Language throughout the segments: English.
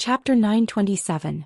Chapter 927.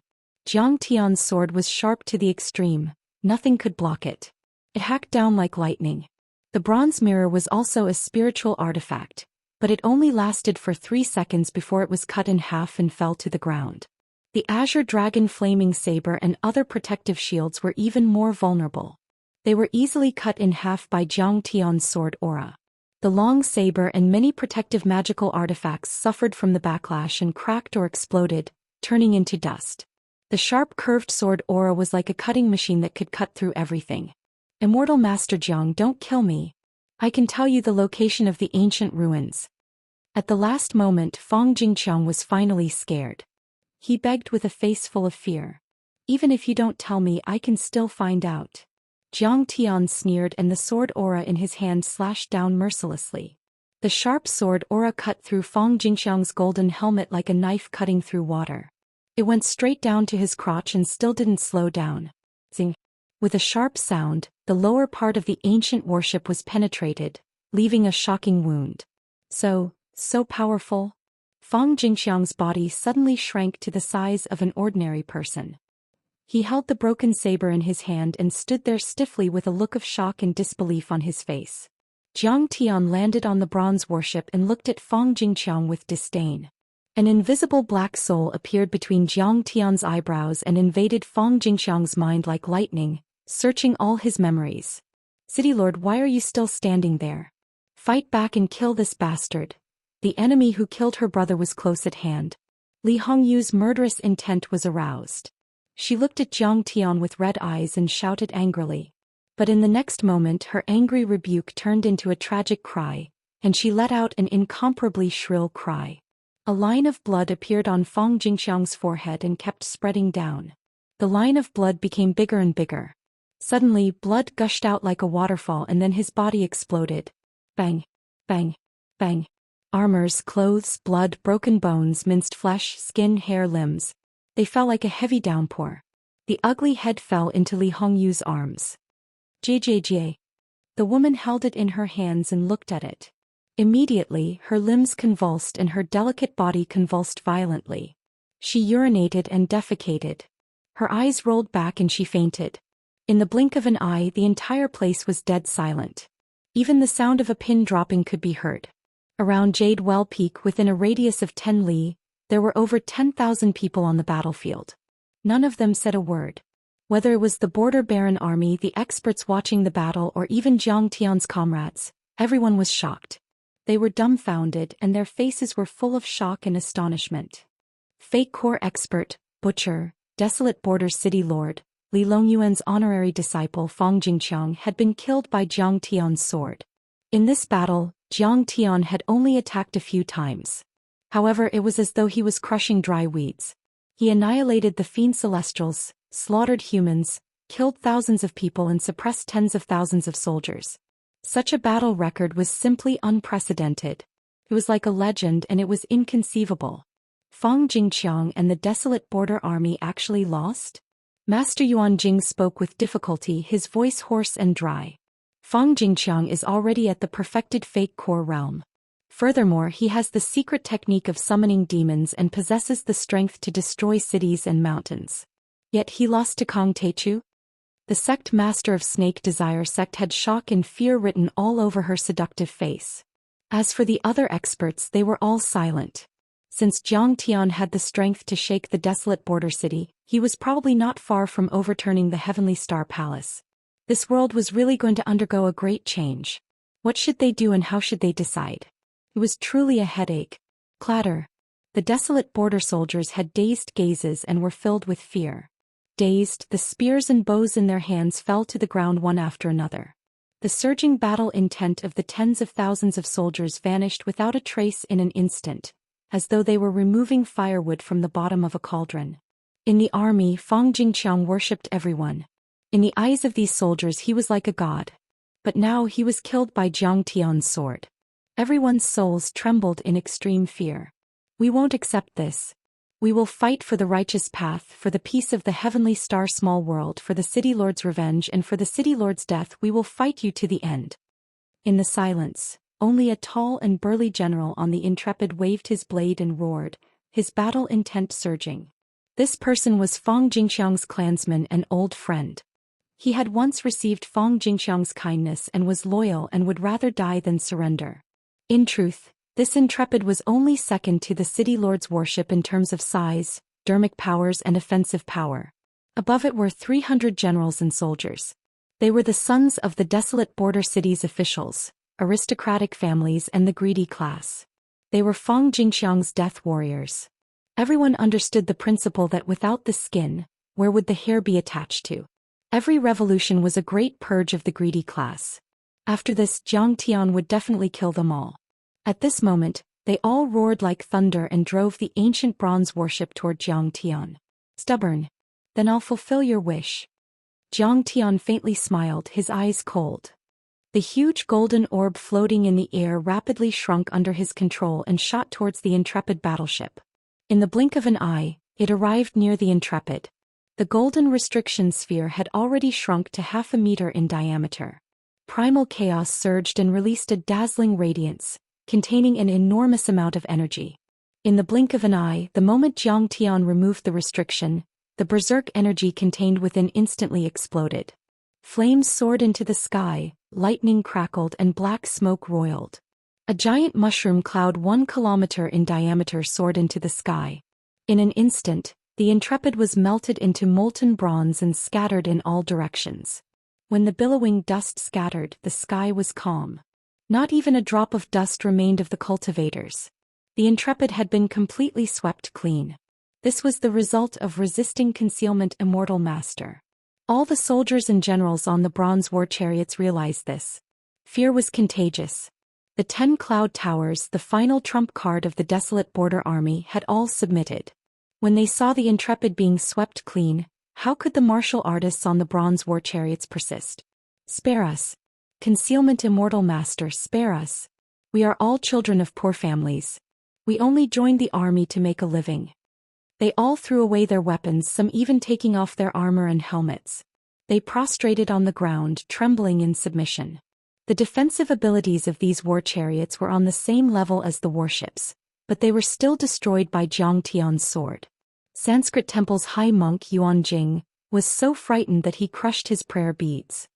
Jiang Tian's sword was sharp to the extreme, nothing could block it. It hacked down like lightning. The bronze mirror was also a spiritual artifact, but it only lasted for 3 seconds before it was cut in half and fell to the ground. The azure dragon flaming saber and other protective shields were even more vulnerable. They were easily cut in half by Jiang Tian's sword aura. The long saber and many protective magical artifacts suffered from the backlash and cracked or exploded, turning into dust. The sharp curved sword aura was like a cutting machine that could cut through everything. Immortal Master Jiang, don't kill me. I can tell you the location of the ancient ruins. At the last moment, Fang Jingqiang was finally scared. He begged with a face full of fear. Even if you don't tell me, I can still find out. Jiang Tian sneered, and the sword aura in his hand slashed down mercilessly. The sharp sword aura cut through Fang Jingqiang's golden helmet like a knife cutting through water. It went straight down to his crotch and still didn't slow down. Zing. With a sharp sound, the lower part of the ancient warship was penetrated, leaving a shocking wound. So powerful. Fang Jingqiang's body suddenly shrank to the size of an ordinary person. He held the broken saber in his hand and stood there stiffly with a look of shock and disbelief on his face. Jiang Tian landed on the bronze warship and looked at Fang Jingqiang with disdain. An invisible black soul appeared between Jiang Tian's eyebrows and invaded Fang Jingqiang's mind like lightning, searching all his memories. City Lord, why are you still standing there? Fight back and kill this bastard. The enemy who killed her brother was close at hand. Li Hongyu's murderous intent was aroused. She looked at Jiang Tian with red eyes and shouted angrily. But in the next moment her angry rebuke turned into a tragic cry, and she let out an incomparably shrill cry. A line of blood appeared on Fang Jingqiang's forehead and kept spreading down. The line of blood became bigger and bigger. Suddenly, blood gushed out like a waterfall, and then his body exploded. Bang! Bang! Bang! Armors, clothes, blood, broken bones, minced flesh, skin, hair, limbs. They fell like a heavy downpour. The ugly head fell into Li Hongyu's arms. JJJ. The woman held it in her hands and looked at it. Immediately, her limbs convulsed and her delicate body convulsed violently. She urinated and defecated. Her eyes rolled back and she fainted. In the blink of an eye, the entire place was dead silent. Even the sound of a pin dropping could be heard. Around Jade Well Peak, within a radius of 10 li, there were over 10,000 people on the battlefield. None of them said a word. Whether it was the Border Baron army, the experts watching the battle, or even Jiang Tian's comrades, everyone was shocked. They were dumbfounded and their faces were full of shock and astonishment. Fake Corps expert, Butcher, Desolate Borders City Lord, Li Longyuan's honorary disciple Fang Jingqiang had been killed by Jiang Tian's sword. In this battle, Jiang Tian had only attacked a few times. However, it was as though he was crushing dry weeds. He annihilated the fiend celestials, slaughtered humans, killed thousands of people and suppressed tens of thousands of soldiers. Such a battle record was simply unprecedented. It was like a legend, and it was inconceivable. Fang Jingqiang and the Desolate Border Army actually lost? Master Yuan Jing spoke with difficulty, his voice hoarse and dry. Fang Jingqiang is already at the perfected fake core realm. Furthermore, he has the secret technique of summoning demons and possesses the strength to destroy cities and mountains. Yet he lost to Kong Teichu? The sect master of Snake Desire sect had shock and fear written all over her seductive face. As for the other experts, they were all silent. Since Jiang Tian had the strength to shake the desolate border city, he was probably not far from overturning the Heavenly Star Palace. This world was really going to undergo a great change. What should they do and how should they decide? It was truly a headache. Clatter. The desolate border soldiers had dazed gazes and were filled with fear. Dazed, the spears and bows in their hands fell to the ground one after another. The surging battle intent of the tens of thousands of soldiers vanished without a trace in an instant, as though they were removing firewood from the bottom of a cauldron. In the army, Fang Jingqiang worshipped everyone. In the eyes of these soldiers he was like a god. But now he was killed by Jiang Tian's sword. Everyone's souls trembled in extreme fear. We won't accept this. We will fight for the righteous path, for the peace of the Heavenly Star Small World, for the City Lord's revenge and for the City Lord's death. We will fight you to the end. In the silence, only a tall and burly general on the Intrepid waved his blade and roared, his battle intent surging. This person was Fang Jingxiang's clansman and old friend. He had once received Fang Jingxiang's kindness and was loyal and would rather die than surrender. In truth, this intrepid was only second to the city lord's worship in terms of size, dermic powers and offensive power. Above it were 300 generals and soldiers. They were the sons of the desolate border cities' officials, aristocratic families and the greedy class. They were Fang Jingxiang's death warriors. Everyone understood the principle that without the skin, where would the hair be attached to? Every revolution was a great purge of the greedy class. After this, Jiang Tian would definitely kill them all. At this moment, they all roared like thunder and drove the ancient bronze worship toward Jiang Tian. Stubborn. Then I'll fulfill your wish. Jiang Tian faintly smiled, his eyes cold. The huge golden orb floating in the air rapidly shrunk under his control and shot towards the intrepid battleship. In the blink of an eye, it arrived near the intrepid. The golden restriction sphere had already shrunk to 0.5 meter in diameter. Primal chaos surged and released a dazzling radiance, containing an enormous amount of energy. In the blink of an eye, the moment Jiang Tian removed the restriction, the berserk energy contained within instantly exploded. Flames soared into the sky, lightning crackled and black smoke roiled. A giant mushroom cloud 1 kilometer in diameter soared into the sky. In an instant, the intrepid was melted into molten bronze and scattered in all directions. When the billowing dust scattered, the sky was calm. Not even a drop of dust remained of the cultivators. The intrepid had been completely swept clean. This was the result of resisting concealment Immortal Master. All the soldiers and generals on the bronze war chariots realized this. Fear was contagious. The 10 cloud towers, the final trump card of the desolate border army, had all submitted. When they saw the intrepid being swept clean, how could the martial artists on the bronze war chariots persist? Spare us. Concealment Immortal Master, spare us. We are all children of poor families. We only joined the army to make a living. They all threw away their weapons, some even taking off their armor and helmets. They prostrated on the ground, trembling in submission. The defensive abilities of these war chariots were on the same level as the warships, but they were still destroyed by Jiang Tian's sword. Sanskrit Temple's high monk Yuan Jing was so frightened that he crushed his prayer beads.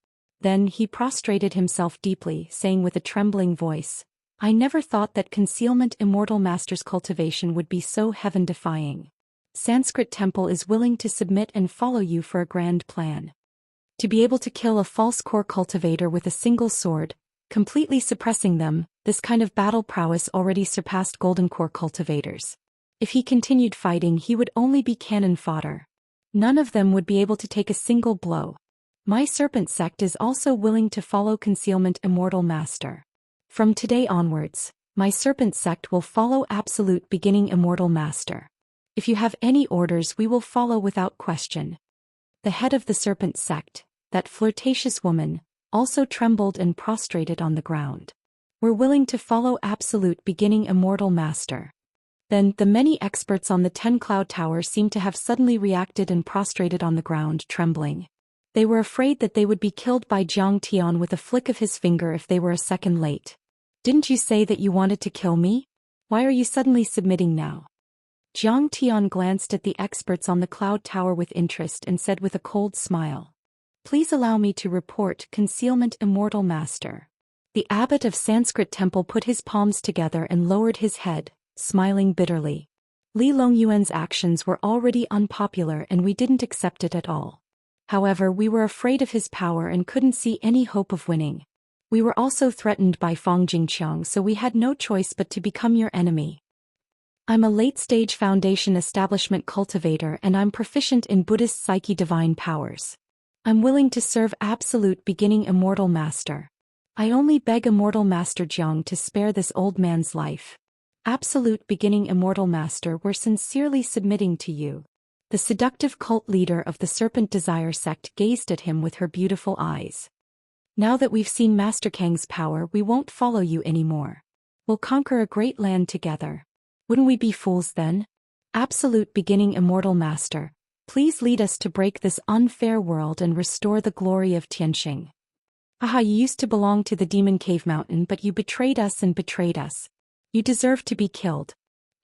Then he prostrated himself deeply, saying with a trembling voice, "I never thought that concealment Immortal Master's cultivation would be so heaven-defying. Sanskrit Temple is willing to submit and follow you for a grand plan. To be able to kill a false core cultivator with a single sword, completely suppressing them, this kind of battle prowess already surpassed golden core cultivators. If he continued fighting, he would only be cannon fodder. None of them would be able to take a single blow. My serpent sect is also willing to follow concealment Immortal Master. From today onwards, my serpent sect will follow absolute beginning Immortal Master. If you have any orders, we will follow without question." The head of the serpent sect, that flirtatious woman, also trembled and prostrated on the ground. "We're willing to follow absolute beginning Immortal Master." Then, the many experts on the 10 cloud towers seemed to have suddenly reacted and prostrated on the ground, trembling. They were afraid that they would be killed by Jiang Tian with a flick of his finger if they were a second late. "Didn't you say that you wanted to kill me? Why are you suddenly submitting now?" Jiang Tian glanced at the experts on the cloud tower with interest and said with a cold smile, "Please allow me to report concealment Immortal Master." The abbot of Sanskrit Temple put his palms together and lowered his head, smiling bitterly. Li Longyuan's actions were already unpopular and we didn't accept it at all. However, we were afraid of his power and couldn't see any hope of winning. We were also threatened by Fang Jingqiang, so we had no choice but to become your enemy. I'm a late-stage foundation establishment cultivator and I'm proficient in Buddhist psyche divine powers. I'm willing to serve absolute beginning Immortal Master. I only beg Immortal Master Jiang to spare this old man's life. Absolute beginning Immortal Master, we're sincerely submitting to you." The seductive cult leader of the Serpent Desire sect gazed at him with her beautiful eyes. "Now that we've seen Master Kang's power, we won't follow you anymore. We'll conquer a great land together. Wouldn't we be fools then? Absolute beginning Immortal Master, please lead us to break this unfair world and restore the glory of Tianxing. Aha, you used to belong to the Demon Cave Mountain, but you betrayed us and betrayed us. You deserve to be killed."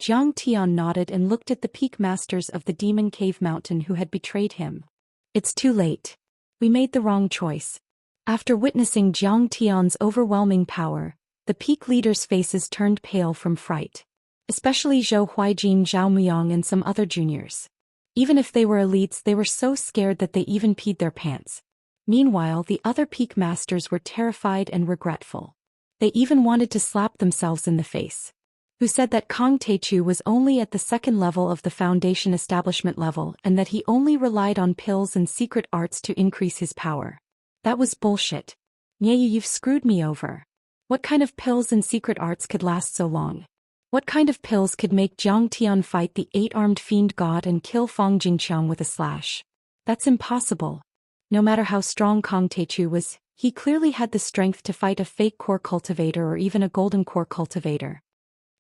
Jiang Tian nodded and looked at the peak masters of the Demon Cave Mountain who had betrayed him. It's too late. We made the wrong choice. After witnessing Jiang Tian's overwhelming power, the peak leaders' faces turned pale from fright. Especially Zhou Huijin, Zhao Muyang and some other juniors. Even if they were elites, they were so scared that they even peed their pants. Meanwhile, the other peak masters were terrified and regretful. They even wanted to slap themselves in the face. Who said that Kang Teichu was only at the second level of the foundation establishment level and that he only relied on pills and secret arts to increase his power? That was bullshit. Nye, you've screwed me over. What kind of pills and secret arts could last so long? What kind of pills could make Jiang Tian fight the 8-armed fiend god and kill Fang Jingqiang with a slash? That's impossible. No matter how strong Kang Teichu was, he clearly had the strength to fight a fake core cultivator or even a golden core cultivator.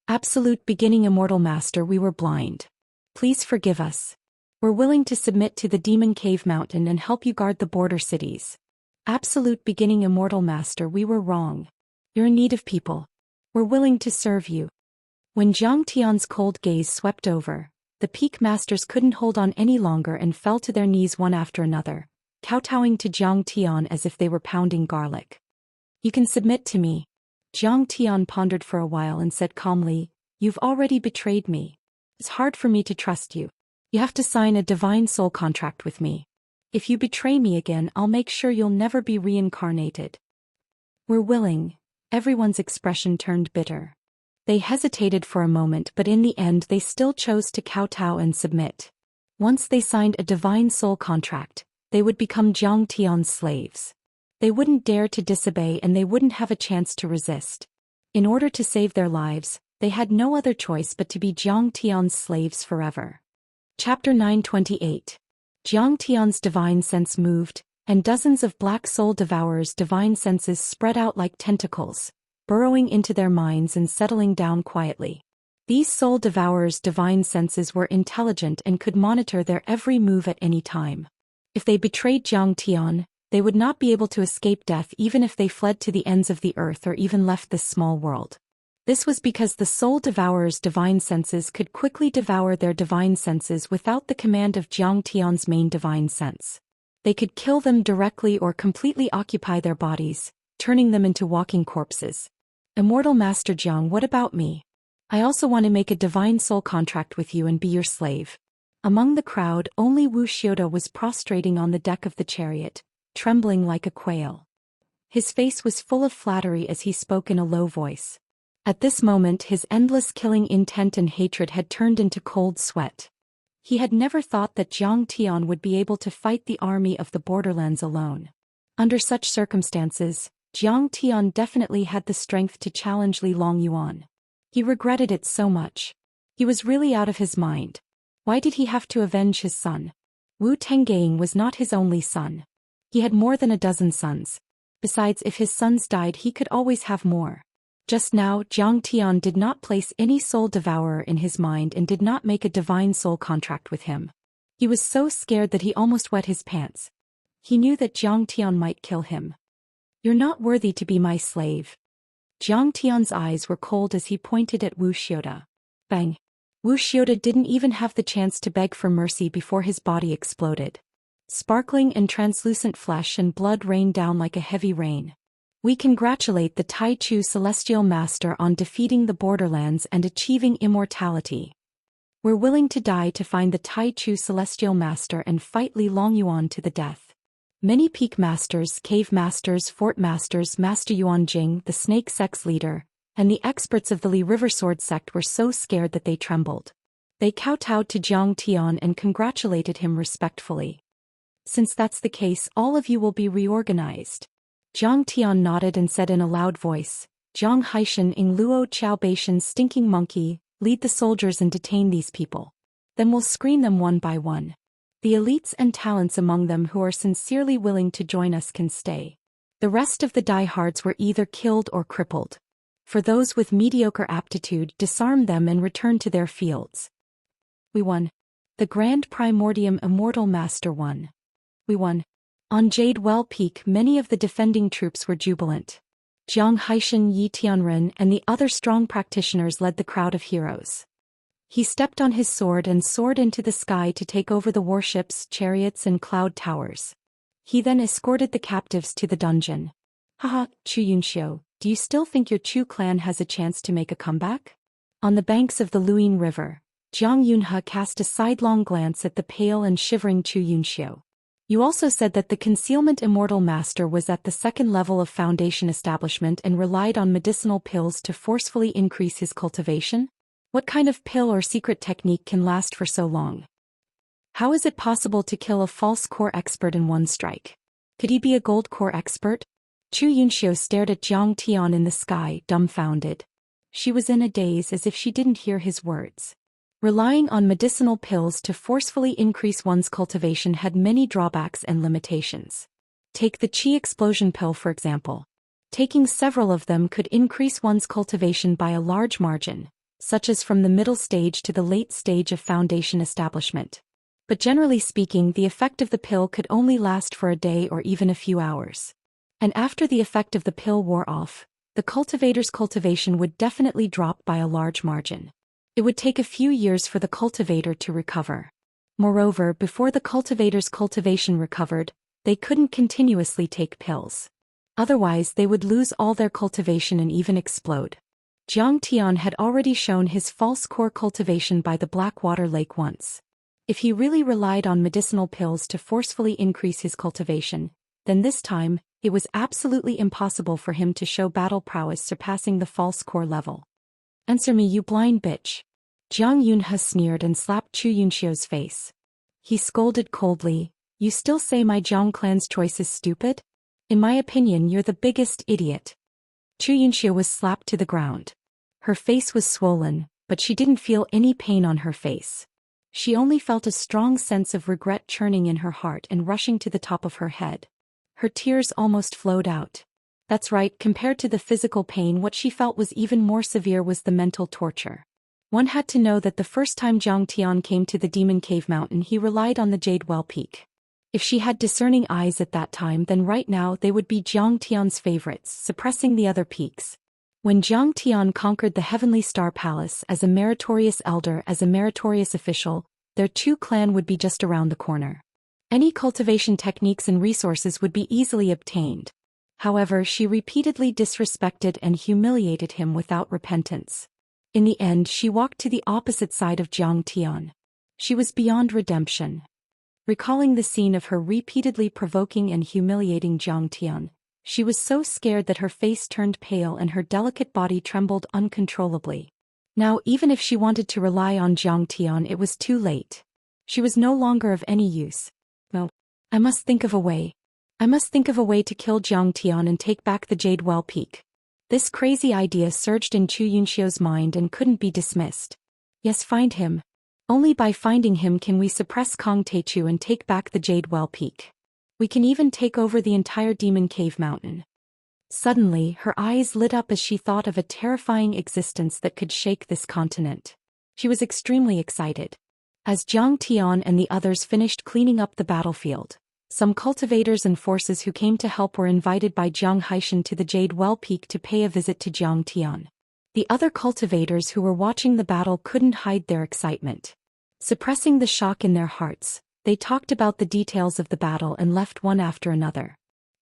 Absolute beginning Immortal Master, we were blind. Please forgive us. We're willing to submit to the Demon Cave Mountain and help you guard the border cities. Absolute beginning Immortal Master, we were wrong. You're in need of people. We're willing to serve you. When Jiang Tian's cold gaze swept over, the peak masters couldn't hold on any longer and fell to their knees one after another, kowtowing to Jiang Tian as if they were pounding garlic. You can submit to me. Jiang Tian pondered for a while and said calmly, you've already betrayed me. It's hard for me to trust you. You have to sign a divine soul contract with me. If you betray me again, I'll make sure you'll never be reincarnated. We're willing. Everyone's expression turned bitter. They hesitated for a moment, but in the end they still chose to kowtow and submit. Once they signed a divine soul contract, they would become Jiang Tian's slaves. They wouldn't dare to disobey and they wouldn't have a chance to resist. In order to save their lives, they had no other choice but to be Jiang Tian's slaves forever. Chapter 928. Jiang Tian's divine sense moved, and dozens of black soul devourers' divine senses spread out like tentacles, burrowing into their minds and settling down quietly. These soul devourers' divine senses were intelligent and could monitor their every move at any time. If they betrayed Jiang Tian, they would not be able to escape death even if they fled to the ends of the earth or even left this small world. This was because the soul devourers' divine senses could quickly devour their divine senses without the command of Jiang Tian's main divine sense. They could kill them directly or completely occupy their bodies, turning them into walking corpses. Immortal Master Jiang, what about me? I also want to make a divine soul contract with you and be your slave. Among the crowd, only Wuxia was prostrating on the deck of the chariot, trembling like a quail. His face was full of flattery as he spoke in a low voice. At this moment his endless killing intent and hatred had turned into cold sweat. He had never thought that Jiang Tian would be able to fight the army of the borderlands alone. Under such circumstances, Jiang Tian definitely had the strength to challenge Li Longyuan. He regretted it so much. He was really out of his mind. Why did he have to avenge his son? Wu Tengying was not his only son. He had more than a dozen sons. Besides, if his sons died, he could always have more. Just now, Jiang Tian did not place any soul devourer in his mind and did not make a divine soul contract with him. He was so scared that he almost wet his pants. He knew that Jiang Tian might kill him. You're not worthy to be my slave. Jiang Tian's eyes were cold as he pointed at Wuxia. Bang! Wuxia didn't even have the chance to beg for mercy before his body exploded. Sparkling and translucent flesh and blood rained down like a heavy rain. We congratulate the Tai Chu Celestial Master on defeating the Borderlands and achieving immortality. We're willing to die to find the Tai Chu Celestial Master and fight Li Longyuan to the death. Many peak masters, cave masters, fort masters, Master Yuan Jing, the snake sect's leader, and the experts of the Li River Sword sect were so scared that they trembled. They kowtowed to Jiang Tian and congratulated him respectfully. Since that's the case, all of you will be reorganized. Jiang Tian nodded and said in a loud voice, Jiang Haishan Ing Luo Chao Beishan stinking monkey, lead the soldiers and detain these people. Then we'll screen them one by one. The elites and talents among them who are sincerely willing to join us can stay. The rest of the diehards were either killed or crippled. For those with mediocre aptitude, disarm them and return to their fields. We won. The Grand Primordium Immortal Master won. We won. On Jade Well Peak, many of the defending troops were jubilant. Jiang Haishan, Yi Tianren, and the other strong practitioners led the crowd of heroes. He stepped on his sword and soared into the sky to take over the warships, chariots and cloud towers. He then escorted the captives to the dungeon. Haha, Chu Yunxiu, do you still think your Chu clan has a chance to make a comeback? On the banks of the Luyin River, Jiang Yunhe cast a sidelong glance at the pale and shivering Chu Yunxiu. You also said that the concealment Immortal master was at the second level of foundation establishment and relied on medicinal pills to forcefully increase his cultivation? What kind of pill or secret technique can last for so long? How is it possible to kill a false core expert in one strike? Could he be a gold core expert? Chu Yunxiu stared at Jiang Tian in the sky, dumbfounded. She was in a daze as if she didn't hear his words. Relying on medicinal pills to forcefully increase one's cultivation had many drawbacks and limitations. Take the Qi explosion pill for example. Taking several of them could increase one's cultivation by a large margin, such as from the middle stage to the late stage of foundation establishment. But generally speaking, the effect of the pill could only last for a day or even a few hours. And after the effect of the pill wore off, the cultivator's cultivation would definitely drop by a large margin. It would take a few years for the cultivator to recover. Moreover, before the cultivator's cultivation recovered, they couldn't continuously take pills. Otherwise, they would lose all their cultivation and even explode. Jiang Tian had already shown his false core cultivation by the Blackwater Lake once. If he really relied on medicinal pills to forcefully increase his cultivation, then this time, it was absolutely impossible for him to show battle prowess surpassing the false core level. Answer me, you blind bitch. Jiang Yunhe sneered and slapped Chu Yunxiu's face. He scolded coldly, you still say my Jiang clan's choice is stupid? In my opinion, you're the biggest idiot. Chu Yunxiu was slapped to the ground. Her face was swollen, but she didn't feel any pain on her face. She only felt a strong sense of regret churning in her heart and rushing to the top of her head. Her tears almost flowed out. That's right, compared to the physical pain, what she felt was even more severe was the mental torture. One had to know that the first time Jiang Tian came to the Demon Cave Mountain, he relied on the Jade Well Peak. If she had discerning eyes at that time, then right now they would be Jiang Tian's favorites, suppressing the other peaks. When Jiang Tian conquered the Heavenly Star Palace as a meritorious elder, as a meritorious official, their Chu clan would be just around the corner. Any cultivation techniques and resources would be easily obtained. However, she repeatedly disrespected and humiliated him without repentance. In the end, she walked to the opposite side of Jiang Tian. She was beyond redemption. Recalling the scene of her repeatedly provoking and humiliating Jiang Tian, she was so scared that her face turned pale and her delicate body trembled uncontrollably. Now, even if she wanted to rely on Jiang Tian, it was too late. She was no longer of any use. Well, I must think of a way. I must think of a way to kill Jiang Tian and take back the Jade Well Peak. This crazy idea surged in Chu Yunxiu's mind and couldn't be dismissed. Yes, find him. Only by finding him can we suppress Kong Teichu and take back the Jade Well Peak. We can even take over the entire Demon Cave Mountain. Suddenly, her eyes lit up as she thought of a terrifying existence that could shake this continent. She was extremely excited. As Jiang Tian and the others finished cleaning up the battlefield, some cultivators and forces who came to help were invited by Jiang Haishan to the Jade Well Peak to pay a visit to Jiang Tian. The other cultivators who were watching the battle couldn't hide their excitement. Suppressing the shock in their hearts, they talked about the details of the battle and left one after another.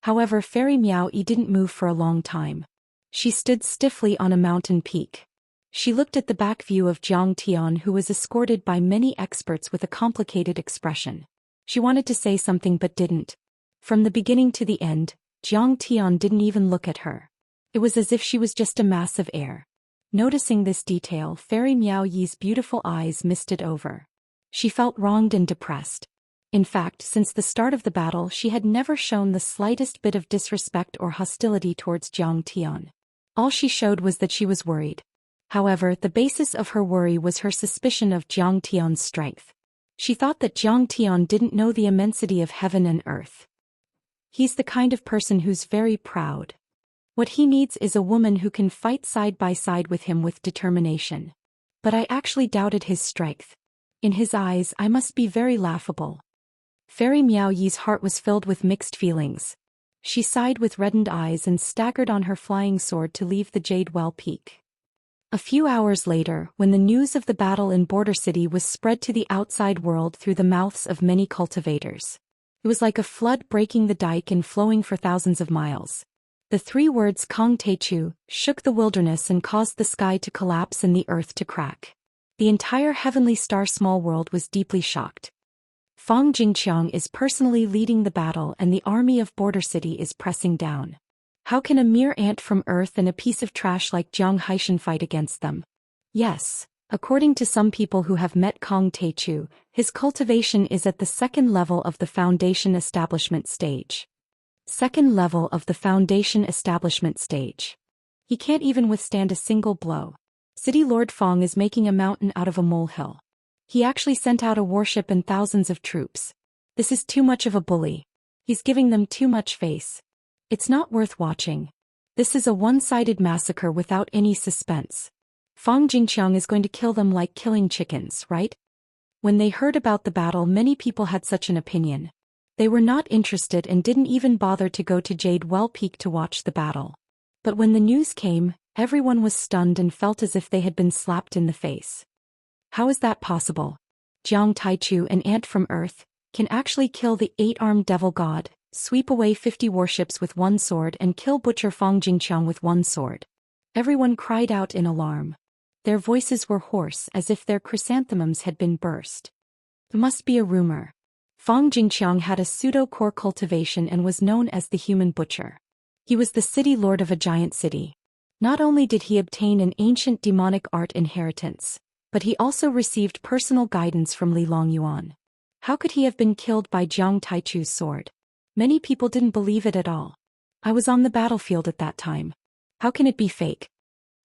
However, Fairy Miao Yi didn't move for a long time. She stood stiffly on a mountain peak. She looked at the back view of Jiang Tian, who was escorted by many experts with a complicated expression. She wanted to say something but didn't. From the beginning to the end, Jiang Tian didn't even look at her. It was as if she was just a mass of air. Noticing this detail, Fairy Miao Yi's beautiful eyes misted over. She felt wronged and depressed. In fact, since the start of the battle, she had never shown the slightest bit of disrespect or hostility towards Jiang Tian. All she showed was that she was worried. However, the basis of her worry was her suspicion of Jiang Tian's strength. She thought that Jiang Tian didn't know the immensity of heaven and earth. He's the kind of person who's very proud. What he needs is a woman who can fight side by side with him with determination. But I actually doubted his strength. In his eyes, I must be very laughable. Fairy Miao Yi's heart was filled with mixed feelings. She sighed with reddened eyes and staggered on her flying sword to leave the Jade Well Peak. A few hours later, when the news of the battle in Border City was spread to the outside world through the mouths of many cultivators, it was like a flood breaking the dike and flowing for thousands of miles. The 3 words Kong Techu shook the wilderness and caused the sky to collapse and the earth to crack. The entire heavenly star small world was deeply shocked. Fang Jingqiang is personally leading the battle and the army of Border City is pressing down. How can a mere ant from Earth and a piece of trash like Jiang Haishan fight against them? Yes, according to some people who have met Kong Techu, his cultivation is at the 2nd level of the foundation establishment stage. 2nd level of the foundation establishment stage. He can't even withstand a single blow. City Lord Fang is making a mountain out of a molehill. He actually sent out a warship and thousands of troops. This is too much of a bully. He's giving them too much face. It's not worth watching. This is a one-sided massacre without any suspense. Fang Jingqiang is going to kill them like killing chickens, right? When they heard about the battle, many people had such an opinion. They were not interested and didn't even bother to go to Jade Well Peak to watch the battle. But when the news came, everyone was stunned and felt as if they had been slapped in the face. How is that possible? Jiang Taichu, an ant from Earth, can actually kill the 8-armed devil god, sweep away 50 warships with 1 sword and kill Butcher Fang Jingqiang with 1 sword. Everyone cried out in alarm. Their voices were hoarse as if their chrysanthemums had been burst. It must be a rumor. Fang Jingqiang had a pseudo-core cultivation and was known as the Human Butcher. He was the city lord of a giant city. Not only did he obtain an ancient demonic art inheritance, but he also received personal guidance from Li Longyuan. How could he have been killed by Jiang Taichu's sword? Many people didn't believe it at all. I was on the battlefield at that time. How can it be fake?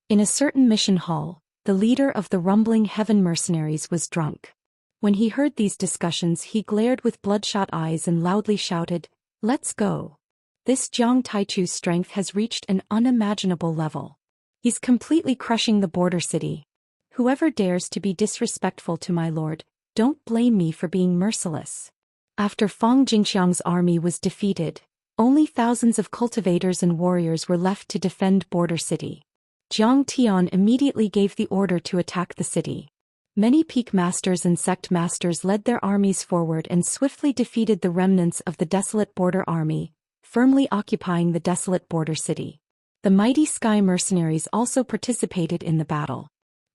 In a certain mission hall, the leader of the rumbling heaven mercenaries was drunk. When he heard these discussions, he glared with bloodshot eyes and loudly shouted, "Let's go." This Jiang Taichu's strength has reached an unimaginable level. He's completely crushing the Border City. Whoever dares to be disrespectful to my lord, don't blame me for being merciless. After Fang Jingqiang's army was defeated, only thousands of cultivators and warriors were left to defend Border City. Jiang Tian immediately gave the order to attack the city. Many peak masters and sect masters led their armies forward and swiftly defeated the remnants of the desolate border army, firmly occupying the desolate Border City. The mighty sky mercenaries also participated in the battle.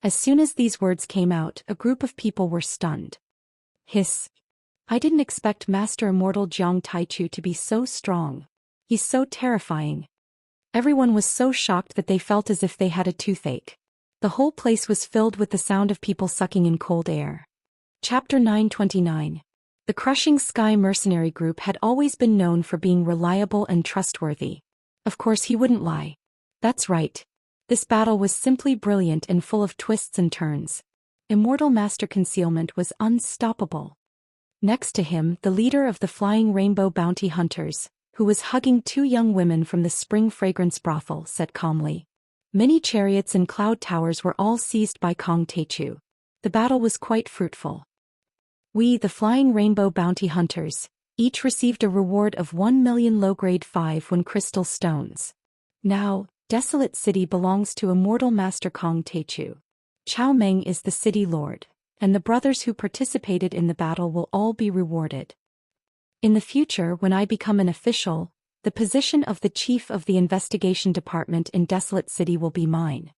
As soon as these words came out, a group of people were stunned. Hiss. I didn't expect Master Immortal Jiang Taichu to be so strong. He's so terrifying. Everyone was so shocked that they felt as if they had a toothache. The whole place was filled with the sound of people sucking in cold air. Chapter 929. The Crushing Sky Mercenary Group had always been known for being reliable and trustworthy. Of course he wouldn't lie. That's right. This battle was simply brilliant and full of twists and turns. Immortal Master Concealment was unstoppable. Next to him, the leader of the Flying Rainbow Bounty Hunters, who was hugging 2 young women from the Spring Fragrance Brothel, said calmly. Many chariots and cloud towers were all seized by Kong Techu. The battle was quite fruitful. We, the Flying Rainbow Bounty Hunters, each received a reward of 1 million low-grade 5 crystal stones. Now, Desolate City belongs to Immortal Master Kong Techu. Chao Meng is the city lord, and the brothers who participated in the battle will all be rewarded. In the future, when I become an official, the position of the chief of the investigation department in Desolate City will be mine.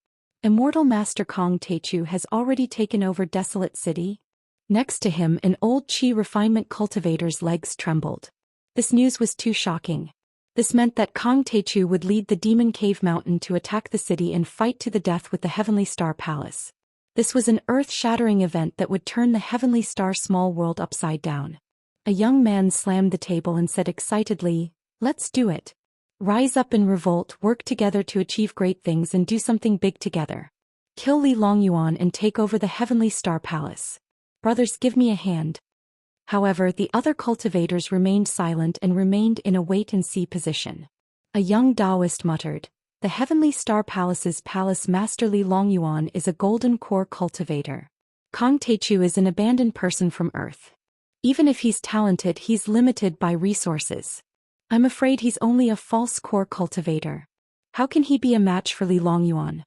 Immortal Master Kong Techu has already taken over Desolate City. Next to him, an old Qi refinement cultivator's legs trembled. This news was too shocking. This meant that Kong Techu would lead the Demon Cave Mountain to attack the city and fight to the death with the Heavenly Star Palace. This was an earth-shattering event that would turn the Heavenly Star small world upside down. A young man slammed the table and said excitedly, "Let's do it. Rise up in revolt, work together to achieve great things and do something big together. Kill Li Longyuan and take over the Heavenly Star Palace. Brothers, give me a hand." However, the other cultivators remained silent and remained in a wait-and-see position. A young Daoist muttered, "The Heavenly Star Palace's Palace Master Li Longyuan is a golden core cultivator. Kong Techu is an abandoned person from Earth. Even if he's talented, he's limited by resources. I'm afraid he's only a false core cultivator. How can he be a match for Li Longyuan?"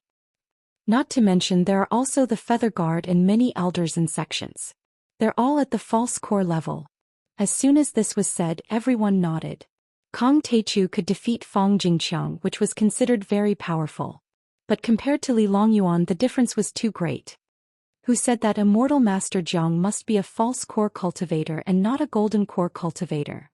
Not to mention there are also the Feather Guard and many elders and sections. They're all at the false core level. As soon as this was said, everyone nodded. Kong Teichu could defeat Fang Jingqiang, which was considered very powerful. But compared to Li Longyuan, the difference was too great. Who said that Immortal Master Jiang must be a false core cultivator and not a golden core cultivator?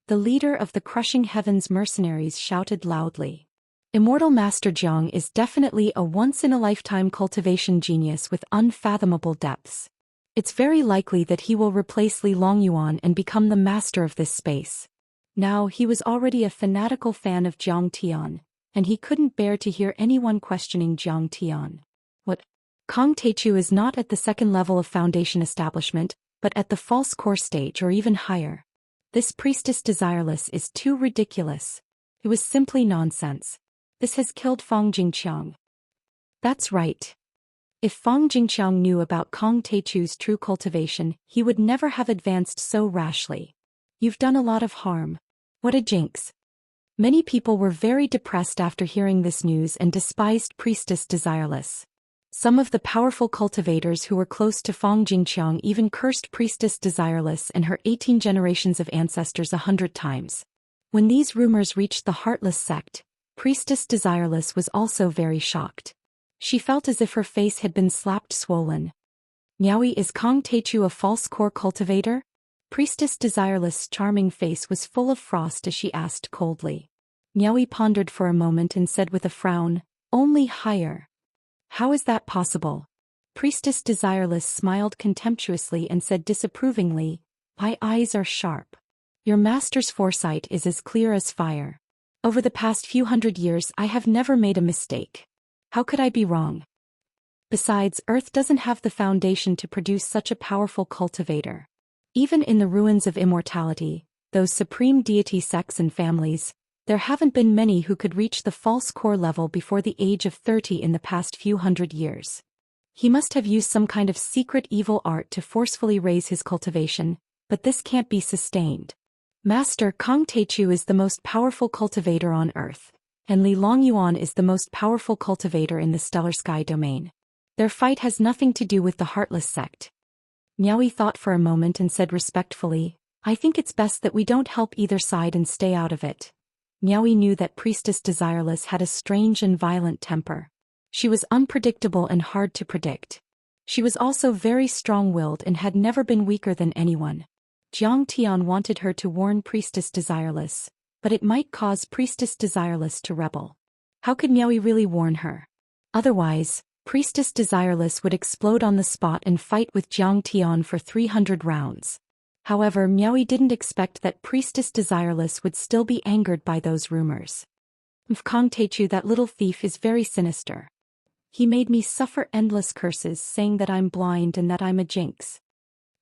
The leader of the Crushing Heavens mercenaries shouted loudly. Immortal Master Jiang is definitely a once-in-a-lifetime cultivation genius with unfathomable depths. It's very likely that he will replace Li Longyuan and become the master of this space. Now, he was already a fanatical fan of Jiang Tian, and he couldn't bear to hear anyone questioning Jiang Tian. What? Kong Teichu is not at the second level of foundation establishment, but at the false core stage or even higher. This priestess desireless is too ridiculous. It was simply nonsense. This has killed Fang Jingqiang. That's right. If Fang Jingqiang knew about Kong Teichu's true cultivation, he would never have advanced so rashly. You've done a lot of harm. What a jinx. Many people were very depressed after hearing this news and despised Priestess Desireless. Some of the powerful cultivators who were close to Fang Jingqiang even cursed Priestess Desireless and her 18 generations of ancestors 100 times. When these rumors reached the Heartless sect, Priestess Desireless was also very shocked. She felt as if her face had been slapped swollen. Miaoyi, is Kong Teichu a false core cultivator? Priestess Desireless' charming face was full of frost as she asked coldly. Miaoyi pondered for a moment and said with a frown, only higher. How is that possible? Priestess Desireless smiled contemptuously and said disapprovingly, my eyes are sharp. Your master's foresight is as clear as fire. Over the past few hundred years I have never made a mistake. How could I be wrong? Besides, Earth doesn't have the foundation to produce such a powerful cultivator. Even in the ruins of immortality, those supreme deity sects and families, there haven't been many who could reach the false core level before the age of 30 in the past few hundred years. He must have used some kind of secret evil art to forcefully raise his cultivation, but this can't be sustained. Master Kong Teichu is the most powerful cultivator on Earth, and Li Longyuan is the most powerful cultivator in the Stellar Sky domain. Their fight has nothing to do with the Heartless sect. Miaoyi thought for a moment and said respectfully, I think it's best that we don't help either side and stay out of it. Miaoyi knew that Priestess Desireless had a strange and violent temper. She was unpredictable and hard to predict. She was also very strong-willed and had never been weaker than anyone. Jiang Tian wanted her to warn Priestess Desireless, but it might cause Priestess Desireless to rebel. How could Miaoyi really warn her? Otherwise, Priestess Desireless would explode on the spot and fight with Jiang Tian for 300 rounds. However, Miaoyi didn't expect that Priestess Desireless would still be angered by those rumors. Kong Teichu, that little thief, is very sinister. He made me suffer endless curses saying that I'm blind and that I'm a jinx.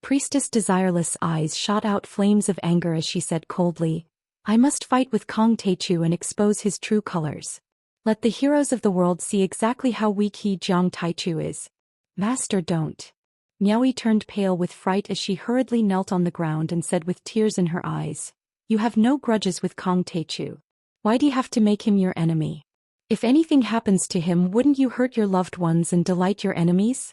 Priestess Desireless' eyes shot out flames of anger as she said coldly, I must fight with Kong Teichu and expose his true colors. Let the heroes of the world see exactly how weak he Jiang Taichu is. Master, don't. Miaoyi turned pale with fright as she hurriedly knelt on the ground and said with tears in her eyes, you have no grudges with Kong Teichu. Why do you have to make him your enemy? If anything happens to him, wouldn't you hurt your loved ones and delight your enemies?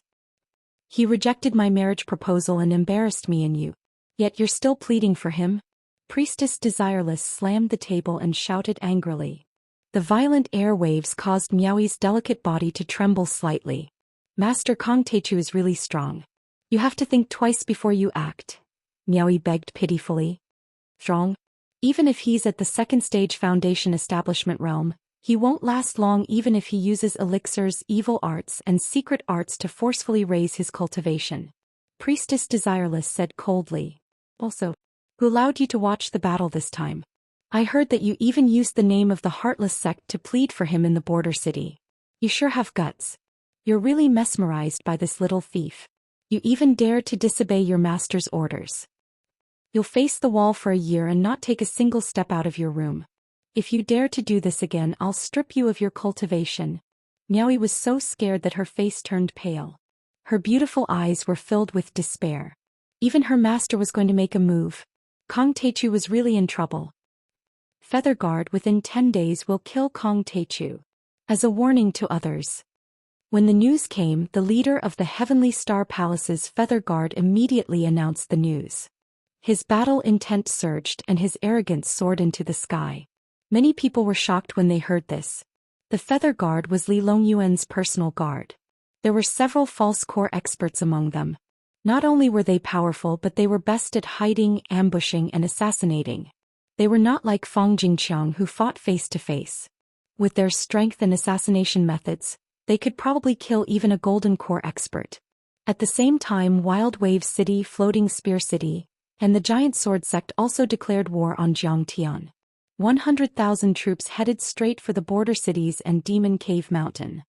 He rejected my marriage proposal and embarrassed me and you. Yet you're still pleading for him? Priestess Desireless slammed the table and shouted angrily. The violent air waves caused Miaoyi's delicate body to tremble slightly. Master Kong Teichu is really strong. You have to think twice before you act. Miaoyi begged pitifully. Strong? Even if he's at the second stage foundation establishment realm, he won't last long even if he uses elixirs, evil arts, and secret arts to forcefully raise his cultivation. Priestess Desireless said coldly. Also, who allowed you to watch the battle this time? I heard that you even used the name of the Heartless sect to plead for him in the border city. You sure have guts. You're really mesmerized by this little thief. You even dare to disobey your master's orders. You'll face the wall for a year and not take a single step out of your room. If you dare to do this again, I'll strip you of your cultivation. Miaoyi was so scared that her face turned pale. Her beautiful eyes were filled with despair. Even her master was going to make a move. Kong Teichu was really in trouble. Feather Guard within 10 days will kill Kong Teichu. As a warning to others. When the news came, the leader of the Heavenly Star Palace's Feather Guard immediately announced the news. His battle intent surged and his arrogance soared into the sky. Many people were shocked when they heard this. The Feather Guard was Li Longyuan's personal guard. There were several false core experts among them. Not only were they powerful, but they were best at hiding, ambushing, and assassinating. They were not like Fang Jingqiang, who fought face to face. With their strength and assassination methods, they could probably kill even a Golden Core expert. At the same time, Wild Wave City, Floating Spear City, and the Giant Sword Sect also declared war on Jiangtian. 100,000 troops headed straight for the border cities and Demon Cave Mountain.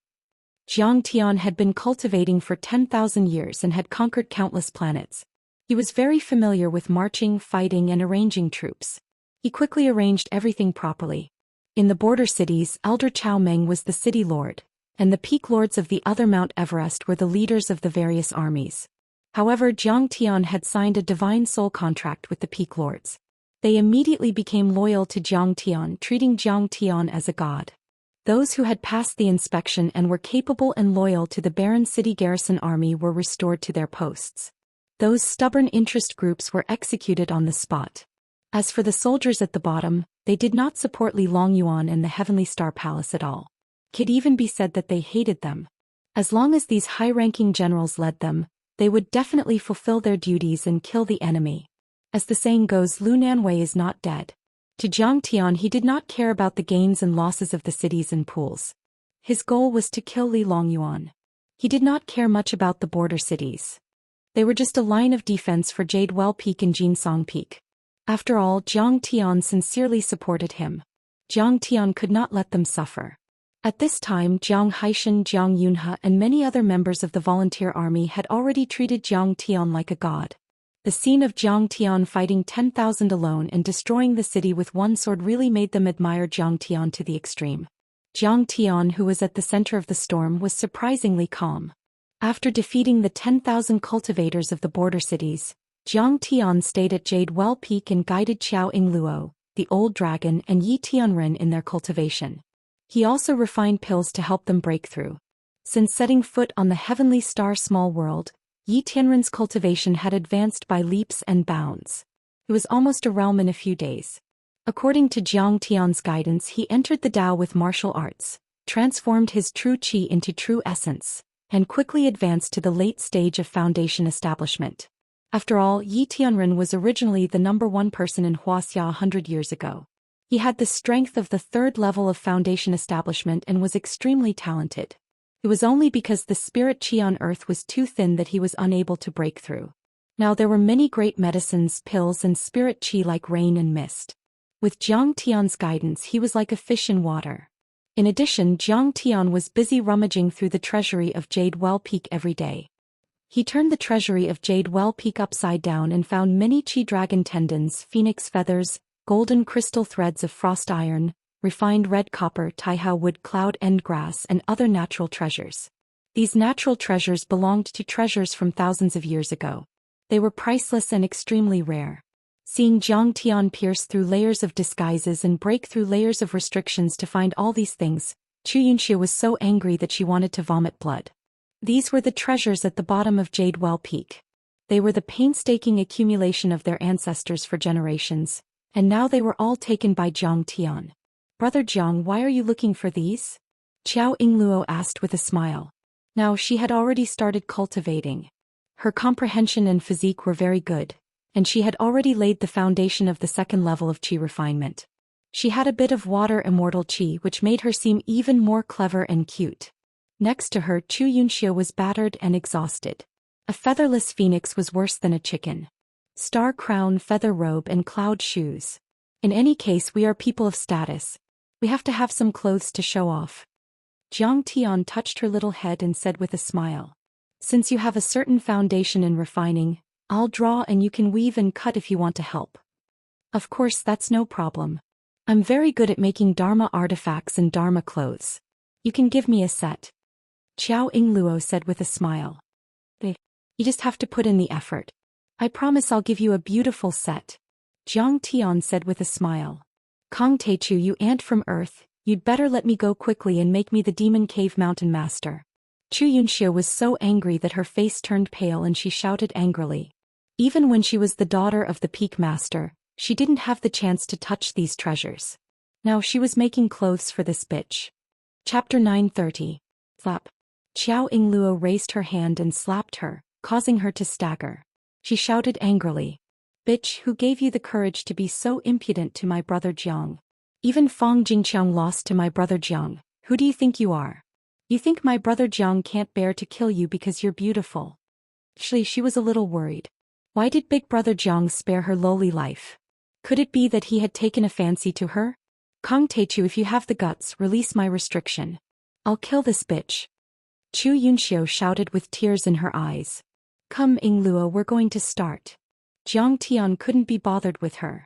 Jiangtian had been cultivating for 10,000 years and had conquered countless planets. He was very familiar with marching, fighting, and arranging troops. He quickly arranged everything properly. In the border cities, Elder Chao Meng was the city lord, and the peak lords of the other Mount Everest were the leaders of the various armies. However, Jiangtian had signed a divine soul contract with the peak lords. They immediately became loyal to Jiangtian, treating Jiangtian as a god. Those who had passed the inspection and were capable and loyal to the barren city garrison army were restored to their posts. Those stubborn interest groups were executed on the spot. As for the soldiers at the bottom, they did not support Li Longyuan and the Heavenly Star Palace at all. It could even be said that they hated them. As long as these high-ranking generals led them, they would definitely fulfill their duties and kill the enemy. As the saying goes, Lu Nanwei is not dead. To Jiangtian, he did not care about the gains and losses of the cities and pools. His goal was to kill Li Longyuan. He did not care much about the border cities. They were just a line of defense for Jadewell Peak and Jinsong Peak. After all, Jiangtian sincerely supported him. Jiangtian could not let them suffer. At this time, Jiang Haishan, Jiang Yunhe, and many other members of the volunteer army had already treated Jiangtian like a god. The scene of Jiangtian fighting 10,000 alone and destroying the city with one sword really made them admire Jiangtian to the extreme. Jiangtian, who was at the center of the storm, was surprisingly calm. After defeating the 10,000 cultivators of the border cities, Jiangtian stayed at Jadewell Peak and guided Qiao Yingluo, the Old Dragon, and Yi Tianren in their cultivation. He also refined pills to help them break through. Since setting foot on the Heavenly Star small world, Yi Tianren's cultivation had advanced by leaps and bounds. It was almost a realm in a few days. According to Jiangtian's guidance, he entered the Tao with martial arts, transformed his true qi into true essence, and quickly advanced to the late stage of foundation establishment. After all, Yi Tianren was originally the #1 person in Wuxia 100 years ago. He had the strength of the third level of foundation establishment and was extremely talented. It was only because the spirit qi on earth was too thin that he was unable to break through. Now there were many great medicines, pills, and spirit qi like rain and mist. With Jiangtian's guidance, he was like a fish in water. In addition, Jiangtian was busy rummaging through the treasury of Jadewell Peak every day. He turned the treasury of Jadewell Peak upside down and found many qi dragon tendons, phoenix feathers, golden crystal threads of frost iron, refined red copper, Taihao wood, cloud end grass, and other natural treasures. These natural treasures belonged to treasures from thousands of years ago. They were priceless and extremely rare. Seeing Jiangtian pierce through layers of disguises and break through layers of restrictions to find all these things, Xianxia was so angry that she wanted to vomit blood. These were the treasures at the bottom of Jadewell Peak. They were the painstaking accumulation of their ancestors for generations, and now they were all taken by Jiangtian. "Brother Jiang, why are you looking for these?" Qiao Yingluo asked with a smile. Now she had already started cultivating. Her comprehension and physique were very good, and she had already laid the foundation of the second level of qi refinement. She had a bit of water immortal qi, which made her seem even more clever and cute. Next to her, Xianxia was battered and exhausted. A featherless phoenix was worse than a chicken. Star crown, feather robe, and cloud shoes. In any case, we are people of status. We have to have some clothes to show off. Jiangtian touched her little head and said with a smile, "Since you have a certain foundation in refining, I'll draw and you can weave and cut if you want to help." "Of course, that's no problem. I'm very good at making Dharma artifacts and Dharma clothes. You can give me a set." Qiao Yingluo said with a smile. You just have to put in the effort. I promise I'll give you a beautiful set." Jiangtian said with a smile. "Kong Teichu, you ant from Earth, you'd better let me go quickly and make me the Demon Cave Mountain Master." Chu Yunxia was so angry that her face turned pale and she shouted angrily. Even when she was the daughter of the Peak Master, she didn't have the chance to touch these treasures. Now she was making clothes for this bitch. Chapter 930. Slap. Xiao Yingluo raised her hand and slapped her, causing her to stagger. She shouted angrily. Bitch, who gave you the courage to be so impudent to my brother Jiang? Even Fang Jingqiang lost to my brother Jiang. Who do you think you are? You think my brother Jiang can't bear to kill you because you're beautiful? Actually, she was a little worried. Why did big brother Jiang spare her lowly life? Could it be that he had taken a fancy to her? Kong Teichu, if you have the guts, release my restriction. I'll kill this bitch. Chu Yunxiu shouted with tears in her eyes. Come Yingluo, we're going to start. Jiang Tian couldn't be bothered with her.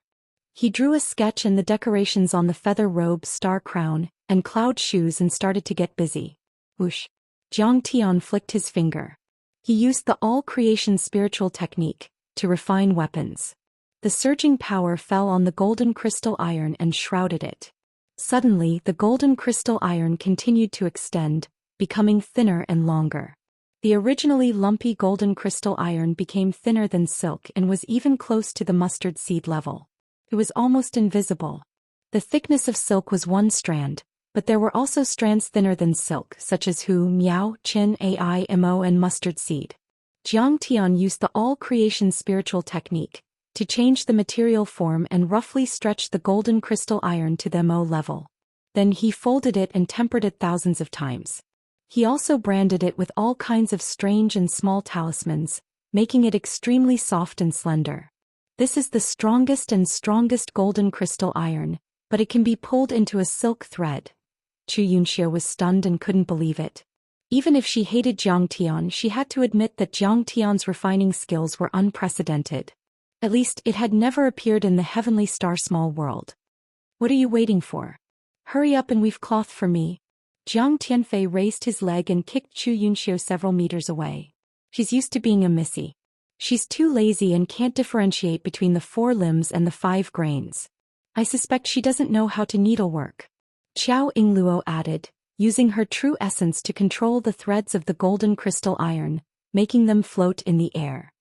He drew a sketch and the decorations on the feather robe, star crown, and cloud shoes and started to get busy. Whoosh. Jiang Tian flicked his finger. He used the all-creation spiritual technique to refine weapons. The surging power fell on the golden crystal iron and shrouded it. Suddenly, the golden crystal iron continued to extend, becoming thinner and longer. The originally lumpy golden crystal iron became thinner than silk and was even close to the mustard seed level. It was almost invisible. The thickness of silk was one strand, but there were also strands thinner than silk, such as Hu, Miao, Qin, Ai, Mo, and mustard seed. Jiang Tian used the all-creation spiritual technique to change the material form and roughly stretch the golden crystal iron to the Mo level. Then he folded it and tempered it thousands of times. He also branded it with all kinds of strange and small talismans, making it extremely soft and slender. This is the strongest golden crystal iron, but it can be pulled into a silk thread. Chu Yunxia was stunned and couldn't believe it. Even if she hated Jiang Tian, she had to admit that Jiang Tian's refining skills were unprecedented. At least it had never appeared in the heavenly star small world. What are you waiting for? Hurry up and weave cloth for me. Jiang Tianfei raised his leg and kicked Chu Yunxiu several meters away. She's used to being a missy. She's too lazy and can't differentiate between the 4 limbs and the 5 grains. I suspect she doesn't know how to needlework. Xiao Yingluo added, using her true essence to control the threads of the golden crystal iron, making them float in the air.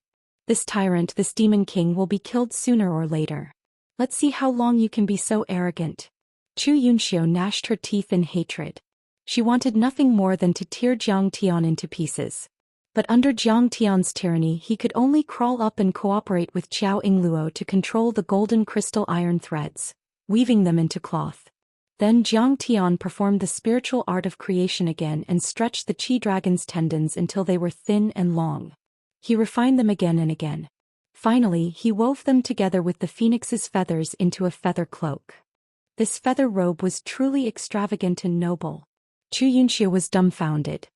This tyrant, this demon king, will be killed sooner or later. Let's see how long you can be so arrogant. Chu Yunxiu gnashed her teeth in hatred. She wanted nothing more than to tear Jiang Tian into pieces. But under Jiang Tian's tyranny, he could only crawl up and cooperate with Xiao Yingluo to control the golden crystal iron threads, weaving them into cloth. Then Jiang Tian performed the spiritual art of creation again and stretched the Qi dragon's tendons until they were thin and long. He refined them again and again. Finally, he wove them together with the phoenix's feathers into a feather cloak. This feather robe was truly extravagant and noble. Chu Yunxia was dumbfounded.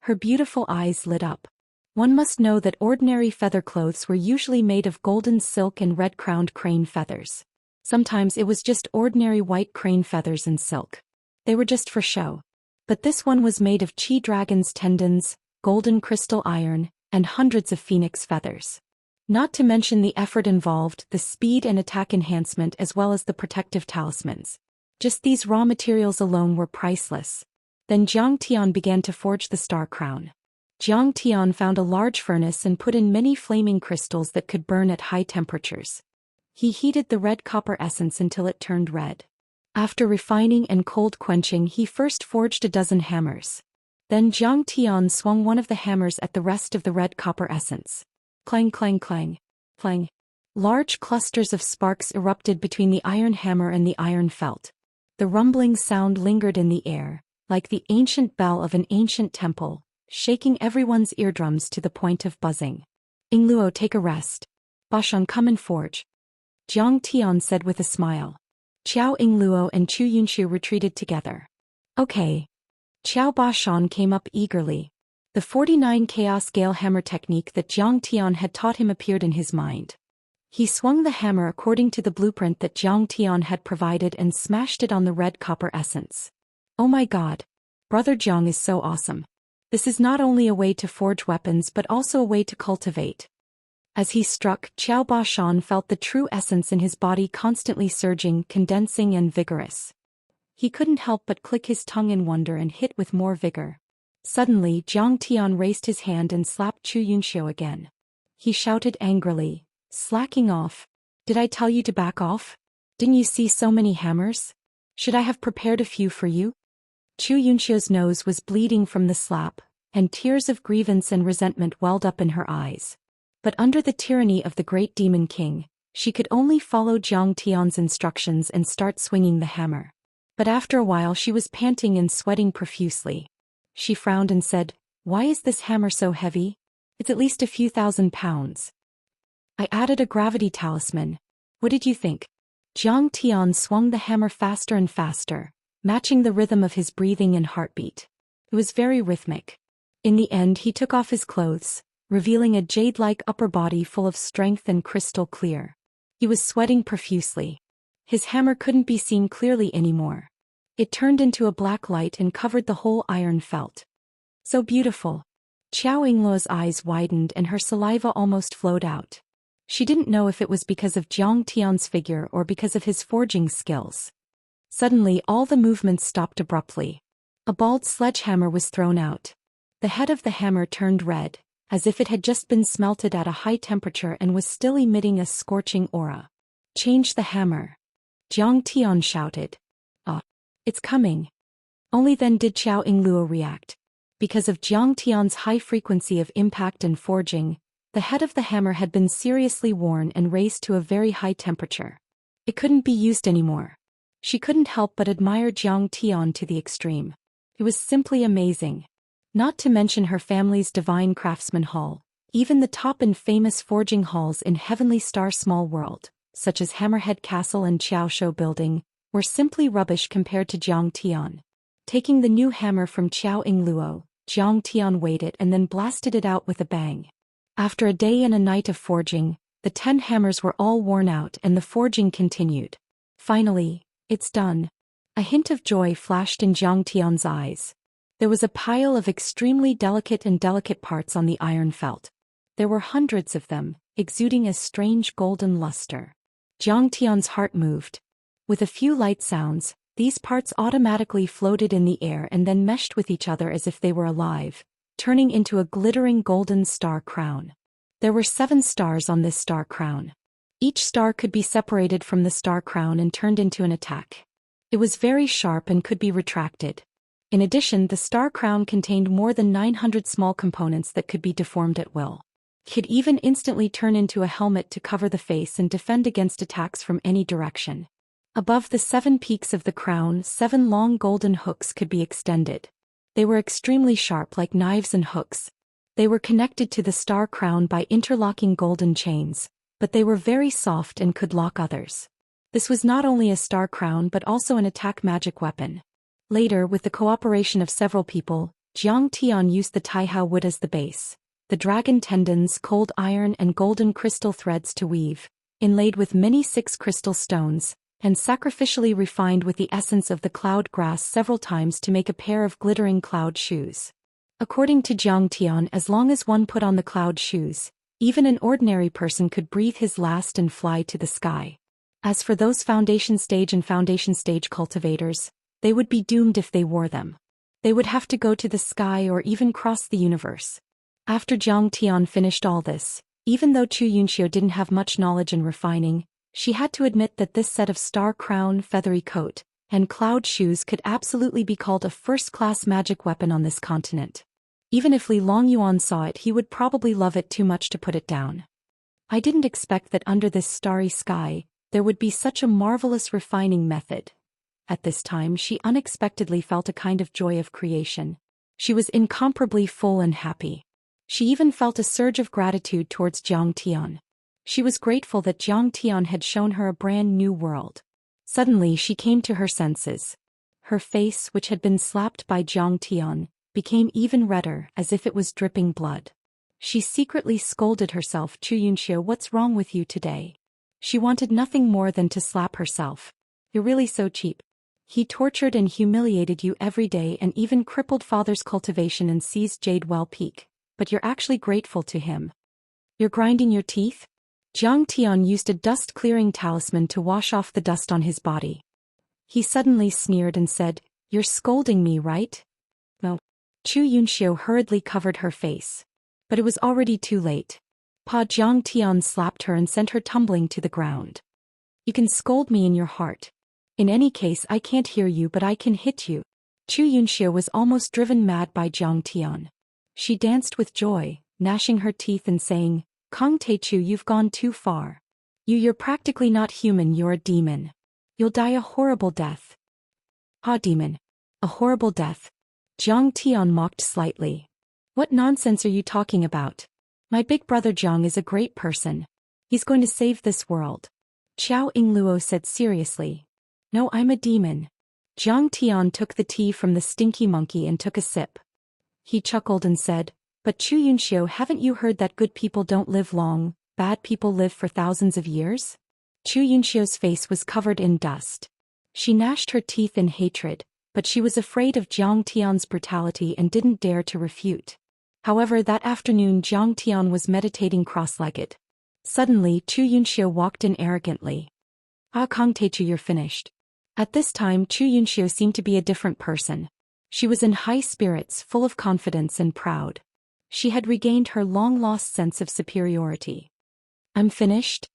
Her beautiful eyes lit up. One must know that ordinary feather clothes were usually made of golden silk and red-crowned crane feathers. Sometimes it was just ordinary white crane feathers and silk. They were just for show. But this one was made of Qi dragon's tendons, golden crystal iron, and hundreds of phoenix feathers. Not to mention the effort involved, the speed and attack enhancement as well as the protective talismans. Just these raw materials alone were priceless. Then Jiang Tian began to forge the star crown. Jiang Tian found a large furnace and put in many flaming crystals that could burn at high temperatures. He heated the red copper essence until it turned red. After refining and cold quenching, he first forged a dozen hammers. Then Jiang Tian swung one of the hammers at the rest of the red copper essence. Clang, clang, clang, clang. Large clusters of sparks erupted between the iron hammer and the iron felt. The rumbling sound lingered in the air, like the ancient bell of an ancient temple, shaking everyone's eardrums to the point of buzzing. Yingluo, take a rest. Bashan, come and forge. Jiang Tian said with a smile. Qiao Yingluo and Chu Yunxiu retreated together. Okay. Qiao Bashan came up eagerly. The 49 Chaos Gale hammer technique that Jiang Tian had taught him appeared in his mind. He swung the hammer according to the blueprint that Jiang Tian had provided and smashed it on the red copper essence. Oh my god. Brother Jiang is so awesome. This is not only a way to forge weapons but also a way to cultivate. As he struck, Qiao Bashan felt the true essence in his body constantly surging, condensing and vigorous. He couldn't help but click his tongue in wonder and hit with more vigor. Suddenly Jiang Tian raised his hand and slapped Chu Yunxiu again. He shouted angrily, slacking off. Did I tell you to back off? Didn't you see so many hammers? Should I have prepared a few for you? Chu Yunxiu's nose was bleeding from the slap, and tears of grievance and resentment welled up in her eyes. But under the tyranny of the great demon king, she could only follow Jiang Tian's instructions and start swinging the hammer. But after a while she was panting and sweating profusely. She frowned and said, "Why is this hammer so heavy? It's at least a few thousand pounds. I added a gravity talisman. What did you think?" Jiang Tian swung the hammer faster and faster, matching the rhythm of his breathing and heartbeat. It was very rhythmic. In the end he took off his clothes, revealing a jade-like upper body full of strength and crystal clear. He was sweating profusely. His hammer couldn't be seen clearly anymore. It turned into a black light and covered the whole iron felt. So beautiful. Xiao Yingluo's eyes widened and her saliva almost flowed out. She didn't know if it was because of Jiang Tian's figure or because of his forging skills. Suddenly all the movements stopped abruptly. A bald sledgehammer was thrown out. The head of the hammer turned red, as if it had just been smelted at a high temperature and was still emitting a scorching aura. "Change the hammer!" Jiang Tian shouted. "Ah! It's coming!" Only then did Xiao Yingluo react. Because of Jiang Tian's high frequency of impact and forging, the head of the hammer had been seriously worn and raised to a very high temperature. It couldn't be used anymore. She couldn't help but admire Jiang Tian to the extreme. It was simply amazing. Not to mention her family's divine craftsman hall, even the top and famous forging halls in Heavenly Star Small World, such as Hammerhead Castle and Qiaoshu Building, were simply rubbish compared to Jiang Tian. Taking the new hammer from Xiao Yingluo, Jiang Tian weighed it and then blasted it out with a bang. After a day and a night of forging, the 10 hammers were all worn out and the forging continued. Finally, it's done. A hint of joy flashed in Jiang Tian's eyes. There was a pile of extremely delicate parts on the iron felt. There were hundreds of them, exuding a strange golden luster. Jiang Tian's heart moved. With a few light sounds, these parts automatically floated in the air and then meshed with each other as if they were alive, turning into a glittering golden star crown. There were 7 stars on this star crown. Each star could be separated from the star crown and turned into an attack. It was very sharp and could be retracted. In addition, the star crown contained more than 900 small components that could be deformed at will. It could even instantly turn into a helmet to cover the face and defend against attacks from any direction. Above the 7 peaks of the crown, 7 long golden hooks could be extended. They were extremely sharp like knives and hooks. They were connected to the star crown by interlocking golden chains, but they were very soft and could lock others. This was not only a star crown but also an attack magic weapon. Later, with the cooperation of several people, Jiang Tian used the Taihao wood as the base, the dragon tendons, cold iron and golden crystal threads to weave, inlaid with many 6 crystal stones, and sacrificially refined with the essence of the cloud grass several times to make a pair of glittering cloud shoes. According to Jiang Tian, as long as one put on the cloud shoes, even an ordinary person could breathe his last and fly to the sky. As for those foundation stage cultivators, they would be doomed if they wore them. They would have to go to the sky or even cross the universe. After Jiang Tian finished all this, even though Chu Yunxiu didn't have much knowledge in refining, she had to admit that this set of star crown, feathery coat, and cloud shoes could absolutely be called a first-class magic weapon on this continent. Even if Li Longyuan saw it, he would probably love it too much to put it down. I didn't expect that under this starry sky, there would be such a marvelous refining method. At this time she unexpectedly felt a kind of joy of creation. She was incomparably full and happy. She even felt a surge of gratitude towards Jiang Tian. She was grateful that Jiang Tian had shown her a brand new world. Suddenly she came to her senses. Her face, which had been slapped by Jiang Tian, became even redder, as if it was dripping blood. She secretly scolded herself. "Chu Yunxiu, what's wrong with you today?" She wanted nothing more than to slap herself. "You're really so cheap. He tortured and humiliated you every day and even crippled father's cultivation and seized Jadewell Peak, but you're actually grateful to him. You're grinding your teeth?" Jiang Tian used a dust-clearing talisman to wash off the dust on his body. He suddenly sneered and said, "You're scolding me, right?" "No. Chu Yunxiu hurriedly covered her face. But it was already too late. Pa Jiang Tian slapped her and sent her tumbling to the ground. You can scold me in your heart. In any case, I can't hear you, but I can hit you. Chu Yunxiu was almost driven mad by Jiang Tian. She danced with joy, gnashing her teeth and saying, Kong Teichu, you've gone too far. You're practically not human, you're a demon. You'll die a horrible death. Ah, demon. A horrible death. Jiang Tian mocked slightly. What nonsense are you talking about? My big brother Jiang is a great person. He's going to save this world. Xiao Yingluo said seriously. No, I'm a demon. Jiang Tian took the tea from the stinky monkey and took a sip. He chuckled and said, But Chu Yunxiu, haven't you heard that good people don't live long, bad people live for thousands of years? Chu Yunxiu's face was covered in dust. She gnashed her teeth in hatred, but she was afraid of Jiang Tian's brutality and didn't dare to refute. However, that afternoon Jiang Tian was meditating cross-legged. Suddenly, Chu Yunxiu walked in arrogantly. Ah, Kong Teichu, you're finished. At this time, Chu Yunxiu seemed to be a different person. She was in high spirits, full of confidence and proud. She had regained her long-lost sense of superiority. I'm finished?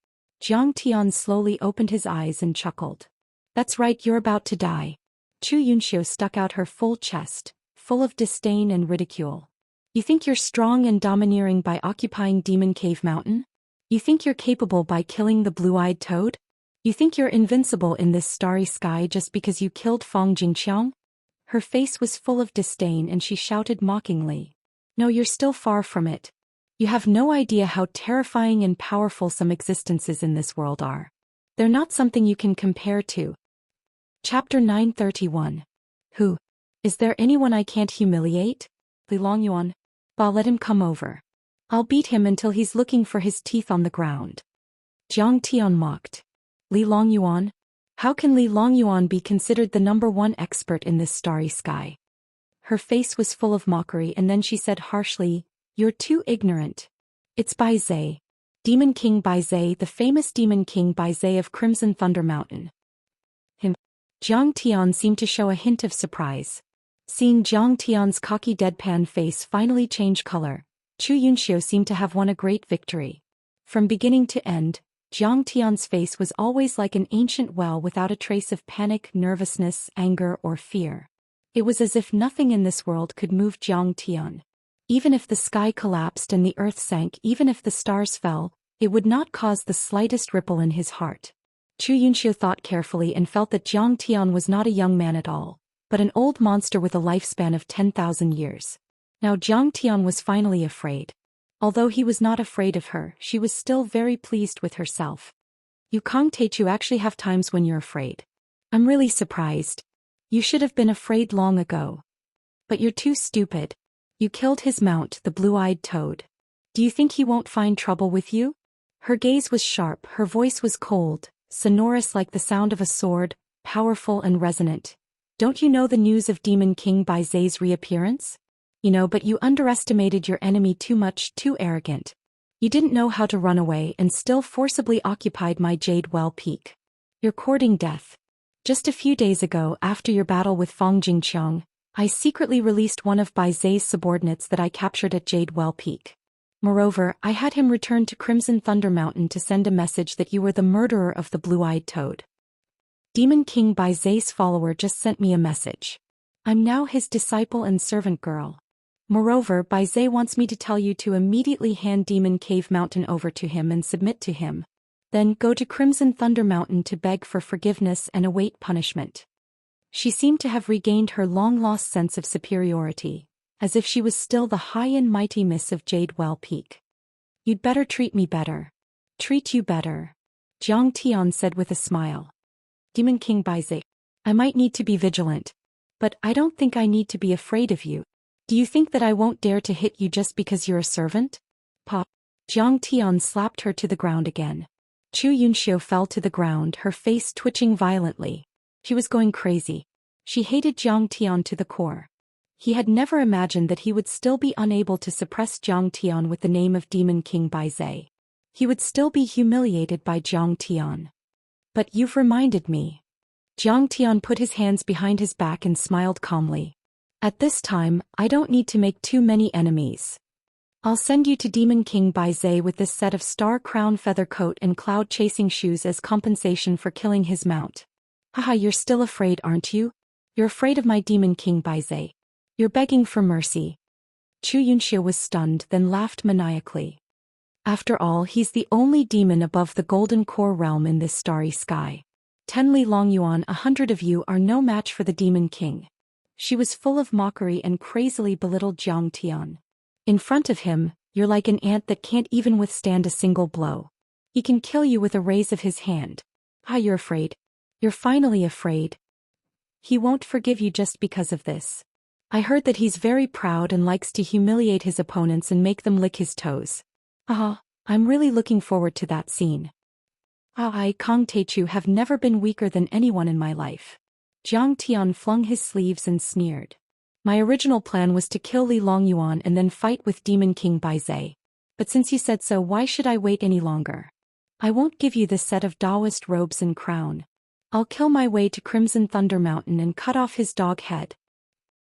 Jiang Tian slowly opened his eyes and chuckled. That's right, you're about to die. Chu Yunxiu stuck out her full chest, full of disdain and ridicule. You think you're strong and domineering by occupying Demon Cave Mountain? You think you're capable by killing the blue-eyed toad? You think you're invincible in this starry sky just because you killed Fong Jingqiang? Her face was full of disdain and she shouted mockingly. No, you're still far from it. You have no idea how terrifying and powerful some existences in this world are. They're not something you can compare to. Chapter 931. Who? Is there anyone I can't humiliate? Li Longyuan. Ba, let him come over. I'll beat him until he's looking for his teeth on the ground. Jiang Tian mocked. Li Longyuan? How can Li Longyuan be considered the #1 expert in this starry sky? Her face was full of mockery and then she said harshly, You're too ignorant. It's Bai Zhe. Demon King Bai Zhe, the famous Demon King Bai Zhe of Crimson Thunder Mountain. Him. Jiang Tian seemed to show a hint of surprise. Seeing Jiang Tian's cocky deadpan face finally change color, Chu Yunxiu seemed to have won a great victory. From beginning to end, Jiang Tian's face was always like an ancient well without a trace of panic, nervousness, anger, or fear. It was as if nothing in this world could move Jiang Tian. Even if the sky collapsed and the earth sank, even if the stars fell, it would not cause the slightest ripple in his heart. Chu Yunxiu thought carefully and felt that Jiang Tian was not a young man at all, but an old monster with a lifespan of 10,000 years. Now Jiang Tian was finally afraid. Although he was not afraid of her, she was still very pleased with herself. You Kong Teichu actually have times when you're afraid. I'm really surprised. You should have been afraid long ago. But you're too stupid. You killed his mount, the blue-eyed toad. Do you think he won't find trouble with you? Her gaze was sharp, her voice was cold, sonorous like the sound of a sword, powerful and resonant. Don't you know the news of Demon King Bai Zhe's reappearance? You know, but you underestimated your enemy too much, too arrogant. You didn't know how to run away and still forcibly occupied my Jade Well Peak. You're courting death. Just a few days ago, after your battle with Fong Jingqiang, I secretly released one of Bai Zhe's subordinates that I captured at Jade Well Peak. Moreover, I had him return to Crimson Thunder Mountain to send a message that you were the murderer of the blue-eyed toad. Demon King Bai Zhe's follower just sent me a message. I'm now his disciple and servant girl. Moreover, Bai Zhe wants me to tell you to immediately hand Demon Cave Mountain over to him and submit to him. Then go to Crimson Thunder Mountain to beg for forgiveness and await punishment. She seemed to have regained her long-lost sense of superiority, as if she was still the high and mighty miss of Jade Well Peak. You'd better treat me better. Treat you better. Jiang Tian said with a smile. Demon King Bai Zhe, I might need to be vigilant, but I don't think I need to be afraid of you. Do you think that I won't dare to hit you just because you're a servant? Pa. Jiang Tian slapped her to the ground again. Chu Yunxiu fell to the ground, her face twitching violently. She was going crazy. She hated Jiang Tian to the core. He had never imagined that he would still be unable to suppress Jiang Tian with the name of Demon King Bai Zhe. He would still be humiliated by Jiang Tian. But you've reminded me. Jiang Tian put his hands behind his back and smiled calmly. At this time, I don't need to make too many enemies. I'll send you to Demon King Baizhe with this set of star crown feather coat and cloud-chasing shoes as compensation for killing his mount. Haha, you're still afraid, aren't you? You're afraid of my Demon King Baizhe. You're begging for mercy. Xianxia was stunned, then laughed maniacally. After all, he's the only demon above the Golden Core realm in this starry sky. 10 Li Longyuan, 100 of you are no match for the Demon King. She was full of mockery and crazily belittled Zhang Tian. In front of him, you're like an ant that can't even withstand a single blow. He can kill you with a raise of his hand. Ah, you're afraid. You're finally afraid. He won't forgive you just because of this. I heard that he's very proud and likes to humiliate his opponents and make them lick his toes. I'm really looking forward to that scene. I, Kong Teichu, have never been weaker than anyone in my life. Zhang Tian flung his sleeves and sneered. My original plan was to kill Li Longyuan and then fight with Demon King Baizhe. But since you said so, why should I wait any longer? I won't give you this set of Daoist robes and crown. I'll kill my way to Crimson Thunder Mountain and cut off his dog head.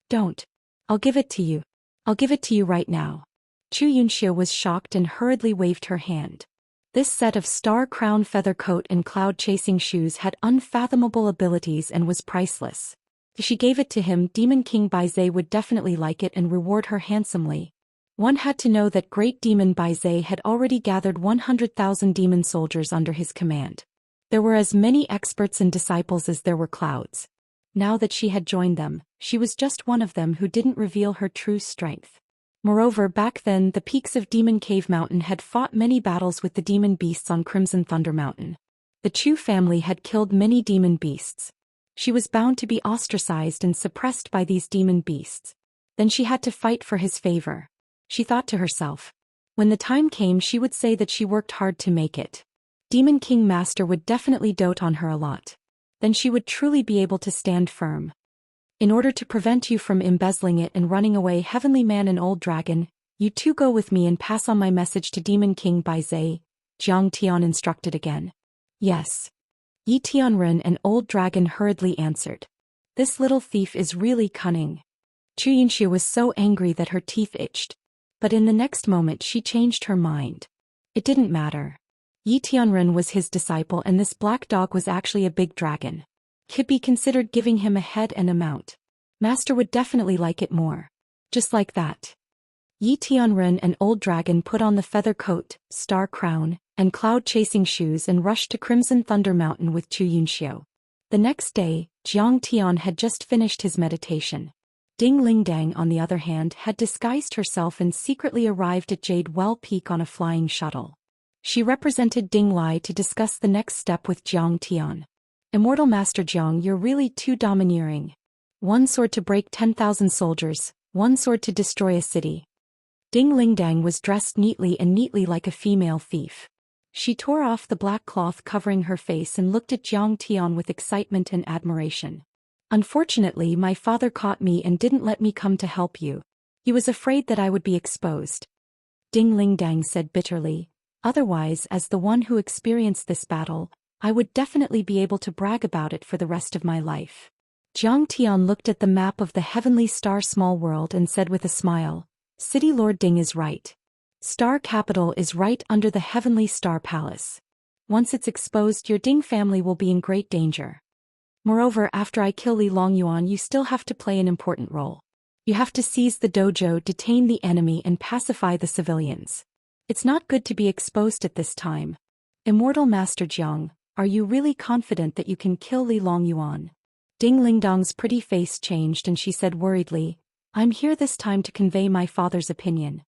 Don't. I'll give it to you. I'll give it to you right now. Xianxia was shocked and hurriedly waved her hand. This set of star crown feather coat and cloud-chasing shoes had unfathomable abilities and was priceless. If she gave it to him, Demon King Baizhe would definitely like it and reward her handsomely. One had to know that Great Demon Baizhe had already gathered 100,000 demon soldiers under his command. There were as many experts and disciples as there were clouds. Now that she had joined them, she was just one of them who didn't reveal her true strength. Moreover, back then the peaks of Demon Cave Mountain had fought many battles with the demon beasts on Crimson Thunder Mountain. The Chu family had killed many demon beasts. She was bound to be ostracized and suppressed by these demon beasts. Then she had to fight for his favor. She thought to herself. When the time came, she would say that she worked hard to make it. Demon King Master would definitely dote on her a lot. Then she would truly be able to stand firm. In order to prevent you from embezzling it and running away, Heavenly Man and Old Dragon, you two go with me and pass on my message to Demon King Baizhe, Zhang Tian instructed again. Yes. Yi Tianren and Old Dragon hurriedly answered. This little thief is really cunning. Xianxia was so angry that her teeth itched. But in the next moment she changed her mind. It didn't matter. Yi Tianren was his disciple and this black dog was actually a big dragon. Could be considered giving him a head and a mount. Master would definitely like it more. Just like that. Yi Tianren and Old Dragon put on the feather coat, star crown, and cloud-chasing shoes and rushed to Crimson Thunder Mountain with Xianxia. The next day, Zhang Tian had just finished his meditation. Ding Lingdang, on the other hand, had disguised herself and secretly arrived at Jade Well Peak on a flying shuttle. She represented Ding Lai to discuss the next step with Zhang Tian. Immortal Master Zhang, you're really too domineering. One sword to break 10,000 soldiers, one sword to destroy a city. Ding Lingdang was dressed neatly like a female thief. She tore off the black cloth covering her face and looked at Zhang Tian with excitement and admiration. Unfortunately, my father caught me and didn't let me come to help you. He was afraid that I would be exposed. Ding Lingdang said bitterly. Otherwise, as the one who experienced this battle, I would definitely be able to brag about it for the rest of my life. Zhang Tian looked at the map of the heavenly star small world and said with a smile, City Lord Ding is right. Star capital is right under the heavenly star palace. Once it's exposed, your Ding family will be in great danger. Moreover, after I kill Li Longyuan, you still have to play an important role. You have to seize the dojo, detain the enemy, and pacify the civilians. It's not good to be exposed at this time. Immortal Master Jiang, are you really confident that you can kill Li Longyuan? Ding Lingdang's pretty face changed and she said worriedly, I'm here this time to convey my father's opinion.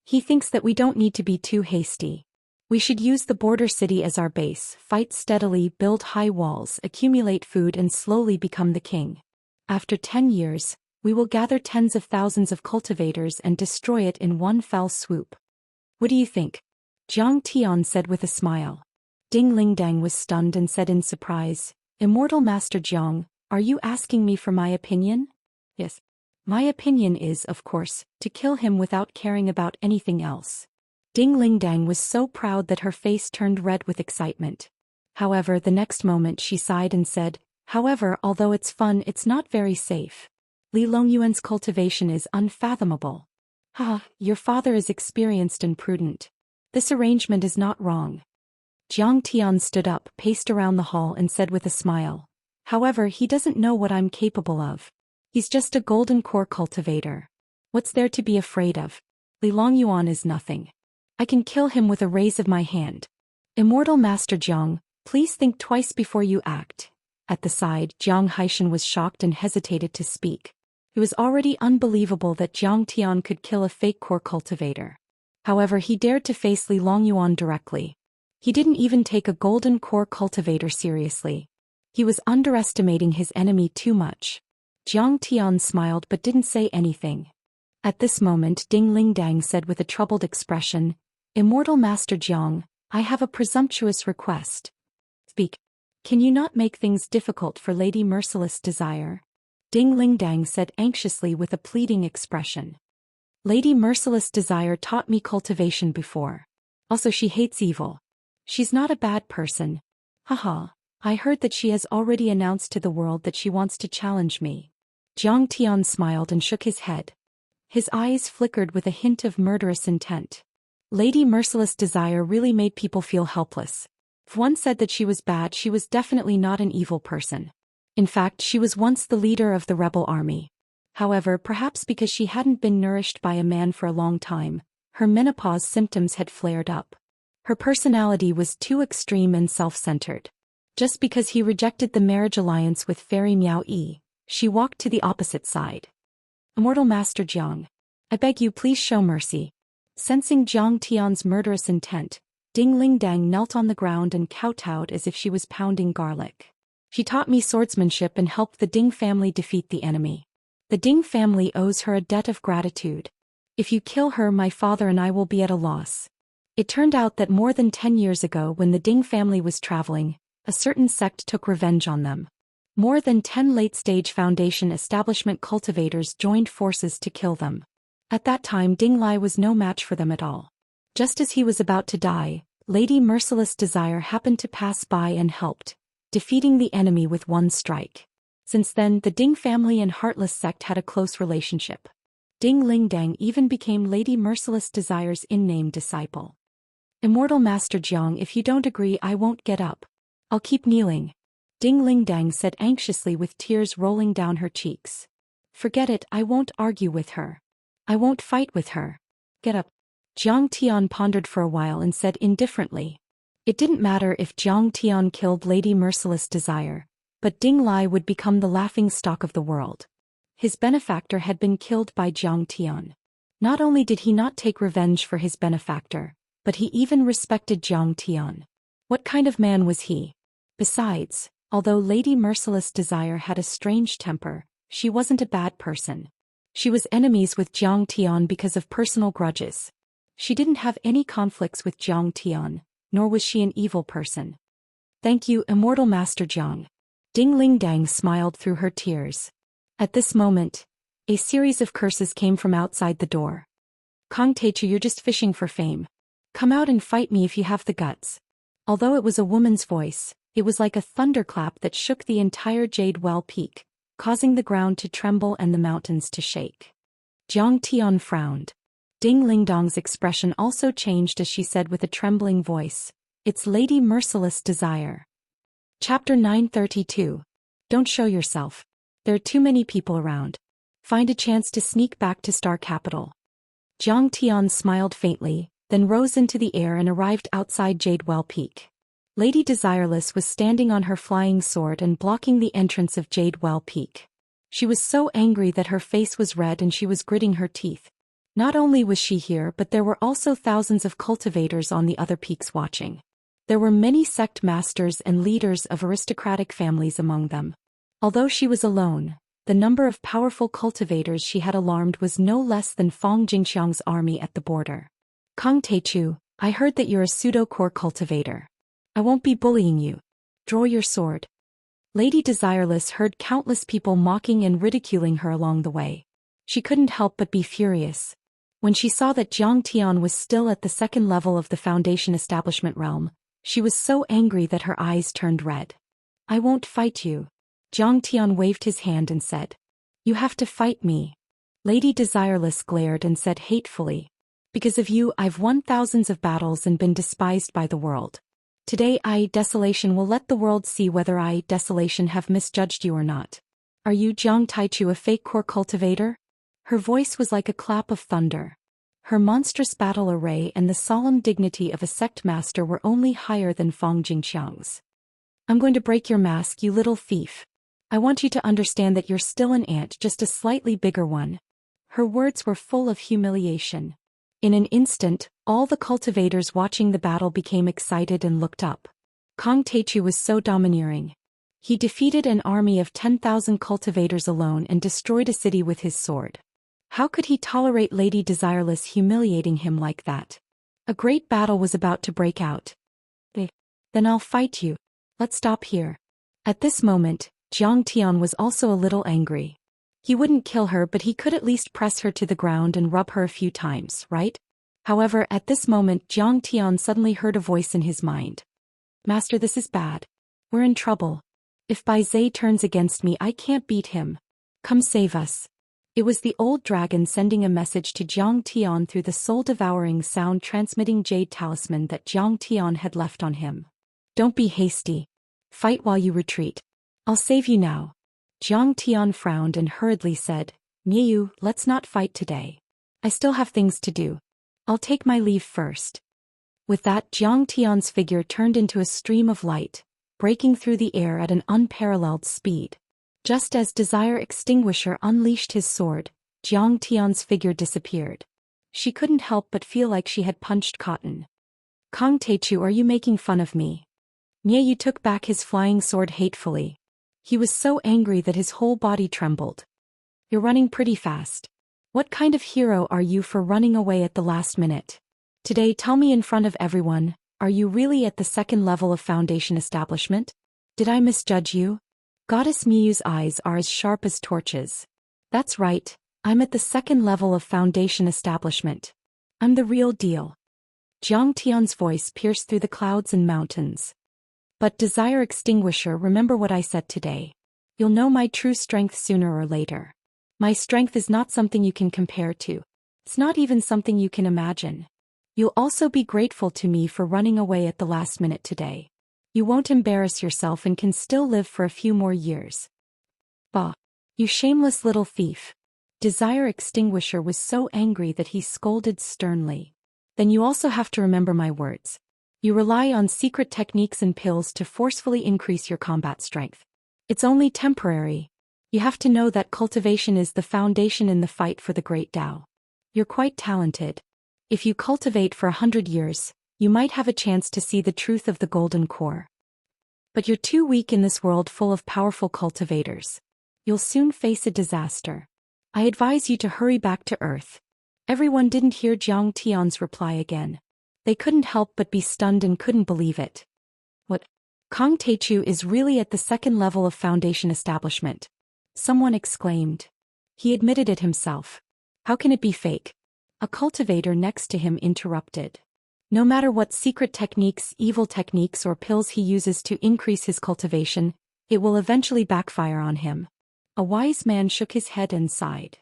He thinks that we don't need to be too hasty. We should use the border city as our base, fight steadily, build high walls, accumulate food and slowly become the king. After 10 years, we will gather tens of thousands of cultivators and destroy it in one fell swoop. What do you think? Zhang Tian said with a smile. Ding Lingdang was stunned and said in surprise, Immortal Master Jiang, are you asking me for my opinion? Yes. My opinion is, of course, to kill him without caring about anything else. Ding Lingdang was so proud that her face turned red with excitement. However, the next moment she sighed and said, However, although it's fun, it's not very safe. Li Longyuan's cultivation is unfathomable. Your father is experienced and prudent. This arrangement is not wrong. Jiang Tian stood up, paced around the hall and said with a smile. However, he doesn't know what I'm capable of. He's just a golden core cultivator. What's there to be afraid of? Li Longyuan is nothing. I can kill him with a raise of my hand. Immortal Master Jiang, please think twice before you act. At the side, Jiang Haishan was shocked and hesitated to speak. It was already unbelievable that Jiang Tian could kill a fake core cultivator. However, he dared to face Li Longyuan directly. He didn't even take a golden core cultivator seriously. He was underestimating his enemy too much. Jiang Tian smiled but didn't say anything. At this moment, Ding Lingdang said with a troubled expression, Immortal Master Jiang, I have a presumptuous request. Speak. Can you not make things difficult for Lady Merciless Desire? Ding Lingdang said anxiously with a pleading expression. Lady Merciless Desire taught me cultivation before. Also, she hates evil. She's not a bad person. I heard that she has already announced to the world that she wants to challenge me. Jiang Tian smiled and shook his head. His eyes flickered with a hint of murderous intent. Lady Merciless Desire really made people feel helpless. If one said that she was bad, she was definitely not an evil person. In fact, she was once the leader of the rebel army. However, perhaps because she hadn't been nourished by a man for a long time, her menopause symptoms had flared up. Her personality was too extreme and self-centered. Just because he rejected the marriage alliance with Fairy Miao Yi, she walked to the opposite side. Immortal Master Jiang, I beg you please show mercy. Sensing Jiang Tian's murderous intent, Ding Lingdang knelt on the ground and kowtowed as if she was pounding garlic. She taught me swordsmanship and helped the Ding family defeat the enemy. The Ding family owes her a debt of gratitude. If you kill her, my father and I will be at a loss. It turned out that more than 10 years ago, when the Ding family was traveling, a certain sect took revenge on them. More than 10 late-stage Foundation establishment cultivators joined forces to kill them. At that time, Ding Lai was no match for them at all. Just as he was about to die, Lady Merciless Desire happened to pass by and helped, defeating the enemy with one strike. Since then, the Ding family and Heartless sect had a close relationship. Ding Lingdang even became Lady Merciless Desire's in-name disciple. Immortal Master Jiang, if you don't agree, I won't get up. I'll keep kneeling. Ding Lingdang said anxiously with tears rolling down her cheeks. Forget it, I won't argue with her. I won't fight with her. Get up. Jiang Tian pondered for a while and said indifferently. It didn't matter if Jiang Tian killed Lady Merciless Desire, but Ding Lai would become the laughingstock of the world. His benefactor had been killed by Jiang Tian. Not only did he not take revenge for his benefactor, but he even respected Jiang Tian. What kind of man was he? Besides, although Lady Merciless Desire had a strange temper, she wasn't a bad person. She was enemies with Jiang Tian because of personal grudges. She didn't have any conflicts with Jiang Tian, nor was she an evil person. Thank you, Immortal Master Jiang. Ding Lingdang smiled through her tears. At this moment, a series of curses came from outside the door. Kong Teichu, you're just fishing for fame. Come out and fight me if you have the guts. Although it was a woman's voice, it was like a thunderclap that shook the entire Jade Well Peak, causing the ground to tremble and the mountains to shake. Jiang Tian frowned. Ding Lingdang's expression also changed as she said with a trembling voice, It's Lady Merciless Desire. Chapter 932. Don't show yourself. There are too many people around. Find a chance to sneak back to Star Capital. Jiang Tian smiled faintly, then rose into the air and arrived outside Jade Well Peak. Lady Desireless was standing on her flying sword and blocking the entrance of Jade Well Peak. She was so angry that her face was red and she was gritting her teeth. Not only was she here, but there were also thousands of cultivators on the other peaks watching. There were many sect masters and leaders of aristocratic families among them. Although she was alone, the number of powerful cultivators she had alarmed was no less than Fong Jingxiang's army at the border. Kong Teichu, I heard that you're a pseudo-core cultivator. I won't be bullying you. Draw your sword. Lady Desireless heard countless people mocking and ridiculing her along the way. She couldn't help but be furious. When she saw that Jiang Tian was still at the second level of the Foundation establishment realm, she was so angry that her eyes turned red. I won't fight you. Jiang Tian waved his hand and said. You have to fight me. Lady Desireless glared and said hatefully. Because of you, I've won thousands of battles and been despised by the world. Today I, Desolation, will let the world see whether I, Desolation, have misjudged you or not. Are you, Jiang Taichu, a fake core cultivator? Her voice was like a clap of thunder. Her monstrous battle array and the solemn dignity of a sect master were only higher than Fang Jingxiang's. I'm going to break your mask, you little thief. I want you to understand that you're still an ant, just a slightly bigger one. Her words were full of humiliation. In an instant, all the cultivators watching the battle became excited and looked up. Kang Taichu was so domineering. He defeated an army of 10,000 cultivators alone and destroyed a city with his sword. How could he tolerate Lady Desireless humiliating him like that? A great battle was about to break out. Then I'll fight you. Let's stop here. At this moment, Jiang Tian was also a little angry. He wouldn't kill her, but he could at least press her to the ground and rub her a few times, right? However, at this moment Jiang Tian suddenly heard a voice in his mind. Master, this is bad. We're in trouble. If Bai Zhe turns against me, I can't beat him. Come save us. It was the old dragon sending a message to Jiang Tian through the soul-devouring sound-transmitting jade talisman that Jiang Tian had left on him. Don't be hasty. Fight while you retreat. I'll save you now. Jiang Tian frowned and hurriedly said, Miyu, let's not fight today. I still have things to do. I'll take my leave first. With that, Jiang Tian's figure turned into a stream of light, breaking through the air at an unparalleled speed. Just as Desire Extinguisher unleashed his sword, Jiang Tian's figure disappeared. She couldn't help but feel like she had punched cotton. Kang Taichu, are you making fun of me? Miyu took back his flying sword hatefully. He was so angry that his whole body trembled. You're running pretty fast. What kind of hero are you for running away at the last minute? Today, tell me in front of everyone, are you really at the second level of Foundation establishment? Did I misjudge you? Goddess Miyu's eyes are as sharp as torches. That's right, I'm at the second level of Foundation establishment. I'm the real deal. Jiang Tian's voice pierced through the clouds and mountains. But Desire Extinguisher, remember what I said today. You'll know my true strength sooner or later. My strength is not something you can compare to. It's not even something you can imagine. You'll also be grateful to me for running away at the last minute today. You won't embarrass yourself and can still live for a few more years. Bah! You shameless little thief. Desire Extinguisher was so angry that he scolded sternly. Then you also have to remember my words. You rely on secret techniques and pills to forcefully increase your combat strength. It's only temporary. You have to know that cultivation is the foundation in the fight for the great Tao. You're quite talented. If you cultivate for 100 years, you might have a chance to see the truth of the golden core. But you're too weak in this world full of powerful cultivators. You'll soon face a disaster. I advise you to hurry back to Earth. Everyone didn't hear Jiang Tian's reply again. They couldn't help but be stunned and couldn't believe it. What? Kang Taichu is really at the second level of Foundation establishment. Someone exclaimed. He admitted it himself. How can it be fake? A cultivator next to him interrupted. No matter what secret techniques, evil techniques or pills he uses to increase his cultivation, it will eventually backfire on him. A wise man shook his head and sighed.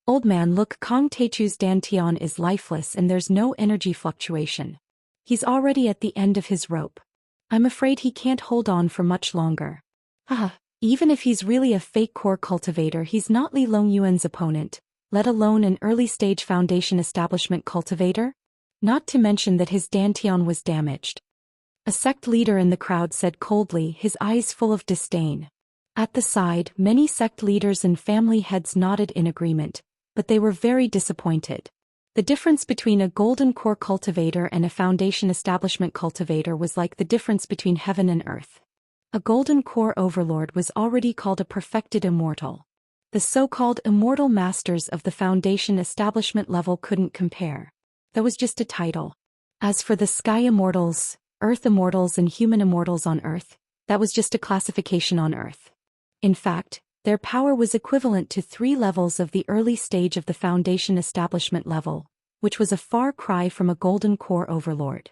Old man, look, Kang Taichu's Dantian is lifeless and there's no energy fluctuation. He's already at the end of his rope. I'm afraid he can't hold on for much longer. Even if he's really a fake core cultivator, he's not Li Longyuan's opponent, let alone an early-stage Foundation establishment cultivator. Not to mention that his Dantian was damaged. A sect leader in the crowd said coldly, his eyes full of disdain. At the side, many sect leaders and family heads nodded in agreement, but they were very disappointed. The difference between a golden core cultivator and a Foundation establishment cultivator was like the difference between heaven and earth. A golden core overlord was already called a perfected immortal. The so-called immortal masters of the Foundation establishment level couldn't compare. That was just a title. As for the Sky Immortals, Earth Immortals and Human Immortals on Earth, that was just a classification on Earth. In fact, their power was equivalent to 3 levels of the early stage of the Foundation establishment level, which was a far cry from a Golden Core Overlord.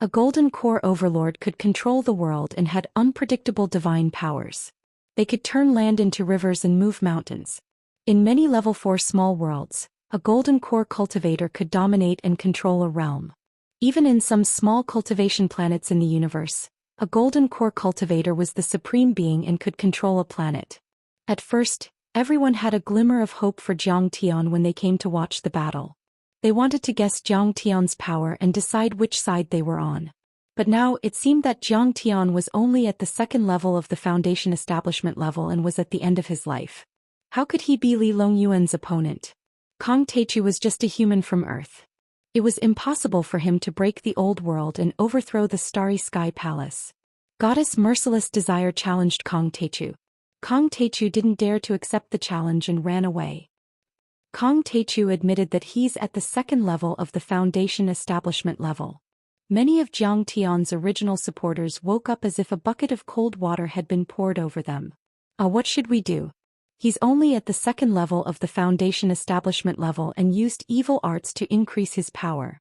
A Golden Core Overlord could control the world and had unpredictable divine powers. They could turn land into rivers and move mountains. In many level 4 small worlds, a golden core cultivator could dominate and control a realm. Even in some small cultivation planets in the universe, a golden core cultivator was the supreme being and could control a planet. At first, everyone had a glimmer of hope for Zhang Tian when they came to watch the battle. They wanted to guess Zhang Tian's power and decide which side they were on. But now it seemed that Zhang Tian was only at the second level of the Foundation establishment level and was at the end of his life. How could he be Li Longyuan's opponent? Kong Teichu was just a human from Earth. It was impossible for him to break the old world and overthrow the Starry Sky Palace. Goddess Merciless Desire challenged Kong Teichu. Kong Teichu didn't dare to accept the challenge and ran away. Kong Teichu admitted that he's at the second level of the Foundation establishment level. Many of Zhang Tian's original supporters woke up as if a bucket of cold water had been poured over them. What should we do? He's only at the second level of the Foundation establishment level and used evil arts to increase his power.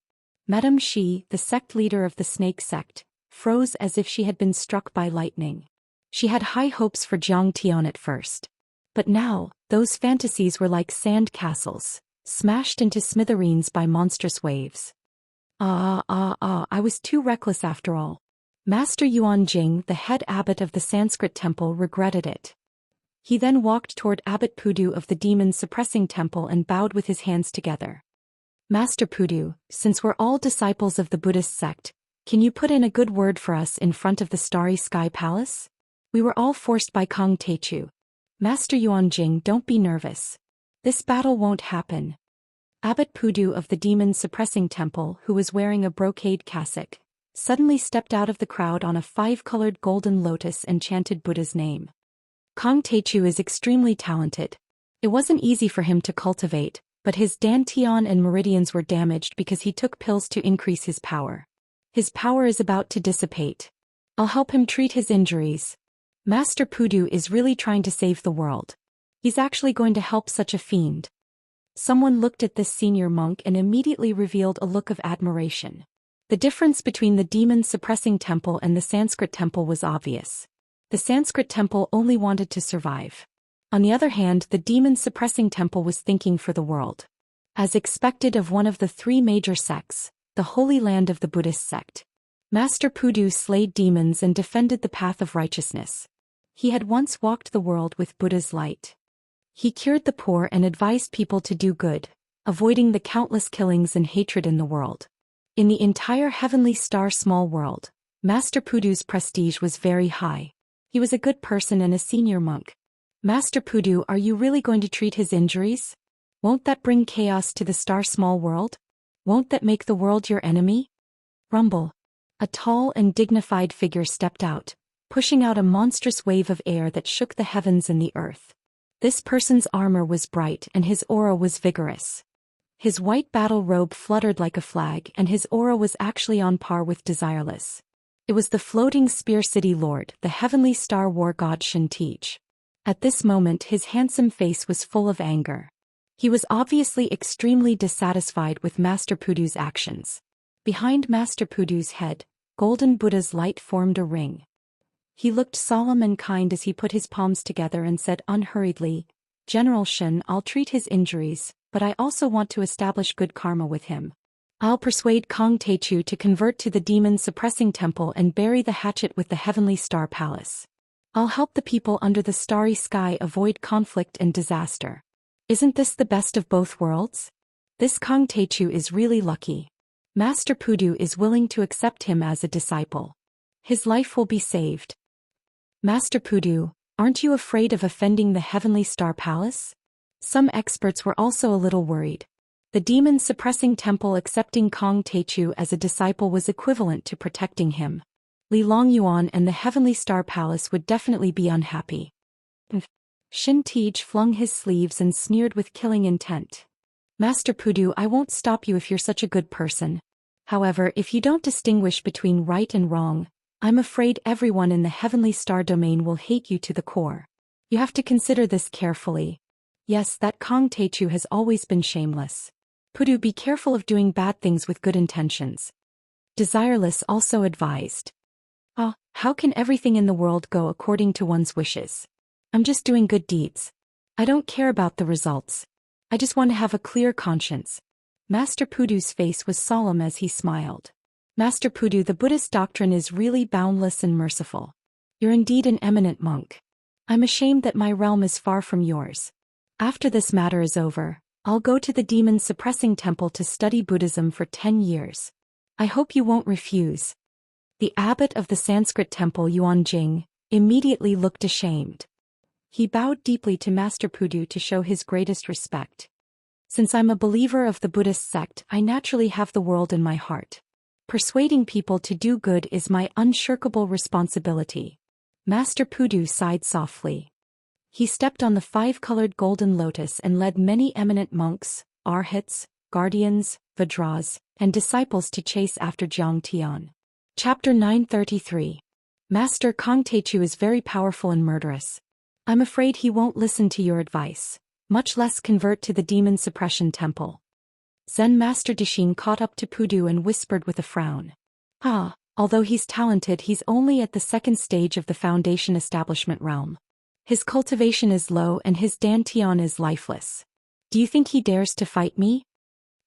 Madame Shi, the sect leader of the Snake sect, froze as if she had been struck by lightning. She had high hopes for Zhang Tian at first. But now, those fantasies were like sand castles, smashed into smithereens by monstrous waves. I was too reckless after all. Master Yuan Jing, the head abbot of the Sanskrit temple, regretted it. He then walked toward Abbot Pudu of the demon-suppressing temple and bowed with his hands together. Master Pudu, since we're all disciples of the Buddhist sect, can you put in a good word for us in front of the Starry Sky Palace? We were all forced by Kong Teichu. Master Yuan Jing, don't be nervous. This battle won't happen. Abbot Pudu of the demon-suppressing temple, who was wearing a brocade cassock, suddenly stepped out of the crowd on a 5-colored golden lotus and chanted Buddha's name. Kong Teichu is extremely talented. It wasn't easy for him to cultivate, but his dantian and meridians were damaged because he took pills to increase his power. His power is about to dissipate. I'll help him treat his injuries. Master Pudu is really trying to save the world. He's actually going to help such a fiend. Someone looked at this senior monk and immediately revealed a look of admiration. The difference between the demon-suppressing temple and the Sanskrit temple was obvious. The Sanskrit temple only wanted to survive. On the other hand, the demon-suppressing temple was thinking for the world. As expected of one of the 3 major sects, the Holy Land of the Buddhist sect, Master Pudu slayed demons and defended the path of righteousness. He had once walked the world with Buddha's light. He cured the poor and advised people to do good, avoiding the countless killings and hatred in the world. In the entire Heavenly Star small world, Master Pudu's prestige was very high. He was a good person and a senior monk. Master Pudu, are you really going to treat his injuries? Won't that bring chaos to the star small world? Won't that make the world your enemy? Rumble. A tall and dignified figure stepped out, pushing out a monstrous wave of air that shook the heavens and the earth. This person's armor was bright and his aura was vigorous. His white battle robe fluttered like a flag and his aura was actually on par with Desireless. It was the floating Spear City Lord, the heavenly star war god Xianxia. At this moment his handsome face was full of anger. He was obviously extremely dissatisfied with Master Pudu's actions. Behind Master Pudu's head, Golden Buddha's light formed a ring. He looked solemn and kind as he put his palms together and said unhurriedly, General Shen, I'll treat his injuries, but I also want to establish good karma with him. I'll persuade Kong Teichu to convert to the demon-suppressing temple and bury the hatchet with the Heavenly Star Palace. I'll help the people under the starry sky avoid conflict and disaster. Isn't this the best of both worlds? This Kong Teichu is really lucky. Master Pudu is willing to accept him as a disciple. His life will be saved. Master Pudu, aren't you afraid of offending the Heavenly Star Palace? Some experts were also a little worried. The demon-suppressing temple accepting Kong Teichu as a disciple was equivalent to protecting him. Li Longyuan and the Heavenly Star Palace would definitely be unhappy. Shin Tej flung his sleeves and sneered with killing intent. Master Pudu, I won't stop you if you're such a good person. However, if you don't distinguish between right and wrong, I'm afraid everyone in the Heavenly Star domain will hate you to the core. You have to consider this carefully. Yes, that Kong Teichu has always been shameless. Pudu, be careful of doing bad things with good intentions. Desireless also advised. How can everything in the world go according to one's wishes? I'm just doing good deeds. I don't care about the results. I just want to have a clear conscience. Master Pudu's face was solemn as he smiled. Master Pudu, the Buddhist doctrine is really boundless and merciful. You're indeed an eminent monk. I'm ashamed that my realm is far from yours. After this matter is over, I'll go to the demon-suppressing temple to study Buddhism for 10 years. I hope you won't refuse. The abbot of the Sanskrit temple Yuanjing immediately looked ashamed. He bowed deeply to Master Pudu to show his greatest respect. Since I'm a believer of the Buddhist sect, I naturally have the world in my heart. Persuading people to do good is my unshirkable responsibility. Master Pudu sighed softly. He stepped on the 5-colored golden lotus and led many eminent monks, arhats, guardians, vajras, and disciples to chase after Zhang Tian. Chapter 933. Master Kong Techu is very powerful and murderous. I'm afraid he won't listen to your advice, much less convert to the demon suppression temple. Zen Master Dixin caught up to Pudu and whispered with a frown. Although he's talented, he's only at the 2nd stage of the foundation establishment realm. His cultivation is low and his dantian is lifeless. Do you think he dares to fight me?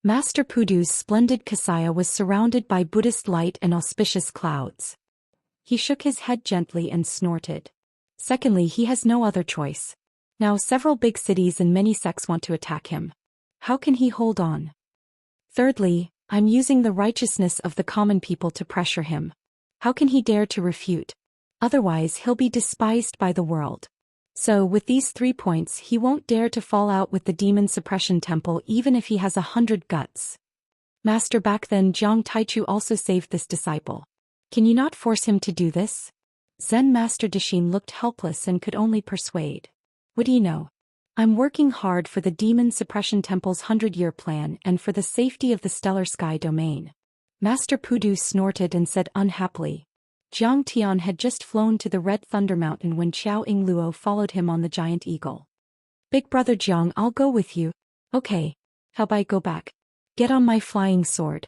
Master Pudu's splendid kasaya was surrounded by Buddhist light and auspicious clouds. He shook his head gently and snorted. Secondly, he has no other choice. Now several big cities and many sects want to attack him. How can he hold on? Thirdly, I'm using the righteousness of the common people to pressure him. How can he dare to refute? Otherwise he'll be despised by the world. So with these 3 points he won't dare to fall out with the demon suppression temple even if he has 100 guts. Master, back then Jiang Taichu also saved this disciple. Can you not force him to do this? Zen Master Dixin looked helpless and could only persuade. What do you know? I'm working hard for the demon suppression temple's 100-year plan and for the safety of the stellar sky domain. Master Pudu snorted and said unhappily. Jiang Tian had just flown to the Red Thunder Mountain when Xiao Ingluo followed him on the giant eagle. Big brother Jiang, I'll go with you. Okay. How about I go back? Get on my flying sword.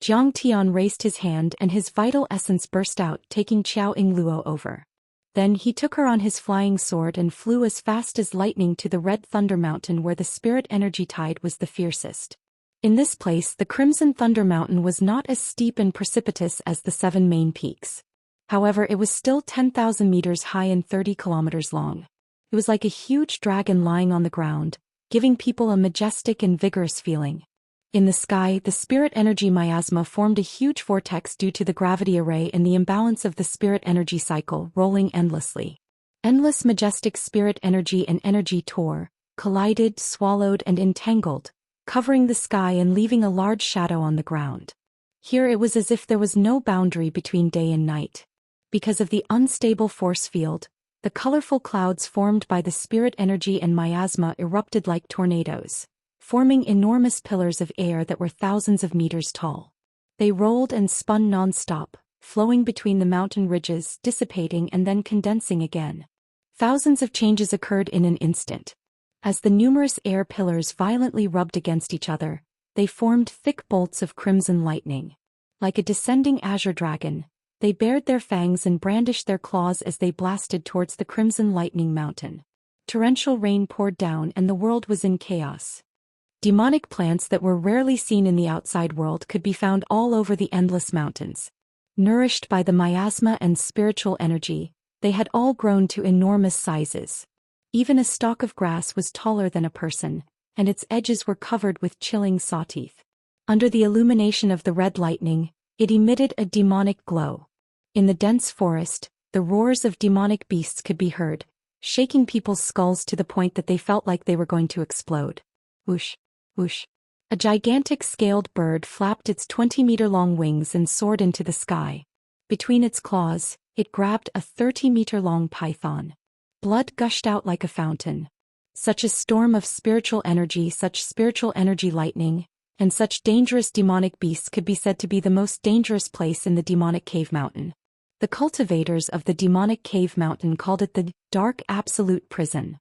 Jiang Tian raised his hand and his vital essence burst out, taking Xiao Ingluo over. Then he took her on his flying sword and flew as fast as lightning to the Red Thunder Mountain where the spirit energy tide was the fiercest. In this place the Crimson Thunder Mountain was not as steep and precipitous as the 7 main peaks. However, it was still 10,000 meters high and 30 kilometers long. It was like a huge dragon lying on the ground, giving people a majestic and vigorous feeling. In the sky, the spirit energy miasma formed a huge vortex due to the gravity array and the imbalance of the spirit energy cycle, rolling endlessly. Endless majestic spirit energy and energy tore, collided, swallowed and entangled, covering the sky and leaving a large shadow on the ground. Here it was as if there was no boundary between day and night. Because of the unstable force field, the colorful clouds formed by the spirit energy and miasma erupted like tornadoes, forming enormous pillars of air that were thousands of meters tall. They rolled and spun non-stop, flowing between the mountain ridges, dissipating and then condensing again. Thousands of changes occurred in an instant. As the numerous air pillars violently rubbed against each other, they formed thick bolts of crimson lightning. Like a descending azure dragon, they bared their fangs and brandished their claws as they blasted towards the crimson lightning mountain. Torrential rain poured down and the world was in chaos. Demonic plants that were rarely seen in the outside world could be found all over the endless mountains. Nourished by the miasma and spiritual energy, they had all grown to enormous sizes. Even a stalk of grass was taller than a person, and its edges were covered with chilling sawteeth. Under the illumination of the red lightning, it emitted a demonic glow. In the dense forest, the roars of demonic beasts could be heard, shaking people's skulls to the point that they felt like they were going to explode. Whoosh, whoosh. A gigantic scaled bird flapped its 20-meter-long wings and soared into the sky. Between its claws, it grabbed a 30-meter-long python. Blood gushed out like a fountain. Such a storm of spiritual energy, such spiritual energy lightning, and such dangerous demonic beasts could be said to be the most dangerous place in the demonic cave mountain. The cultivators of the demonic cave mountain called it the Dark Absolute Prison.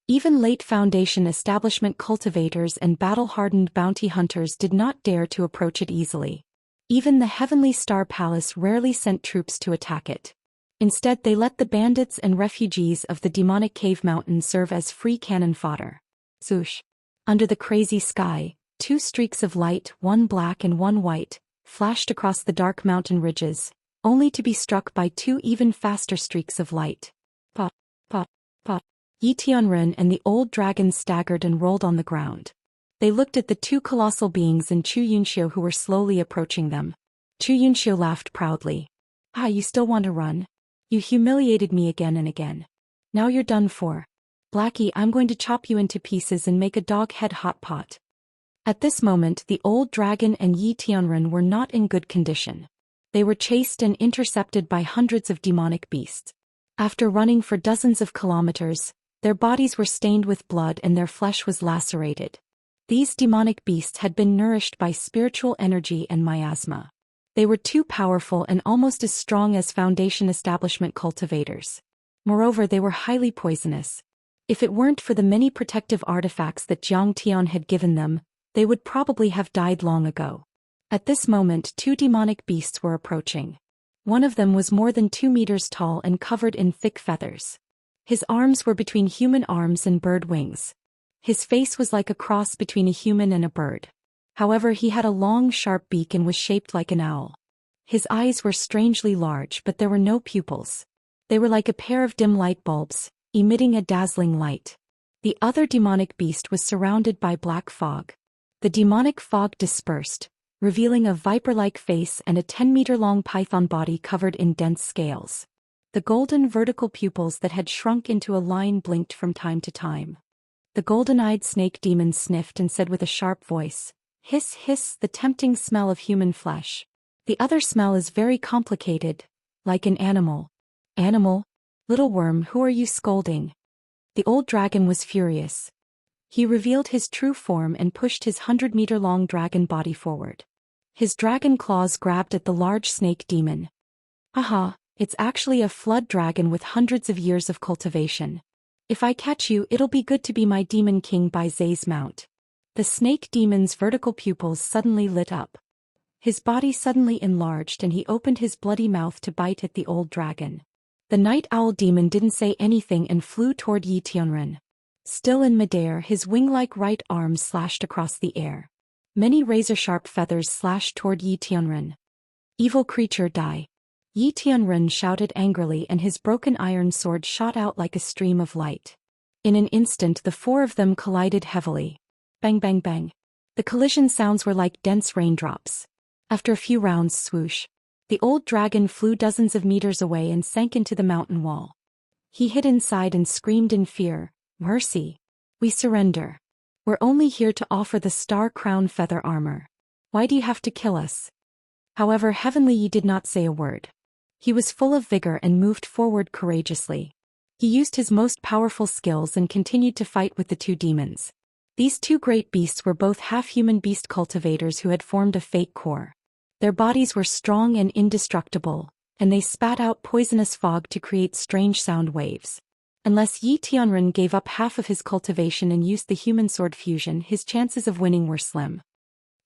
Even late Foundation establishment cultivators and battle-hardened bounty hunters did not dare to approach it easily. Even the Heavenly Star Palace rarely sent troops to attack it. Instead, they let the bandits and refugees of the demonic cave mountain serve as free cannon fodder. Zhoosh. Under the crazy sky, two streaks of light, one black and one white, flashed across the dark mountain ridges, only to be struck by two even faster streaks of light. Pop, pop, pop. Yi Tianren and the old dragon staggered and rolled on the ground. They looked at the two colossal beings in Zhou Xian who were slowly approaching them. Zhou Xian laughed proudly. Ah, you still want to run? You humiliated me again and again. Now you're done for. Blackie, I'm going to chop you into pieces and make a dog head hot pot. At this moment, the old dragon and Yi Tianren were not in good condition. They were chased and intercepted by hundreds of demonic beasts. After running for dozens of kilometers, their bodies were stained with blood and their flesh was lacerated. These demonic beasts had been nourished by spiritual energy and miasma. They were too powerful and almost as strong as Foundation establishment cultivators. Moreover, they were highly poisonous. If it weren't for the many protective artifacts that Jiang Tian had given them, they would probably have died long ago. At this moment, two demonic beasts were approaching. One of them was more than 2 meters tall and covered in thick feathers. His arms were between human arms and bird wings. His face was like a cross between a human and a bird. However, he had a long, sharp beak and was shaped like an owl. His eyes were strangely large, but there were no pupils. They were like a pair of dim light bulbs, emitting a dazzling light. The other demonic beast was surrounded by black fog. The demonic fog dispersed, revealing a viper-like face and a 10-meter-long python body covered in dense scales. The golden vertical pupils that had shrunk into a line blinked from time to time. The golden-eyed snake demon sniffed and said with a sharp voice, "Hiss, hiss, the tempting smell of human flesh. The other smell is very complicated, like an animal." "Animal? Little worm, who are you scolding?" The old dragon was furious. He revealed his true form and pushed his 100-meter-long dragon body forward. His dragon claws grabbed at the large snake demon. "Aha, it's actually a flood dragon with hundreds of years of cultivation. If I catch you, it'll be good to be my demon king by Zay's mount." The snake demon's vertical pupils suddenly lit up. His body suddenly enlarged and he opened his bloody mouth to bite at the old dragon. The night owl demon didn't say anything and flew toward Yi Tianren. Still in midair, his wing-like right arm slashed across the air. Many razor-sharp feathers slashed toward Yi Tianren. "Evil creature, die!" Yi Tianren shouted angrily and his broken iron sword shot out like a stream of light. In an instant the four of them collided heavily. Bang bang bang. The collision sounds were like dense raindrops. After a few rounds, swoosh. The old dragon flew dozens of meters away and sank into the mountain wall. He hid inside and screamed in fear, "Mercy! We surrender. We're only here to offer the star crown feather armor. Why do you have to kill us?" However, Heavenly Yi did not say a word. He was full of vigor and moved forward courageously. He used his most powerful skills and continued to fight with the two demons. These two great beasts were both half-human beast cultivators who had formed a fake core. Their bodies were strong and indestructible, and they spat out poisonous fog to create strange sound waves. Unless Yi Tianren gave up half of his cultivation and used the human sword fusion, his chances of winning were slim.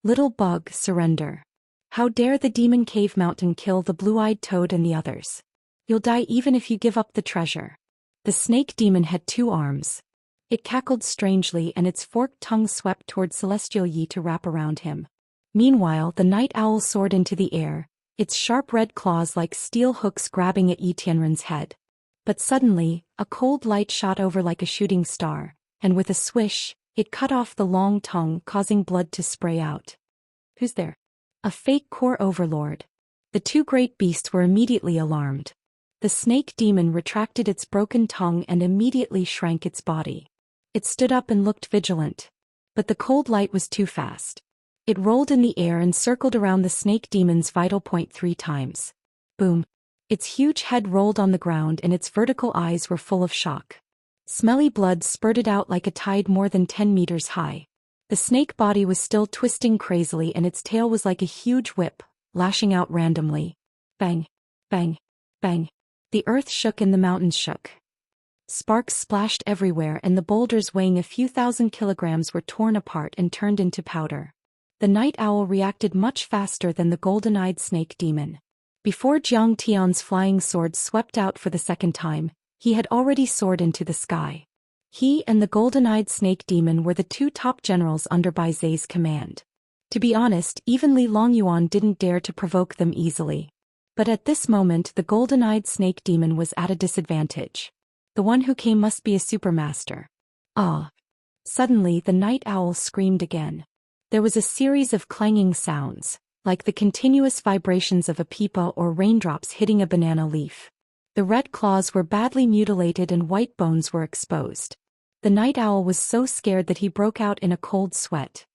"Little bug, surrender. How dare the demon cave mountain kill the blue-eyed toad and the others? You'll die even if you give up the treasure." The snake demon had 2 arms. It cackled strangely and its forked tongue swept toward Celestial Yi to wrap around him. Meanwhile, the night owl soared into the air, its sharp red claws like steel hooks grabbing at Yi Tianren's head. But suddenly, a cold light shot over like a shooting star, and with a swish, it cut off the long tongue, causing blood to spray out. "Who's there?" "A fake core overlord." The two great beasts were immediately alarmed. The snake demon retracted its broken tongue and immediately shrank its body. It stood up and looked vigilant. But the cold light was too fast. It rolled in the air and circled around the snake demon's vital point 3 times. Boom. Its huge head rolled on the ground and its vertical eyes were full of shock. Smelly blood spurted out like a tide more than 10 meters high. The snake body was still twisting crazily and its tail was like a huge whip, lashing out randomly. Bang, bang, bang. The earth shook and the mountains shook. Sparks splashed everywhere and the boulders weighing a few thousand kilograms were torn apart and turned into powder. The night owl reacted much faster than the golden-eyed snake demon. Before Jiang Tian's flying sword swept out for the second time, he had already soared into the sky. He and the golden-eyed snake demon were the two top generals under Bai Zai's command. To be honest, even Li Longyuan didn't dare to provoke them easily. But at this moment the golden-eyed snake demon was at a disadvantage. The one who came must be a supermaster. Ah! Suddenly the night owl screamed again. There was a series of clanging sounds, like the continuous vibrations of a pipa or raindrops hitting a banana leaf. The red claws were badly mutilated and white bones were exposed. The night owl was so scared that he broke out in a cold sweat.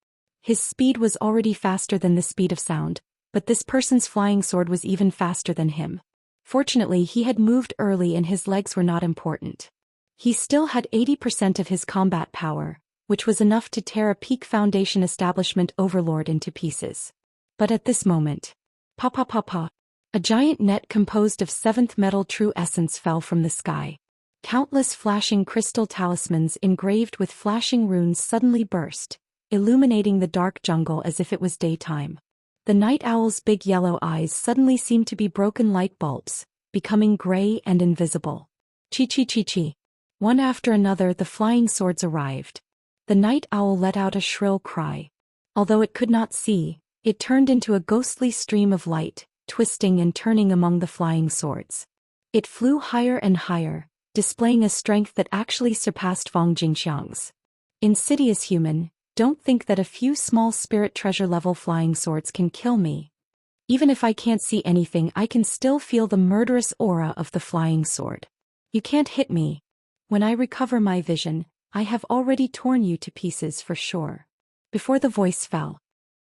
His speed was already faster than the speed of sound, but this person's flying sword was even faster than him. Fortunately, he had moved early and his legs were not important. He still had 80% of his combat power, which was enough to tear a peak foundation establishment overlord into pieces. But at this moment, pa, a giant net composed of 7th metal true essence fell from the sky. Countless flashing crystal talismans engraved with flashing runes suddenly burst, illuminating the dark jungle as if it was daytime. The night owl's big yellow eyes suddenly seemed to be broken light bulbs, becoming gray and invisible. Chi. One after another the flying swords arrived. The night owl let out a shrill cry. Although it could not see, it turned into a ghostly stream of light, twisting and turning among the flying swords. It flew higher and higher, displaying a strength that actually surpassed Fang Jingxiang's. Insidious human, don't think that a few small spirit treasure level flying swords can kill me. Even if I can't see anything, I can still feel the murderous aura of the flying sword. You can't hit me. When I recover my vision, I have already torn you to pieces for sure. Before the voice fell.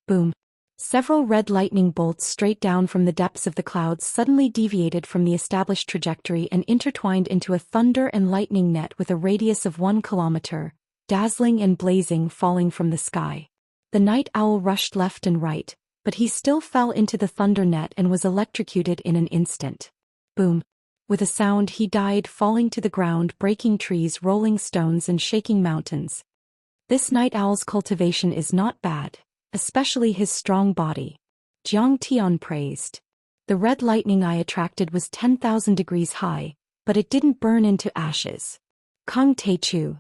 Boom. Several red lightning bolts straight down from the depths of the clouds suddenly deviated from the established trajectory and intertwined into a thunder and lightning net with a radius of 1 kilometer, dazzling and blazing, falling from the sky. The night owl rushed left and right, but he still fell into the thunder net and was electrocuted in an instant. Boom. With a sound he died, falling to the ground, breaking trees, rolling stones and shaking mountains. This night owl's cultivation is not bad, especially his strong body. Jiang Tian praised. The red lightning I attracted was 10,000 degrees high, but it didn't burn into ashes. Kong Te Chu.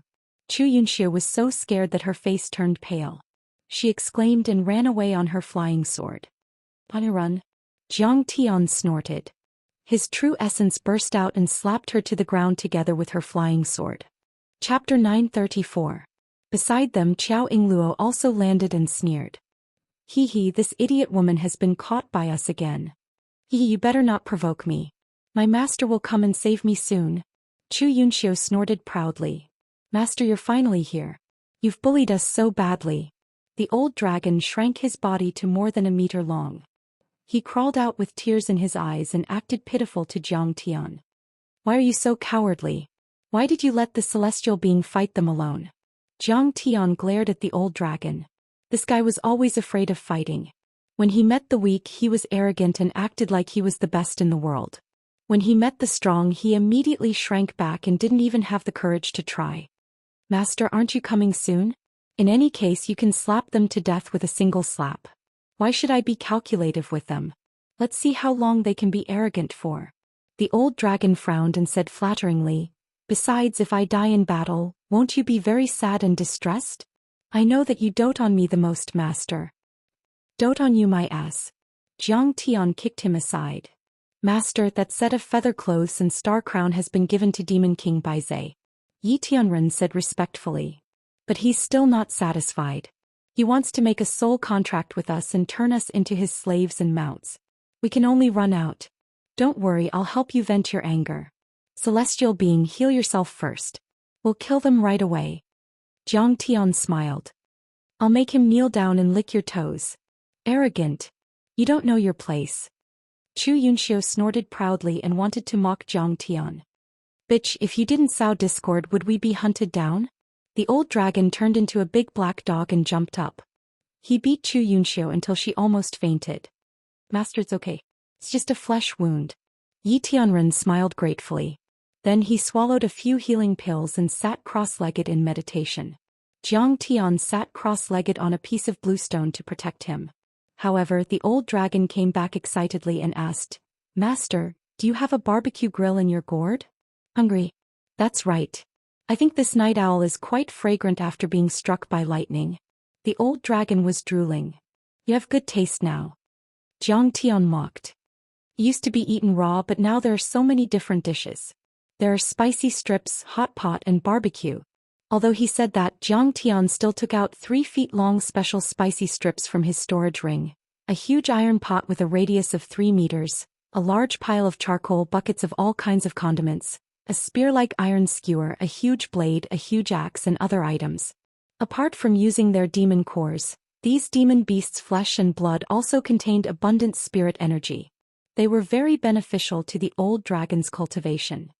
Xianxia was so scared that her face turned pale. She exclaimed and ran away on her flying sword. Run. Jiang Tian snorted. His true essence burst out and slapped her to the ground together with her flying sword. Chapter 934. Beside them Qiao Yingluo also landed and sneered. Hee, this idiot woman has been caught by us again. You better not provoke me. My master will come and save me soon. Xianxia snorted proudly. Master, you're finally here. You've bullied us so badly. The old dragon shrank his body to more than a meter long. He crawled out with tears in his eyes and acted pitiful to Jiang Tian. Why are you so cowardly? Why did you let the celestial being fight them alone? Jiang Tian glared at the old dragon. This guy was always afraid of fighting. When he met the weak, he was arrogant and acted like he was the best in the world. When he met the strong, he immediately shrank back and didn't even have the courage to try. Master, aren't you coming soon? In any case, you can slap them to death with a single slap. Why should I be calculative with them? Let's see how long they can be arrogant for. The old dragon frowned and said flatteringly, besides, if I die in battle, won't you be very sad and distressed? I know that you dote on me the most, master. Dote on you, my ass. Jiang Tian kicked him aside. Master, that set of feather clothes and star crown has been given to Demon King Bai Zai. Yi Tianren said respectfully. But he's still not satisfied. He wants to make a soul contract with us and turn us into his slaves and mounts. We can only run out. Don't worry, I'll help you vent your anger. Celestial being, heal yourself first. We'll kill them right away. Jiang Tian smiled. I'll make him kneel down and lick your toes. Arrogant. You don't know your place. Xianxia snorted proudly and wanted to mock Jiang Tian. Bitch, if you didn't sow discord, would we be hunted down? The old dragon turned into a big black dog and jumped up. He beat Xianxia until she almost fainted. Master, it's okay. It's just a flesh wound. Yi Tianren smiled gratefully. Then he swallowed a few healing pills and sat cross-legged in meditation. Jiang Tian sat cross-legged on a piece of bluestone to protect him. However, the old dragon came back excitedly and asked, Master, do you have a barbecue grill in your gourd? Hungry? That's right. I think this night owl is quite fragrant after being struck by lightning. The old dragon was drooling. You have good taste now. Zhang Tian mocked. It used to be eaten raw, but now there are so many different dishes. There are spicy strips, hot pot, and barbecue. Although he said that, Zhang Tian still took out 3-feet-long special spicy strips from his storage ring, a huge iron pot with a radius of 3 meters, a large pile of charcoal, buckets of all kinds of condiments, a spear-like iron skewer, a huge blade, a huge axe, and other items. Apart from using their demon cores, these demon beasts' flesh and blood also contained abundant spirit energy. They were very beneficial to the old dragon's cultivation.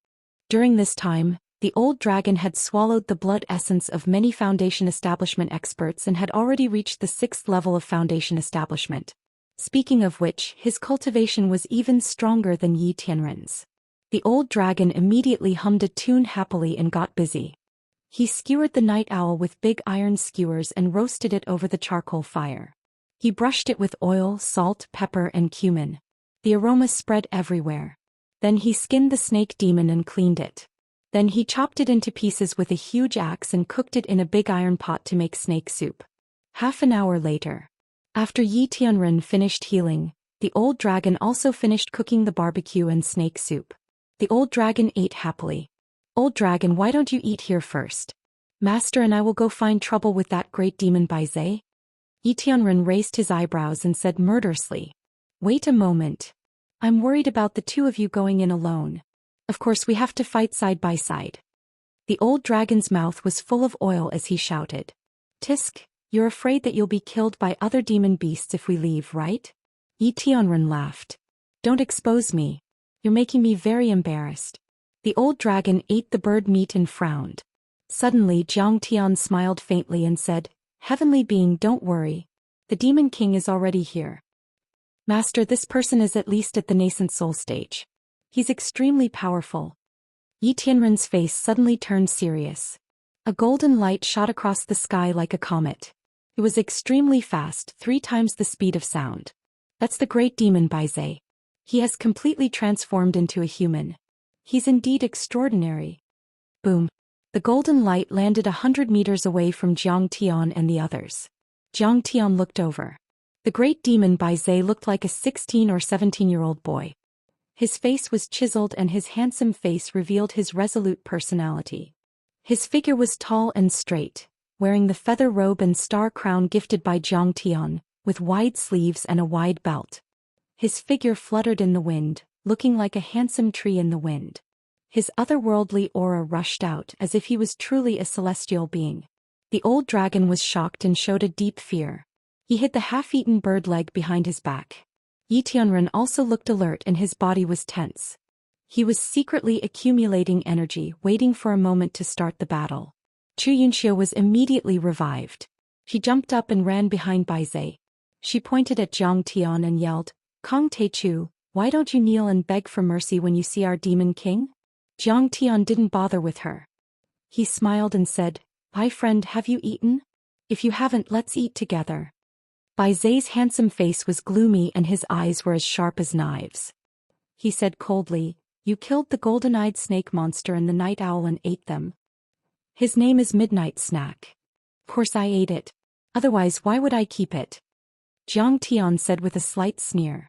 During this time, the old dragon had swallowed the blood essence of many Foundation Establishment experts and had already reached the 6th level of Foundation Establishment. Speaking of which, his cultivation was even stronger than Yi Tianren's. The old dragon immediately hummed a tune happily and got busy. He skewered the night owl with big iron skewers and roasted it over the charcoal fire. He brushed it with oil, salt, pepper, and cumin. The aroma spread everywhere. Then he skinned the snake demon and cleaned it. Then he chopped it into pieces with a huge axe and cooked it in a big iron pot to make snake soup. Half an hour later, after Yi Tianren finished healing, the old dragon also finished cooking the barbecue and snake soup. The old dragon ate happily. Old dragon, why don't you eat here first? Master and I will go find trouble with that great demon Baizhe. Yi Tianren raised his eyebrows and said murderously. Wait a moment. I'm worried about the two of you going in alone. Of course we have to fight side by side. The old dragon's mouth was full of oil as he shouted. Tisk, you're afraid that you'll be killed by other demon beasts if we leave, right? Yi Tianren laughed. Don't expose me. You're making me very embarrassed. The old dragon ate the bird meat and frowned. Suddenly Zhang Tian smiled faintly and said, Heavenly being, don't worry. The demon king is already here. Master, this person is at least at the nascent soul stage. He's extremely powerful. Yi Tianren's face suddenly turned serious. A golden light shot across the sky like a comet. It was extremely fast, 3 times the speed of sound. That's the great demon Baizhe. He has completely transformed into a human. He's indeed extraordinary. Boom. The golden light landed 100 meters away from Zhang Tian and the others. Zhang Tian looked over. The great demon Baizhe looked like a 16 or 17-year-old boy. His face was chiseled and his handsome face revealed his resolute personality. His figure was tall and straight, wearing the feather robe and star crown gifted by Zhang Tian, with wide sleeves and a wide belt. His figure fluttered in the wind, looking like a handsome tree in the wind. His otherworldly aura rushed out as if he was truly a celestial being. The old dragon was shocked and showed a deep fear. He hid the half-eaten bird leg behind his back. Yi Tianren also looked alert and his body was tense. He was secretly accumulating energy, waiting for a moment to start the battle. Xianxia was immediately revived. She jumped up and ran behind Baizhe. She pointed at Zhang Tian and yelled, Kong Teichu, why don't you kneel and beg for mercy when you see our demon king? Zhang Tian didn't bother with her. He smiled and said, Hi friend, have you eaten? If you haven't, let's eat together. Baizhe's handsome face was gloomy and his eyes were as sharp as knives. He said coldly, You killed the golden-eyed snake monster and the night owl and ate them. His name is Midnight Snack. Of course I ate it. Otherwise why would I keep it? Zhang Tian said with a slight sneer.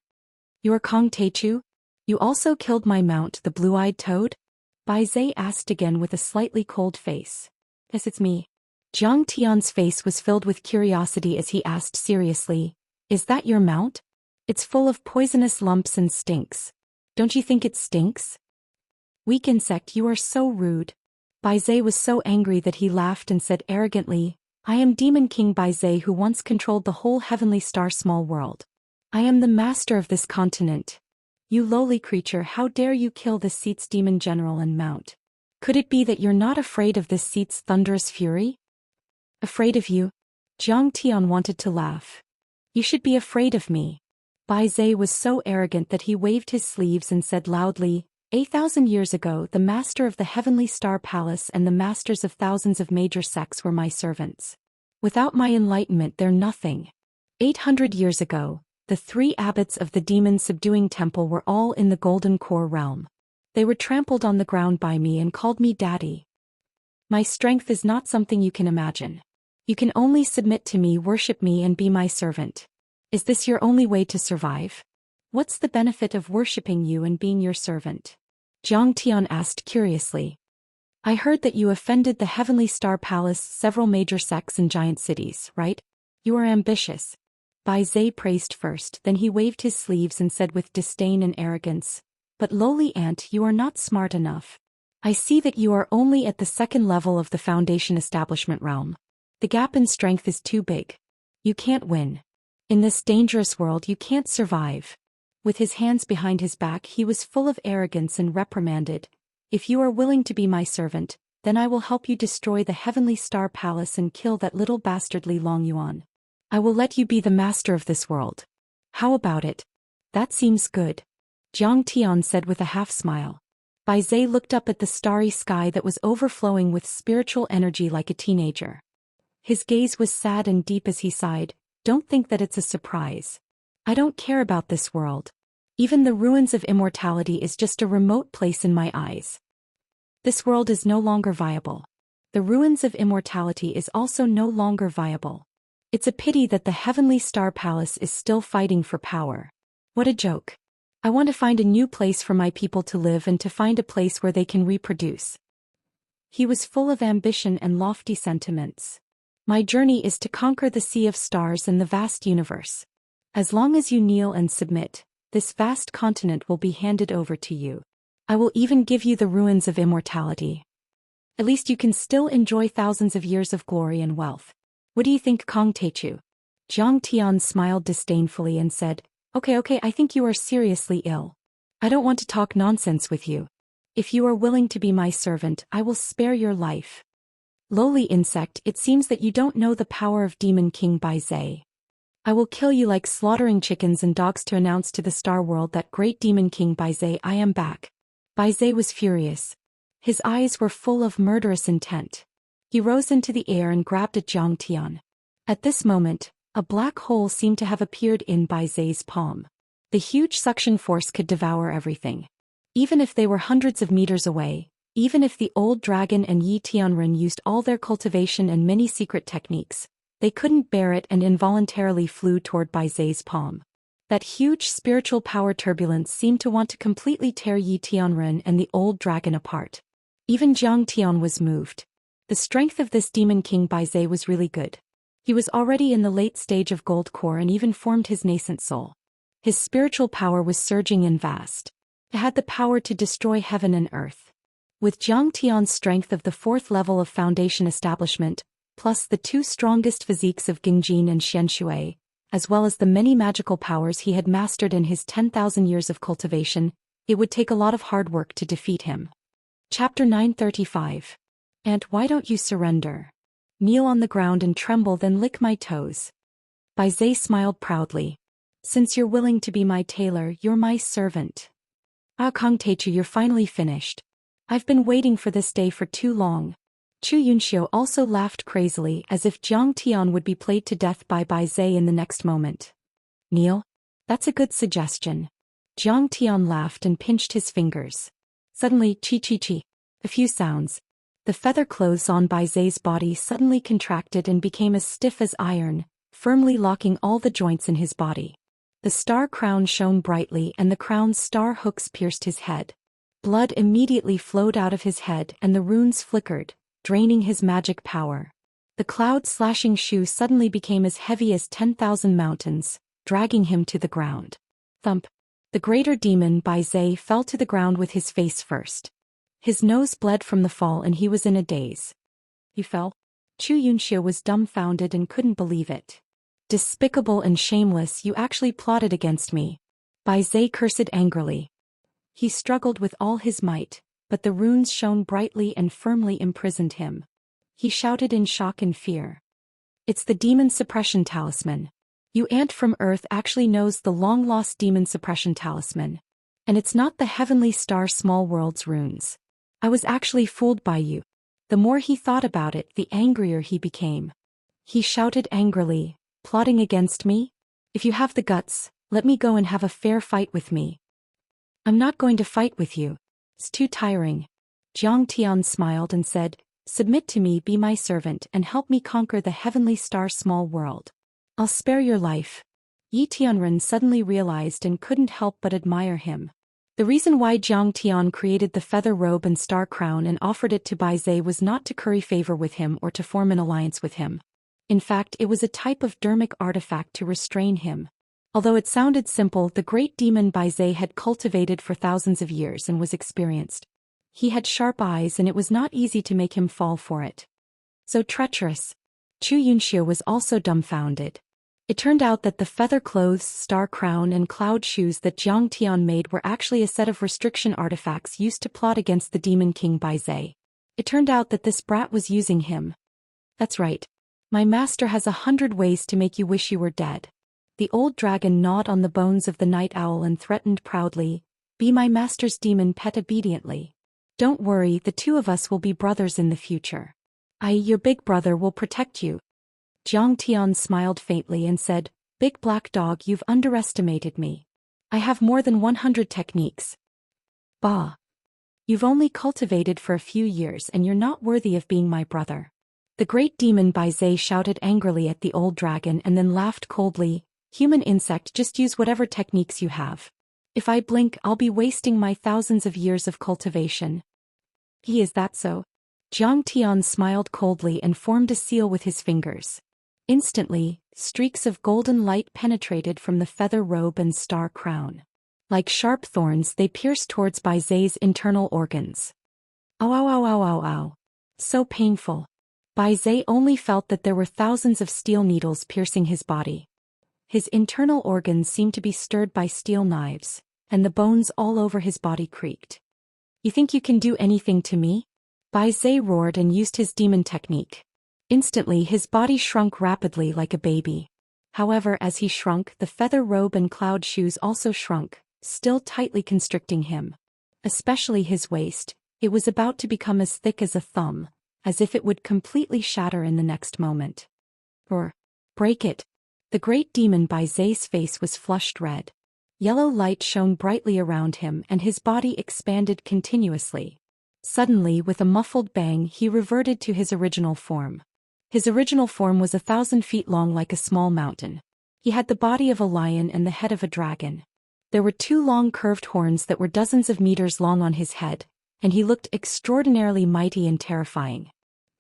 You are Kong Teichu? You also killed my mount, the blue-eyed toad? Baizhe asked again with a slightly cold face. Yes, it's me. Zhang Tian's face was filled with curiosity as he asked seriously, Is that your mount? It's full of poisonous lumps and stinks. Don't you think it stinks? Weak insect, you are so rude. Baizhe was so angry that he laughed and said arrogantly, I am Demon King Baizhe who once controlled the whole heavenly star small world. I am the master of this continent. You lowly creature, how dare you kill this seat's demon general and mount? Could it be that you're not afraid of this seat's thunderous fury? Afraid of you? Zhang Tian wanted to laugh. You should be afraid of me. Baizhe was so arrogant that he waved his sleeves and said loudly, 8,000 years ago the master of the heavenly star palace and the masters of thousands of major sects were my servants. Without my enlightenment they're nothing. 800 years ago, The 3 abbots of the demon-subduing temple were all in the Golden Core realm. They were trampled on the ground by me and called me Daddy. My strength is not something you can imagine. You can only submit to me, worship me, and be my servant. Is this your only way to survive? What's the benefit of worshipping you and being your servant? Zhou Xian asked curiously. I heard that you offended the Heavenly Star Palace, several major sects and giant cities, right? You are ambitious. Bai Zai praised first, then he waved his sleeves and said with disdain and arrogance, But lowly ant, you are not smart enough. I see that you are only at the 2nd level of the Foundation establishment realm. The gap in strength is too big. You can't win. In this dangerous world you can't survive. With his hands behind his back he was full of arrogance and reprimanded. If you are willing to be my servant, then I will help you destroy the Heavenly Star Palace and kill that little bastard Li Longyuan. I will let you be the master of this world. How about it? That seems good. Zhou Xian said with a half-smile. Bai Zai looked up at the starry sky that was overflowing with spiritual energy like a teenager. His gaze was sad and deep as he sighed. Don't think that it's a surprise. I don't care about this world. Even the ruins of immortality is just a remote place in my eyes. This world is no longer viable. The ruins of immortality is also no longer viable. It's a pity that the Heavenly Star Palace is still fighting for power. What a joke. I want to find a new place for my people to live and to find a place where they can reproduce. He was full of ambition and lofty sentiments. My journey is to conquer the sea of stars and the vast universe. As long as you kneel and submit, this vast continent will be handed over to you. I will even give you the ruins of immortality. At least you can still enjoy thousands of years of glory and wealth. What do you think, Kong Techu? Zhou Xian smiled disdainfully and said, Okay, I think you are seriously ill. I don't want to talk nonsense with you. If you are willing to be my servant, I will spare your life. Lowly insect, it seems that you don't know the power of Demon King Bai Zai. I will kill you like slaughtering chickens and dogs to announce to the Star World that great Demon King Bai Zai, I am back. Bai Zai was furious. His eyes were full of murderous intent. He rose into the air and grabbed at Zhou Xian. At this moment, a black hole seemed to have appeared in Bai Zai's palm. The huge suction force could devour everything. Even if they were hundreds of meters away, even if the old dragon and Yi Tianren used all their cultivation and many secret techniques, they couldn't bear it and involuntarily flew toward Bai Zai's palm. That huge spiritual power turbulence seemed to want to completely tear Yi Tianren and the old dragon apart. Even Zhou Xian was moved. The strength of this demon king Bai Zai was really good. He was already in the late stage of gold core and even formed his nascent soul. His spiritual power was surging and vast. It had the power to destroy heaven and earth. With Zhou Xian's strength of the 4th level of Foundation establishment, plus the 2 strongest physiques of Gengjin and Xianxia, as well as the many magical powers he had mastered in his 10,000 years of cultivation, it would take a lot of hard work to defeat him. Chapter 935. And why don't you surrender? Kneel on the ground and tremble, then lick my toes. Bai Zai smiled proudly. Since you're willing to be my tailor, you're my servant. Ah, Kong Techu, you're finally finished. I've been waiting for this day for too long. Chu Yunxiu also laughed crazily as if Zhou Xian would be played to death by Bai Zai in the next moment. Kneel? That's a good suggestion. Zhou Xian laughed and pinched his fingers. Suddenly, chi. A few sounds. The feather clothes on Bai Zai's body suddenly contracted and became as stiff as iron, firmly locking all the joints in his body. The star crown shone brightly and the crown's star hooks pierced his head. Blood immediately flowed out of his head and the runes flickered, draining his magic power. The cloud-slashing shoe suddenly became as heavy as 10,000 mountains, dragging him to the ground. Thump! The greater demon Bai Zai fell to the ground with his face first. His nose bled from the fall and he was in a daze. You fell? Chu Yunxiu was dumbfounded and couldn't believe it. Despicable and shameless, you actually plotted against me. Bai Zai cursed angrily. He struggled with all his might, but the runes shone brightly and firmly imprisoned him. He shouted in shock and fear. It's the demon suppression talisman. You ant from Earth actually knows the long-lost demon suppression talisman. And it's not the heavenly star small world's runes. I was actually fooled by you. The more he thought about it, the angrier he became. He shouted angrily, plotting against me? If you have the guts, Let me go and have a fair fight with me. I'm not going to fight with you. It's too tiring. Zhang Tian smiled and said, submit to me, be my servant, and help me conquer the heavenly star small world. I'll spare your life. Yi Tianren suddenly realized and couldn't help but admire him. The reason why Zhang Tian created the feather robe and star crown and offered it to Bai Zai was not to curry favor with him or to form an alliance with him. In fact, it was a type of dermic artifact to restrain him. Although it sounded simple, the great demon Bai Zai had cultivated for thousands of years and was experienced. He had sharp eyes and it was not easy to make him fall for it. So treacherous. Xianxia was also dumbfounded. It turned out that the feather clothes, star crown and cloud shoes that Zhang Tian made were actually a set of restriction artifacts used to plot against the demon king Bai Zai. It turned out that this brat was using him. That's right. My master has 100 ways to make you wish you were dead. The old dragon gnawed on the bones of the night owl and threatened proudly, be my master's demon pet obediently. Don't worry, the two of us will be brothers in the future. Your big brother will protect you. Zhang Tian smiled faintly and said, big black dog, you've underestimated me. I have more than 100 techniques. Bah. You've only cultivated for a few years and you're not worthy of being my brother. The great demon Bai Zai shouted angrily at the old dragon and then laughed coldly, human insect, just use whatever techniques you have. If I blink, I'll be wasting my thousands of years of cultivation. Is that so? Zhang Tian smiled coldly and formed a seal with his fingers. Instantly, streaks of golden light penetrated from the feather robe and star crown. Like sharp thorns, they pierced towards Bai Zai's internal organs. Ow ow ow ow ow ow. So painful. Bai Zai only felt that there were thousands of steel needles piercing his body. His internal organs seemed to be stirred by steel knives, and the bones all over his body creaked. You think you can do anything to me? Bai Zai roared and used his demon technique. Instantly his body shrunk rapidly like a baby. However, as he shrunk, the feather robe and cloud shoes also shrunk, still tightly constricting him. Especially his waist, it was about to become as thick as a thumb, as if it would completely shatter in the next moment. Or, break it. The great demon Bai Zai's face was flushed red. Yellow light shone brightly around him and his body expanded continuously. Suddenly, with a muffled bang, he reverted to his original form. His original form was 1,000 feet long like a small mountain. He had the body of a lion and the head of a dragon. There were 2 long curved horns that were dozens of meters long on his head, and he looked extraordinarily mighty and terrifying.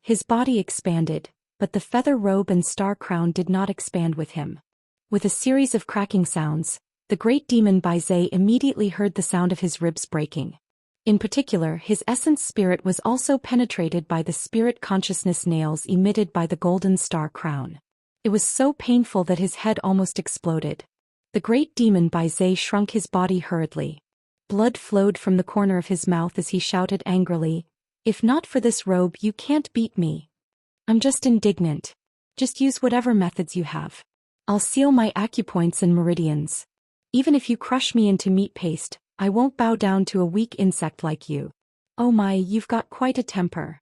His body expanded, but the feather robe and star crown did not expand with him. With a series of cracking sounds, the great demon Bai Zai immediately heard the sound of his ribs breaking. In particular, his essence spirit was also penetrated by the spirit consciousness nails emitted by the golden star crown. It was so painful that his head almost exploded. The great demon Bai Zai shrunk his body hurriedly. Blood flowed from the corner of his mouth as he shouted angrily, if not for this robe, you can't beat me. I'm just indignant. Just use whatever methods you have. I'll seal my acupoints and meridians. Even if you crush me into meat paste, I won't bow down to a weak insect like you. Oh my, you've got quite a temper.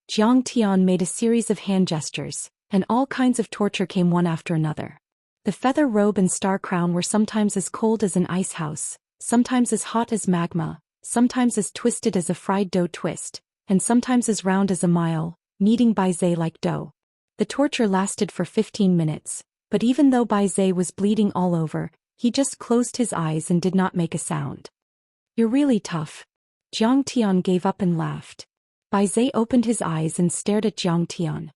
Zhang Tian made a series of hand gestures, and all kinds of torture came one after another. The feather robe and star crown were sometimes as cold as an ice house, sometimes as hot as magma, sometimes as twisted as a fried dough twist, and sometimes as round as a mile, kneading Bai Zai like dough. The torture lasted for 15 minutes, but even though Bai Zai was bleeding all over, he just closed his eyes and did not make a sound. You're really tough. Zhang Tian gave up and laughed. Bai Zai opened his eyes and stared at Zhang Tian.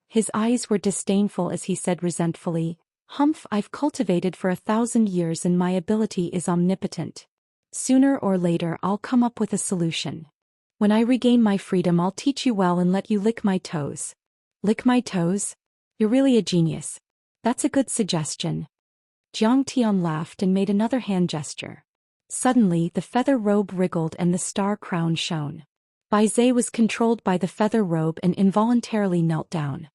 His eyes were disdainful as he said resentfully, Humph, I've cultivated for 1,000 years and my ability is omnipotent. Sooner or later I'll come up with a solution. When I regain my freedom I'll teach you well and let you lick my toes. Lick my toes? You're really a genius. That's a good suggestion. Zhang Tian laughed and made another hand gesture. Suddenly the feather robe wriggled and the star crown shone. Bai Zai was controlled by the feather robe and involuntarily knelt down.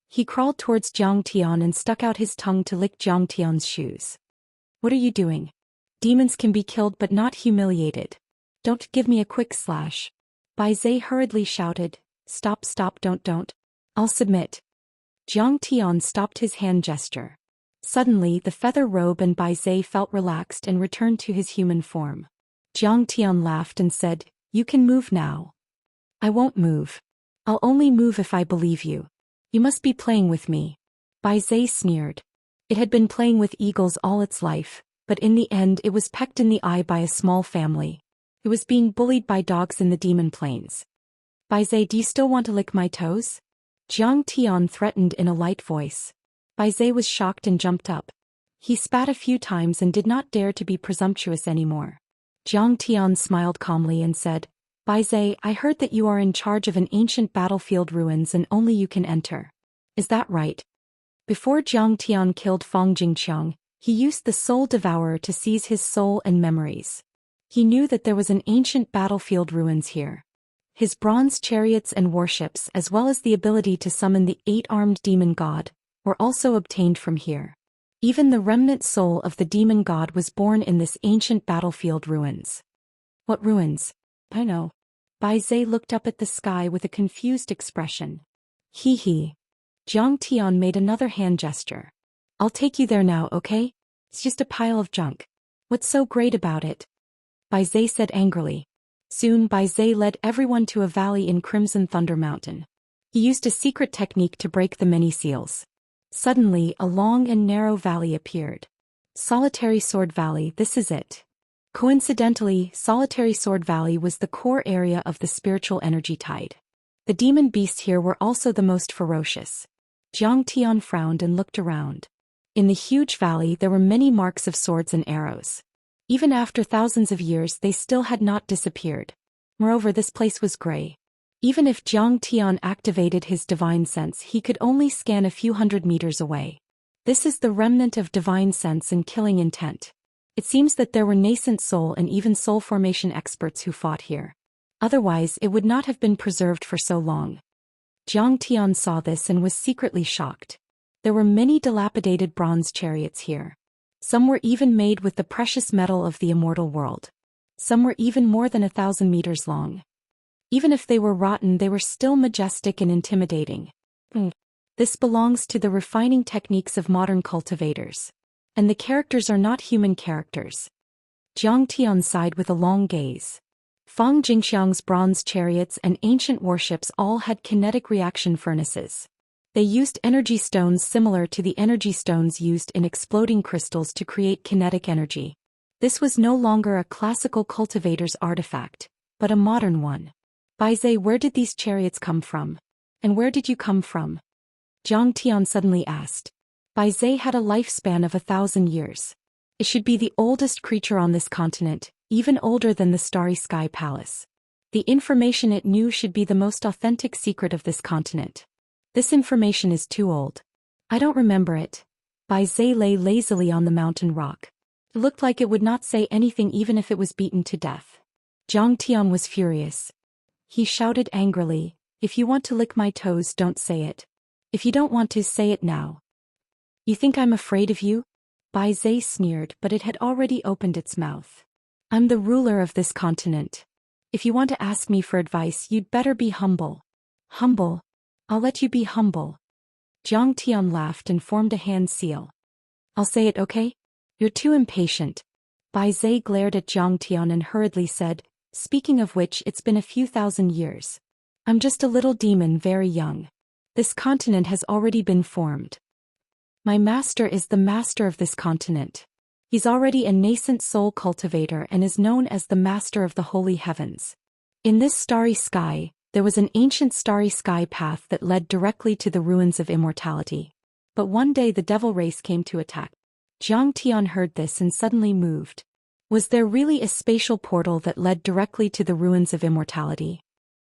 He crawled towards Zhang Tian and stuck out his tongue to lick Zhang Tian's shoes. What are you doing? Demons can be killed but not humiliated. Don't give me a quick slash. Bai Zai hurriedly shouted, Stop, don't. I'll submit. Zhang Tian stopped his hand gesture. Suddenly the feather robe and Bai Zai felt relaxed and returned to his human form. Jiang Tian laughed and said, "You can move now." "I won't move. I'll only move if I believe you. You must be playing with me." Bai Zai sneered. It had been playing with eagles all its life, but in the end it was pecked in the eye by a small family. It was being bullied by dogs in the demon plains. "Bai Zai, do you still want to lick my toes?" Jiang Tian threatened in a light voice. Bai Zai was shocked and jumped up. He spat a few times and did not dare to be presumptuous anymore. Jiang Tian smiled calmly and said, "Bai Zai, I heard that you are in charge of an ancient battlefield ruins and only you can enter. Is that right?" Before Jiang Tian killed Fang Jingqiang, he used the Soul Devourer to seize his soul and memories. He knew that there was an ancient battlefield ruins here. His bronze chariots and warships as well as the ability to summon the 8-armed demon god were also obtained from here. Even the remnant soul of the demon god was born in this ancient battlefield ruins. "What ruins?" "I know." Bai Zai looked up at the sky with a confused expression. He. Jiang Tian made another hand gesture. "I'll take you there now, okay? It's just a pile of junk. What's so great about it?" Bai Zai said angrily. Soon Bai Zai led everyone to a valley in Crimson Thunder Mountain. He used a secret technique to break the many seals. Suddenly a long and narrow valley appeared. Solitary Sword Valley, this is it. Coincidentally, Solitary Sword Valley was the core area of the spiritual energy tide. The demon beasts here were also the most ferocious. Jiang Tian frowned and looked around. In the huge valley there were many marks of swords and arrows. Even after thousands of years they still had not disappeared. Moreover, this place was gray. Even if Jiang Tian activated his divine sense, he could only scan a few hundred meters away. This is the remnant of divine sense and killing intent. It seems that there were nascent soul and even soul formation experts who fought here. Otherwise it would not have been preserved for so long. Jiang Tian saw this and was secretly shocked. There were many dilapidated bronze chariots here. Some were even made with the precious metal of the immortal world. Some were even more than 1,000 meters long. Even if they were rotten, they were still majestic and intimidating. This belongs to the refining techniques of modern cultivators. And the characters are not human characters. Jiang Tian sighed with a long gaze. Fang Jingxiang's bronze chariots and ancient warships all had kinetic reaction furnaces. They used energy stones similar to the energy stones used in exploding crystals to create kinetic energy. This was no longer a classical cultivator's artifact, but a modern one. "Bai Zai, where did these chariots come from? And where did you come from?" Jiang Tian suddenly asked. Bai Zai had a lifespan of 1,000 years. It should be the oldest creature on this continent, even older than the Starry Sky Palace. The information it knew should be the most authentic secret of this continent. This information is too old. "I don't remember it." Bai Zai lay lazily on the mountain rock. It looked like it would not say anything even if it was beaten to death. Jiang Tian was furious. He shouted angrily, "If you want to lick my toes, don't say it. If you don't want to, say it now." "You think I'm afraid of you?" Bai Zai sneered, but it had already opened its mouth. "I'm the ruler of this continent. If you want to ask me for advice, you'd better be humble." "Humble? I'll let you be humble." Jiang Tian laughed and formed a hand seal. "I'll say it, okay? You're too impatient." Bai Zai glared at Jiang Tian and hurriedly said, "Speaking of which, it's been a few thousand years. I'm just a little demon, very young. This continent has already been formed. My master is the master of this continent. He's already a nascent soul cultivator and is known as the master of the holy heavens. In this starry sky, there was an ancient starry sky path that led directly to the ruins of immortality. But one day the devil race came to attack. Jiang Tian heard this and suddenly moved. Was there really a spatial portal that led directly to the ruins of immortality?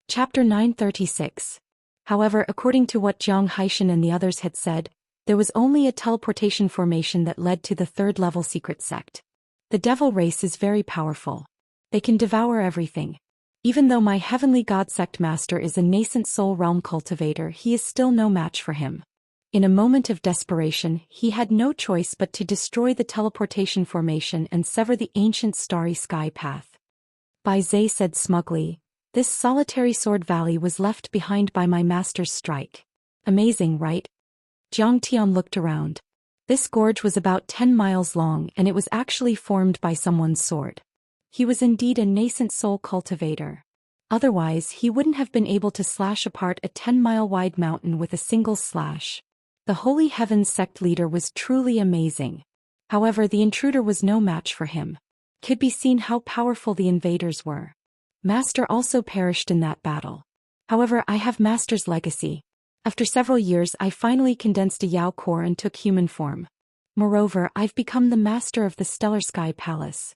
Chapter 936. However, according to what Jiang Haishan and the others had said, there was only a teleportation formation that led to the third-level secret sect. The devil race is very powerful. They can devour everything. Even though my heavenly god sect master is a nascent soul realm cultivator, he is still no match for him. In a moment of desperation, he had no choice but to destroy the teleportation formation and sever the ancient starry sky path. Bai Zai said smugly, "This solitary sword valley was left behind by my master's strike. Amazing, right?" Jiang Tian looked around. This gorge was about 10 miles long and it was actually formed by someone's sword. He was indeed a nascent soul cultivator. Otherwise, he wouldn't have been able to slash apart a 10-mile-wide mountain with a single slash. The Holy Heavens sect leader was truly amazing. However, the intruder was no match for him. Could be seen how powerful the invaders were. Master also perished in that battle. However, I have Master's legacy. After several years, I finally condensed a Yao core and took human form. Moreover, I've become the master of the Stellar Sky Palace.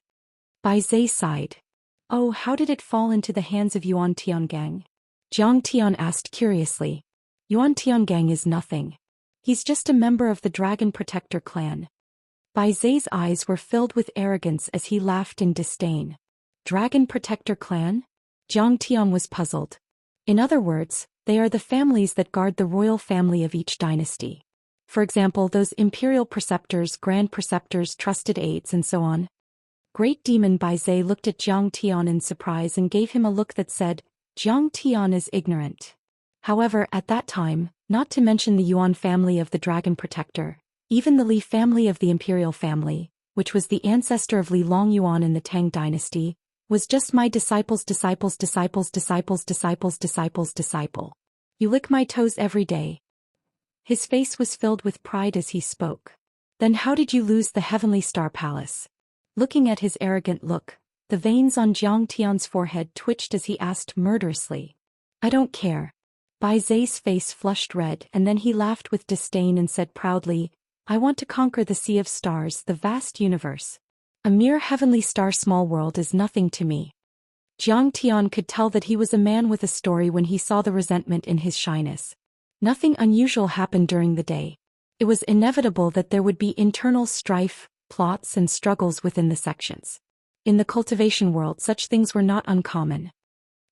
Bai Zhe sighed. Oh, how did it fall into the hands of Yuan Tiangang? Jiang Tian asked curiously. Yuan Tiangang is nothing. He's just a member of the Dragon Protector clan. Bai Zhe's eyes were filled with arrogance as he laughed in disdain. Dragon Protector clan? Jiang Tian was puzzled. In other words, they are the families that guard the royal family of each dynasty. For example, those imperial preceptors, grand preceptors, trusted aides, and so on. Great Demon Bai Zhe looked at Jiang Tian in surprise and gave him a look that said, Jiang Tian is ignorant. However, at that time, not to mention the Yuan family of the Dragon Protector, even the Li family of the imperial family, which was the ancestor of Li Longyuan in the Tang dynasty, was just my disciple. You lick my toes every day. His face was filled with pride as he spoke. Then how did you lose the Heavenly Star Palace? Looking at his arrogant look, the veins on Jiang Tian's forehead twitched as he asked murderously. I don't care. Bai Zhe's face flushed red and then he laughed with disdain and said proudly, I want to conquer the sea of stars, the vast universe. A mere heavenly star small world is nothing to me. Jiang Tian could tell that he was a man with a story when he saw the resentment in his shyness. Nothing unusual happened during the day. It was inevitable that there would be internal strife, plots and struggles within the sections. In the cultivation world such things were not uncommon.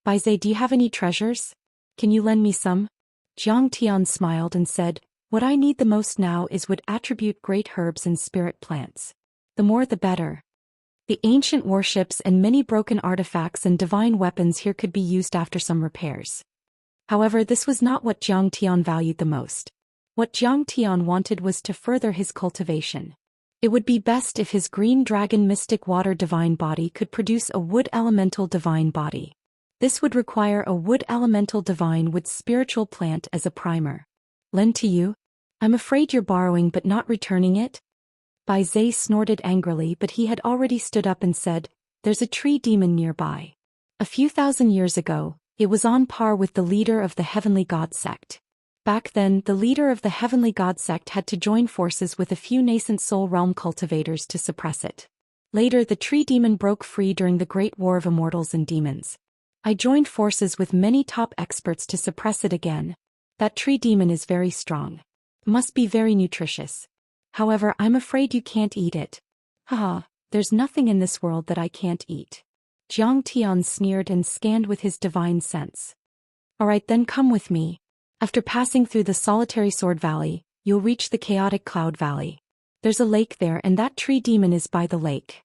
Bai Zhe, do you have any treasures? Can you lend me some? Jiang Tian smiled and said, what I need the most now is wood attribute great herbs and spirit plants. The more the better. The ancient warships and many broken artifacts and divine weapons here could be used after some repairs. However, this was not what Jiang Tian valued the most. What Jiang Tian wanted was to further his cultivation. It would be best if his green dragon mystic water divine body could produce a wood elemental divine body. This would require a wood elemental divine with spiritual plant as a primer. Lend to you? I'm afraid you're borrowing but not returning it? Bai Zhe snorted angrily, but he had already stood up and said, there's a tree demon nearby. A few thousand years ago, it was on par with the leader of the Heavenly God sect. Back then, the leader of the Heavenly God sect had to join forces with a few nascent soul realm cultivators to suppress it. Later, the tree demon broke free during the Great War of Immortals and Demons. I joined forces with many top experts to suppress it again. That tree demon is very strong. Must be very nutritious. However, I'm afraid you can't eat it. Haha, there's nothing in this world that I can't eat. Jiang Tian sneered and scanned with his divine sense. Alright then, come with me. After passing through the Solitary Sword Valley, you'll reach the Chaotic Cloud Valley. There's a lake there and that tree demon is by the lake.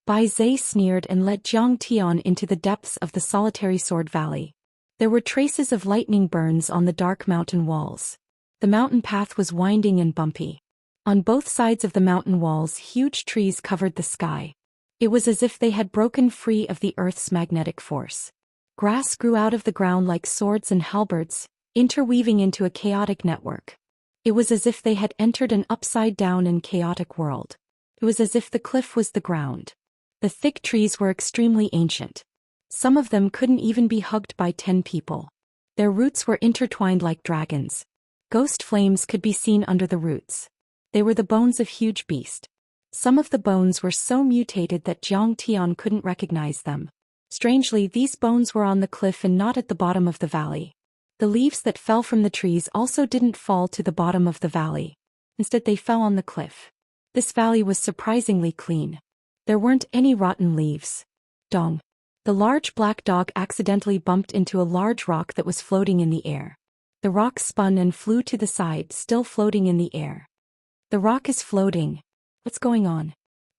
Bai Zhe sneered and led Jiang Tian into the depths of the Solitary Sword Valley. There were traces of lightning burns on the dark mountain walls. The mountain path was winding and bumpy. On both sides of the mountain walls huge trees covered the sky. It was as if they had broken free of the Earth's magnetic force. Grass grew out of the ground like swords and halberds, interweaving into a chaotic network. It was as if they had entered an upside-down and chaotic world. It was as if the cliff was the ground. The thick trees were extremely ancient. Some of them couldn't even be hugged by 10 people. Their roots were intertwined like dragons. Ghost flames could be seen under the roots. They were the bones of huge beasts. Some of the bones were so mutated that Jiang Tian couldn't recognize them. Strangely, these bones were on the cliff and not at the bottom of the valley. The leaves that fell from the trees also didn't fall to the bottom of the valley. Instead, they fell on the cliff. This valley was surprisingly clean. There weren't any rotten leaves. Dong. The large black dog accidentally bumped into a large rock that was floating in the air. The rock spun and flew to the side, still floating in the air. The rock is floating. What's going on?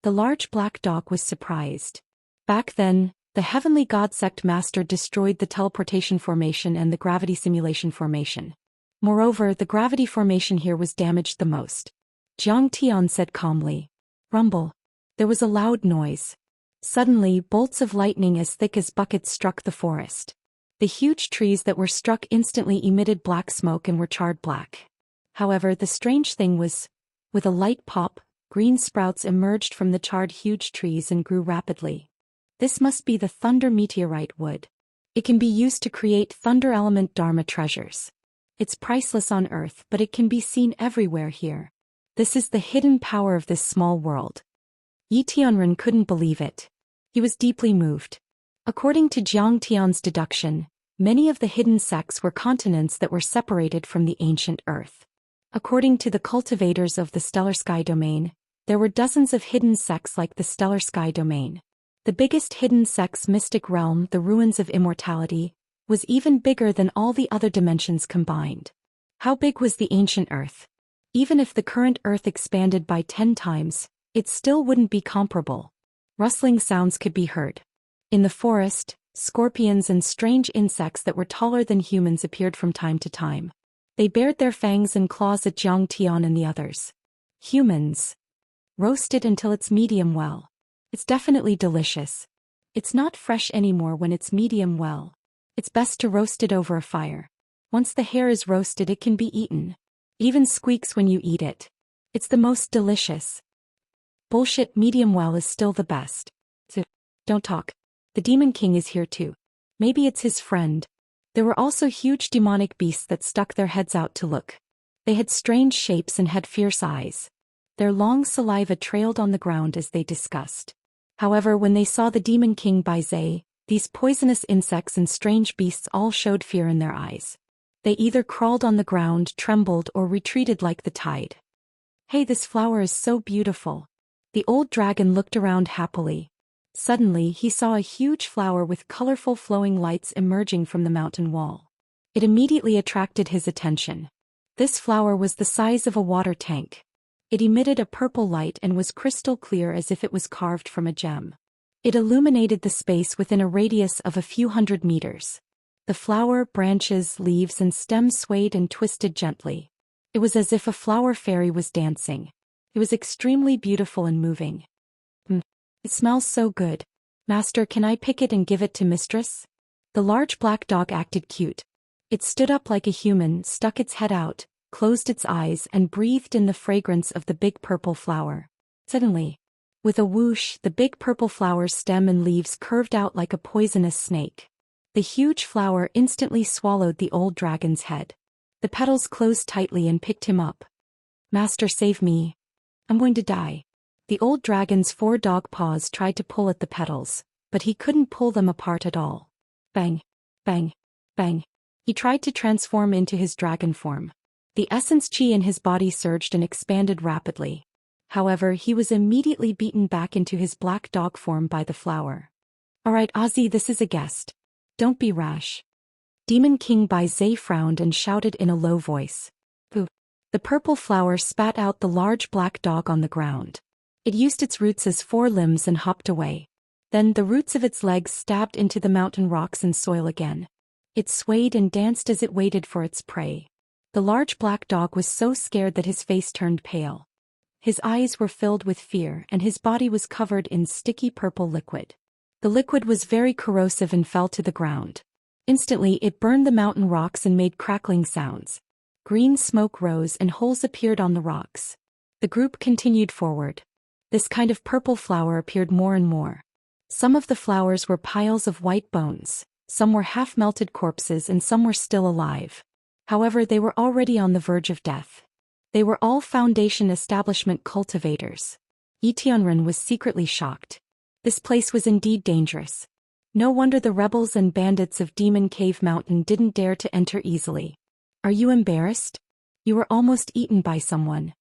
The large black dog was surprised. Back then, the Heavenly God Sect Master destroyed the teleportation formation and the gravity simulation formation. Moreover, the gravity formation here was damaged the most. Jiang Tian said calmly. Rumble. There was a loud noise. Suddenly, bolts of lightning as thick as buckets struck the forest. The huge trees that were struck instantly emitted black smoke and were charred black. However, the strange thing was, with a light pop, green sprouts emerged from the charred huge trees and grew rapidly. This must be the thunder meteorite wood. It can be used to create thunder element dharma treasures. It's priceless on Earth, but it can be seen everywhere here. This is the hidden power of this small world. Yi Tianren couldn't believe it. He was deeply moved. According to Jiang Tian's deduction, many of the hidden sects were continents that were separated from the ancient Earth. According to the cultivators of the Stellar Sky Domain, there were dozens of hidden sects like the Stellar Sky Domain. The biggest hidden sect's mystic realm, the Ruins of Immortality, was even bigger than all the other dimensions combined. How big was the ancient Earth? Even if the current Earth expanded by 10 times, it still wouldn't be comparable. Rustling sounds could be heard. In the forest, scorpions and strange insects that were taller than humans appeared from time to time. They bared their fangs and claws at Jiang Tian and the others. Humans. Roast it until it's medium well. It's definitely delicious. It's not fresh anymore when it's medium well. It's best to roast it over a fire. Once the hair is roasted, it can be eaten. It even squeaks when you eat it. It's the most delicious. Bullshit, medium well is still the best. Don't talk. The Demon King is here too. Maybe it's his friend. There were also huge demonic beasts that stuck their heads out to look. They had strange shapes and had fierce eyes. Their long saliva trailed on the ground as they discussed. However, when they saw the Demon King Baizhe, these poisonous insects and strange beasts all showed fear in their eyes. They either crawled on the ground, trembled, or retreated like the tide. Hey, this flower is so beautiful. The old dragon looked around happily. Suddenly, he saw a huge flower with colorful flowing lights emerging from the mountain wall. It immediately attracted his attention. This flower was the size of a water tank. It emitted a purple light and was crystal clear as if it was carved from a gem. It illuminated the space within a radius of a few hundred meters. The flower, branches, leaves, and stems swayed and twisted gently. It was as if a flower fairy was dancing. It was extremely beautiful and moving. It smells so good. Master, can I pick it and give it to mistress? The large black dog acted cute. It stood up like a human, stuck its head out, closed its eyes, and breathed in the fragrance of the big purple flower. Suddenly, with a whoosh, the big purple flower's stem and leaves curved out like a poisonous snake. The huge flower instantly swallowed the old dragon's head. The petals closed tightly and picked him up. Master, save me. I'm going to die. The old dragon's 4 dog paws tried to pull at the petals, but he couldn't pull them apart at all. Bang, bang, bang. He tried to transform into his dragon form. The essence chi in his body surged and expanded rapidly. However, he was immediately beaten back into his black dog form by the flower. Alright, Ozzy, this is a guest. Don't be rash. Demon King Baizhe frowned and shouted in a low voice. Pooh. The purple flower spat out the large black dog on the ground. It used its roots as 4 limbs and hopped away. Then the roots of its legs stabbed into the mountain rocks and soil again. It swayed and danced as it waited for its prey. The large black dog was so scared that his face turned pale. His eyes were filled with fear and his body was covered in sticky purple liquid. The liquid was very corrosive and fell to the ground. Instantly, it burned the mountain rocks and made crackling sounds. Green smoke rose and holes appeared on the rocks. The group continued forward. This kind of purple flower appeared more and more. Some of the flowers were piles of white bones, some were half-melted corpses and some were still alive. However, they were already on the verge of death. They were all Foundation establishment cultivators. Yi Tianren was secretly shocked. This place was indeed dangerous. No wonder the rebels and bandits of Demon Cave Mountain didn't dare to enter easily. Are you embarrassed? You were almost eaten by someone.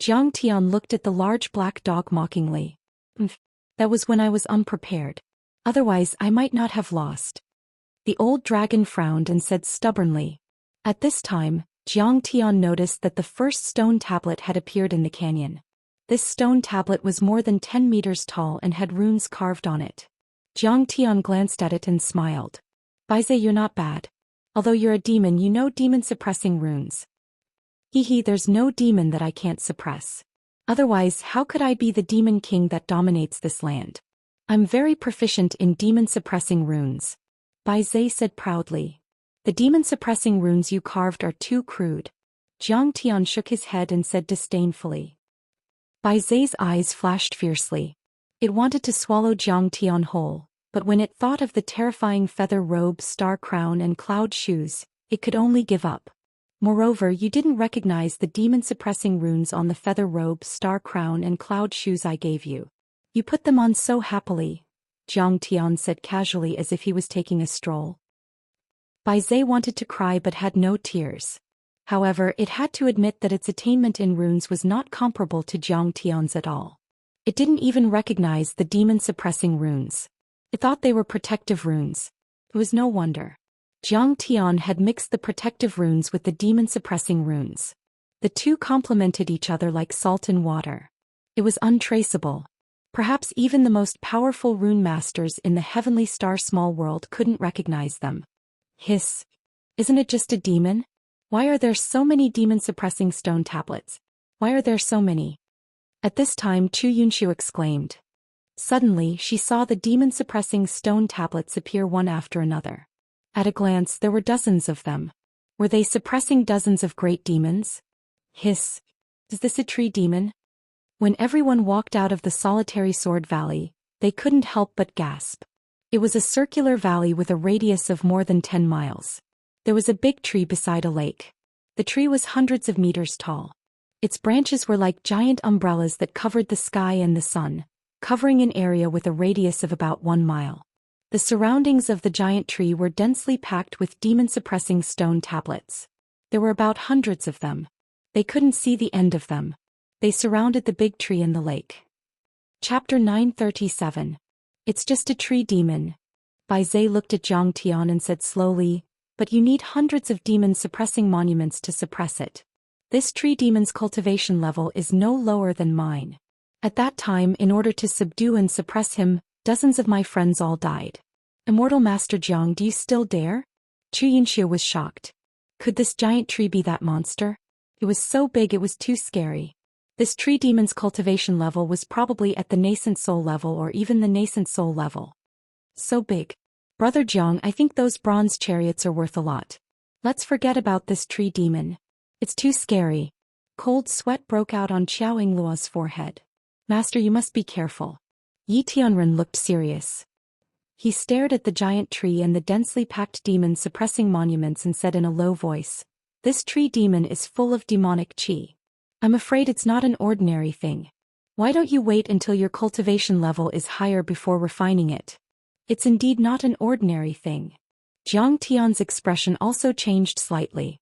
Jiang Tian looked at the large black dog mockingly. That was when I was unprepared. Otherwise, I might not have lost. The old dragon frowned and said stubbornly. At this time, Jiang Tian noticed that the first stone tablet had appeared in the canyon. This stone tablet was more than 10 meters tall and had runes carved on it. Jiang Tian glanced at it and smiled. Baizhe, you're not bad. Although you're a demon, you know demon-suppressing runes. Hee hee, there's no demon that I can't suppress. Otherwise, how could I be the demon king that dominates this land? I'm very proficient in demon-suppressing runes. Bai Zhe said proudly. The demon-suppressing runes you carved are too crude. Zhang Tian shook his head and said disdainfully. Bai Zhe's eyes flashed fiercely. It wanted to swallow Zhang Tian whole, but when it thought of the terrifying feather robe, star crown and cloud shoes, it could only give up. Moreover, you didn't recognize the demon-suppressing runes on the feather robe, star crown and cloud shoes I gave you. You put them on so happily, Zhang Tian said casually as if he was taking a stroll. Bai Zhe wanted to cry but had no tears. However, it had to admit that its attainment in runes was not comparable to Zhang Tian's at all. It didn't even recognize the demon-suppressing runes. It thought they were protective runes. It was no wonder. Zhang Tian had mixed the protective runes with the demon-suppressing runes. The two complemented each other like salt and water. It was untraceable. Perhaps even the most powerful rune masters in the heavenly star small world couldn't recognize them. Hiss. Isn't it just a demon? Why are there so many demon-suppressing stone tablets? Why are there so many? At this time Chu Yunshu exclaimed. Suddenly she saw the demon-suppressing stone tablets appear one after another. At a glance there were dozens of them. Were they suppressing dozens of great demons? Hiss. Is this a tree demon? When everyone walked out of the solitary sword valley, they couldn't help but gasp. It was a circular valley with a radius of more than 10 miles. There was a big tree beside a lake. The tree was hundreds of meters tall. Its branches were like giant umbrellas that covered the sky and the sun, covering an area with a radius of about 1 mile. The surroundings of the giant tree were densely packed with demon-suppressing stone tablets. There were about hundreds of them. They couldn't see the end of them. They surrounded the big tree and the lake. Chapter 937. It's just a tree demon. Bai Zhe looked at Zhang Tian and said slowly, but you need hundreds of demon-suppressing monuments to suppress it. This tree demon's cultivation level is no lower than mine. At that time, in order to subdue and suppress him, dozens of my friends all died. Immortal Master Jiang, do you still dare? Chu Yinxia was shocked. Could this giant tree be that monster? It was so big it was too scary. This tree demon's cultivation level was probably at the nascent soul level or even the nascent soul level. So big. Brother Jiang, I think those bronze chariots are worth a lot. Let's forget about this tree demon. It's too scary. Cold sweat broke out on Qiao Yingluo's forehead. Master, you must be careful. Yi Tianren looked serious. He stared at the giant tree and the densely packed demon-suppressing monuments and said in a low voice, "This tree demon is full of demonic qi. I'm afraid it's not an ordinary thing. Why don't you wait until your cultivation level is higher before refining it? It's indeed not an ordinary thing." Zhang Tian's expression also changed slightly.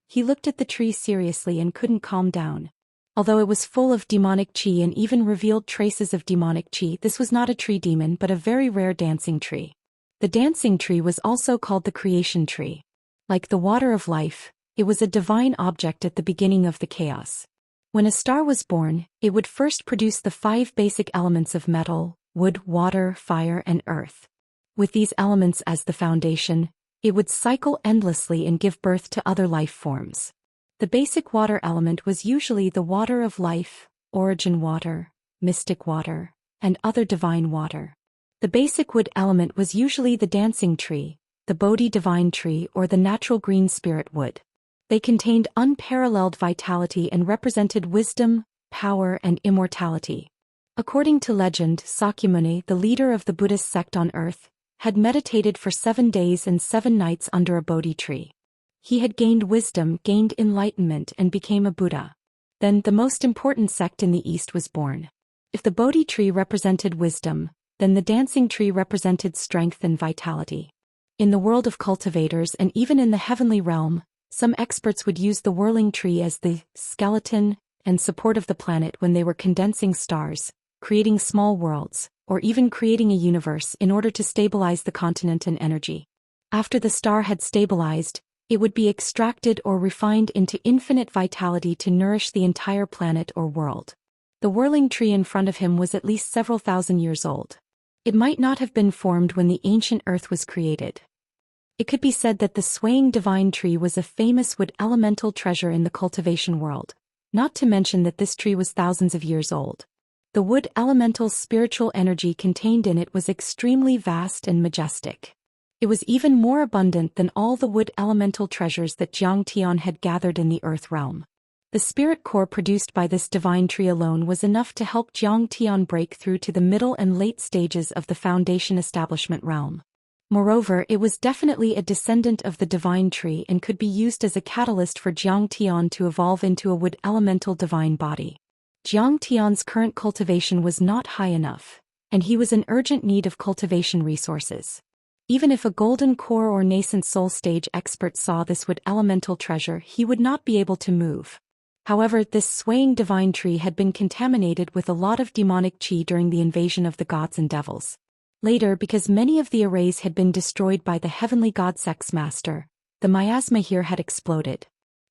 He looked at the tree seriously and couldn't calm down. Although it was full of demonic qi and even revealed traces of demonic qi, this was not a tree demon but a very rare dancing tree. The dancing tree was also called the creation tree. Like the water of life, it was a divine object at the beginning of the chaos. When a star was born, it would first produce the 5 basic elements of metal, wood, water, fire, and earth. With these elements as the foundation, it would cycle endlessly and give birth to other life forms. The basic water element was usually the water of life, origin water, mystic water, and other divine water. The basic wood element was usually the dancing tree, the Bodhi divine tree or the natural green spirit wood. They contained unparalleled vitality and represented wisdom, power, and immortality. According to legend, Sakyamuni, the leader of the Buddhist sect on earth, had meditated for 7 days and 7 nights under a Bodhi tree. He had gained wisdom, gained enlightenment, and became a Buddha. Then the most important sect in the East was born. If the Bodhi tree represented wisdom, then the dancing tree represented strength and vitality. In the world of cultivators and even in the heavenly realm, some experts would use the whirling tree as the skeleton and support of the planet when they were condensing stars, creating small worlds, or even creating a universe in order to stabilize the continent and energy. After the star had stabilized, it would be extracted or refined into infinite vitality to nourish the entire planet or world. The whirling tree in front of him was at least several thousand years old. It might not have been formed when the ancient earth was created. It could be said that the swaying divine tree was a famous wood elemental treasure in the cultivation world, not to mention that this tree was thousands of years old. The wood elemental's spiritual energy contained in it was extremely vast and majestic. It was even more abundant than all the wood elemental treasures that Zhang Tian had gathered in the earth realm. The spirit core produced by this divine tree alone was enough to help Zhang Tian break through to the middle and late stages of the foundation establishment realm. Moreover, it was definitely a descendant of the divine tree and could be used as a catalyst for Zhang Tian to evolve into a wood elemental divine body. Zhang Tian's current cultivation was not high enough, and he was in urgent need of cultivation resources. Even if a golden core or nascent soul stage expert saw this wood elemental treasure, he would not be able to move. However, this swaying divine tree had been contaminated with a lot of demonic qi during the invasion of the gods and devils. Later, because many of the arrays had been destroyed by the heavenly god Sex Master, the miasma here had exploded.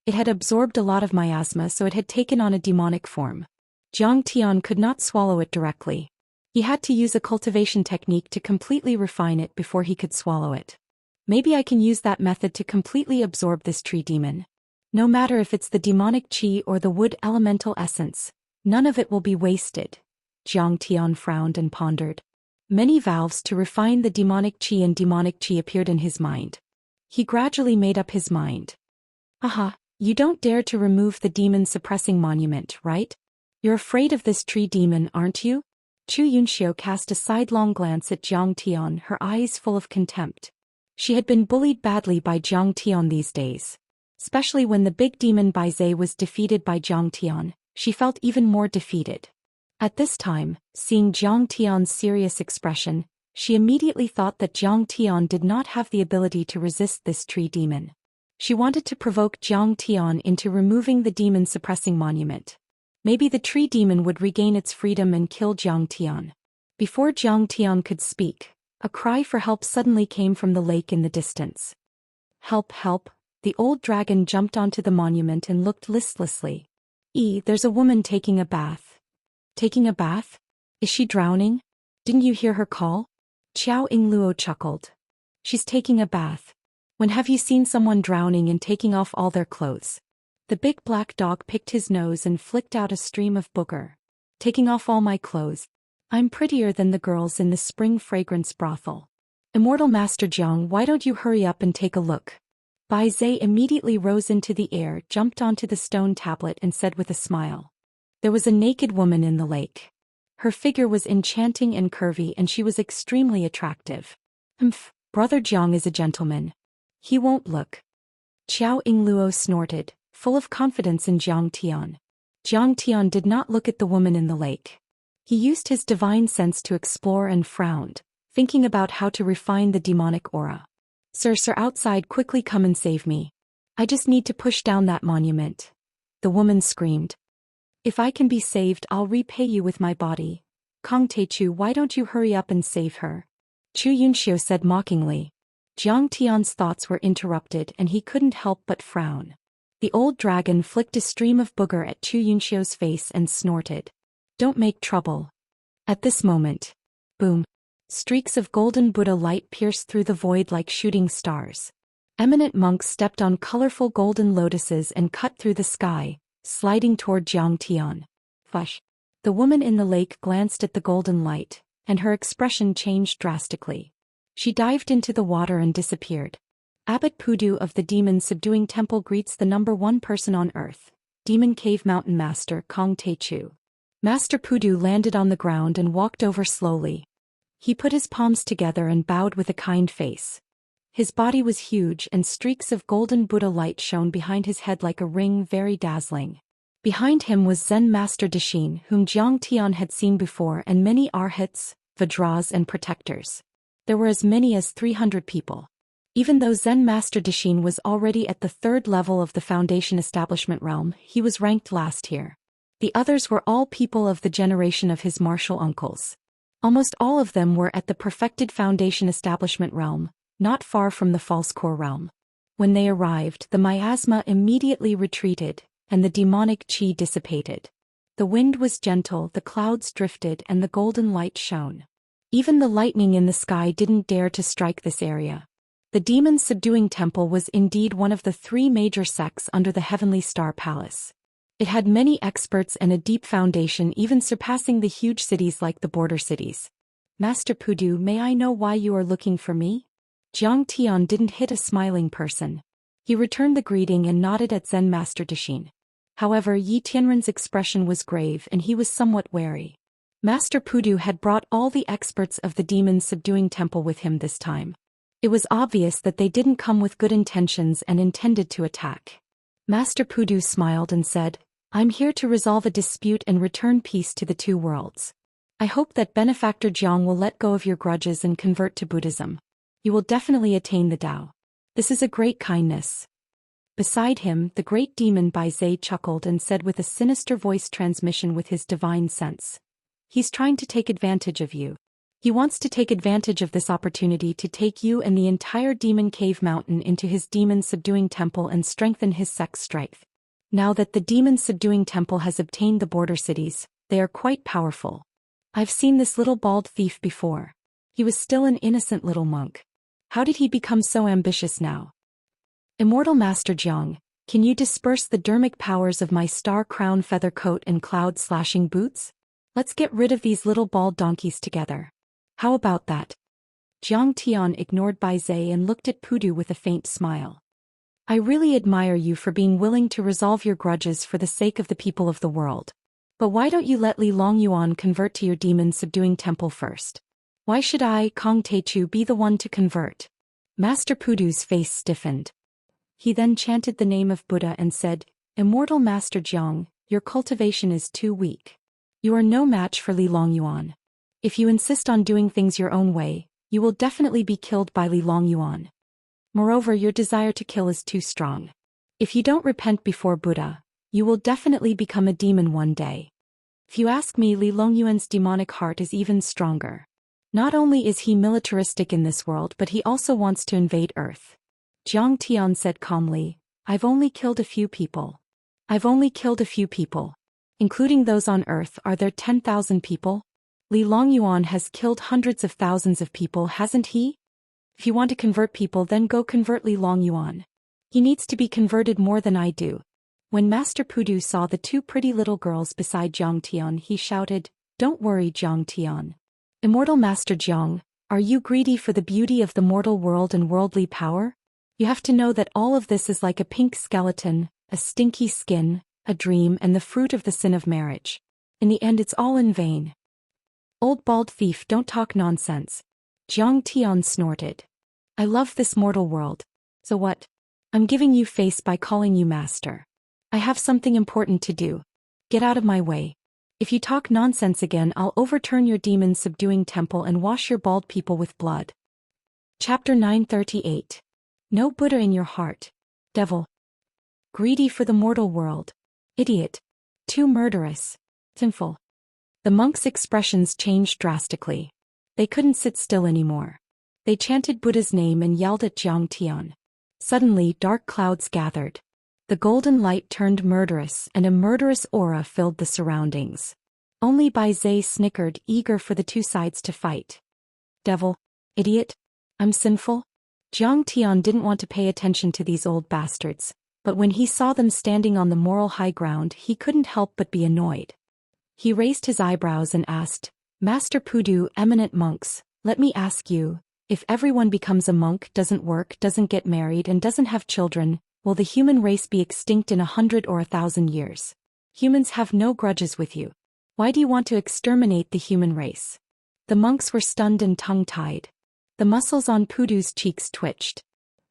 It had absorbed a lot of miasma, so it had taken on a demonic form. Zhang Tian could not swallow it directly. He had to use a cultivation technique to completely refine it before he could swallow it. Maybe I can use that method to completely absorb this tree demon. No matter if it's the demonic qi or the wood elemental essence, none of it will be wasted. Zhang Tian frowned and pondered. Many valves to refine the demonic qi appeared in his mind. He gradually made up his mind. Aha, you don't dare to remove the demon-suppressing monument, right? You're afraid of this tree demon, aren't you? Xianxia cast a sidelong glance at Zhang Tian, her eyes full of contempt. She had been bullied badly by Zhang Tian these days. Especially when the big demon Baizhe was defeated by Zhang Tian, she felt even more defeated. At this time, seeing Zhang Tian's serious expression, she immediately thought that Zhang Tian did not have the ability to resist this tree demon. She wanted to provoke Zhang Tian into removing the demon-suppressing monument. Maybe the tree demon would regain its freedom and kill Zhang Tian. Before Zhang Tian could speak, a cry for help suddenly came from the lake in the distance. Help, help! The old dragon jumped onto the monument and looked listlessly. There's a woman taking a bath. Taking a bath? Is she drowning? Didn't you hear her call? Qiao Yingluo chuckled. She's taking a bath. When have you seen someone drowning and taking off all their clothes? The big black dog picked his nose and flicked out a stream of booger. Taking off all my clothes. I'm prettier than the girls in the spring fragrance brothel. Immortal Master Jiang, why don't you hurry up and take a look? Baizhe immediately rose into the air, jumped onto the stone tablet and said with a smile. There was a naked woman in the lake. Her figure was enchanting and curvy and she was extremely attractive. Brother Jiang is a gentleman. He won't look. Qiao Yingluo snorted, full of confidence in Zhang Tian. Zhang Tian did not look at the woman in the lake. He used his divine sense to explore and frowned, thinking about how to refine the demonic aura. Sir, outside, quickly come and save me. I just need to push down that monument. The woman screamed. If I can be saved, I'll repay you with my body. Kong Teichu, why don't you hurry up and save her? Chu Yunxiu said mockingly. Zhang Tian's thoughts were interrupted and he couldn't help but frown. The old dragon flicked a stream of booger at Chu Yunxiu's face and snorted. Don't make trouble. At this moment, boom. Streaks of golden Buddha light pierced through the void like shooting stars. Eminent monks stepped on colorful golden lotuses and cut through the sky, sliding toward Zhang Tian. Fush. The woman in the lake glanced at the golden light, and her expression changed drastically. She dived into the water and disappeared. Abbot Pudu of the Demon Subduing Temple greets the #1 person on earth, Demon Cave Mountain Master Kong Teichu. Master Pudu landed on the ground and walked over slowly. He put his palms together and bowed with a kind face. His body was huge and streaks of golden Buddha light shone behind his head like a ring, very dazzling. Behind him was Zen Master Dashin, whom Zhang Tian had seen before, and many arhats, vajras and protectors. There were as many as 300 people. Even though Zen Master Dashin was already at the 3rd level of the Foundation Establishment realm, he was ranked last here. The others were all people of the generation of his martial uncles. Almost all of them were at the perfected Foundation Establishment realm, not far from the false core realm. When they arrived, the miasma immediately retreated, and the demonic qi dissipated. The wind was gentle, the clouds drifted, and the golden light shone. Even the lightning in the sky didn't dare to strike this area. The demon-subduing temple was indeed one of the 3 major sects under the Heavenly Star Palace. It had many experts and a deep foundation, even surpassing the huge cities like the border cities. Master Pudu, may I know why you are looking for me? Jiang Tian didn't hit a smiling person. He returned the greeting and nodded at Zen Master Dashin. However, Yi Tianren's expression was grave and he was somewhat wary. Master Pudu had brought all the experts of the demon-subduing temple with him this time. It was obvious that they didn't come with good intentions and intended to attack. Master Pudu smiled and said, I'm here to resolve a dispute and return peace to the 2 worlds. I hope that Benefactor Jiang will let go of your grudges and convert to Buddhism. You will definitely attain the Tao. This is a great kindness. Beside him, the great demon Bai Zhe chuckled and said with a sinister voice transmission with his divine sense. He's trying to take advantage of you. He wants to take advantage of this opportunity to take you and the entire Demon Cave Mountain into his demon-subduing temple and strengthen his sect's strength. Now that the demon-subduing temple has obtained the border cities, they are quite powerful. I've seen this little bald thief before. He was still an innocent little monk. How did he become so ambitious now? Immortal Master Jiang, can you disperse the dermic powers of my star crown feather coat and cloud-slashing boots? Let's get rid of these little bald donkeys together. How about that? Jiang Tian ignored Bai Zhe and looked at Pudu with a faint smile. I really admire you for being willing to resolve your grudges for the sake of the people of the world. But why don't you let Li Longyuan convert to your demon-subduing temple first? Why should I, Kong Teichu, be the one to convert? Master Pudu's face stiffened. He then chanted the name of Buddha and said, Immortal Master Jiang, your cultivation is too weak. You are no match for Li Longyuan. If you insist on doing things your own way, you will definitely be killed by Li Longyuan. Moreover, your desire to kill is too strong. If you don't repent before Buddha, you will definitely become a demon one day. If you ask me, Li Longyuan's demonic heart is even stronger. Not only is he militaristic in this world, but he also wants to invade Earth. Jiang Tian said calmly, I've only killed a few people. Including those on Earth, are there 10,000 people? Li Longyuan has killed hundreds of thousands of people, hasn't he? If you want to convert people, then go convert Li Longyuan. He needs to be converted more than I do. When Master Pudu saw the 2 pretty little girls beside Jiang Tian, he shouted, Don't worry, Jiang Tian. Immortal Master Jiang, are you greedy for the beauty of the mortal world and worldly power? You have to know that all of this is like a pink skeleton, a stinky skin, a dream, and the fruit of the sin of marriage. In the end, it's all in vain. Old bald thief, don't talk nonsense. Jiang Tian snorted. I love this mortal world. So what? I'm giving you face by calling you master. I have something important to do. Get out of my way. If you talk nonsense again, I'll overturn your demon-subduing temple and wash your bald people with blood. Chapter 938. No Buddha in your heart. Devil. Greedy for the mortal world. Idiot. Too murderous. Sinful. The monks' expressions changed drastically. They couldn't sit still anymore. They chanted Buddha's name and yelled at Jiang Tian. Suddenly, dark clouds gathered. The golden light turned murderous and a murderous aura filled the surroundings. Only Bai Zhe snickered, eager for the 2 sides to fight. Devil. Idiot. I'm sinful. Jiang Tian didn't want to pay attention to these old bastards, but when he saw them standing on the moral high ground, he couldn't help but be annoyed. He raised his eyebrows and asked, Master Pudu, eminent monks, let me ask you, if everyone becomes a monk, doesn't work, doesn't get married, and doesn't have children, will the human race be extinct in 100 or 1,000 years? Humans have no grudges with you. Why do you want to exterminate the human race? The monks were stunned and tongue-tied. The muscles on Pudu's cheeks twitched.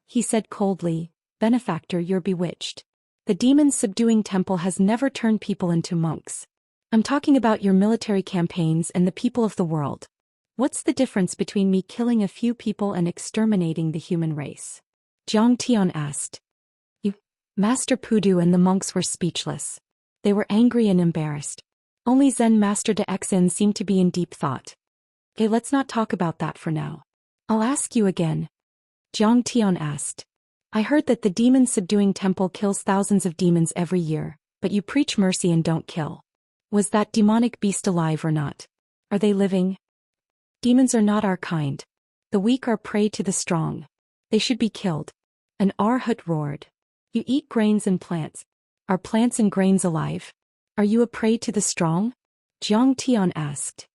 He said coldly, Benefactor, you're bewitched. The demon-subduing temple has never turned people into monks. I'm talking about your military campaigns and the people of the world. What's the difference between me killing a few people and exterminating the human race? Jiang Tian asked. Master Pudu and the monks were speechless. They were angry and embarrassed. Only Zen Master De Exin seemed to be in deep thought. Okay, let's not talk about that for now. I'll ask you again. Jiang Tian asked. I heard that the demon-subduing temple kills thousands of demons every year, but you preach mercy and don't kill. Was that demonic beast alive or not? Are they living? Demons are not our kind. The weak are prey to the strong. They should be killed. An Arhat roared. You eat grains and plants. Are plants and grains alive? Are you a prey to the strong? Jiang Tian asked.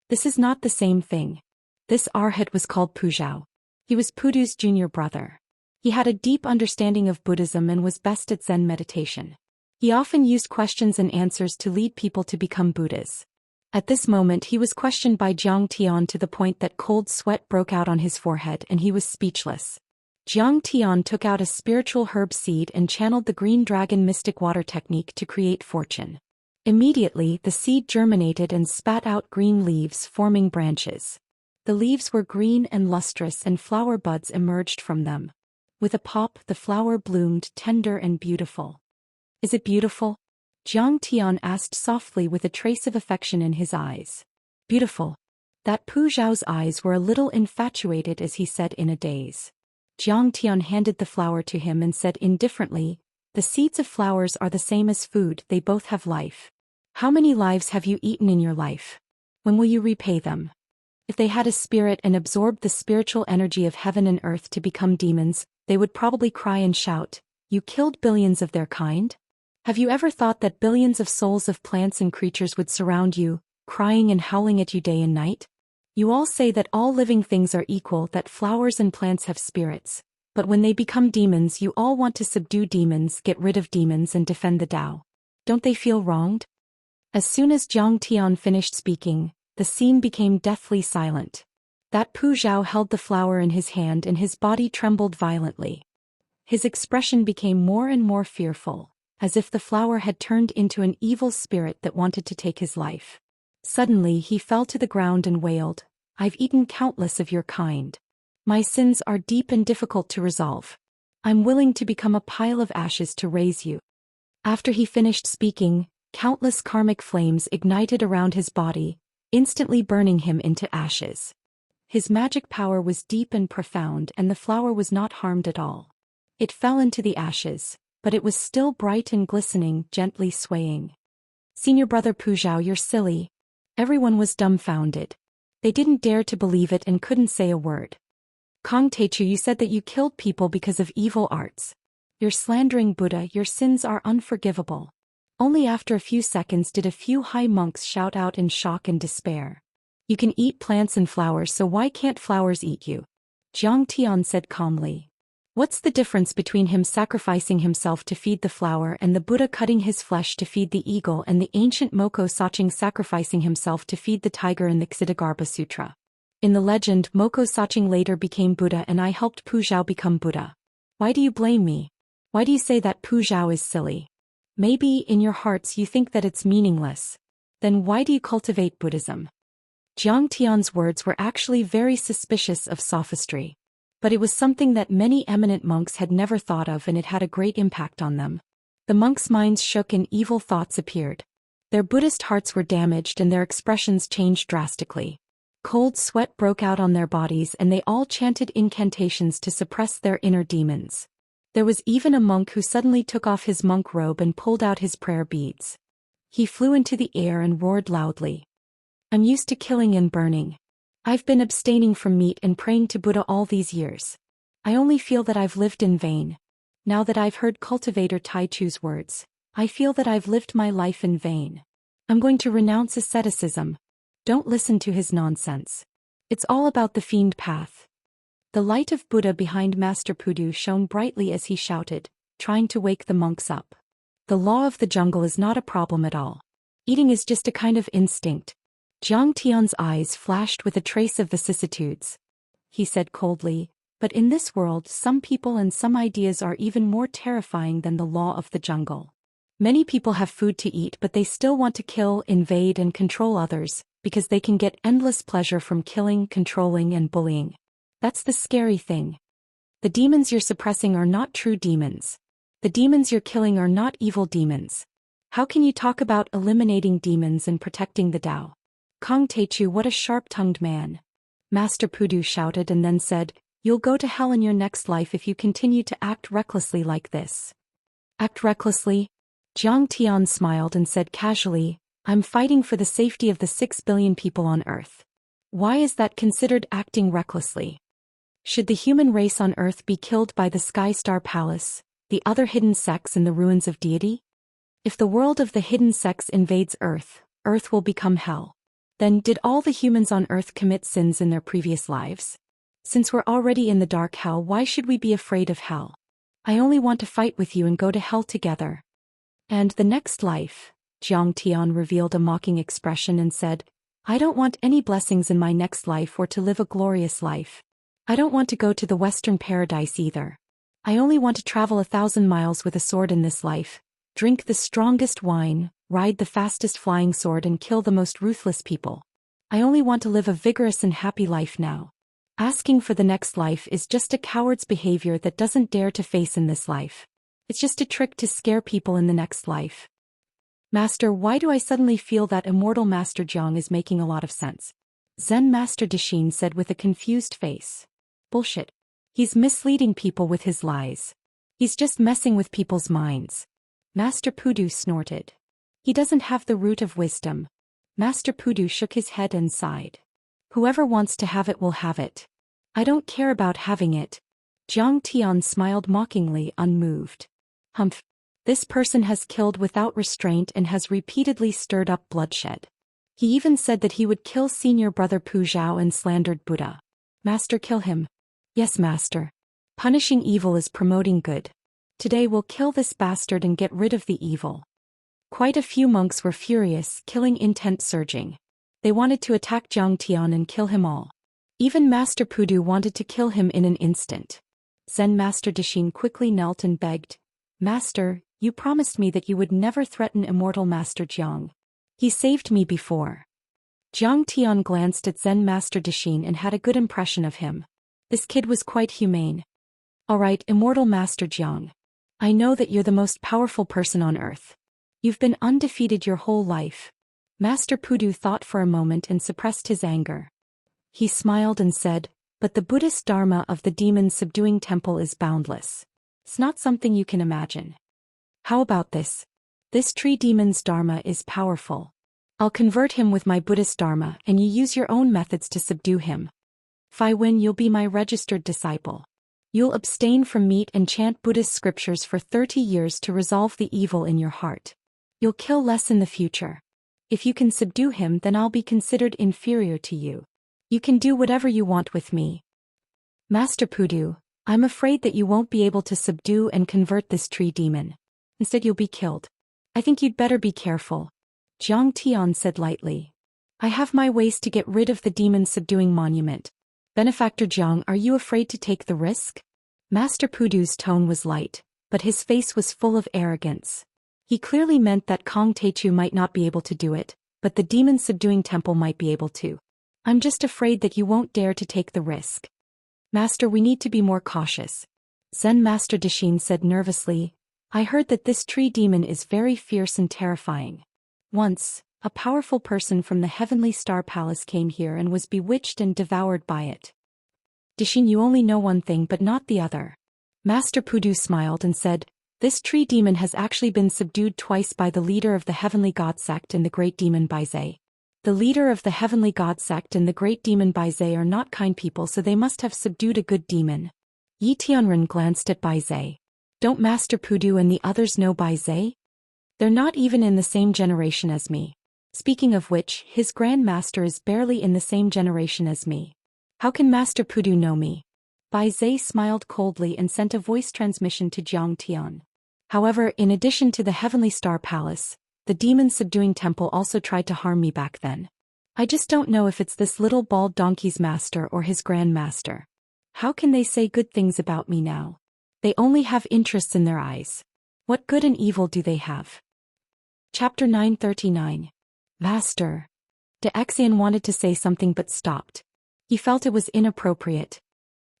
This is not the same thing. This Arhat was called Puzhao. He was Pudu's junior brother. He had a deep understanding of Buddhism and was best at Zen meditation. He often used questions and answers to lead people to become Buddhas. At this moment he was questioned by Jiang Tian to the point that cold sweat broke out on his forehead and he was speechless. Jiang Tian took out a spiritual herb seed and channeled the green dragon mystic water technique to create fortune. Immediately the seed germinated and spat out green leaves forming branches. The leaves were green and lustrous and flower buds emerged from them. With a pop the flower bloomed tender and beautiful. Is it beautiful? Jiang Tian asked softly with a trace of affection in his eyes. Beautiful. That Pu Zhao's eyes were a little infatuated as he said in a daze. Jiang Tian handed the flower to him and said indifferently, the seeds of flowers are the same as food, they both have life. How many lives have you eaten in your life? When will you repay them? If they had a spirit and absorbed the spiritual energy of heaven and earth to become demons, they would probably cry and shout, you killed billions of their kind? Have you ever thought that billions of souls of plants and creatures would surround you, crying and howling at you day and night? You all say that all living things are equal, that flowers and plants have spirits, but when they become demons you all want to subdue demons, get rid of demons and defend the Tao. Don't they feel wronged? As soon as Jiang Tian finished speaking, the scene became deathly silent. That Pu Zhao held the flower in his hand and his body trembled violently. His expression became more and more fearful, as if the flower had turned into an evil spirit that wanted to take his life. Suddenly he fell to the ground and wailed, I've eaten countless of your kind. My sins are deep and difficult to resolve. I'm willing to become a pile of ashes to raise you. After he finished speaking, countless karmic flames ignited around his body, instantly burning him into ashes. His magic power was deep and profound and the flower was not harmed at all. It fell into the ashes, but it was still bright and glistening, gently swaying. Senior brother Pu Zhao, you're silly. Everyone was dumbfounded. They didn't dare to believe it and couldn't say a word. Kong Teichu, you said that you killed people because of evil arts. You're slandering Buddha, your sins are unforgivable. Only after a few seconds did a few high monks shout out in shock and despair. You can eat plants and flowers, so why can't flowers eat you? Jiang Tian said calmly. What's the difference between him sacrificing himself to feed the flower and the Buddha cutting his flesh to feed the eagle and the ancient Moko Saching sacrificing himself to feed the tiger in the Ksiddhagarbha Sutra? In the legend, Moko Saching later became Buddha and I helped Pu Zhao become Buddha. Why do you blame me? Why do you say that Pu Zhao is silly? Maybe in your hearts you think that it's meaningless. Then why do you cultivate Buddhism? Jiang Tian's words were actually very suspicious of sophistry. But it was something that many eminent monks had never thought of and it had a great impact on them. The monks' minds shook and evil thoughts appeared. Their Buddhist hearts were damaged and their expressions changed drastically. Cold sweat broke out on their bodies and they all chanted incantations to suppress their inner demons. There was even a monk who suddenly took off his monk robe and pulled out his prayer beads. He flew into the air and roared loudly. I'm used to killing and burning. I've been abstaining from meat and praying to Buddha all these years. I only feel that I've lived in vain. Now that I've heard Cultivator Taichu's words, I feel that I've lived my life in vain. I'm going to renounce asceticism. Don't listen to his nonsense. It's all about the fiend path. The light of Buddha behind Master Pudu shone brightly as he shouted, trying to wake the monks up. The law of the jungle is not a problem at all. Eating is just a kind of instinct. Jiang Tian's eyes flashed with a trace of vicissitudes. He said coldly, but in this world some people and some ideas are even more terrifying than the law of the jungle. Many people have food to eat but they still want to kill, invade and control others, because they can get endless pleasure from killing, controlling and bullying. That's the scary thing. The demons you're suppressing are not true demons. The demons you're killing are not evil demons. How can you talk about eliminating demons and protecting the Tao? Kong Teichu, what a sharp-tongued man. Master Pudu shouted and then said, you'll go to hell in your next life if you continue to act recklessly like this. Act recklessly? Jiang Tian smiled and said casually, I'm fighting for the safety of the 6 billion people on Earth. Why is that considered acting recklessly? Should the human race on Earth be killed by the Sky Star Palace, the other hidden sects in the ruins of deity? If the world of the hidden sects invades Earth, Earth will become hell. Then, did all the humans on Earth commit sins in their previous lives? Since we're already in the dark hell, why should we be afraid of hell? I only want to fight with you and go to hell together. And the next life, Zhang Tian revealed a mocking expression and said, I don't want any blessings in my next life or to live a glorious life. I don't want to go to the Western paradise either. I only want to travel 1,000 miles with a sword in this life, drink the strongest wine, ride the fastest flying sword and kill the most ruthless people. I only want to live a vigorous and happy life now. Asking for the next life is just a coward's behavior that doesn't dare to face in this life. It's just a trick to scare people in the next life. Master, why do I suddenly feel that Immortal Master Jiang is making a lot of sense? Zen Master Dixin said with a confused face. Bullshit. He's misleading people with his lies. He's just messing with people's minds. Master Pudu snorted. He doesn't have the root of wisdom. Master Pudu shook his head and sighed. Whoever wants to have it will have it. I don't care about having it. Zhang Tian smiled mockingly, unmoved. Humph. This person has killed without restraint and has repeatedly stirred up bloodshed. He even said that he would kill senior brother Pu Zhao and slandered Buddha. Master, kill him. Yes, Master. Punishing evil is promoting good. Today we'll kill this bastard and get rid of the evil. Quite a few monks were furious, killing intent surging. They wanted to attack Zhang Tian and kill him all. Even Master Pudu wanted to kill him in an instant. Zen Master Dixin quickly knelt and begged, Master, you promised me that you would never threaten Immortal Master Jiang. He saved me before. Zhang Tian glanced at Zen Master Dixin and had a good impression of him. This kid was quite humane. Alright, Immortal Master Jiang. I know that you're the most powerful person on Earth. You've been undefeated your whole life. Master Pudu thought for a moment and suppressed his anger. He smiled and said, but the Buddhist Dharma of the demon-subduing temple is boundless. It's not something you can imagine. How about this? This tree demon's Dharma is powerful. I'll convert him with my Buddhist Dharma and you use your own methods to subdue him. If I win, you'll be my registered disciple. You'll abstain from meat and chant Buddhist scriptures for 30 years to resolve the evil in your heart. You'll kill less in the future. If you can subdue him, then I'll be considered inferior to you. You can do whatever you want with me. Master Pudu, I'm afraid that you won't be able to subdue and convert this tree demon. Instead you'll be killed. I think you'd better be careful. Zhang Tian said lightly. I have my ways to get rid of the demon-subduing monument. Benefactor Jiang, are you afraid to take the risk? Master Pudu's tone was light, but his face was full of arrogance. He clearly meant that Kong Teichu might not be able to do it, but the demon-subduing temple might be able to. I'm just afraid that you won't dare to take the risk. Master, we need to be more cautious. Zen Master Dixin said nervously, I heard that this tree demon is very fierce and terrifying. Once, a powerful person from the Heavenly Star Palace came here and was bewitched and devoured by it. Dixin, you only know one thing but not the other. Master Pudu smiled and said, this tree demon has actually been subdued twice by the leader of the Heavenly God Sect and the Great Demon Baizhe. The leader of the Heavenly God Sect and the Great Demon Baizhe are not kind people, so they must have subdued a good demon. Yi Tianren glanced at Baizhe. Don't Master Pudu and the others know Baizhe? They're not even in the same generation as me. Speaking of which, his Grand Master is barely in the same generation as me. How can Master Pudu know me? Baizhe smiled coldly and sent a voice transmission to Zhang Tian. However, in addition to the Heavenly Star Palace, the demon-subduing temple also tried to harm me back then. I just don't know if it's this little bald donkey's master or his Grand Master. How can they say good things about me now? They only have interests in their eyes. What good and evil do they have? Chapter 939. Master. De Xian wanted to say something but stopped. He felt it was inappropriate.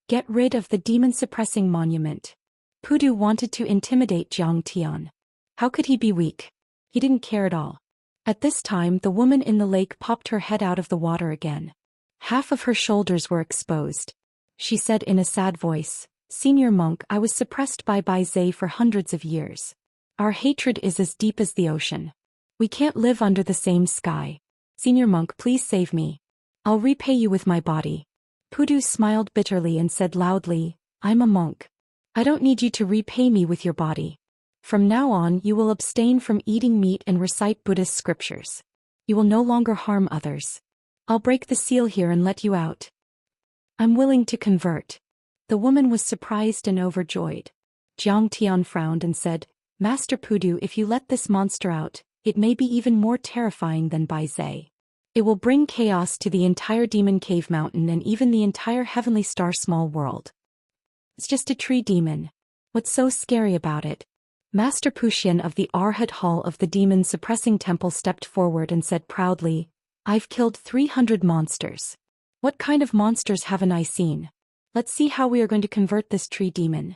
Get rid of the demon-suppressing monument. Pudu wanted to intimidate Zhang Tian. How could he be weak? He didn't care at all. At this time, the woman in the lake popped her head out of the water again. Half of her shoulders were exposed. She said in a sad voice, Senior monk, I was suppressed by Baizhe for hundreds of years. Our hatred is as deep as the ocean. We can't live under the same sky. Senior monk, please save me. I'll repay you with my body. Pudu smiled bitterly and said loudly, I'm a monk. I don't need you to repay me with your body. From now on you will abstain from eating meat and recite Buddhist scriptures. You will no longer harm others. I'll break the seal here and let you out. I'm willing to convert. The woman was surprised and overjoyed. Jiang Tian frowned and said, Master Pudu, if you let this monster out, it may be even more terrifying than Bai Zhe. It will bring chaos to the entire Demon Cave Mountain and even the entire Heavenly Star Small World. It's just a tree demon. What's so scary about it? Master Puxian of the Arhat Hall of the Demon Suppressing Temple stepped forward and said proudly, I've killed 300 monsters. What kind of monsters haven't I seen? Let's see how we are going to convert this tree demon.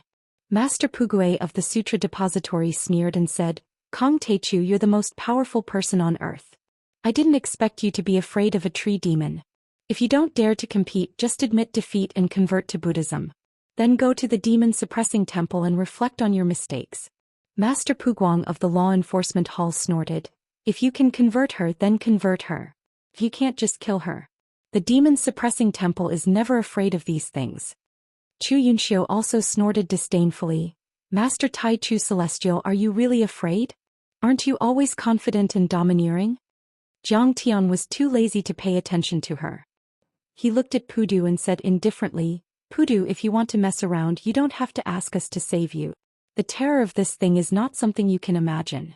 Master Pugue of the Sutra Depository sneered and said, Kong Teichu, you're the most powerful person on earth. I didn't expect you to be afraid of a tree demon. If you don't dare to compete, just admit defeat and convert to Buddhism. Then go to the Demon Suppressing Temple and reflect on your mistakes. Master Puguang of the Law Enforcement Hall snorted, If you can convert her, then convert her. If you can't, just kill her. The Demon Suppressing Temple is never afraid of these things. Chu Yunxiu also snorted disdainfully, Master Tai Chu Celestial, are you really afraid? Aren't you always confident and domineering? Jiang Tian was too lazy to pay attention to her. He looked at Pudu and said indifferently, Pudu, if you want to mess around, you don't have to ask us to save you. The terror of this thing is not something you can imagine.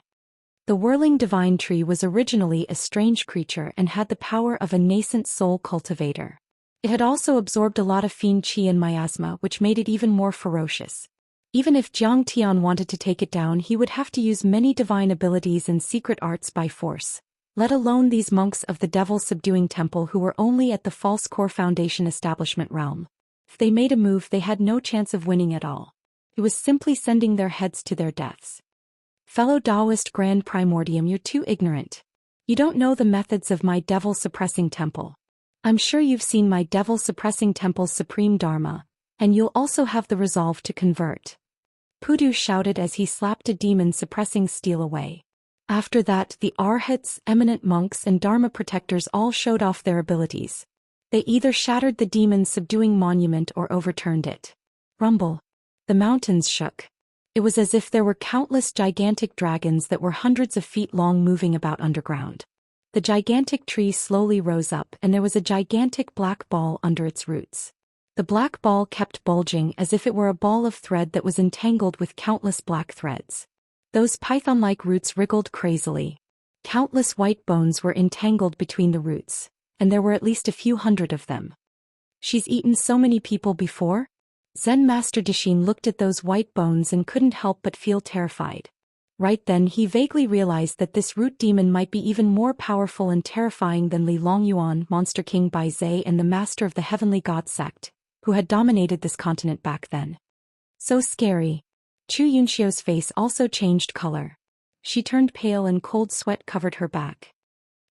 The whirling divine tree was originally a strange creature and had the power of a nascent soul cultivator. It had also absorbed a lot of fiend qi and miasma, which made it even more ferocious. Even if Jiang Tian wanted to take it down, he would have to use many divine abilities and secret arts by force, let alone these monks of the devil-subduing temple who were only at the false core foundation establishment realm. If they made a move, they had no chance of winning at all. It was simply sending their heads to their deaths. Fellow Daoist Grand Primordium, you're too ignorant. You don't know the methods of my devil-suppressing temple. I'm sure you've seen my devil-suppressing temple's supreme dharma, and you'll also have the resolve to convert. Pudu shouted as he slapped a demon-suppressing steel away. After that, the arhats, eminent monks and dharma protectors all showed off their abilities. They either shattered the demon-subduing monument or overturned it. Rumble. The mountains shook. It was as if there were countless gigantic dragons that were hundreds of feet long moving about underground. The gigantic tree slowly rose up and there was a gigantic black ball under its roots. The black ball kept bulging as if it were a ball of thread that was entangled with countless black threads. Those python-like roots wriggled crazily. Countless white bones were entangled between the roots, and there were at least a few hundred of them. She's eaten so many people before? Zen Master Dishin looked at those white bones and couldn't help but feel terrified. Right then he vaguely realized that this root demon might be even more powerful and terrifying than Li Longyuan, Monster King Bai Zhe and the master of the Heavenly God sect, who had dominated this continent back then. So scary. Chu Yunxiu's face also changed color. She turned pale and cold sweat covered her back.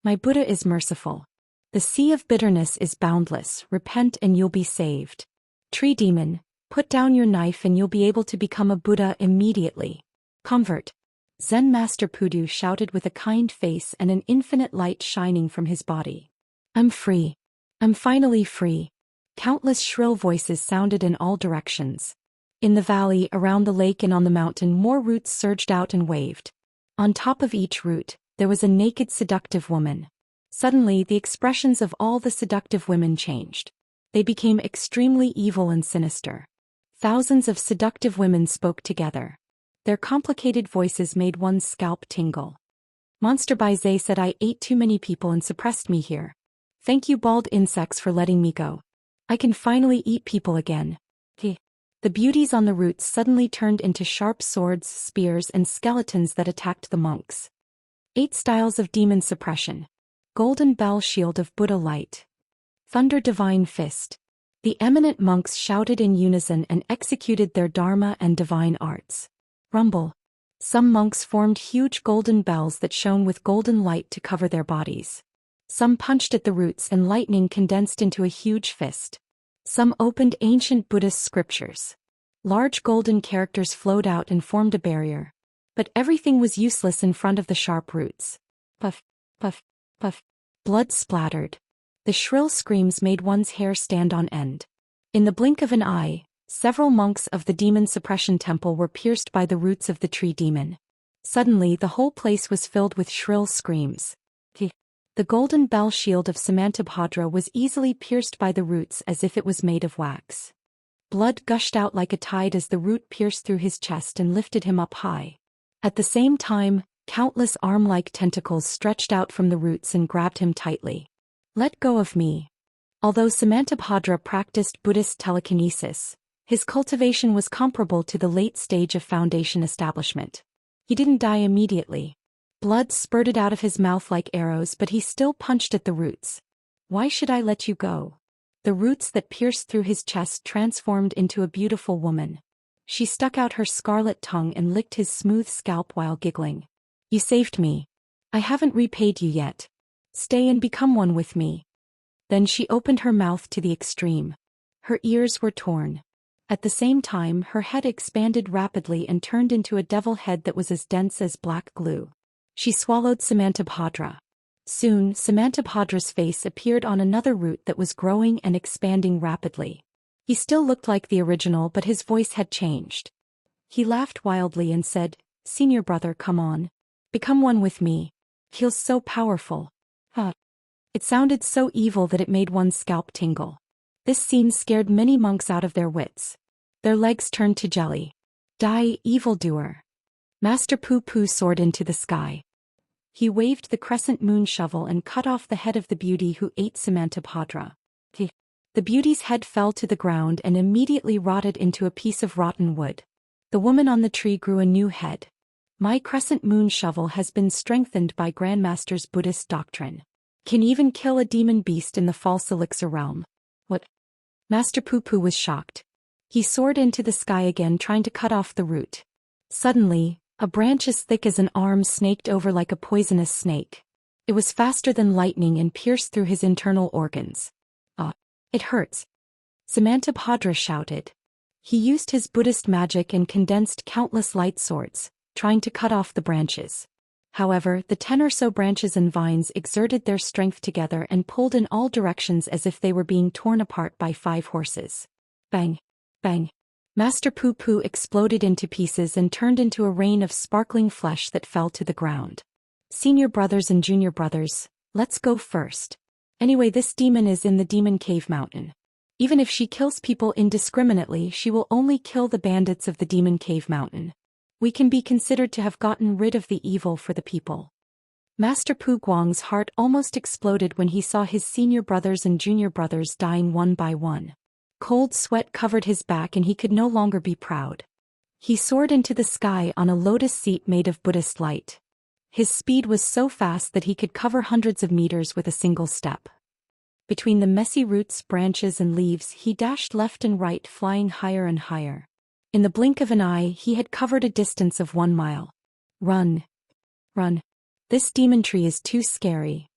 My Buddha is merciful. The sea of bitterness is boundless. Repent and you'll be saved. Tree demon, put down your knife and you'll be able to become a Buddha immediately. Convert. Zen Master Pudu shouted with a kind face and an infinite light shining from his body. I'm free. I'm finally free. Countless shrill voices sounded in all directions. In the valley, around the lake and on the mountain, more roots surged out and waved. On top of each root, there was a naked seductive woman. Suddenly, the expressions of all the seductive women changed. They became extremely evil and sinister. Thousands of seductive women spoke together. Their complicated voices made one's scalp tingle. Monster Bai Zhe said, I ate too many people and suppressed me here. Thank you bald insects for letting me go. I can finally eat people again. The beauties on the roots suddenly turned into sharp swords, spears and skeletons that attacked the monks. 8 styles of demon suppression. Golden bell shield of Buddha light. Thunder divine fist. The eminent monks shouted in unison and executed their dharma and divine arts. Rumble. Some monks formed huge golden bells that shone with golden light to cover their bodies. Some punched at the roots and lightning condensed into a huge fist. Some opened ancient Buddhist scriptures. Large golden characters flowed out and formed a barrier. But everything was useless in front of the sharp roots. Puff, puff, puff. Blood splattered. The shrill screams made one's hair stand on end. In the blink of an eye, several monks of the demon suppression temple were pierced by the roots of the tree demon. Suddenly the whole place was filled with shrill screams. The golden bell shield of Samantabhadra was easily pierced by the roots as if it was made of wax. Blood gushed out like a tide as the root pierced through his chest and lifted him up high. At the same time, countless arm-like tentacles stretched out from the roots and grabbed him tightly. Let go of me. Although Samantabhadra practiced Buddhist telekinesis, his cultivation was comparable to the late stage of foundation establishment. He didn't die immediately. Blood spurted out of his mouth like arrows, but he still punched at the roots. Why should I let you go? The roots that pierced through his chest transformed into a beautiful woman. She stuck out her scarlet tongue and licked his smooth scalp while giggling. You saved me. I haven't repaid you yet. Stay and become one with me. Then she opened her mouth to the extreme. Her ears were torn. At the same time, her head expanded rapidly and turned into a devil head that was as dense as black glue. She swallowed Samantabhadra. Soon, Samantabhadra's face appeared on another root that was growing and expanding rapidly. He still looked like the original, but his voice had changed. He laughed wildly and said, "Senior brother, come on. Become one with me. Feels so powerful." It sounded so evil that it made one's scalp tingle. This scene scared many monks out of their wits. Their legs turned to jelly. Die, evildoer. Master Poo Poo soared into the sky. He waved the crescent moon shovel and cut off the head of the beauty who ate Samantabhadra. The beauty's head fell to the ground and immediately rotted into a piece of rotten wood. The woman on the tree grew a new head. My crescent moon shovel has been strengthened by Grandmaster's Buddhist doctrine. Can even kill a demon beast in the false elixir realm. What? Master Poo Poo was shocked. He soared into the sky again, trying to cut off the root. Suddenly, a branch as thick as an arm snaked over like a poisonous snake. It was faster than lightning and pierced through his internal organs. It hurts. Samantabhadra shouted. He used his Buddhist magic and condensed countless light swords, trying to cut off the branches. However, the 10 or so branches and vines exerted their strength together and pulled in all directions as if they were being torn apart by 5 horses. Bang! Bang! Master Poo Poo exploded into pieces and turned into a rain of sparkling flesh that fell to the ground. Senior brothers and junior brothers, let's go first. Anyway, this demon is in the Demon Cave Mountain. Even if she kills people indiscriminately, she will only kill the bandits of the Demon Cave Mountain. We can be considered to have gotten rid of the evil for the people. Master Pu Guang's heart almost exploded when he saw his senior brothers and junior brothers dying one by one. Cold sweat covered his back and he could no longer be proud. He soared into the sky on a lotus seat made of Buddhist light. His speed was so fast that he could cover hundreds of meters with a single step. Between the messy roots, branches, and leaves, he dashed left and right, flying higher and higher. In the blink of an eye, he had covered a distance of 1 mile. Run! Run! This demon tree is too scary.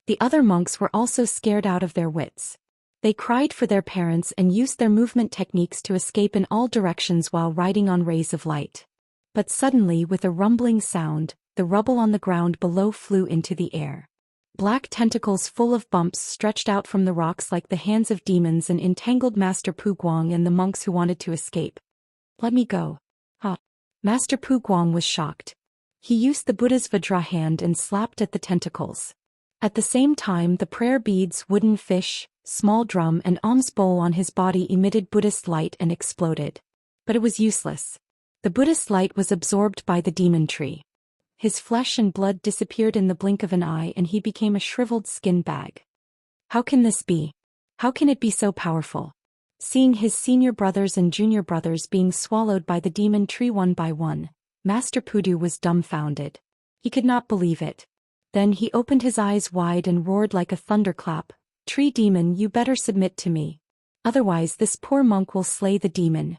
The other monks were also scared out of their wits. They cried for their parents and used their movement techniques to escape in all directions while riding on rays of light. But suddenly, with a rumbling sound, the rubble on the ground below flew into the air. Black tentacles full of bumps stretched out from the rocks like the hands of demons and entangled Master Pu Guang and the monks who wanted to escape. Let me go. Master Pu Guang was shocked. He used the Buddha's Vajra hand and slapped at the tentacles. At the same time, the prayer beads, wooden fish, small drum, and alms bowl on his body emitted Buddhist light and exploded. But it was useless. The Buddhist light was absorbed by the demon tree. His flesh and blood disappeared in the blink of an eye and he became a shriveled skin bag. How can this be? How can it be so powerful? Seeing his senior brothers and junior brothers being swallowed by the demon tree one by one, Master Pudu was dumbfounded. He could not believe it. Then he opened his eyes wide and roared like a thunderclap, "Tree demon, you better submit to me. Otherwise this poor monk will slay the demon."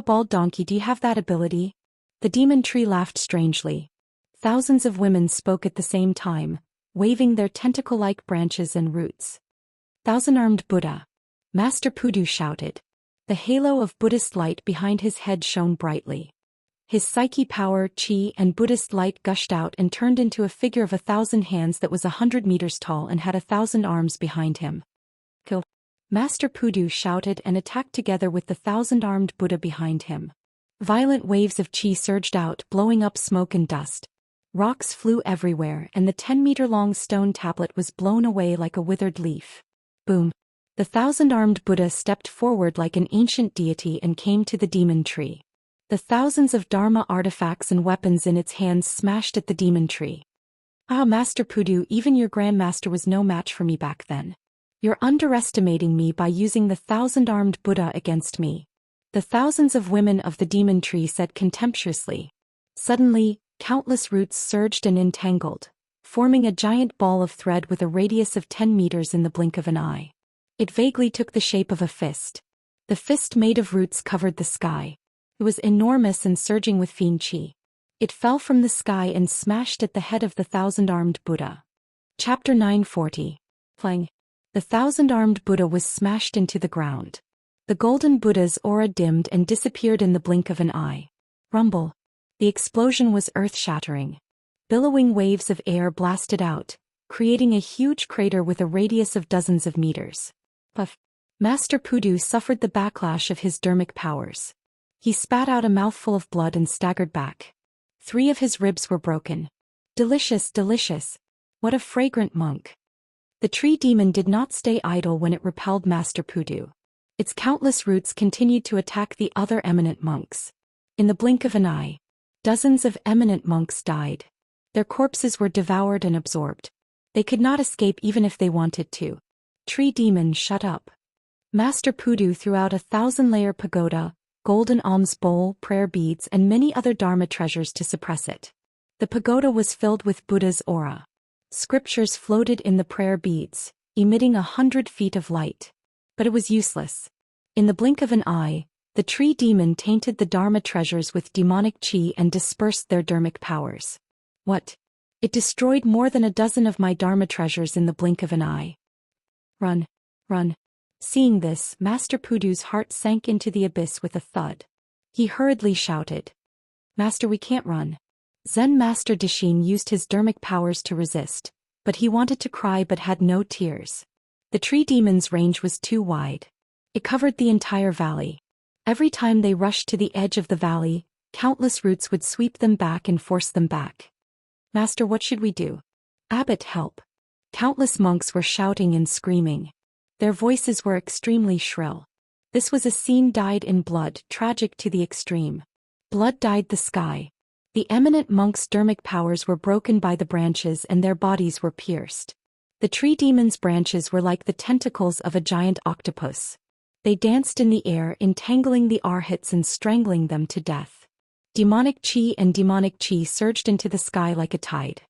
Bald donkey, do you have that ability? The demon tree laughed strangely. Thousands of women spoke at the same time, waving their tentacle-like branches and roots. "Thousand-armed Buddha!" Master Pudu shouted. The halo of Buddhist light behind his head shone brightly. His psyche power, chi, and Buddhist light gushed out and turned into a figure of 1,000 hands that was 100 meters tall and had 1,000 arms behind him. Kill! Master Pudu shouted and attacked together with the 1,000-armed Buddha behind him. Violent waves of chi surged out, blowing up smoke and dust. Rocks flew everywhere, and the 10-meter-long stone tablet was blown away like a withered leaf. Boom! The 1,000-armed Buddha stepped forward like an ancient deity and came to the demon tree. The thousands of Dharma artifacts and weapons in its hands smashed at the demon tree. Ah, Master Pudu, even your grandmaster was no match for me back then. You're underestimating me by using the 1,000-armed Buddha against me. The thousands of women of the demon tree said contemptuously. Suddenly, countless roots surged and entangled, forming a giant ball of thread with a radius of 10 meters in the blink of an eye. It vaguely took the shape of a fist. The fist made of roots covered the sky. It was enormous and surging with fiend chi. It fell from the sky and smashed at the head of the 1,000-armed Buddha. Chapter 940. Playing. The 1,000-armed Buddha was smashed into the ground. The golden Buddha's aura dimmed and disappeared in the blink of an eye. Rumble. The explosion was earth-shattering. Billowing waves of air blasted out, creating a huge crater with a radius of dozens of meters. Puff. Master Pudu suffered the backlash of his dermic powers. He spat out a mouthful of blood and staggered back. 3 of his ribs were broken. Delicious, delicious. What a fragrant monk. The tree demon did not stay idle when it repelled Master Pudu. Its countless roots continued to attack the other eminent monks. In the blink of an eye, dozens of eminent monks died. Their corpses were devoured and absorbed. They could not escape even if they wanted to. Tree demon, shut up. Master Pudu threw out a 1,000-layer pagoda, golden alms bowl, prayer beads, and many other Dharma treasures to suppress it. The pagoda was filled with Buddha's aura. Scriptures floated in the prayer beads, emitting 100 feet of light. But it was useless. In the blink of an eye, the tree demon tainted the Dharma treasures with demonic chi and dispersed their dermic powers. What? It destroyed more than a dozen of my Dharma treasures in the blink of an eye. Run. Run. Seeing this, Master Pudu's heart sank into the abyss with a thud. He hurriedly shouted. Master, we can't run. Zen Master Dixin used his dermic powers to resist, but he wanted to cry but had no tears. The tree demon's range was too wide. It covered the entire valley. Every time they rushed to the edge of the valley, countless roots would sweep them back and force them back. Master, what should we do? Abbot, help. Countless monks were shouting and screaming. Their voices were extremely shrill. This was a scene dyed in blood, tragic to the extreme. Blood dyed the sky. The eminent monks' dermic powers were broken by the branches and their bodies were pierced. The tree demon's branches were like the tentacles of a giant octopus. They danced in the air, entangling the arhats and strangling them to death. Demonic chi surged into the sky like a tide.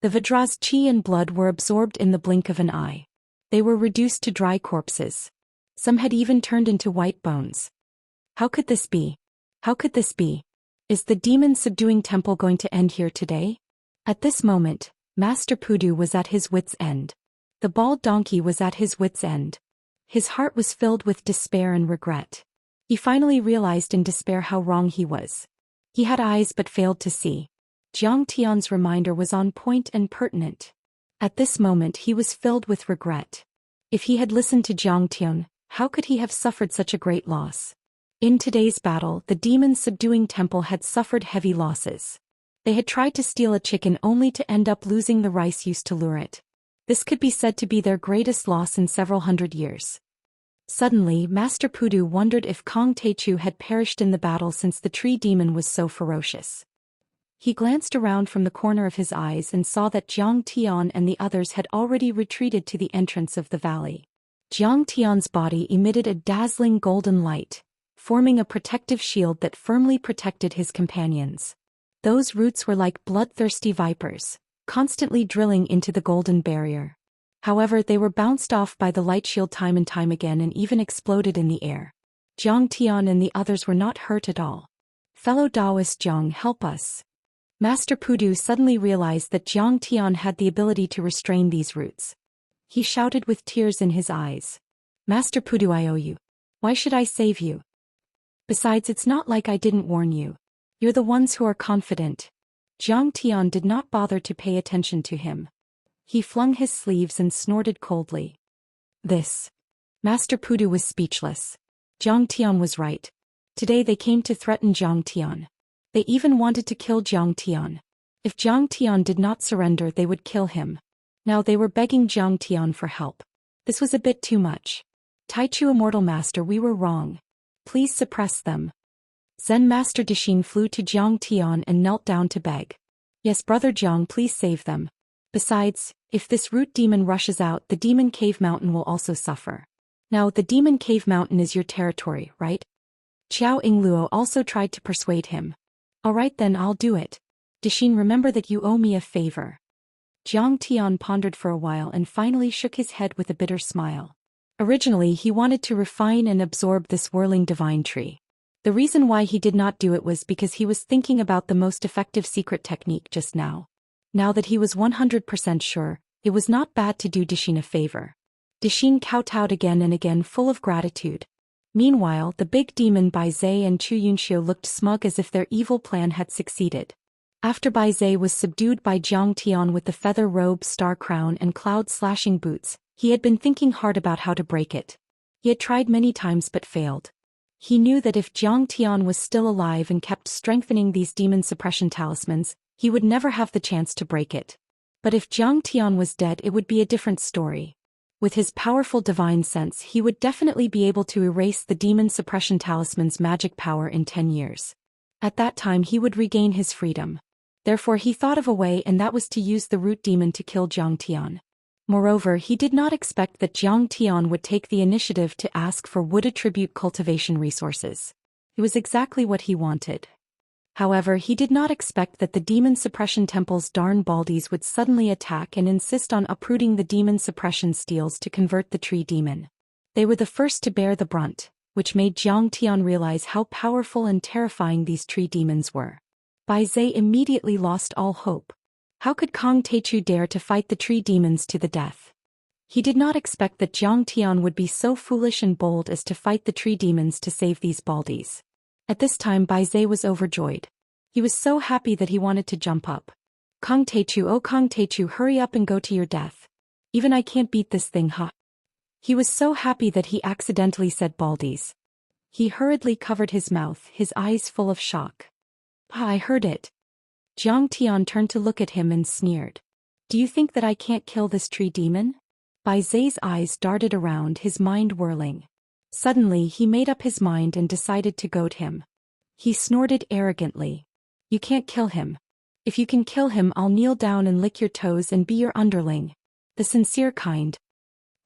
The Vajra's chi and blood were absorbed in the blink of an eye. They were reduced to dry corpses. Some had even turned into white bones. How could this be? How could this be? Is the demon-subduing temple going to end here today? At this moment, Master Pudu was at his wits' end. The bald donkey was at his wits' end. His heart was filled with despair and regret. He finally realized in despair how wrong he was. He had eyes but failed to see. Jiang Tian's reminder was on point and pertinent. At this moment he was filled with regret. If he had listened to Jiang Tian, how could he have suffered such a great loss? In today's battle, the demon-subduing temple had suffered heavy losses. They had tried to steal a chicken only to end up losing the rice used to lure it. This could be said to be their greatest loss in several hundred years. Suddenly, Master Pudu wondered if Kong Teichu had perished in the battle since the tree demon was so ferocious. He glanced around from the corner of his eyes and saw that Jiang Tian and the others had already retreated to the entrance of the valley. Jiang Tian's body emitted a dazzling golden light, forming a protective shield that firmly protected his companions. Those roots were like bloodthirsty vipers, constantly drilling into the golden barrier. However, they were bounced off by the light shield time and time again and even exploded in the air. Jiang Tian and the others were not hurt at all. Fellow Daoist Jiang, help us. Master Pudu suddenly realized that Jiang Tian had the ability to restrain these roots. He shouted with tears in his eyes. Master Pudu, I owe you. Why should I save you? Besides, it's not like I didn't warn you. You're the ones who are confident. Zhang Tian did not bother to pay attention to him. He flung his sleeves and snorted coldly. This. Master Pudu was speechless. Zhang Tian was right. Today they came to threaten Zhang Tian. They even wanted to kill Zhang Tian. If Zhang Tian did not surrender, they would kill him. Now they were begging Zhang Tian for help. This was a bit too much. Taichu Immortal Master, we were wrong. Please suppress them. Zen Master Dixin flew to Zhang Tian and knelt down to beg. Yes, Brother Zhang, please save them. Besides, if this root demon rushes out, the Demon Cave Mountain will also suffer. Now, the Demon Cave Mountain is your territory, right? Qiao Yingluo also tried to persuade him. Alright then, I'll do it. Dixin, remember that you owe me a favor. Zhang Tian pondered for a while and finally shook his head with a bitter smile. Originally, he wanted to refine and absorb this whirling divine tree. The reason why he did not do it was because he was thinking about the most effective secret technique just now. Now that he was 100% sure, it was not bad to do Dixin a favor. Dixin kowtowed again and again, full of gratitude. Meanwhile, the big demon Bai Zai and Chu Yunxiu looked smug as if their evil plan had succeeded. After Bai Zai was subdued by Zhang Tian with the feather robe, star crown and cloud-slashing boots, he had been thinking hard about how to break it. He had tried many times but failed. He knew that if Zhang Tian was still alive and kept strengthening these demon suppression talismans, he would never have the chance to break it. But if Zhang Tian was dead, it would be a different story. With his powerful divine sense, he would definitely be able to erase the demon suppression talisman's magic power in 10 years. At that time he would regain his freedom. Therefore he thought of a way, and that was to use the root demon to kill Zhang Tian. Moreover, he did not expect that Zhang Tian would take the initiative to ask for wood attribute cultivation resources. It was exactly what he wanted. However, he did not expect that the demon suppression temple's darn baldies would suddenly attack and insist on uprooting the demon suppression steels to convert the tree demon. They were the first to bear the brunt, which made Zhang Tian realize how powerful and terrifying these tree demons were. Bai Zai immediately lost all hope. How could Kong Teichu dare to fight the tree demons to the death? He did not expect that Zhang Tian would be so foolish and bold as to fight the tree demons to save these baldies. At this time Bai Zai was overjoyed. He was so happy that he wanted to jump up. Kong Teichu, oh Kong Teichu, hurry up and go to your death. Even I can't beat this thing, huh? He was so happy that he accidentally said baldies. He hurriedly covered his mouth, his eyes full of shock. Ah, I heard it. Zhang Tian turned to look at him and sneered. Do you think that I can't kill this tree demon? Bai Zai's eyes darted around, his mind whirling. Suddenly he made up his mind and decided to goad him. He snorted arrogantly. You can't kill him. If you can kill him, I'll kneel down and lick your toes and be your underling. The sincere kind.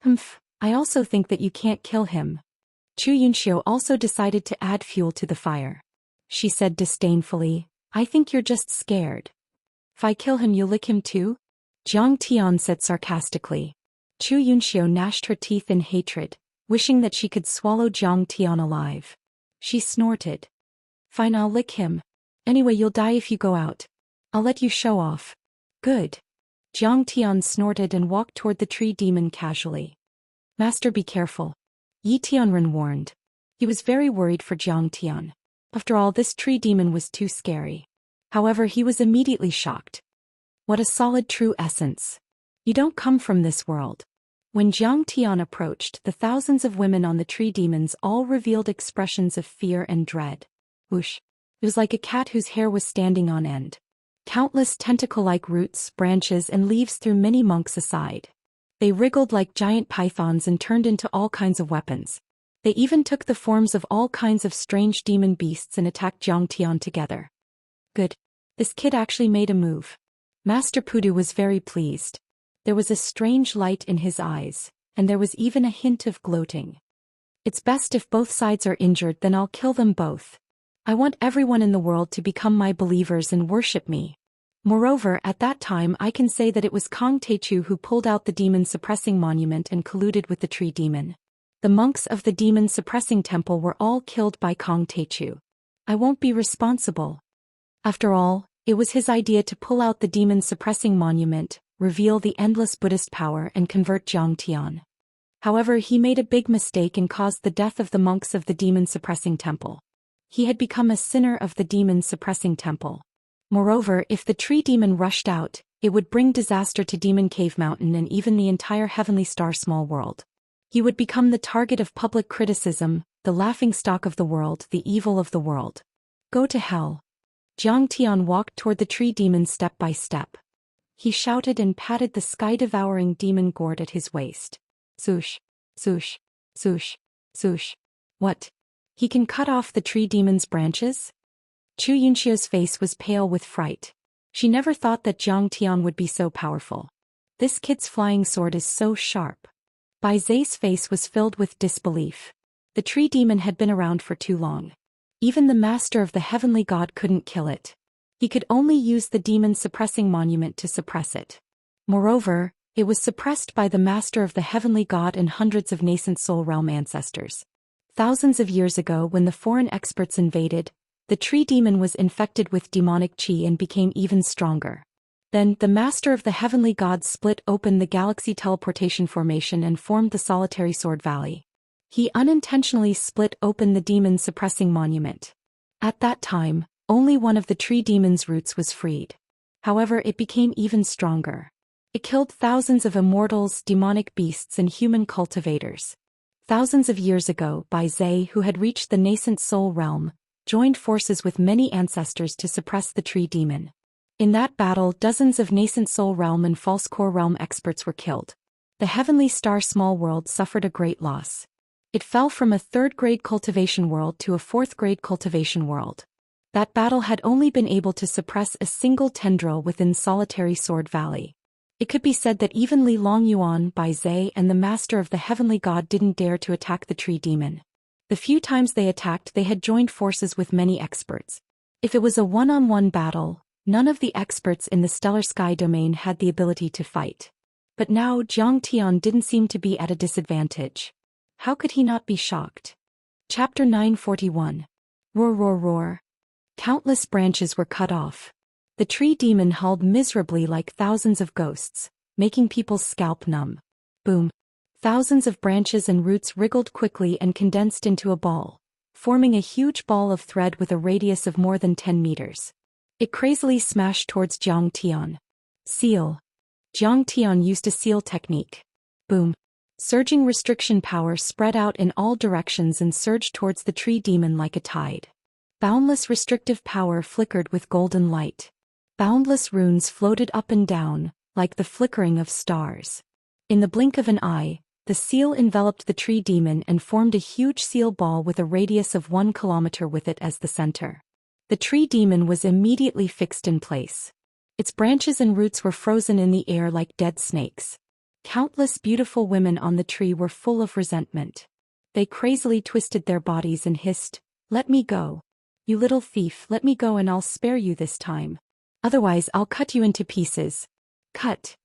Humph, I also think that you can't kill him. Chu Yunxiu also decided to add fuel to the fire. She said disdainfully, I think you're just scared. If I kill him, you'll lick him too? Zhang Tian said sarcastically. Chu Yunxiu gnashed her teeth in hatred, wishing that she could swallow Zhang Tian alive. She snorted. Fine, I'll lick him. Anyway, you'll die if you go out. I'll let you show off. Good. Zhang Tian snorted and walked toward the tree demon casually. Master, be careful. Yi Tianren warned. He was very worried for Zhang Tian. After all, this tree demon was too scary. However, he was immediately shocked. What a solid true essence. You don't come from this world. When Zhang Tian approached, the thousands of women on the tree demons all revealed expressions of fear and dread. Whoosh. It was like a cat whose hair was standing on end. Countless tentacle-like roots, branches and leaves threw many monks aside. They wriggled like giant pythons and turned into all kinds of weapons. They even took the forms of all kinds of strange demon beasts and attacked Zhang Tian together. Good. This kid actually made a move. Master Pudu was very pleased. There was a strange light in his eyes, and there was even a hint of gloating. It's best if both sides are injured, then I'll kill them both. I want everyone in the world to become my believers and worship me. Moreover, at that time I can say that it was Kong Teichu who pulled out the demon-suppressing monument and colluded with the tree demon. The monks of the demon-suppressing temple were all killed by Kong Teichu. I won't be responsible. After all, it was his idea to pull out the demon-suppressing monument, reveal the endless Buddhist power and convert Zhang Tian. However, he made a big mistake and caused the death of the monks of the demon-suppressing temple. He had become a sinner of the demon-suppressing temple. Moreover, if the tree demon rushed out, it would bring disaster to Demon Cave Mountain and even the entire Heavenly Star small world. He would become the target of public criticism, the laughingstock of the world, the evil of the world. Go to hell. Zhang Tian walked toward the tree demon step by step. He shouted and patted the sky-devouring demon gourd at his waist. Swoosh, swoosh, swoosh, swoosh. What? He can cut off the tree demon's branches? Xianxia's face was pale with fright. She never thought that Zhang Tian would be so powerful. This kid's flying sword is so sharp. Bai Zai's face was filled with disbelief. The tree demon had been around for too long. Even the master of the heavenly god couldn't kill it. He could only use the demon-suppressing monument to suppress it. Moreover, it was suppressed by the master of the heavenly god and hundreds of nascent soul realm ancestors. Thousands of years ago, when the foreign experts invaded, the tree demon was infected with demonic qi and became even stronger. Then, the master of the heavenly gods split open the galaxy teleportation formation and formed the solitary sword valley. He unintentionally split open the demon-suppressing monument. At that time, only one of the tree demon's roots was freed. However, it became even stronger. It killed thousands of immortals, demonic beasts and human cultivators. Thousands of years ago, Bai Zai, who had reached the nascent soul realm, joined forces with many ancestors to suppress the tree demon. In that battle, dozens of nascent soul realm and false core realm experts were killed. The heavenly star small world suffered a great loss. It fell from a third-grade cultivation world to a fourth-grade cultivation world. That battle had only been able to suppress a single tendril within Solitary Sword Valley. It could be said that even Li Longyuan, Bai Zai and the master of the heavenly god didn't dare to attack the tree demon. The few times they attacked, they had joined forces with many experts. If it was a one-on-one battle, none of the experts in the stellar sky domain had the ability to fight. But now Zhang Tian didn't seem to be at a disadvantage. How could he not be shocked? Chapter 941. Roar roar roar. Countless branches were cut off. The tree demon howled miserably like thousands of ghosts, making people's scalp numb. Boom. Thousands of branches and roots wriggled quickly and condensed into a ball, forming a huge ball of thread with a radius of more than 10 meters. It crazily smashed towards Zhang Tian. Seal. Zhang Tian used a seal technique. Boom. Surging restriction power spread out in all directions and surged towards the tree demon like a tide. Boundless restrictive power flickered with golden light. Boundless runes floated up and down, like the flickering of stars. In the blink of an eye, the seal enveloped the tree demon and formed a huge seal ball with a radius of 1 kilometer with it as the center. The tree demon was immediately fixed in place. Its branches and roots were frozen in the air like dead snakes. Countless beautiful women on the tree were full of resentment. They crazily twisted their bodies and hissed, "Let me go. You little thief, let me go and I'll spare you this time. Otherwise I'll cut you into pieces." Cut.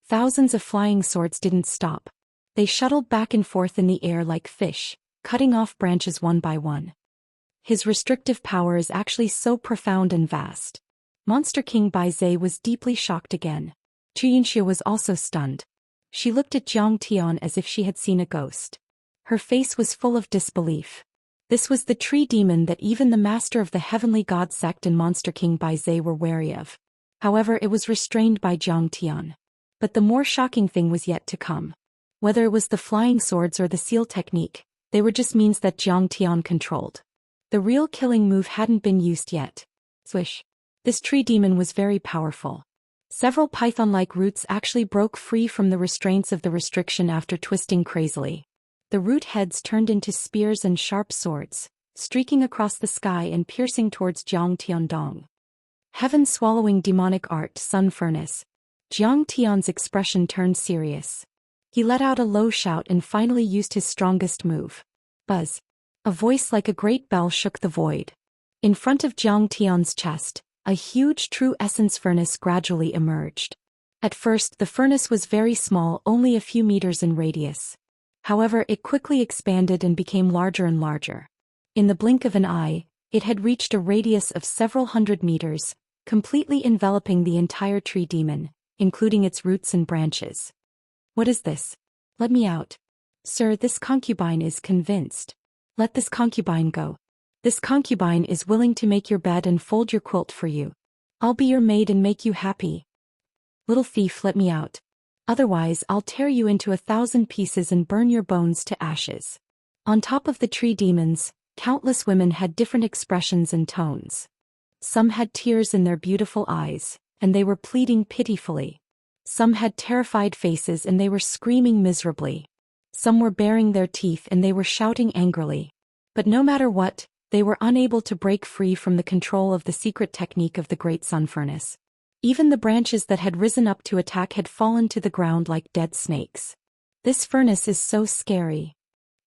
Thousands of flying swords didn't stop. They shuttled back and forth in the air like fish, cutting off branches one by one. His restrictive power is actually so profound and vast. Monster King Bai Zai was deeply shocked again. Xianxia was also stunned. She looked at Zhang Tian as if she had seen a ghost. Her face was full of disbelief. This was the tree demon that even the master of the heavenly god sect and Monster King Bai Zai were wary of. However, it was restrained by Zhang Tian. But the more shocking thing was yet to come. Whether it was the flying swords or the seal technique, they were just means that Zhang Tian controlled. The real killing move hadn't been used yet. Swish. This tree demon was very powerful. Several python-like roots actually broke free from the restraints of the restriction after twisting crazily. The root heads turned into spears and sharp swords, streaking across the sky and piercing towards Zhang Tiandong. Heaven-swallowing demonic art, sun furnace. Zhang Tian's expression turned serious. He let out a low shout and finally used his strongest move. Buzz. A voice like a great bell shook the void. In front of Zhang Tian's chest, a huge true essence furnace gradually emerged. At first, the furnace was very small, only a few meters in radius. However, it quickly expanded and became larger and larger. In the blink of an eye, it had reached a radius of several hundred meters, completely enveloping the entire tree demon, including its roots and branches. What is this? Let me out. Sir, this concubine is convinced. Let this concubine go. This concubine is willing to make your bed and fold your quilt for you. I'll be your maid and make you happy. Little thief, let me out. Otherwise, I'll tear you into 1,000 pieces and burn your bones to ashes. On top of the tree demons, countless women had different expressions and tones. Some had tears in their beautiful eyes, and they were pleading pitifully. Some had terrified faces and they were screaming miserably. Some were baring their teeth and they were shouting angrily. But no matter what, they were unable to break free from the control of the secret technique of the Great Sun Furnace. Even the branches that had risen up to attack had fallen to the ground like dead snakes. This furnace is so scary.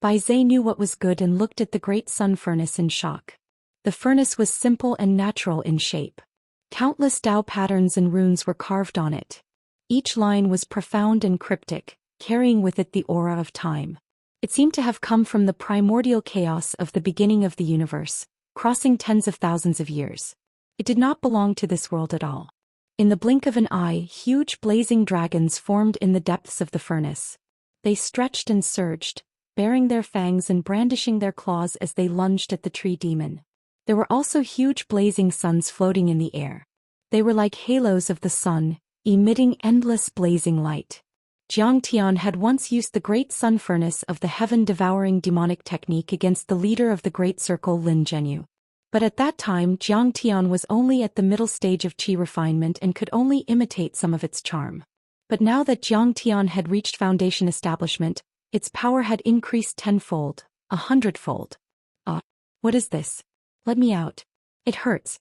Bai Zhe knew what was good and looked at the Great Sun Furnace in shock. The furnace was simple and natural in shape. Countless Dao patterns and runes were carved on it. Each line was profound and cryptic, carrying with it the aura of time. It seemed to have come from the primordial chaos of the beginning of the universe, crossing tens of thousands of years. It did not belong to this world at all. In the blink of an eye, huge blazing dragons formed in the depths of the furnace. They stretched and surged, baring their fangs and brandishing their claws as they lunged at the tree demon. There were also huge blazing suns floating in the air. They were like halos of the sun, emitting endless blazing light. Jiang Tian had once used the Great Sun Furnace of the heaven-devouring demonic technique against the leader of the Great Circle, Lin Zhenyu. But at that time, Jiang Tian was only at the middle stage of qi refinement and could only imitate some of its charm. But now that Jiang Tian had reached foundation establishment, its power had increased tenfold, 100-fold. What is this? Let me out. It hurts.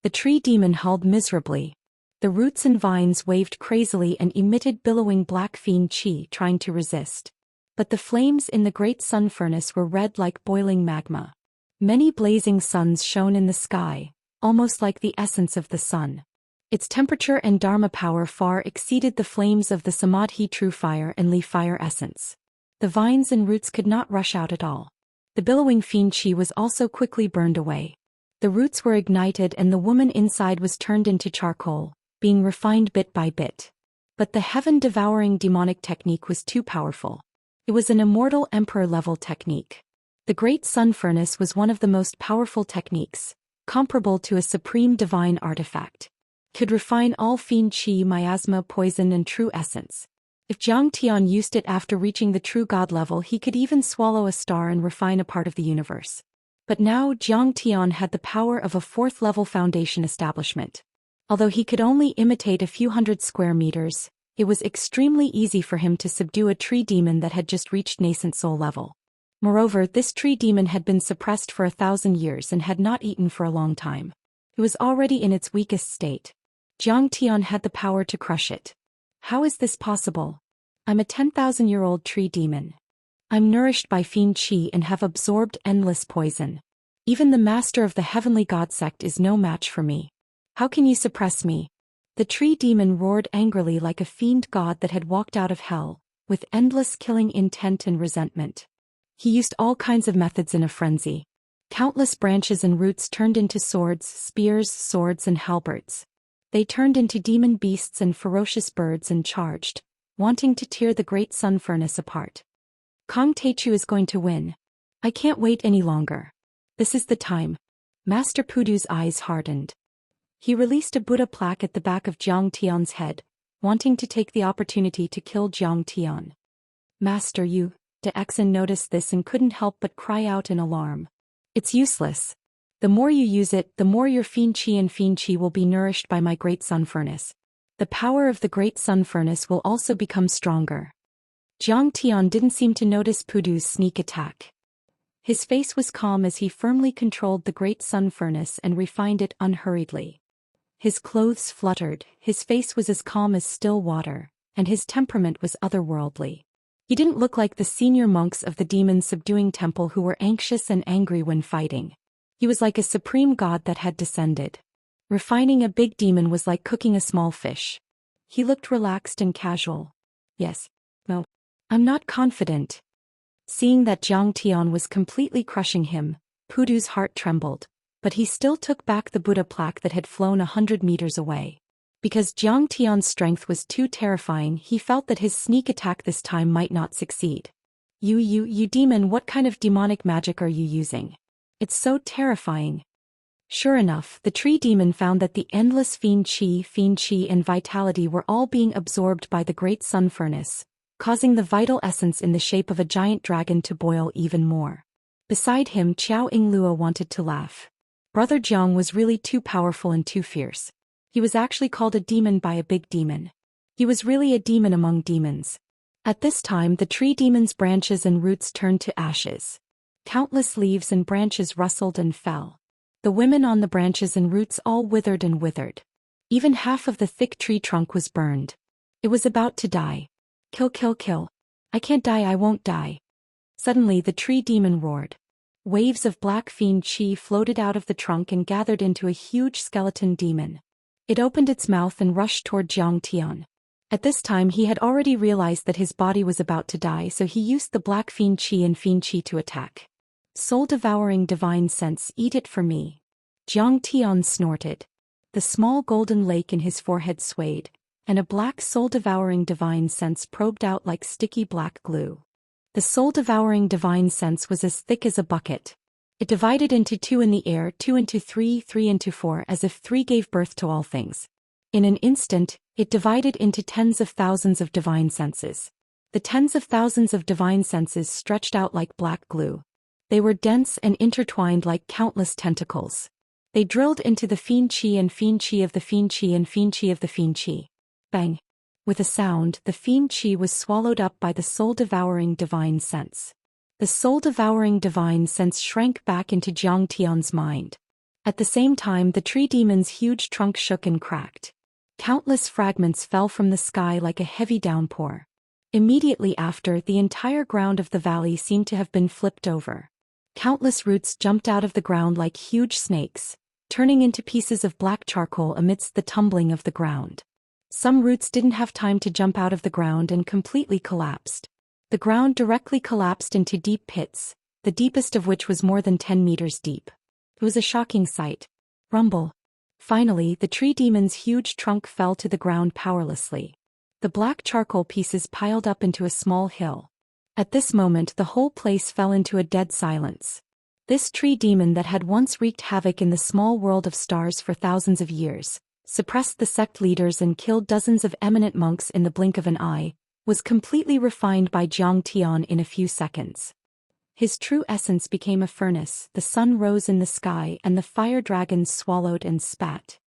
The tree demon howled miserably. The roots and vines waved crazily and emitted billowing black fiend qi, trying to resist. But the flames in the Great Sun Furnace were red like boiling magma. Many blazing suns shone in the sky, almost like the essence of the sun. Its temperature and dharma power far exceeded the flames of the Samadhi true fire and Li fire essence. The vines and roots could not rush out at all. The billowing fiend qi was also quickly burned away. The roots were ignited and the woman inside was turned into charcoal, being refined bit by bit. But the heaven-devouring demonic technique was too powerful. It was an immortal emperor-level technique. The Great Sun Furnace was one of the most powerful techniques, comparable to a supreme divine artifact. Could refine all fiend qi, miasma, poison and true essence. If Jiang Tian used it after reaching the true god level, he could even swallow a star and refine a part of the universe. But now Jiang Tian had the power of a fourth-level foundation establishment. Although he could only imitate a few hundred square meters, it was extremely easy for him to subdue a tree demon that had just reached nascent soul level. Moreover, this tree demon had been suppressed for 1,000 years and had not eaten for a long time. It was already in its weakest state. Jiang Tian had the power to crush it. How is this possible? I'm a 10,000-year-old tree demon. I'm nourished by fiend qi and have absorbed endless poison. Even the master of the heavenly god sect is no match for me. How can you suppress me? The tree demon roared angrily like a fiend god that had walked out of hell, with endless killing intent and resentment. He used all kinds of methods in a frenzy. Countless branches and roots turned into swords, spears, swords and halberds. They turned into demon beasts and ferocious birds and charged, wanting to tear the Great Sun Furnace apart. Kong Teichu is going to win. I can't wait any longer. This is the time. Master Pudu's eyes hardened. He released a Buddha plaque at the back of Jiang Tian's head, wanting to take the opportunity to kill Jiang Tian. Master, you, De Exen noticed this and couldn't help but cry out in alarm. It's useless. The more you use it, the more your fiend qi will be nourished by my Great Sun Furnace. The power of the Great Sun Furnace will also become stronger. Jiang Tian didn't seem to notice Pudu's sneak attack. His face was calm as he firmly controlled the Great Sun Furnace and refined it unhurriedly. His clothes fluttered, his face was as calm as still water, and his temperament was otherworldly. He didn't look like the senior monks of the demon-subduing temple who were anxious and angry when fighting. He was like a supreme god that had descended. Refining a big demon was like cooking a small fish. He looked relaxed and casual. Yes. No. I'm not confident. Seeing that Jiang Tian was completely crushing him, Pudu's heart trembled, but he still took back the Buddha plaque that had flown 100 meters away. Because Jiang Tian's strength was too terrifying, he felt that his sneak attack this time might not succeed. You demon, what kind of demonic magic are you using? It's so terrifying. Sure enough, the tree demon found that the endless fiend qi, and vitality were all being absorbed by the great sun furnace, causing the vital essence in the shape of a giant dragon to boil even more. Beside him, Qiao Yinglue wanted to laugh. Brother Jiang was really too powerful and too fierce. He was actually called a demon by a big demon. He was really a demon among demons. At this time, the tree demon's branches and roots turned to ashes. Countless leaves and branches rustled and fell. The women on the branches and roots all withered and withered. Even half of the thick tree trunk was burned. It was about to die. Kill, kill, kill. I can't die, I won't die. Suddenly the tree demon roared. Waves of black fiend qi floated out of the trunk and gathered into a huge skeleton demon. It opened its mouth and rushed toward Zhang Tian. At this time he had already realized that his body was about to die, so he used the black fiend qi to attack. Soul-devouring divine sense, eat it for me. Zhang Tian snorted. The small golden lake in his forehead swayed, and a black soul-devouring divine sense probed out like sticky black glue. The soul-devouring divine sense was as thick as a bucket. It divided into 2 in the air, 2 into 3, 3 into 4, as if 3 gave birth to all things. In an instant, it divided into tens of thousands of divine senses. The tens of thousands of divine senses stretched out like black glue. They were dense and intertwined like countless tentacles. They drilled into the fiend qi and fiend qi of the fiend qi and fiend qi of the fiend qi. Bang! With a sound, the fiend qi was swallowed up by the soul-devouring divine sense. The soul-devouring divine sense shrank back into Zhang Tian's mind. At the same time, the tree demon's huge trunk shook and cracked. Countless fragments fell from the sky like a heavy downpour. Immediately after, the entire ground of the valley seemed to have been flipped over. Countless roots jumped out of the ground like huge snakes, turning into pieces of black charcoal amidst the tumbling of the ground. Some roots didn't have time to jump out of the ground and completely collapsed. The ground directly collapsed into deep pits, the deepest of which was more than 10 meters deep. It was a shocking sight. Rumble. Finally, the tree demon's huge trunk fell to the ground powerlessly. The black charcoal pieces piled up into a small hill. At this moment, the whole place fell into a dead silence. This tree demon that had once wreaked havoc in the small world of stars for thousands of years, suppressed the sect leaders and killed dozens of eminent monks in the blink of an eye, was completely refined by Zhang Tian in a few seconds. His true essence became a furnace, the sun rose in the sky and the fire dragons swallowed and spat.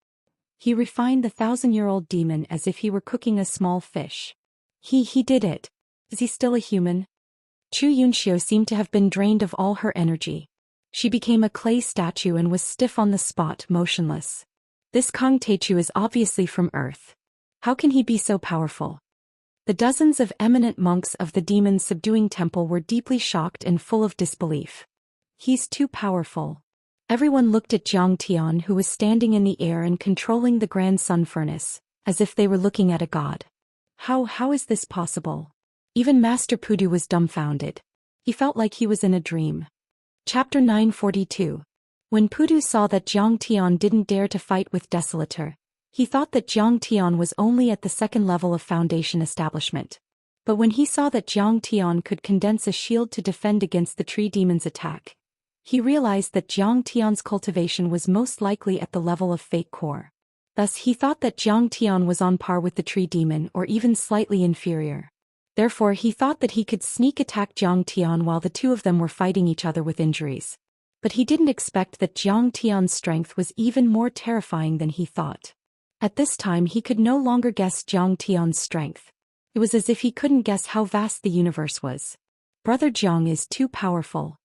He refined the 1,000-year-old demon as if he were cooking a small fish. He did it. Is he still a human? Chu Yunxiu seemed to have been drained of all her energy. She became a clay statue and was stiff on the spot, motionless. This Kong Teichu is obviously from Earth. How can he be so powerful? The dozens of eminent monks of the demon's subduing temple were deeply shocked and full of disbelief. He's too powerful. Everyone looked at Zhang Tian, who was standing in the air and controlling the grand sun furnace, as if they were looking at a god. How is this possible? Even Master Pudu was dumbfounded. He felt like he was in a dream. Chapter 942. When Pudu saw that Zhang Tian didn't dare to fight with Desolator, he thought that Zhang Tian was only at the second level of foundation establishment. But when he saw that Zhang Tian could condense a shield to defend against the tree demon's attack, he realized that Zhang Tian's cultivation was most likely at the level of fake core. Thus he thought that Zhang Tian was on par with the tree demon or even slightly inferior. Therefore he thought that he could sneak attack Zhang Tian while the two of them were fighting each other with injuries. But he didn't expect that Zhang Tian's strength was even more terrifying than he thought. At this time he could no longer guess Zhang Tian's strength. It was as if he couldn't guess how vast the universe was. Brother Zhang is too powerful.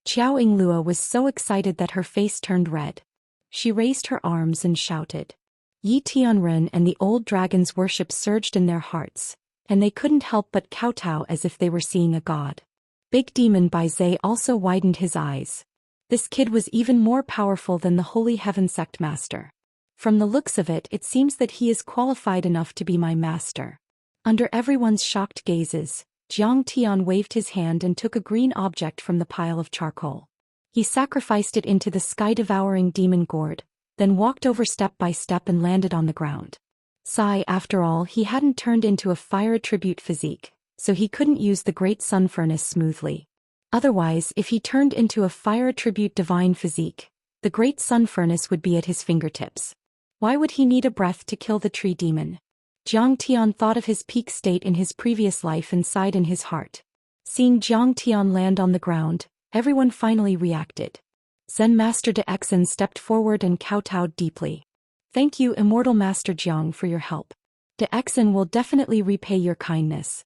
Qiao Yinglue was so excited that her face turned red. She raised her arms and shouted. Yi Tianren and the old dragon's worship surged in their hearts, and they couldn't help but kowtow as if they were seeing a god. Big Demon Bai Zhe also widened his eyes. This kid was even more powerful than the Holy Heaven Sect Master. From the looks of it, it seems that he is qualified enough to be my master. Under everyone's shocked gazes, Zhang Tian waved his hand and took a green object from the pile of charcoal. He sacrificed it into the sky-devouring demon gourd, then walked over step by step and landed on the ground. Sigh, after all, he hadn't turned into a fire attribute physique, so he couldn't use the great sun furnace smoothly. Otherwise, if he turned into a fire-attribute divine physique, the great sun furnace would be at his fingertips. Why would he need a breath to kill the tree demon? Zhang Tian thought of his peak state in his previous life and sighed in his heart. Seeing Zhang Tian land on the ground, everyone finally reacted. Zen Master De Exen stepped forward and kowtowed deeply. Thank you, Immortal Master Jiang, for your help. De Exen will definitely repay your kindness.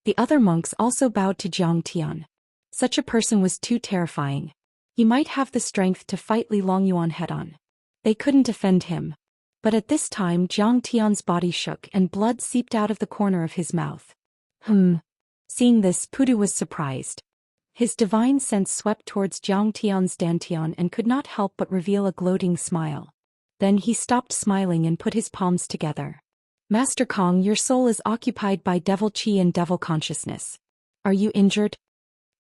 The other monks also bowed to Zhang Tian. Such a person was too terrifying. He might have the strength to fight Li Longyuan head-on. They couldn't defend him. But at this time Zhang Tian's body shook and blood seeped out of the corner of his mouth. Seeing this, Pudu was surprised. His divine sense swept towards Zhang Tian's dantian and could not help but reveal a gloating smile. Then he stopped smiling and put his palms together. Master Kong, your soul is occupied by devil chi and devil consciousness. Are you injured?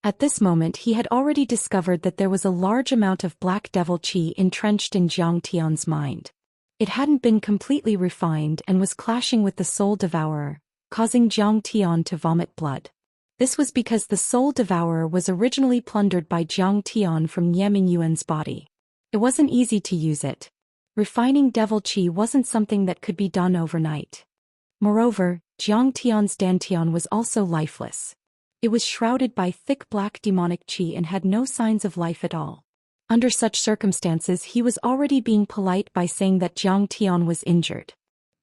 At this moment he had already discovered that there was a large amount of black devil chi entrenched in Zhang Tian's mind. It hadn't been completely refined and was clashing with the soul devourer, causing Zhang Tian to vomit blood. This was because the soul devourer was originally plundered by Zhang Tian from Yeming Yuan's body. It wasn't easy to use it. Refining devil chi wasn't something that could be done overnight. Moreover, Zhang Tian's dantian was also lifeless. It was shrouded by thick black demonic chi and had no signs of life at all. Under such circumstances he was already being polite by saying that Zhang Tian was injured.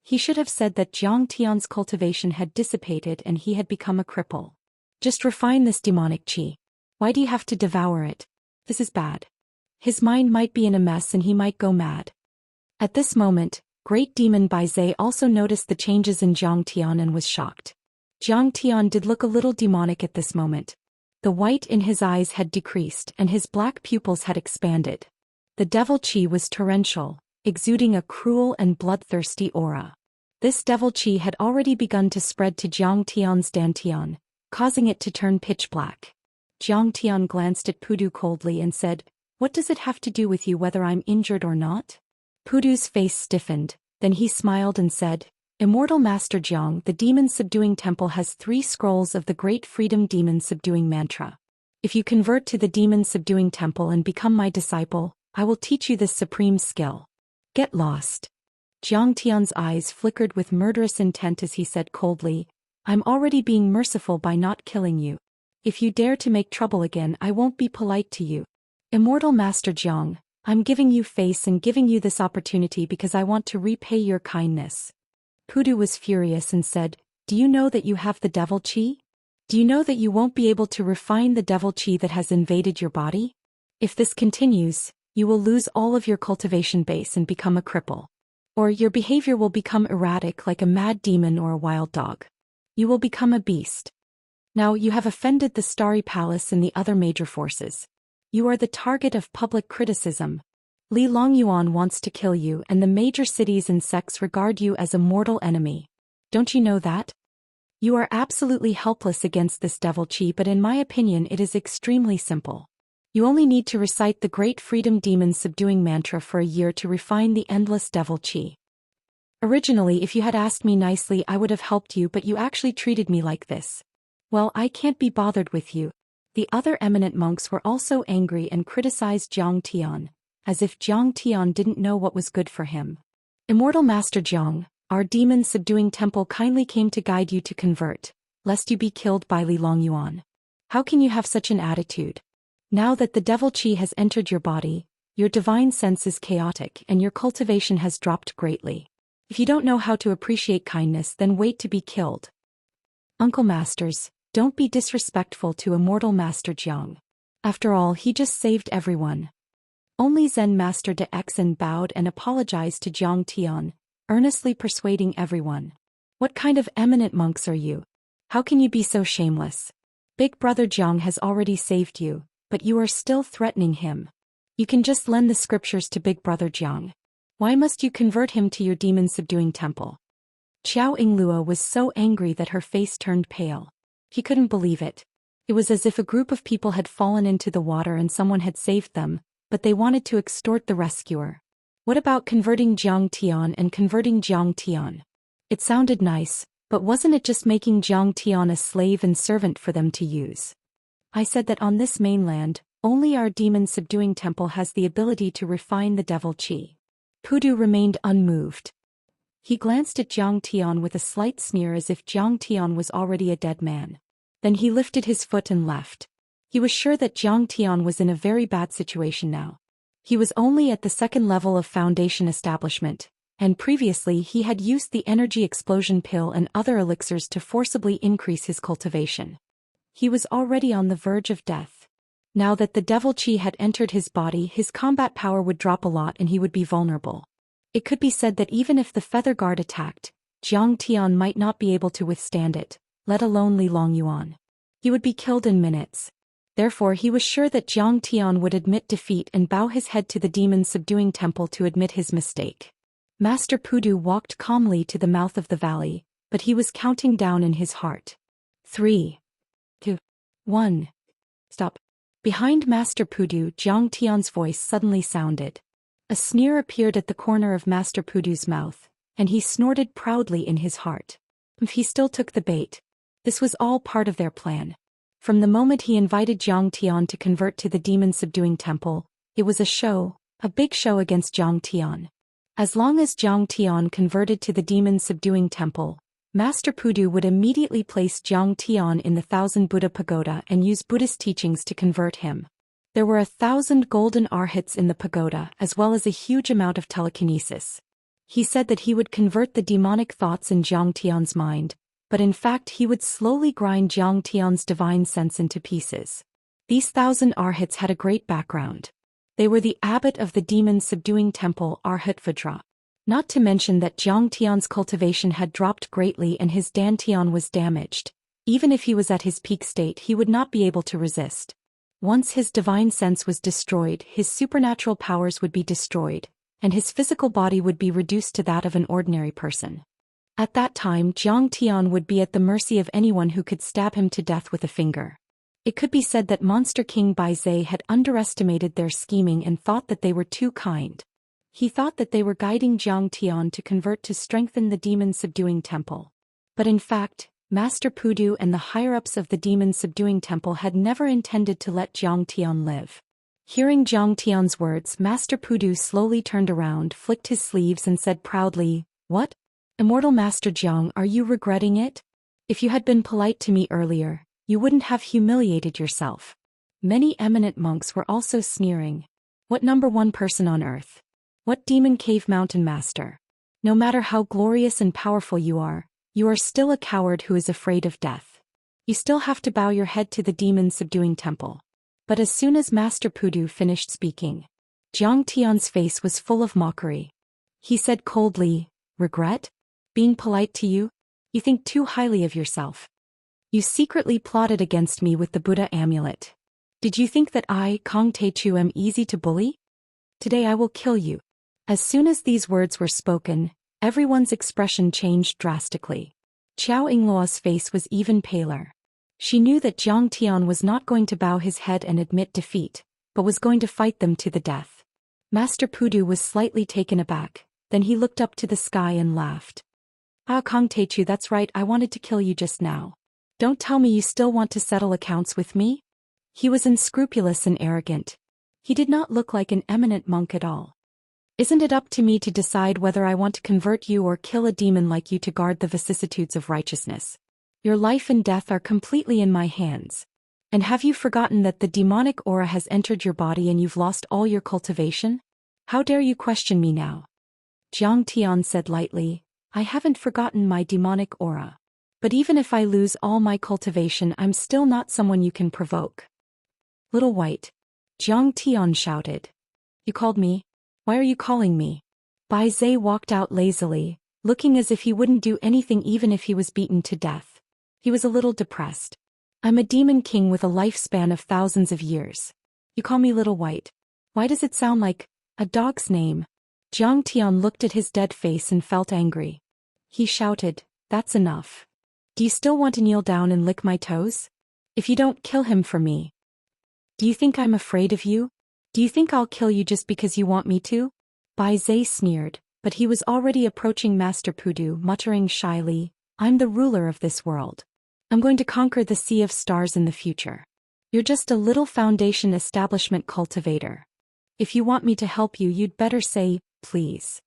He should have said that Zhang Tian's cultivation had dissipated and he had become a cripple. Just refine this demonic chi. Why do you have to devour it? This is bad. His mind might be in a mess and he might go mad. At this moment, Great Demon Baizhe also noticed the changes in Zhang Tian and was shocked. Zhang Tian did look a little demonic at this moment. The white in his eyes had decreased and his black pupils had expanded. The devil chi was torrential, exuding a cruel and bloodthirsty aura. This devil chi had already begun to spread to Zhang Tian's dantian, causing it to turn pitch black. Zhang Tian glanced at Pudu coldly and said, "What does it have to do with you whether I'm injured or not?" Pudu's face stiffened, then he smiled and said, "Immortal Master Jiang, the demon-subduing temple has 3 scrolls of the great freedom demon-subduing mantra. If you convert to the demon-subduing temple and become my disciple, I will teach you this supreme skill. Get lost." Zhang Tian's eyes flickered with murderous intent as he said coldly, "I'm already being merciful by not killing you. If you dare to make trouble again, I won't be polite to you. Immortal Master Jiang, I'm giving you face and giving you this opportunity because I want to repay your kindness." Pudu was furious and said, "Do you know that you have the devil chi? Do you know that you won't be able to refine the devil chi that has invaded your body? If this continues, you will lose all of your cultivation base and become a cripple. Or your behavior will become erratic like a mad demon or a wild dog. You will become a beast. Now you have offended the Starry Palace and the other major forces. You are the target of public criticism. Li Longyuan wants to kill you and the major cities and sects regard you as a mortal enemy. Don't you know that? You are absolutely helpless against this devil chi, but in my opinion it is extremely simple. You only need to recite the great freedom demon subduing mantra for a year to refine the endless devil chi. Originally, if you had asked me nicely I would have helped you, but you actually treated me like this. Well, I can't be bothered with you." The other eminent monks were also angry and criticized Zhang Tian, as if Zhang Tian didn't know what was good for him. "Immortal Master Jiang, our demon-subduing temple kindly came to guide you to convert, lest you be killed by Li Longyuan. How can you have such an attitude? Now that the devil chi has entered your body, your divine sense is chaotic and your cultivation has dropped greatly. If you don't know how to appreciate kindness, then wait to be killed. Uncle Masters, don't be disrespectful to Immortal Master Jiang. After all, he just saved everyone." Only Zen Master De Exen bowed and apologized to Zhang Tian, earnestly persuading everyone. "What kind of eminent monks are you? How can you be so shameless? Big Brother Jiang has already saved you, but you are still threatening him. You can just lend the scriptures to Big Brother Jiang. Why must you convert him to your demon-subduing temple?" Xiao Yinglua was so angry that her face turned pale. He couldn't believe it. It was as if a group of people had fallen into the water and someone had saved them, but they wanted to extort the rescuer. What about converting Zhang Tian and converting Zhang Tian? It sounded nice, but wasn't it just making Zhang Tian a slave and servant for them to use? I said that on this mainland, only our demon-subduing temple has the ability to refine the devil qi. Pudu remained unmoved. He glanced at Zhang Tian with a slight sneer as if Zhang Tian was already a dead man. Then he lifted his foot and left. He was sure that Zhang Tian was in a very bad situation now. He was only at the second level of foundation establishment, and previously he had used the energy explosion pill and other elixirs to forcibly increase his cultivation. He was already on the verge of death. Now that the devil qi had entered his body, his combat power would drop a lot and he would be vulnerable. It could be said that even if the feather guard attacked, Zhang Tian might not be able to withstand it, let alone Li Longyuan. He would be killed in minutes. Therefore he was sure that Zhang Tian would admit defeat and bow his head to the demon-subduing temple to admit his mistake. Master Pudu walked calmly to the mouth of the valley, but he was counting down in his heart. 3, 2, 1. Stop. Behind Master Pudu, Zhang Tian's voice suddenly sounded. A sneer appeared at the corner of Master Pudu's mouth, and he snorted proudly in his heart. He still took the bait. This was all part of their plan. From the moment he invited Zhang Tian to convert to the demon-subduing temple, it was a show, a big show against Zhang Tian. As long as Zhang Tian converted to the demon-subduing temple, Master Pudu would immediately place Zhang Tian in the 1000 Buddha pagoda and use Buddhist teachings to convert him. There were 1,000 golden arhats in the pagoda as well as a huge amount of telekinesis. He said that he would convert the demonic thoughts in Zhang Tian's mind, but in fact he would slowly grind Zhang Tian's divine sense into pieces. These 1,000 arhats had a great background. They were the abbot of the demon-subduing temple Arhat Vajra. Not to mention that Zhang Tian's cultivation had dropped greatly and his dantian was damaged. Even if he was at his peak state, he would not be able to resist. Once his divine sense was destroyed, his supernatural powers would be destroyed, and his physical body would be reduced to that of an ordinary person. At that time, Zhang Tian would be at the mercy of anyone who could stab him to death with a finger. It could be said that Monster King Bai Zhe had underestimated their scheming and thought that they were too kind. He thought that they were guiding Zhang Tian to convert to strengthen the demon-subduing temple. But in fact, Master Pudu and the higher-ups of the demon-subduing temple had never intended to let Zhang Tian live. Hearing Zhang Tian's words, Master Pudu slowly turned around, flicked his sleeves and said proudly, "What? Immortal Master Zhang, are you regretting it? If you had been polite to me earlier, you wouldn't have humiliated yourself." Many eminent monks were also sneering. What number one person on earth? What demon cave mountain master? No matter how glorious and powerful you are still a coward who is afraid of death. You still have to bow your head to the demon-subduing temple. But as soon as Master Pudu finished speaking, Zhang Tian's face was full of mockery. He said coldly, "Regret? Being polite to you? You think too highly of yourself. You secretly plotted against me with the Buddha amulet. Did you think that I, Kong Techu, am easy to bully? Today I will kill you." As soon as these words were spoken, everyone's expression changed drastically. Qiao Yingluo's face was even paler. She knew that Zhang Tian was not going to bow his head and admit defeat, but was going to fight them to the death. Master Pudu was slightly taken aback, then he looked up to the sky and laughed. "Ah, Kong Techu, that's right, I wanted to kill you just now. Don't tell me you still want to settle accounts with me?" He was unscrupulous and arrogant. He did not look like an eminent monk at all. "Isn't it up to me to decide whether I want to convert you or kill a demon like you to guard the vicissitudes of righteousness? Your life and death are completely in my hands. And have you forgotten that the demonic aura has entered your body and you've lost all your cultivation? How dare you question me now?" Zhang Tian said lightly, "I haven't forgotten my demonic aura. But even if I lose all my cultivation, I'm still not someone you can provoke." "Little White," Zhang Tian shouted. "You called me? Why are you calling me?" Bai Zhe walked out lazily, looking as if he wouldn't do anything even if he was beaten to death. He was a little depressed. "I'm a demon king with a lifespan of thousands of years. You call me Little White. Why does it sound like a dog's name?" Zhang Tian looked at his dead face and felt angry. He shouted, "That's enough. Do you still want to kneel down and lick my toes? If you don't kill him for me. Do you think I'm afraid of you? Do you think I'll kill you just because you want me to?" Bai Zhe sneered, but he was already approaching Master Pudu, muttering shyly, "I'm the ruler of this world. I'm going to conquer the Sea of Stars in the future. You're just a little foundation establishment cultivator. If you want me to help you, you'd better say, please.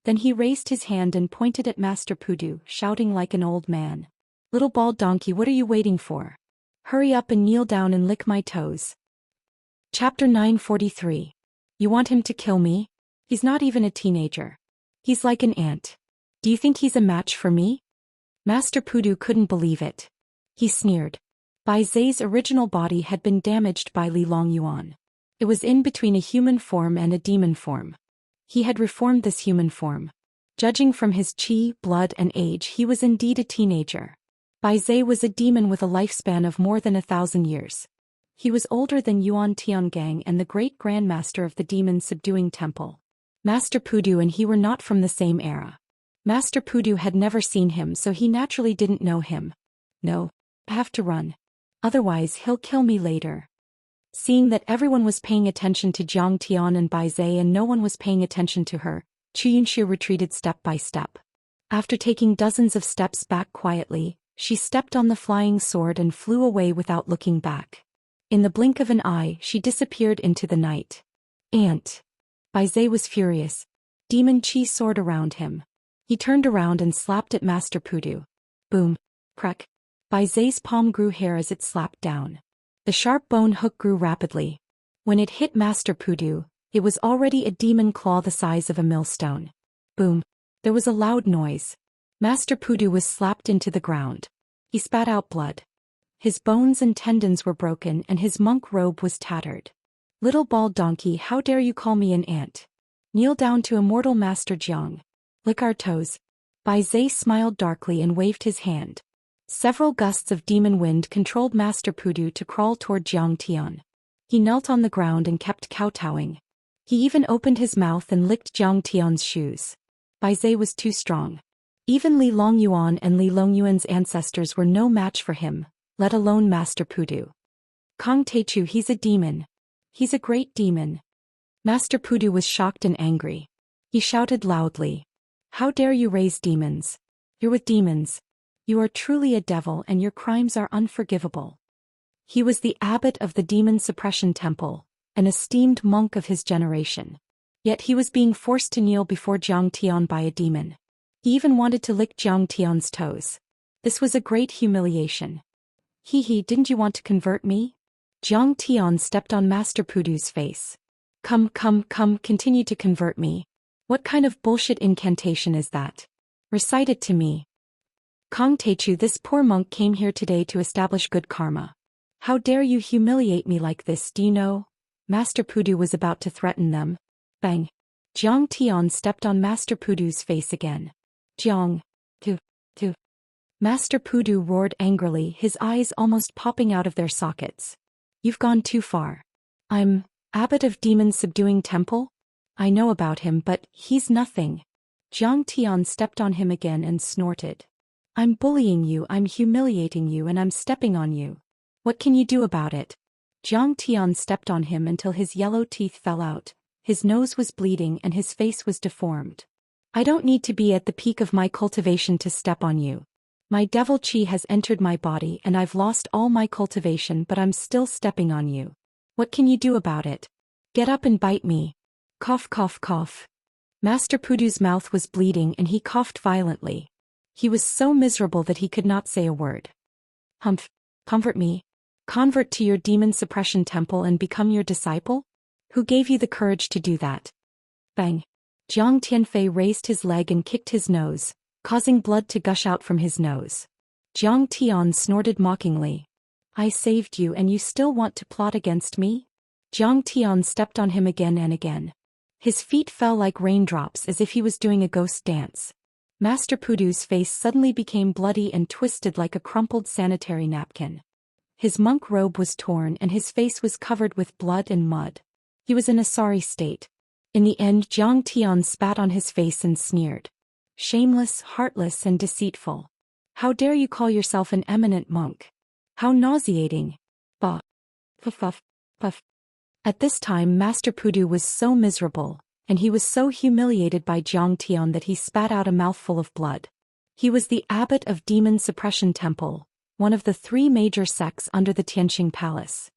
Then he raised his hand and pointed at Master Pudu, shouting like an old man. Little bald donkey, what are you waiting for? Hurry up and kneel down and lick my toes. Chapter 943. You want him to kill me? He's not even a teenager. He's like an ant. Do you think he's a match for me? Master Pudu couldn't believe it. He sneered. Bai Zai's original body had been damaged by Li Longyuan. It was in between a human form and a demon form. He had reformed this human form. Judging from his qi, blood and age, he was indeed a teenager. Bai Zai was a demon with a lifespan of more than 1,000 years. He was older than Yuan Tiangang and the great grandmaster of the demon-subduing temple. Master Pudu and he were not from the same era. Master Pudu had never seen him, so he naturally didn't know him. No, I have to run. Otherwise he'll kill me later. Seeing that everyone was paying attention to Jiang Tian and Bai Zai and no one was paying attention to her, Xianxia retreated step by step. After taking dozens of steps back quietly, she stepped on the flying sword and flew away without looking back. In the blink of an eye, she disappeared into the night. Ant. Bai Zai was furious. Demon Qi soared around him. He turned around and slapped at Master Pudu. Boom. Crack. Bai Zai's palm grew hair as it slapped down. The sharp bone hook grew rapidly. When it hit Master Pudu, it was already a demon claw the size of a millstone. Boom. There was a loud noise. Master Pudu was slapped into the ground. He spat out blood. His bones and tendons were broken and his monk robe was tattered. Little bald donkey, how dare you call me an ant? Kneel down to Immortal Master Jiang. Lick our toes. Bai Zai smiled darkly and waved his hand. Several gusts of demon wind controlled Master Pudu to crawl toward Jiang Tian. He knelt on the ground and kept kowtowing. He even opened his mouth and licked Jiang Tian's shoes. Bai Zai was too strong. Even Li Longyuan and Li Longyuan's ancestors were no match for him, let alone Master Pudu. Kong Teichu, he's a demon. He's a great demon. Master Pudu was shocked and angry. He shouted loudly. How dare you raise demons? You're with demons. You are truly a devil and your crimes are unforgivable. He was the abbot of the Demon Suppression Temple, an esteemed monk of his generation. Yet he was being forced to kneel before Jiang Tian by a demon. He even wanted to lick Jiang Tian's toes. This was a great humiliation. Hee, didn't you want to convert me? Jiang Tian stepped on Master Pudu's face. Come, continue to convert me. What kind of bullshit incantation is that? Recite it to me. Kong Teichu, this poor monk came here today to establish good karma. How dare you humiliate me like this, do you know? Master Pudu was about to threaten them. Bang. Jiang Tian stepped on Master Pudu's face again. Jiang. Tu. Master Pudu roared angrily, his eyes almost popping out of their sockets. You've gone too far. I'm abbot of demon subduing temple? I know about him, but he's nothing. Jiang Tian stepped on him again and snorted. I'm bullying you, I'm humiliating you, and I'm stepping on you. What can you do about it? Jiang Tian stepped on him until his yellow teeth fell out, his nose was bleeding and his face was deformed. I don't need to be at the peak of my cultivation to step on you. My devil chi has entered my body and I've lost all my cultivation, but I'm still stepping on you. What can you do about it? Get up and bite me. Cough. Master Pudu's mouth was bleeding and he coughed violently. He was so miserable that he could not say a word. Humph. Convert me. Convert to your demon suppression temple and become your disciple? Who gave you the courage to do that? Bang. Jiang Tianfei raised his leg and kicked his nose, causing blood to gush out from his nose. Jiang Tian snorted mockingly. I saved you and you still want to plot against me? Jiang Tian stepped on him again and again. His feet fell like raindrops as if he was doing a ghost dance. Master Pudu's face suddenly became bloody and twisted like a crumpled sanitary napkin. His monk robe was torn and his face was covered with blood and mud. He was in a sorry state. In the end, Jiang Tian spat on his face and sneered. Shameless, heartless and deceitful. How dare you call yourself an eminent monk? How nauseating. Bah. Puff. At this time Master Pudu was so miserable, and he was so humiliated by Jiang Tian that he spat out a mouthful of blood. He was the abbot of Demon Suppression Temple, one of the 3 major sects under the Tianqing Palace.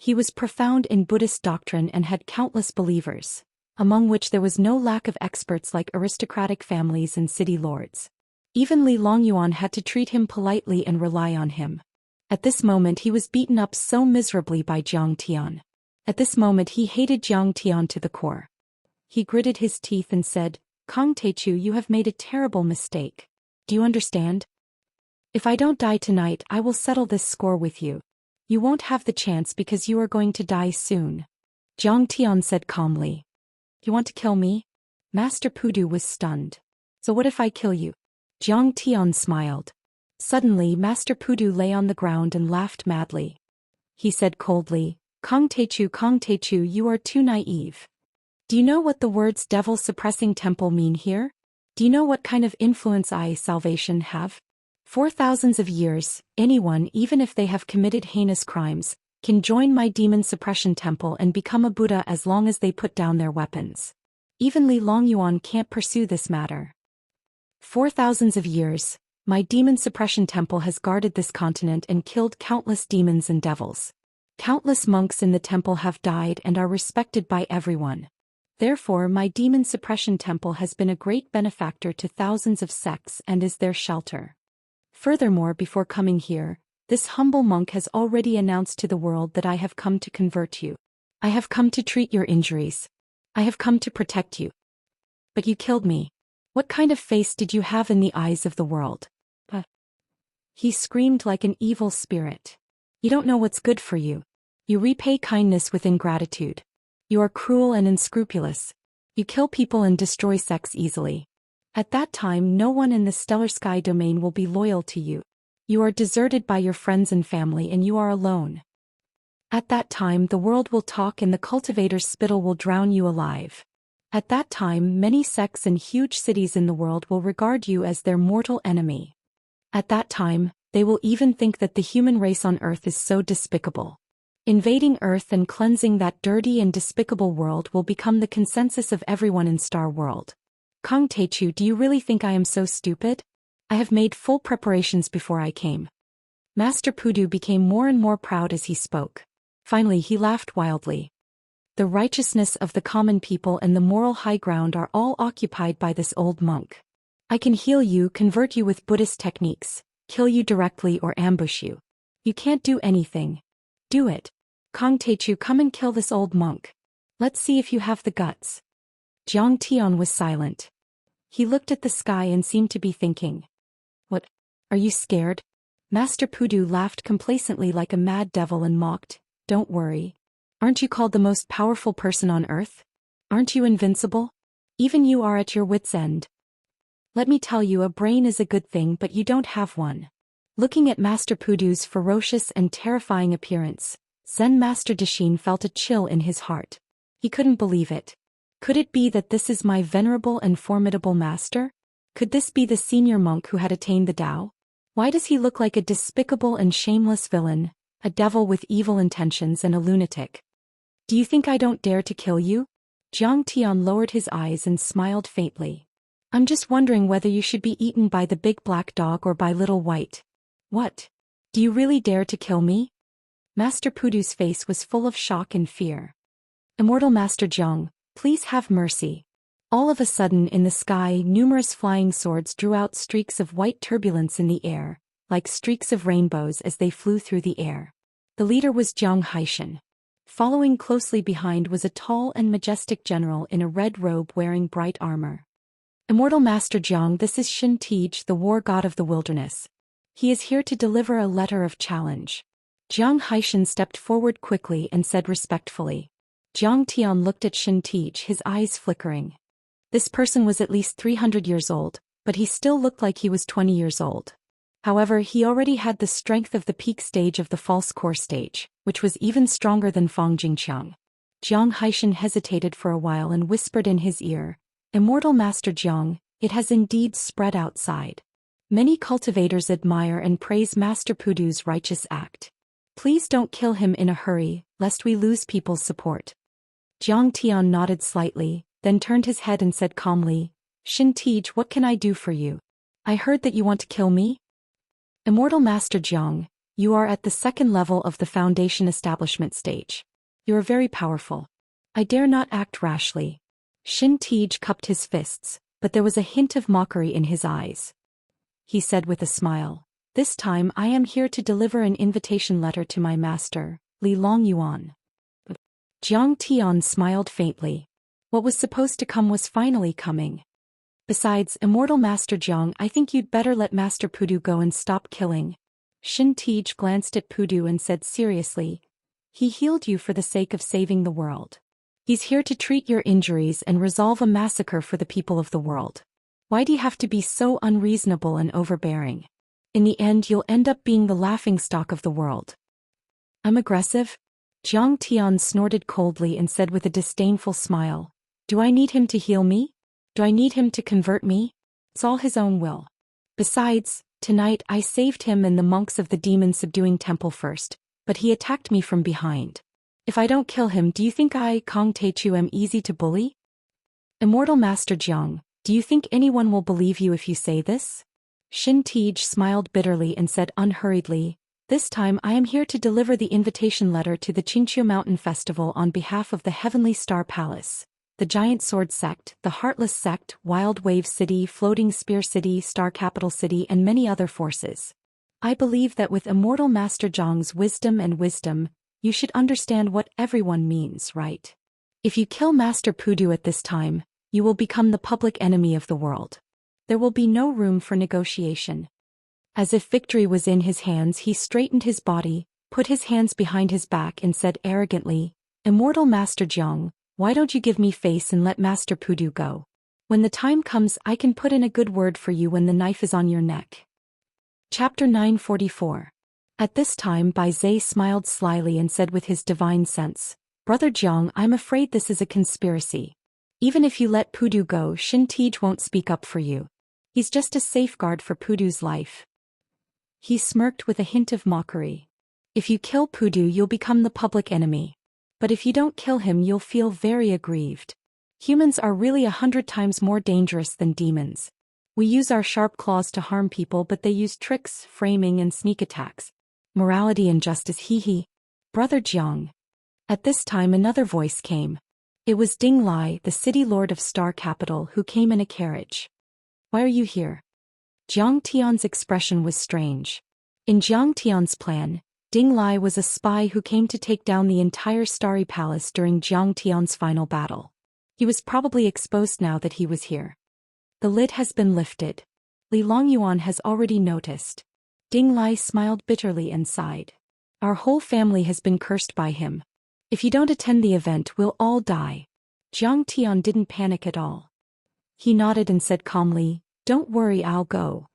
He was profound in Buddhist doctrine and had countless believers, among which there was no lack of experts like aristocratic families and city lords. Even Li Longyuan had to treat him politely and rely on him. At this moment he was beaten up so miserably by Jiang Tian. At this moment he hated Jiang Tian to the core. He gritted his teeth and said, "Kang Teichu, you have made a terrible mistake. Do you understand? If I don't die tonight, I will settle this score with you. You won't have the chance because you are going to die soon." Jiang Tian said calmly. "You want to kill me?" Master Pudu was stunned. "So what if I kill you?" Jiang Tian smiled. Suddenly Master Pudu lay on the ground and laughed madly. He said coldly, Kang Teichu, you are too naive. Do you know what the words devil-suppressing temple mean here? Do you know what kind of influence salvation have? For thousands of years, anyone, even if they have committed heinous crimes, can join my demon suppression temple and become a Buddha as long as they put down their weapons. Even Li Longyuan can't pursue this matter. For thousands of years, my demon suppression temple has guarded this continent and killed countless demons and devils. Countless monks in the temple have died and are respected by everyone. Therefore, my demon suppression temple has been a great benefactor to thousands of sects and is their shelter. Furthermore, before coming here, this humble monk has already announced to the world that I have come to convert you. I have come to treat your injuries. I have come to protect you. But you killed me. What kind of face did you have in the eyes of the world? He screamed like an evil spirit. You don't know what's good for you. You repay kindness with ingratitude. You are cruel and unscrupulous. You kill people and destroy sects easily. At that time, no one in the stellar sky domain will be loyal to you. You are deserted by your friends and family and you are alone. At that time, the world will talk and the cultivator's spittle will drown you alive. At that time, many sects and huge cities in the world will regard you as their mortal enemy. At that time, they will even think that the human race on Earth is so despicable. Invading Earth and cleansing that dirty and despicable world will become the consensus of everyone in Star World. Kang Teichu, do you really think I am so stupid? I have made full preparations before I came. Master Pudu became more and more proud as he spoke. Finally he laughed wildly. The righteousness of the common people and the moral high ground are all occupied by this old monk. I can heal you, convert you with Buddhist techniques, kill you directly or ambush you. You can't do anything. Do it. Kang Teichu, come and kill this old monk. Let's see if you have the guts. Jiang Tian was silent. He looked at the sky and seemed to be thinking. What? Are you scared? Master Pudu laughed complacently like a mad devil and mocked. Don't worry. Aren't you called the most powerful person on earth? Aren't you invincible? Even you are at your wits' end. Let me tell you, a brain is a good thing, but you don't have one. Looking at Master Pudu's ferocious and terrifying appearance, Zen Master Daxin felt a chill in his heart. He couldn't believe it. Could it be that this is my venerable and formidable master? Could this be the senior monk who had attained the Tao? Why does he look like a despicable and shameless villain, a devil with evil intentions and a lunatic? Do you think I don't dare to kill you? Jiang Tian lowered his eyes and smiled faintly. I'm just wondering whether you should be eaten by the big black dog or by Little White. What? Do you really dare to kill me? Master Pudu's face was full of shock and fear. Immortal Master Jiang, please have mercy. All of a sudden in the sky, numerous flying swords drew out streaks of white turbulence in the air, like streaks of rainbows as they flew through the air. The leader was Zhou Xian. Following closely behind was a tall and majestic general in a red robe wearing bright armor. Immortal Master Jiang, this is Xianxia, the war god of the wilderness. He is here to deliver a letter of challenge. Zhou Xian stepped forward quickly and said respectfully. Jiang Tian looked at Xianxia, his eyes flickering. This person was at least 300 years old, but he still looked like he was 20 years old. However, he already had the strength of the peak stage of the false core stage, which was even stronger than Fang Jingqiang. Zhou Xian hesitated for a while and whispered in his ear, Immortal Master Jiang, it has indeed spread outside. Many cultivators admire and praise Master Pudu's righteous act. Please don't kill him in a hurry, lest we lose people's support. Jiang Tian nodded slightly, then turned his head and said calmly, Xianxia, what can I do for you? I heard that you want to kill me? Immortal Master Jiang, You are at the second level of the foundation establishment stage. You are very powerful. I dare not act rashly. Xianxia cupped his fists, but there was a hint of mockery in his eyes. He said with a smile, "This time I am here to deliver an invitation letter to my master, Li Longyuan." Zhang Tian smiled faintly. What was supposed to come was finally coming. Besides, Immortal Master Jiang, I think you'd better let Master Pudu go and stop killing. Xianxia glanced at Pudu and said seriously, "He healed you for the sake of saving the world. He's here to treat your injuries and resolve a massacre for the people of the world. Why do you have to be so unreasonable and overbearing? In the end, you'll end up being the laughingstock of the world." "I'm aggressive?" Zhang Tian snorted coldly and said with a disdainful smile, "Do I need him to heal me? Do I need him to convert me? It's all his own will. Besides, tonight I saved him and the monks of the demon-subduing temple first, but he attacked me from behind. If I don't kill him, do you think I, Kong Teichu, am easy to bully? Immortal Master Jiang, do you think anyone will believe you if you say this?" Xianxia smiled bitterly and said unhurriedly, "This time I am here to deliver the invitation letter to the Qingqiu Mountain Festival on behalf of the Heavenly Star Palace, the Giant Sword Sect, the Heartless Sect, Wild Wave City, Floating Spear City, Star Capital City, and many other forces. I believe that with Immortal Master Zhang's wisdom, you should understand what everyone means, right? If you kill Master Pudu at this time, you will become the public enemy of the world. There will be no room for negotiation." As if victory was in his hands, he straightened his body, put his hands behind his back and said arrogantly, "Immortal Master Jiang, why don't you give me face and let Master Pudu go? When the time comes, I can put in a good word for you when the knife is on your neck." Chapter 944. At this time Bai Zhe smiled slyly and said with his divine sense, "Brother Jiang, I'm afraid this is a conspiracy. Even if you let Pudu go, Xianxia won't speak up for you. He's just a safeguard for Pudu's life." He smirked with a hint of mockery. "If you kill Pudu, you'll become the public enemy. But if you don't kill him, you'll feel very aggrieved. Humans are really 100 times more dangerous than demons. We use our sharp claws to harm people, but they use tricks, framing, and sneak attacks. Morality and justice, hee. Brother Jiang." At this time another voice came. It was Ding Lai, the city lord of Star Capital, who came in a carriage. "Why are you here?" Zhang Tian's expression was strange. In Zhang Tian's plan, Ding Lai was a spy who came to take down the entire Starry Palace during Zhang Tian's final battle. He was probably exposed now that he was here. The lid has been lifted. Li Longyuan has already noticed. Ding Lai smiled bitterly and sighed. "Our whole family has been cursed by him. If you don't attend the event, we'll all die." Zhang Tian didn't panic at all. He nodded and said calmly, "Don't worry, I'll go."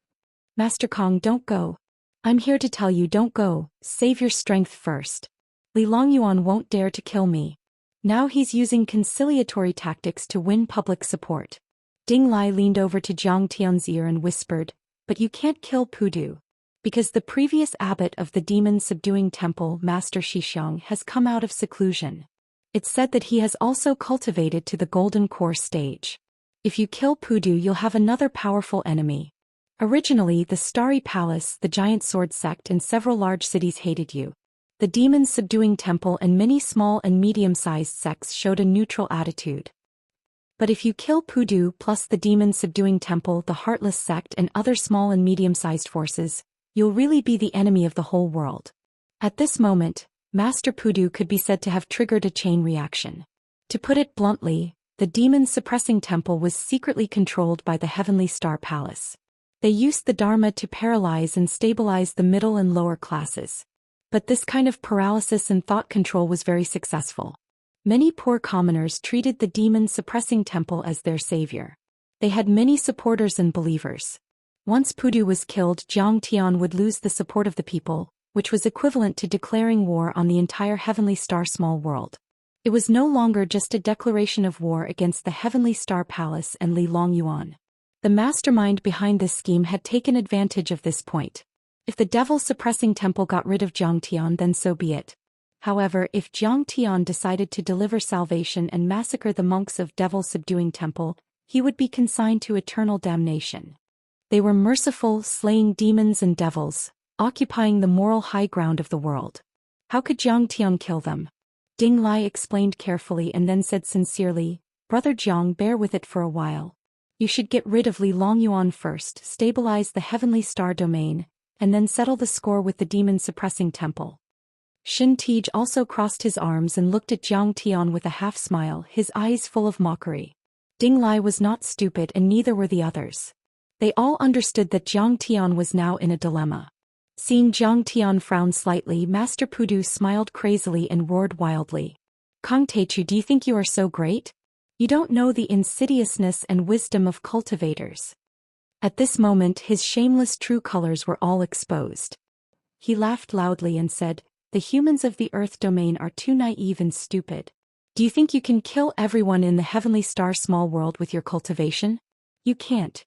"Master Kong, don't go. I'm here to tell you, don't go, save your strength first. Li Longyuan won't dare to kill me. Now he's using conciliatory tactics to win public support." Ding Lai leaned over to Zhang Tian's ear and whispered, "But you can't kill Pudu. Because the previous abbot of the demon-subduing temple, Master Xianxia, has come out of seclusion. It's said that he has also cultivated to the golden core stage. If you kill Pudu, you'll have another powerful enemy. Originally, the Starry Palace, the Giant Sword Sect, and several large cities hated you. The demon-subduing temple and many small and medium-sized sects showed a neutral attitude. But if you kill Pudu plus the demon-subduing temple, the Heartless Sect, and other small and medium-sized forces, you'll really be the enemy of the whole world." At this moment, Master Pudu could be said to have triggered a chain reaction. To put it bluntly, the demon-suppressing temple was secretly controlled by the Heavenly Star Palace. They used the Dharma to paralyze and stabilize the middle and lower classes. But this kind of paralysis and thought control was very successful. Many poor commoners treated the demon-suppressing temple as their savior. They had many supporters and believers. Once Pudu was killed, Zhang Tian would lose the support of the people, which was equivalent to declaring war on the entire Heavenly Star small world. It was no longer just a declaration of war against the Heavenly Star Palace and Li Longyuan. The mastermind behind this scheme had taken advantage of this point. If the devil-suppressing temple got rid of Zhang Tian, then so be it. However, if Zhang Tian decided to deliver salvation and massacre the monks of devil-subduing temple, he would be consigned to eternal damnation. They were merciful, slaying demons and devils, occupying the moral high ground of the world. How could Zhang Tian kill them? Ding Lai explained carefully and then said sincerely, Brother Jiang, bear with it for a while. You should get rid of Li Longyuan first, stabilize the heavenly star domain, and then settle the score with the demon-suppressing temple. Xin Tij also crossed his arms and looked at Zhang Tian with a half-smile, his eyes full of mockery. Ding Lai was not stupid and neither were the others. They all understood that Zhang Tian was now in a dilemma. Seeing Zhang Tian frown slightly, Master Pudu smiled crazily and roared wildly. Kong Teichu, do you think you are so great? You don't know the insidiousness and wisdom of cultivators. At this moment his shameless true colors were all exposed. He laughed loudly and said, The humans of the Earth domain are too naive and stupid. Do you think you can kill everyone in the heavenly star small world with your cultivation? You can't.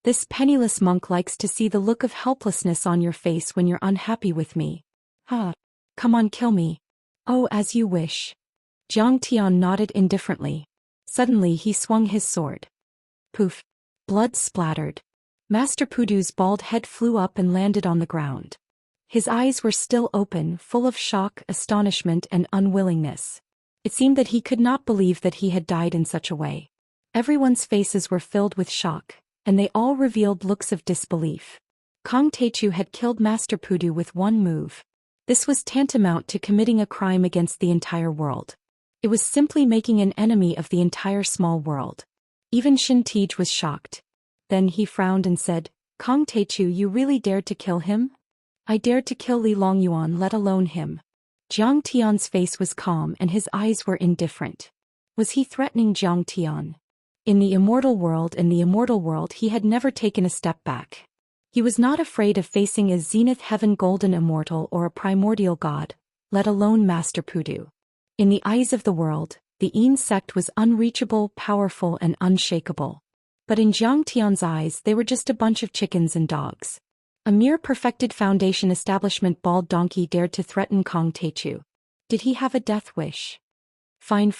This penniless monk likes to see the look of helplessness on your face when you're unhappy with me. Come on, kill me. Oh, as you wish. Zhang Tian nodded indifferently. Suddenly he swung his sword. Poof. Blood splattered. Master Pudu's bald head flew up and landed on the ground. His eyes were still open, full of shock, astonishment and unwillingness. It seemed that he could not believe that he had died in such a way. Everyone's faces were filled with shock, and they all revealed looks of disbelief. Kong Teichu had killed Master Pudu with one move. This was tantamount to committing a crime against the entire world. It was simply making an enemy of the entire small world. Even Xin Tij was shocked. Then he frowned and said, Kong Teichu, you really dared to kill him? I dared to kill Li Longyuan, let alone him. Zhang Tian's face was calm and his eyes were indifferent. Was he threatening Zhang Tian? In the immortal world he had never taken a step back. He was not afraid of facing a zenith heaven golden immortal or a primordial god, let alone Master Pudu. In the eyes of the world, the Yin sect was unreachable, powerful and unshakable. But in Zhang Tian's eyes they were just a bunch of chickens and dogs. A mere perfected foundation establishment bald donkey dared to threaten Kong Teichu. Did he have a death wish? Fine.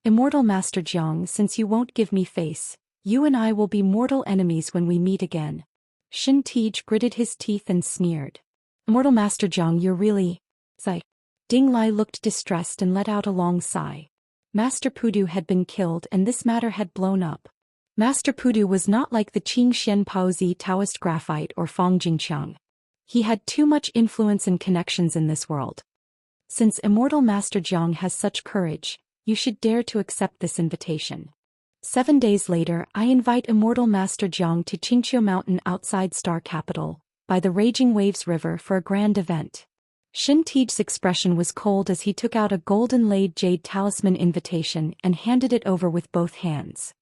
Immortal Master Jiang, since you won't give me face, you and I will be mortal enemies when we meet again. Xin Tij gritted his teeth and sneered. Immortal Master Jiang, you're really... Sigh. Ding Lai looked distressed and let out a long sigh. Master Pudu had been killed and this matter had blown up. Master Pudu was not like the Qing Xian Paozi Daoist graphite or Fong Jingqiang. He had too much influence and connections in this world. Since Immortal Master Jiang has such courage, you should dare to accept this invitation. 7 days later, I invite Immortal Master Jiang to Qingqiu Mountain outside Star Capital, by the Raging Waves River for a grand event. Xin Tij's expression was cold as he took out a golden-laid jade talisman invitation and handed it over with both hands.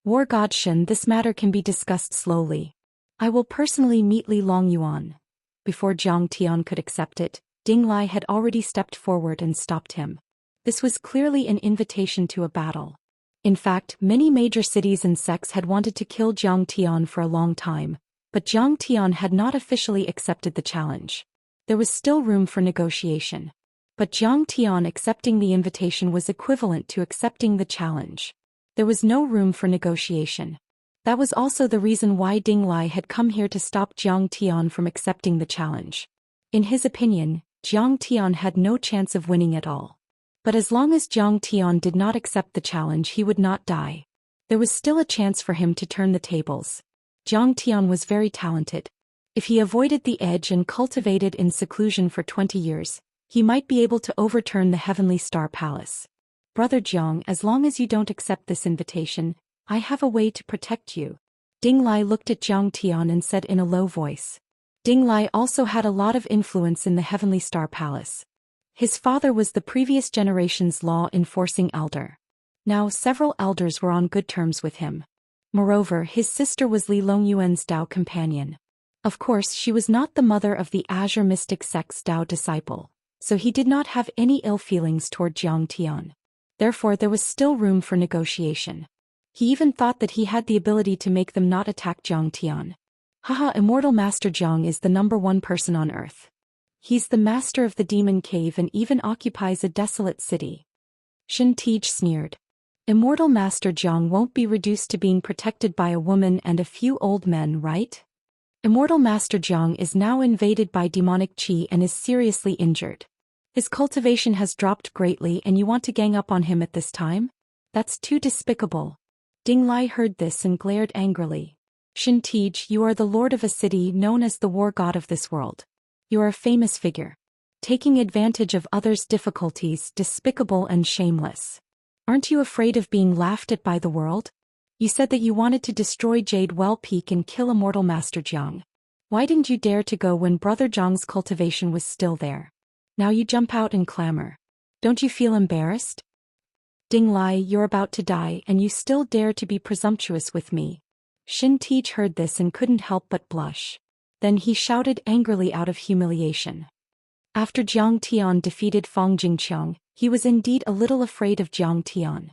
War God Xin, this matter can be discussed slowly. I will personally meet Li Longyuan. Before Zhang Tian could accept it, Ding Lai had already stepped forward and stopped him. This was clearly an invitation to a battle. In fact, many major cities and sects had wanted to kill Zhang Tian for a long time, but Zhang Tian had not officially accepted the challenge. There was still room for negotiation. But Zhang Tian accepting the invitation was equivalent to accepting the challenge. There was no room for negotiation. That was also the reason why Ding Lai had come here to stop Zhang Tian from accepting the challenge. In his opinion, Zhang Tian had no chance of winning at all. But as long as Zhang Tian did not accept the challenge, he would not die. There was still a chance for him to turn the tables. Zhang Tian was very talented. If he avoided the edge and cultivated in seclusion for 20 years, he might be able to overturn the Heavenly Star Palace. Brother Jiang, as long as you don't accept this invitation, I have a way to protect you. Ding Lai looked at Zhang Tian and said in a low voice. Ding Lai also had a lot of influence in the Heavenly Star Palace. His father was the previous generation's law-enforcing elder. Now several elders were on good terms with him. Moreover, his sister was Li Longyuan's Dao companion. Of course, she was not the mother of the Azure Mystic Sect's Dao disciple, so he did not have any ill feelings toward Zhang Tian. Therefore, there was still room for negotiation. He even thought that he had the ability to make them not attack Zhang Tian. Haha, Immortal Master Jiang is the #1 person on Earth. He's the master of the demon cave and even occupies a desolate city. Xin Tij sneered. Immortal Master Jiang won't be reduced to being protected by a woman and a few old men, right? Immortal Master Zhang is now invaded by demonic qi and is seriously injured. His cultivation has dropped greatly and you want to gang up on him at this time? That's too despicable. Ding Lai heard this and glared angrily. Xianxia, you are the lord of a city known as the war god of this world. You are a famous figure. Taking advantage of others' difficulties, despicable and shameless. Aren't you afraid of being laughed at by the world? You said that you wanted to destroy Jade Well Peak and kill Immortal Master Zhang. Why didn't you dare to go when Brother Zhang's cultivation was still there? Now you jump out and clamor. Don't you feel embarrassed? Ding Lai, you're about to die and you still dare to be presumptuous with me. Xianxia heard this and couldn't help but blush. Then he shouted angrily out of humiliation. After Jiang Tian defeated Fang Jingqiang, he was indeed a little afraid of Jiang Tian.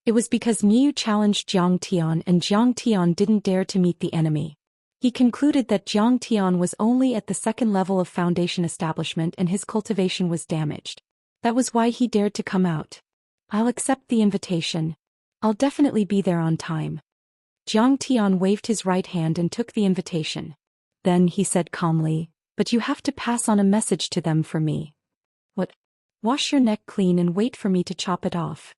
It was because Miu challenged Jiang Tian and Jiang Tian didn't dare to meet the enemy. He concluded that Jiang Tian was only at the second level of foundation establishment and his cultivation was damaged. That was why he dared to come out. I'll accept the invitation. I'll definitely be there on time. Jiang Tian waved his right hand and took the invitation. Then he said calmly, but you have to pass on a message to them for me. What? Wash your neck clean and wait for me to chop it off.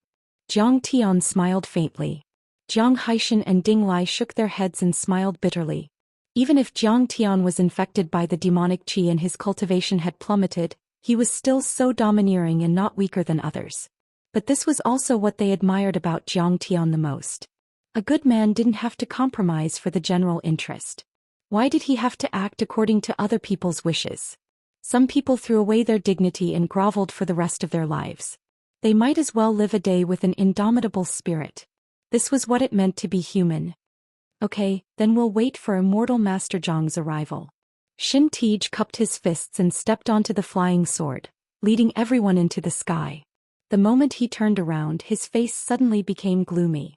Jiang Tian smiled faintly. Jiang Haishan and Ding Lai shook their heads and smiled bitterly. Even if Jiang Tian was infected by the demonic qi and his cultivation had plummeted, he was still so domineering and not weaker than others. But this was also what they admired about Jiang Tian the most. A good man didn't have to compromise for the general interest. Why did he have to act according to other people's wishes? Some people threw away their dignity and groveled for the rest of their lives. They might as well live a day with an indomitable spirit. This was what it meant to be human. Okay, then we'll wait for Immortal Master Zhang's arrival. Xianxia cupped his fists and stepped onto the flying sword, leading everyone into the sky. The moment he turned around, his face suddenly became gloomy.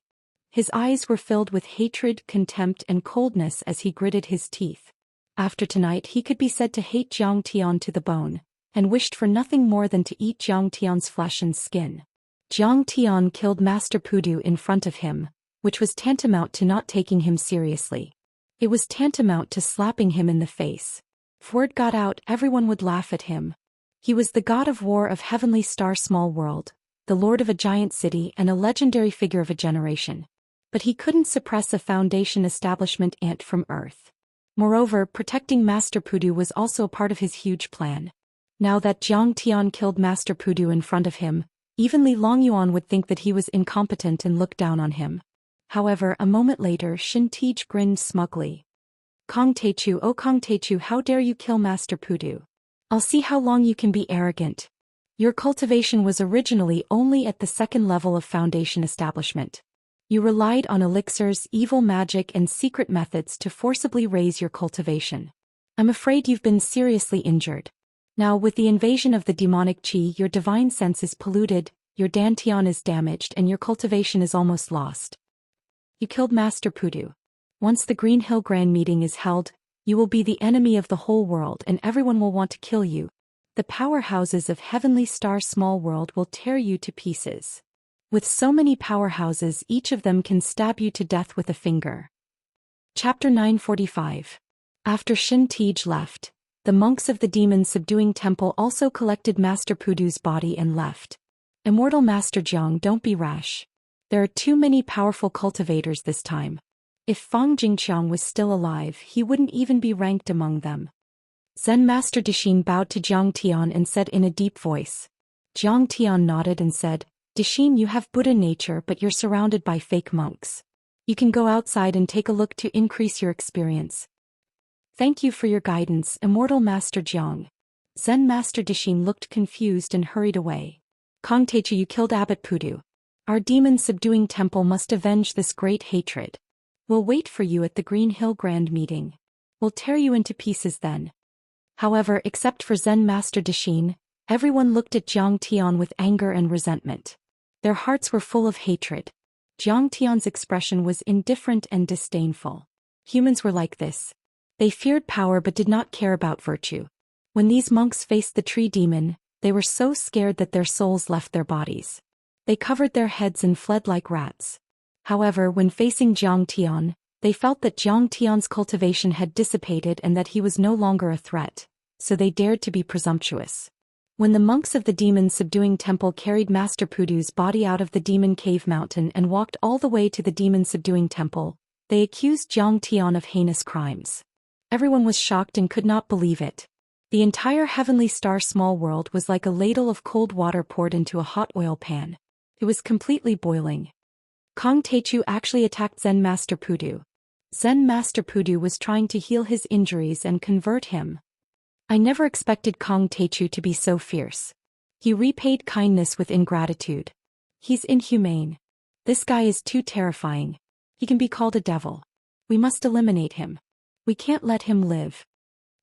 His eyes were filled with hatred, contempt, and coldness as he gritted his teeth. After tonight he could be said to hate Jiang Tian to the bone, and wished for nothing more than to eat Jiang Tian's flesh and skin. Jiang Tian killed Master Pudu in front of him, which was tantamount to not taking him seriously. It was tantamount to slapping him in the face. If word got out, everyone would laugh at him. He was the god of war of Heavenly Star Small World, the lord of a giant city and a legendary figure of a generation. But he couldn't suppress a foundation establishment ant from Earth. Moreover, protecting Master Pudu was also a part of his huge plan. Now that Jiang Tian killed Master Pudu in front of him, even Li Longyuan would think that he was incompetent and look down on him. However, a moment later Xianxia grinned smugly. Kong Teichu, oh Kong Teichu, how dare you kill Master Pudu? I'll see how long you can be arrogant. Your cultivation was originally only at the second level of foundation establishment. You relied on elixirs, evil magic and secret methods to forcibly raise your cultivation. I'm afraid you've been seriously injured. Now with the invasion of the demonic qi, your divine sense is polluted, your dantian is damaged and your cultivation is almost lost. You killed Master Pudu. Once the Green Hill Grand Meeting is held, you will be the enemy of the whole world and everyone will want to kill you. The powerhouses of Heavenly Star Small World will tear you to pieces. With so many powerhouses, each of them can stab you to death with a finger. Chapter 945. After Xianxia left, the monks of the demon subduing temple also collected Master Pudu's body and left. Immortal Master Zhang, don't be rash. There are too many powerful cultivators this time. If Fang Jingqiang was still alive, he wouldn't even be ranked among them. Zen Master Dixin bowed to Jiang Tian and said in a deep voice. Jiang Tian nodded and said, Dixin, you have Buddha nature but you're surrounded by fake monks. You can go outside and take a look to increase your experience. Thank you for your guidance, Immortal Master Jiang. Zen Master Dixin looked confused and hurried away. Kong Teichu, you killed Abbot Pudu. Our demon-subduing temple must avenge this great hatred. We'll wait for you at the Green Hill Grand Meeting. We'll tear you into pieces then. However, except for Zen Master Dixin, everyone looked at Jiang Tian with anger and resentment. Their hearts were full of hatred. Jiang Tian's expression was indifferent and disdainful. Humans were like this. They feared power but did not care about virtue. When these monks faced the tree demon, they were so scared that their souls left their bodies. They covered their heads and fled like rats. However, when facing Jiang Tian, They felt that Zhang Tian's cultivation had dissipated and that he was no longer a threat, so they dared to be presumptuous. When the monks of the demon-subduing temple carried Master Pudu's body out of the demon cave mountain and walked all the way to the demon-subduing temple, they accused Zhang Tian of heinous crimes. Everyone was shocked and could not believe it. The entire heavenly star small world was like a ladle of cold water poured into a hot oil pan. It was completely boiling. Kong Teichu actually attacked Zen Master Pudu. Zen Master Pudu was trying to heal his injuries and convert him. I never expected Kong Teichu to be so fierce. He repaid kindness with ingratitude. He's inhumane. This guy is too terrifying. He can be called a devil. We must eliminate him. We can't let him live.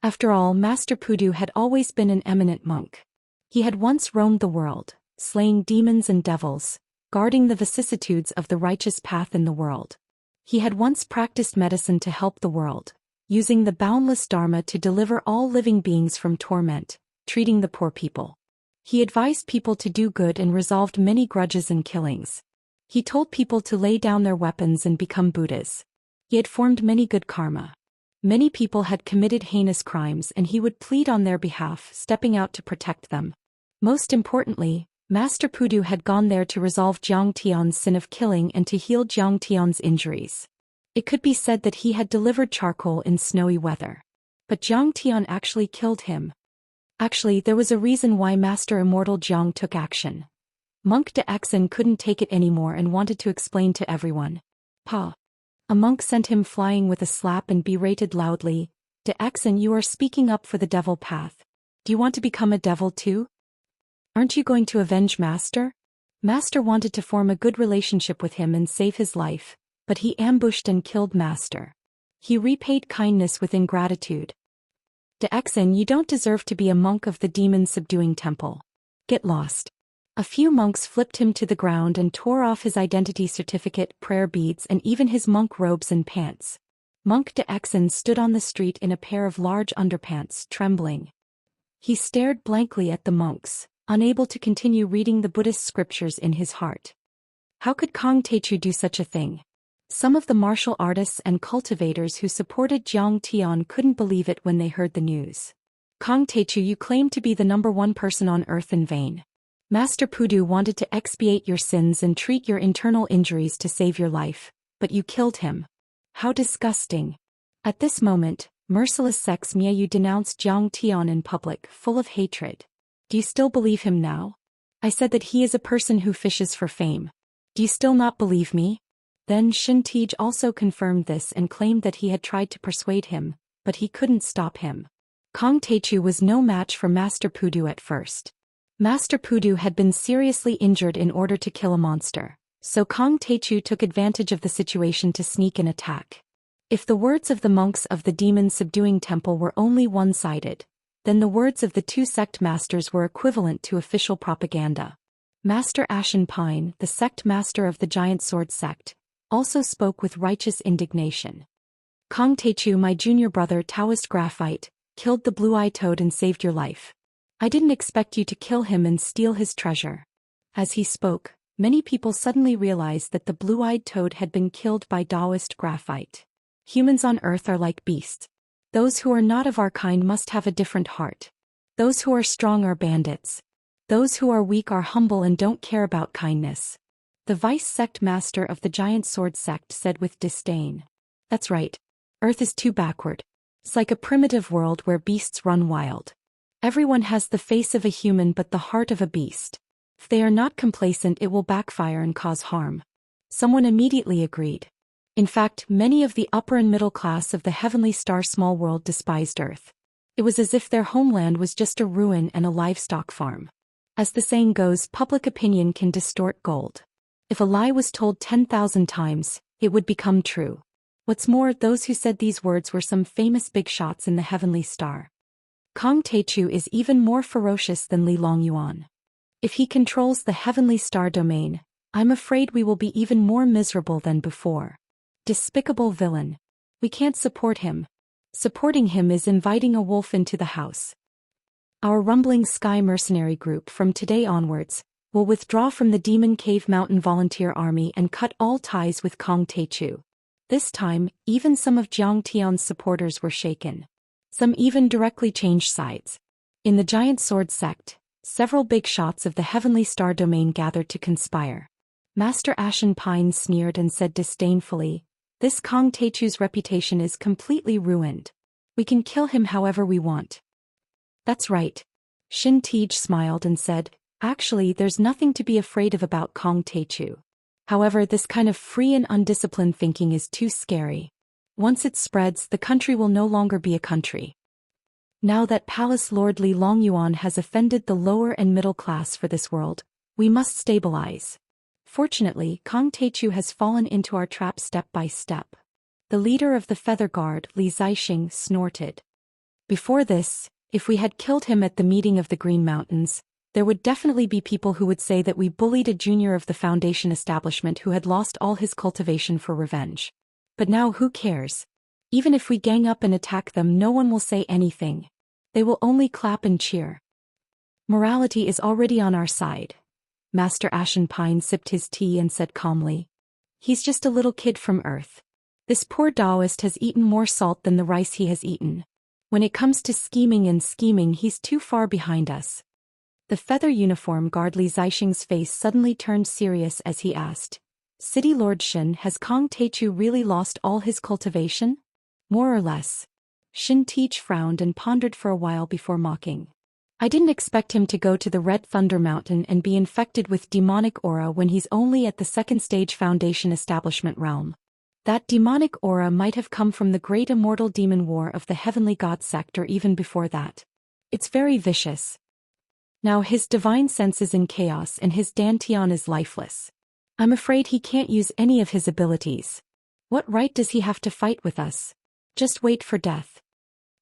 After all, Master Pudu had always been an eminent monk. He had once roamed the world, slaying demons and devils, guarding the vicissitudes of the righteous path in the world. He had once practiced medicine to help the world, using the boundless Dharma to deliver all living beings from torment, treating the poor people. He advised people to do good and resolved many grudges and killings. He told people to lay down their weapons and become Buddhas. He had formed many good karma. Many people had committed heinous crimes and he would plead on their behalf, stepping out to protect them. Most importantly, Master Pudu had gone there to resolve Zhang Tian's sin of killing and to heal Zhang Tian's injuries. It could be said that he had delivered charcoal in snowy weather. But Zhang Tian actually killed him. Actually, there was a reason why Master Immortal Zhang took action. Monk de Exen couldn't take it anymore and wanted to explain to everyone. Pa. A monk sent him flying with a slap and berated loudly, "De Exen, you are speaking up for the devil path. Do you want to become a devil too? Aren't you going to avenge Master?" Master wanted to form a good relationship with him and save his life, but he ambushed and killed Master. He repaid kindness with ingratitude. "De Exen, you don't deserve to be a monk of the demon-subduing temple. Get lost." A few monks flipped him to the ground and tore off his identity certificate, prayer beads and even his monk robes and pants. Monk de Exen stood on the street in a pair of large underpants, trembling. He stared blankly at the monks, unable to continue reading the Buddhist scriptures in his heart. How could Kong Teichu do such a thing? Some of the martial artists and cultivators who supported Zhang Tian couldn't believe it when they heard the news. "Kong Teichu, you claim to be the #1 person on earth in vain. Master Pudu wanted to expiate your sins and treat your internal injuries to save your life, but you killed him. How disgusting." At this moment, merciless Sex Miayu denounced Zhang Tian in public, full of hatred. "Do you still believe him now? I said that he is a person who fishes for fame. Do you still not believe me?" Then Shin Tej also confirmed this and claimed that he had tried to persuade him, but he couldn't stop him. Kong Teichu was no match for Master Pudu at first. Master Pudu had been seriously injured in order to kill a monster, so Kong Teichu took advantage of the situation to sneak and attack. If the words of the monks of the demon-subduing temple were only one-sided, then the words of the two sect masters were equivalent to official propaganda. Master Ashen Pine, the sect master of the Giant Sword sect, also spoke with righteous indignation. "Kong Teichu, my junior brother Taoist Graphite, killed the blue-eyed toad and saved your life. I didn't expect you to kill him and steal his treasure." As he spoke, many people suddenly realized that the blue-eyed toad had been killed by Daoist Graphite. Humans on Earth are like beasts. Those who are not of our kind must have a different heart. Those who are strong are bandits. Those who are weak are humble and don't care about kindness. The vice sect master of the Giant Sword sect said with disdain. "That's right. Earth is too backward. It's like a primitive world where beasts run wild. Everyone has the face of a human but the heart of a beast. If they are not complacent, it will backfire and cause harm." Someone immediately agreed. In fact, many of the upper and middle class of the heavenly star small world despised Earth. It was as if their homeland was just a ruin and a livestock farm. As the saying goes, public opinion can distort gold. If a lie was told 10,000 times, it would become true. What's more, those who said these words were some famous big shots in the heavenly star. Kong Teichu is even more ferocious than Li Longyuan. If he controls the heavenly star domain, I'm afraid we will be even more miserable than before. Despicable villain. We can't support him. Supporting him is inviting a wolf into the house. Our rumbling sky mercenary group from today onwards will withdraw from the Demon Cave Mountain Volunteer Army and cut all ties with Kong Teichu. This time, even some of Zhang Tian's supporters were shaken. Some even directly changed sides. In the giant sword sect, several big shots of the heavenly star domain gathered to conspire. Master Ashen Pine sneered and said disdainfully, "This Kong Teichu's reputation is completely ruined. We can kill him however we want." "That's right." Xin Tej smiled and said, "Actually, there's nothing to be afraid of about Kong Teichu. However, this kind of free and undisciplined thinking is too scary. Once it spreads, the country will no longer be a country." Now that Palace Lord Li Longyuan has offended the lower and middle class for this world, we must stabilize. Fortunately, Kong Teichu has fallen into our trap step by step. The leader of the Feather Guard, Li Zixing, snorted. Before this, if we had killed him at the meeting of the Green Mountains, there would definitely be people who would say that we bullied a junior of the Foundation establishment who had lost all his cultivation for revenge. But now who cares? Even if we gang up and attack them, no one will say anything. They will only clap and cheer. Morality is already on our side. Master Ashen Pine sipped his tea and said calmly. He's just a little kid from Earth. This poor Daoist has eaten more salt than the rice he has eaten. When it comes to scheming, he's too far behind us. The feather uniform guard Li Zixing's face suddenly turned serious as he asked, "City Lord Shin, has Kong Teichu really lost all his cultivation?" "More or less." Xin Tej frowned and pondered for a while before mocking. "I didn't expect him to go to the Red Thunder Mountain and be infected with demonic aura when he's only at the second stage Foundation establishment realm. That demonic aura might have come from the great immortal demon war of the Heavenly God sect or even before that. It's very vicious. Now his divine sense is in chaos and his Dantian is lifeless. I'm afraid he can't use any of his abilities. What right does he have to fight with us? Just wait for death."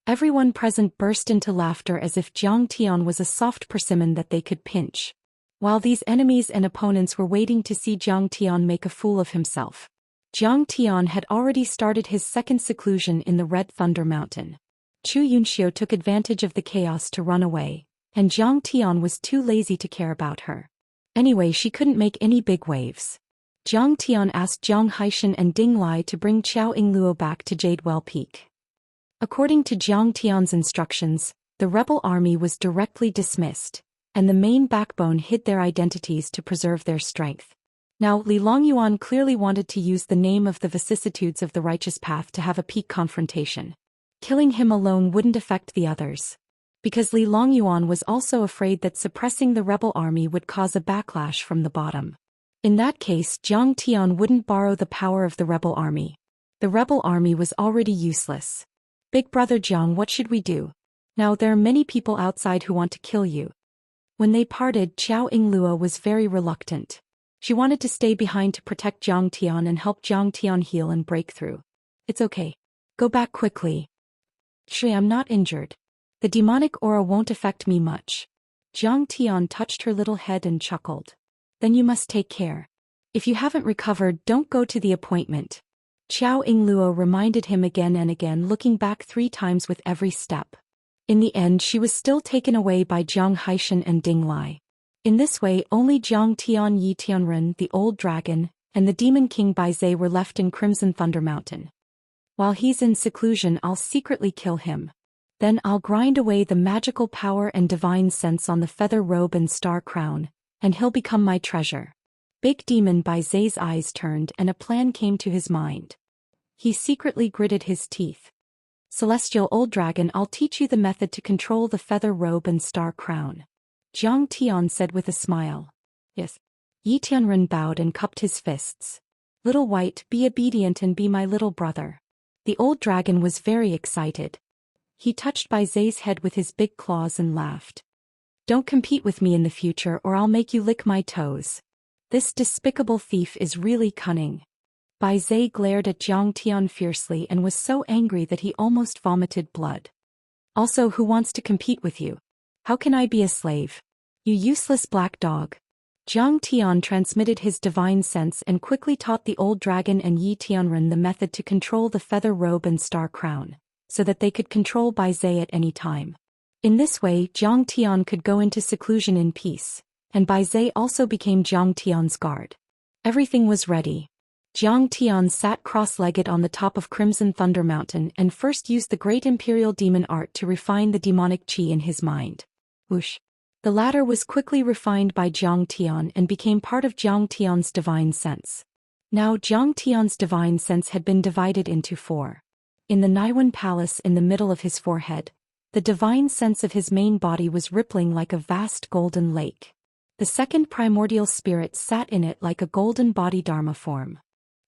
Everyone present burst into laughter as if Zhang Tian was a soft persimmon that they could pinch. While these enemies and opponents were waiting to see Zhang Tian make a fool of himself, Zhang Tian had already started his second seclusion in the Red Thunder Mountain. Chu Yunxiu took advantage of the chaos to run away, and Zhang Tian was too lazy to care about her. Anyway, she couldn't make any big waves. Zhang Tian asked Zhang Haishan and Ding Lai to bring Qiao Yingluo back to Jadewell Peak. According to Zhang Tian's instructions, the rebel army was directly dismissed, and the main backbone hid their identities to preserve their strength. Now Li Longyuan clearly wanted to use the name of the vicissitudes of the righteous path to have a peak confrontation. Killing him alone wouldn't affect the others. Because Li Longyuan was also afraid that suppressing the rebel army would cause a backlash from the bottom. In that case, Zhang Tian wouldn't borrow the power of the rebel army. The rebel army was already useless. "Big brother Zhang, what should we do? Now there are many people outside who want to kill you." When they parted, Qiao Yingluo was very reluctant. She wanted to stay behind to protect Zhang Tian and help Zhang Tian heal and break through. "It's okay. Go back quickly. Shui, I'm not injured. The demonic aura won't affect me much." Zhang Tian touched her little head and chuckled. "Then you must take care. If you haven't recovered, don't go to the appointment." Qiao Yingluo reminded him again and again, looking back 3 times with every step. In the end, she was still taken away by Zhang Haishan and Ding Lai. In this way, only Zhang Tian Yi Tianren, the old dragon, and the demon king Bai Zhe were left in Crimson Thunder Mountain. While he's in seclusion, I'll secretly kill him. Then I'll grind away the magical power and divine sense on the feather robe and star crown, and he'll become my treasure. Big Demon Bai Zhe's eyes turned and a plan came to his mind. He secretly gritted his teeth. "Celestial Old Dragon, I'll teach you the method to control the feather robe and star crown," Zhang Tian said with a smile. "Yes." Yi Tianren bowed and cupped his fists. "Little White, be obedient and be my little brother." The old dragon was very excited. He touched Bai Zhe's head with his big claws and laughed. "Don't compete with me in the future or I'll make you lick my toes. This despicable thief is really cunning." Bai Zhe glared at Zhang Tian fiercely and was so angry that he almost vomited blood. "Also, who wants to compete with you? How can I be a slave? You useless black dog." Zhang Tian transmitted his divine sense and quickly taught the old dragon and Yi Tianren the method to control the feather robe and star crown, so that they could control Bai Zhe at any time. In this way, Zhang Tian could go into seclusion in peace, and Bai Zhe also became Zhang Tian's guard. Everything was ready. Zhang Tian sat cross-legged on the top of Crimson Thunder Mountain and first used the great imperial demon art to refine the demonic qi in his mind. Whoosh. The latter was quickly refined by Zhang Tian and became part of Zhang Tian's divine sense. Now Zhang Tian's divine sense had been divided into 4. In the Naiwan Palace in the middle of his forehead, the divine sense of his main body was rippling like a vast golden lake. The second primordial spirit sat in it like a golden body dharma form.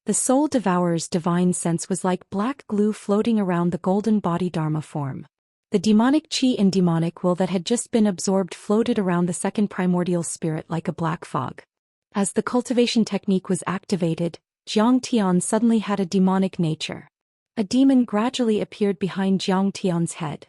The soul devourer's divine sense was like black glue floating around the golden body dharma form. The demonic qi and demonic will that had just been absorbed floated around the second primordial spirit like a black fog. As the cultivation technique was activated, Zhang Tian suddenly had a demonic nature. A demon gradually appeared behind Zhang Tian's head.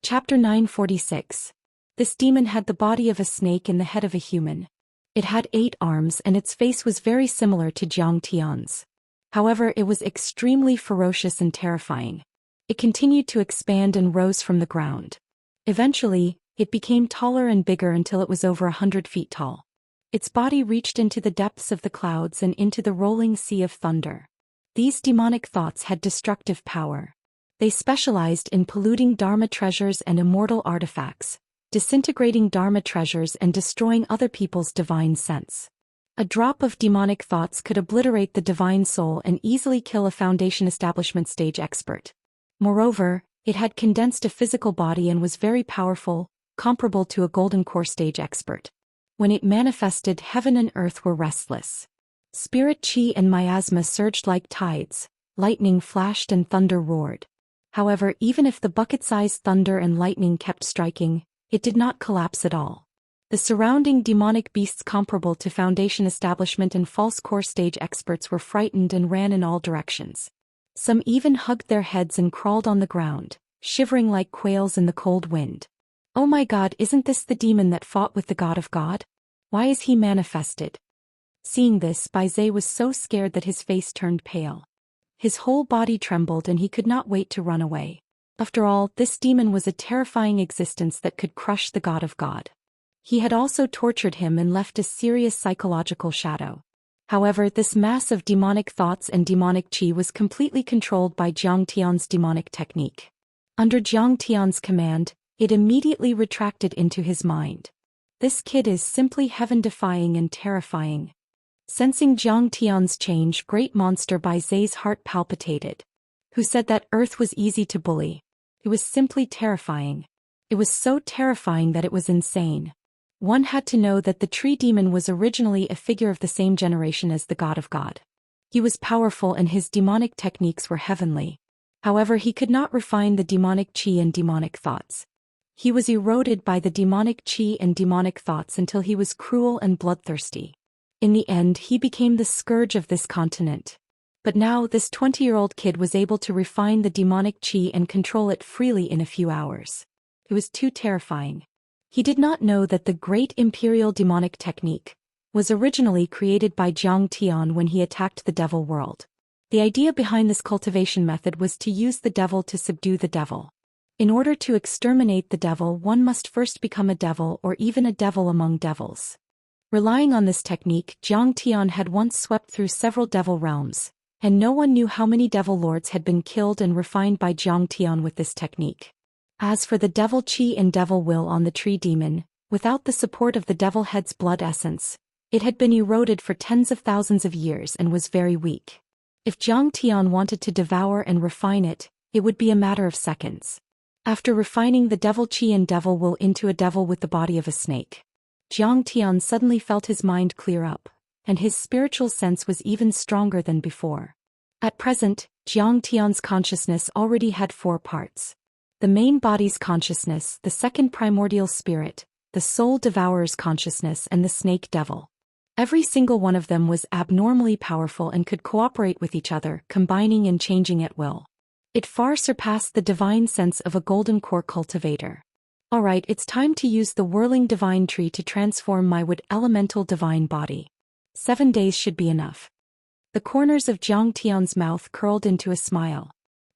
Chapter 946. This demon had the body of a snake and the head of a human. It had 8 arms and its face was very similar to Zhang Tian's. However, it was extremely ferocious and terrifying. It continued to expand and rose from the ground. Eventually, it became taller and bigger until it was over 100 feet tall. Its body reached into the depths of the clouds and into the rolling sea of thunder. These demonic thoughts had destructive power. They specialized in polluting Dharma treasures and immortal artifacts, disintegrating Dharma treasures and destroying other people's divine sense. A drop of demonic thoughts could obliterate the divine soul and easily kill a foundation establishment stage expert. Moreover, it had condensed a physical body and was very powerful, comparable to a golden core stage expert. When it manifested, heaven and earth were restless. Spirit chi and miasma surged like tides, lightning flashed and thunder roared. However, even if the bucket-sized thunder and lightning kept striking, it did not collapse at all. The surrounding demonic beasts comparable to foundation establishment and false core stage experts were frightened and ran in all directions. Some even hugged their heads and crawled on the ground, shivering like quails in the cold wind. Oh my God, isn't this the demon that fought with the God of God? Why is he manifested? Seeing this, Baizé was so scared that his face turned pale. His whole body trembled and he could not wait to run away. After all, this demon was a terrifying existence that could crush the God of God. He had also tortured him and left a serious psychological shadow. However, this mass of demonic thoughts and demonic qi was completely controlled by Zhang Tian's demonic technique. Under Zhang Tian's command, it immediately retracted into his mind. This kid is simply heaven-defying and terrifying. Sensing Zhang Tian's change, great monster Baizé's heart palpitated. Who said that earth was easy to bully? It was simply terrifying. It was so terrifying that it was insane. One had to know that the tree demon was originally a figure of the same generation as the God of God. He was powerful and his demonic techniques were heavenly. However, he could not refine the demonic qi and demonic thoughts. He was eroded by the demonic qi and demonic thoughts until he was cruel and bloodthirsty. In the end, he became the scourge of this continent. But now this 20-year-old kid was able to refine the demonic qi and control it freely in a few hours. It was too terrifying. He did not know that the great imperial demonic technique was originally created by Zhang Tian when he attacked the devil world. The idea behind this cultivation method was to use the devil to subdue the devil. In order to exterminate the devil, one must first become a devil or even a devil among devils. Relying on this technique, Zhang Tian had once swept through several devil realms, and no one knew how many devil lords had been killed and refined by Zhang Tian with this technique. As for the devil qi and devil will on the tree demon, without the support of the devil head's blood essence, it had been eroded for tens of thousands of years and was very weak. If Zhang Tian wanted to devour and refine it, it would be a matter of seconds. After refining the devil qi and devil will into a devil with the body of a snake, Zhang Tian suddenly felt his mind clear up, and his spiritual sense was even stronger than before. At present, Zhang Tian's consciousness already had 4 parts. The main body's consciousness, the second primordial spirit, the soul devourer's consciousness and the snake devil. Every single one of them was abnormally powerful and could cooperate with each other, combining and changing at will. It far surpassed the divine sense of a golden core cultivator. Alright, it's time to use the whirling divine tree to transform my wood elemental divine body. 7 days should be enough. The corners of Zhang Tian's mouth curled into a smile.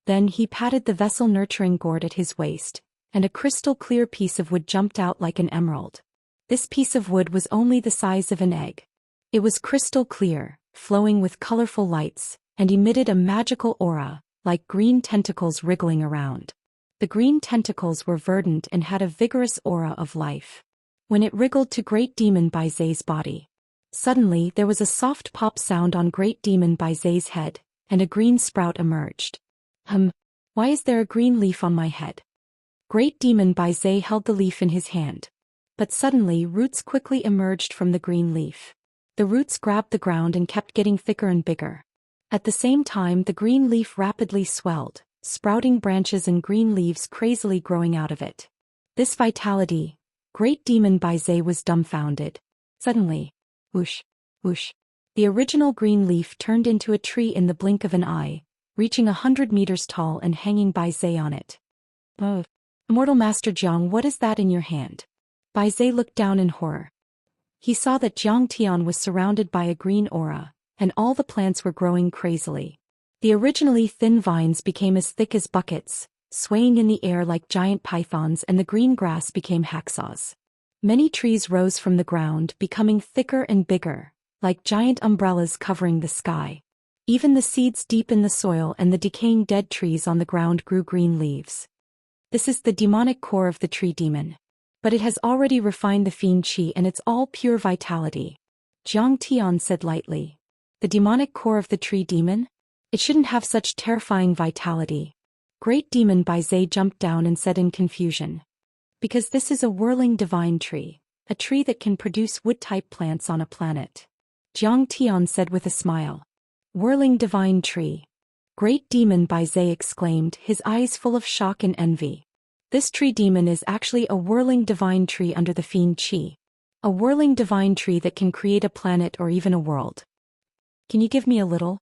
Then he patted the vessel nurturing gourd at his waist, and a crystal-clear piece of wood jumped out like an emerald. This piece of wood was only the size of an egg. It was crystal clear, flowing with colorful lights, and emitted a magical aura, like green tentacles wriggling around. The green tentacles were verdant and had a vigorous aura of life. When it wriggled to Great Demon Baize's body, suddenly there was a soft pop sound on Great Demon Baize's head, and a green sprout emerged. Why is there a green leaf on my head? Great Demon Baize held the leaf in his hand. But suddenly roots quickly emerged from the green leaf. The roots grabbed the ground and kept getting thicker and bigger. At the same time, the green leaf rapidly swelled, sprouting branches and green leaves crazily growing out of it. This vitality, Great Demon Baize was dumbfounded. Suddenly, whoosh, whoosh, the original green leaf turned into a tree in the blink of an eye, reaching 100 meters tall and hanging Baize on it. Oh, Immortal Master Jiang, what is that in your hand? Baize looked down in horror. He saw that Jiang Tian was surrounded by a green aura, and all the plants were growing crazily. The originally thin vines became as thick as buckets, swaying in the air like giant pythons, and the green grass became hacksaws. Many trees rose from the ground, becoming thicker and bigger, like giant umbrellas covering the sky. Even the seeds deep in the soil and the decaying dead trees on the ground grew green leaves. This is the demonic core of the tree demon. But it has already refined the fiend chi and it's all pure vitality. Jiang Tian said lightly. The demonic core of the tree demon? It shouldn't have such terrifying vitality. Great Demon Baize jumped down and said in confusion. Because this is a whirling divine tree, a tree that can produce wood-type plants on a planet. Jiang Tian said with a smile. Whirling divine tree. Great Demon Baize exclaimed, his eyes full of shock and envy. This tree demon is actually a whirling divine tree under the fiend chi. A whirling divine tree that can create a planet or even a world. Can you give me a little?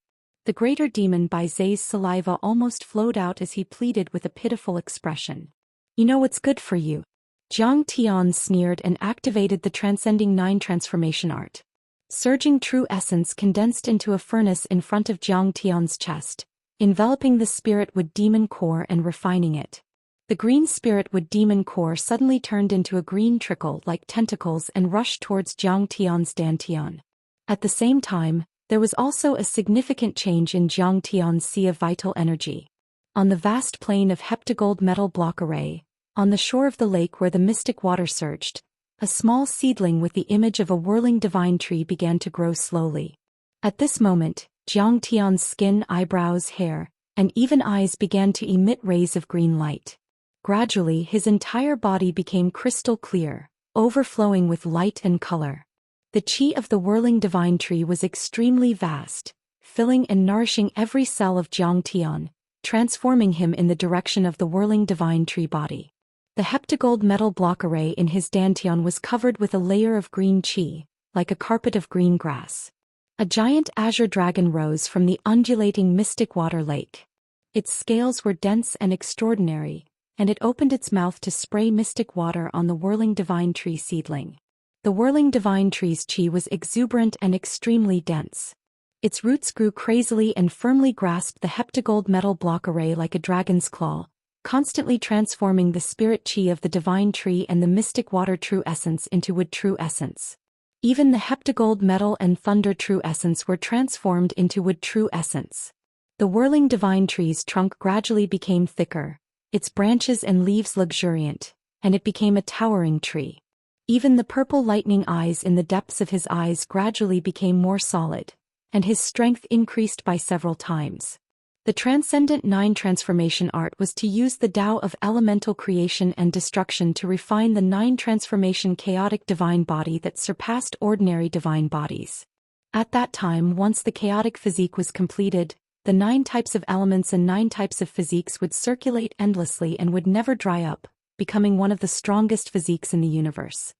The greater demon Baize's saliva almost flowed out as he pleaded with a pitiful expression. You know what's good for you. Jiang Tian sneered and activated the Transcending 9 transformation art. Surging true essence condensed into a furnace in front of Jiang Tian's chest, enveloping the spirit wood demon core and refining it. The green spirit wood demon core suddenly turned into a green trickle like tentacles and rushed towards Jiang Tian's dantian. At the same time, there was also a significant change in Jiang Tian's sea of vital energy. On the vast plain of heptagold metal block array, on the shore of the lake where the mystic water surged, a small seedling with the image of a whirling divine tree began to grow slowly. At this moment, Jiang Tian's skin, eyebrows, hair, and even eyes began to emit rays of green light. Gradually his entire body became crystal clear, overflowing with light and color. The chi of the whirling divine tree was extremely vast, filling and nourishing every cell of Jiang Tian, transforming him in the direction of the whirling divine tree body. The heptagold metal block array in his dantian was covered with a layer of green chi, like a carpet of green grass. A giant azure dragon rose from the undulating mystic water lake. Its scales were dense and extraordinary, and it opened its mouth to spray mystic water on the whirling divine tree seedling. The whirling divine tree's chi was exuberant and extremely dense. Its roots grew crazily and firmly grasped the heptagold metal block array like a dragon's claw, constantly transforming the spirit chi of the divine tree and the mystic water true essence into wood true essence. Even the heptagold metal and thunder true essence were transformed into wood true essence. The whirling divine tree's trunk gradually became thicker, its branches and leaves luxuriant, and it became a towering tree. Even the purple lightning eyes in the depths of his eyes gradually became more solid, and his strength increased by several times. The Transcendent 9 transformation art was to use the Tao of elemental creation and destruction to refine the 9 transformation chaotic divine body that surpassed ordinary divine bodies. At that time, once the chaotic physique was completed, the 9 types of elements and 9 types of physiques would circulate endlessly and would never dry up, becoming one of the strongest physiques in the universe.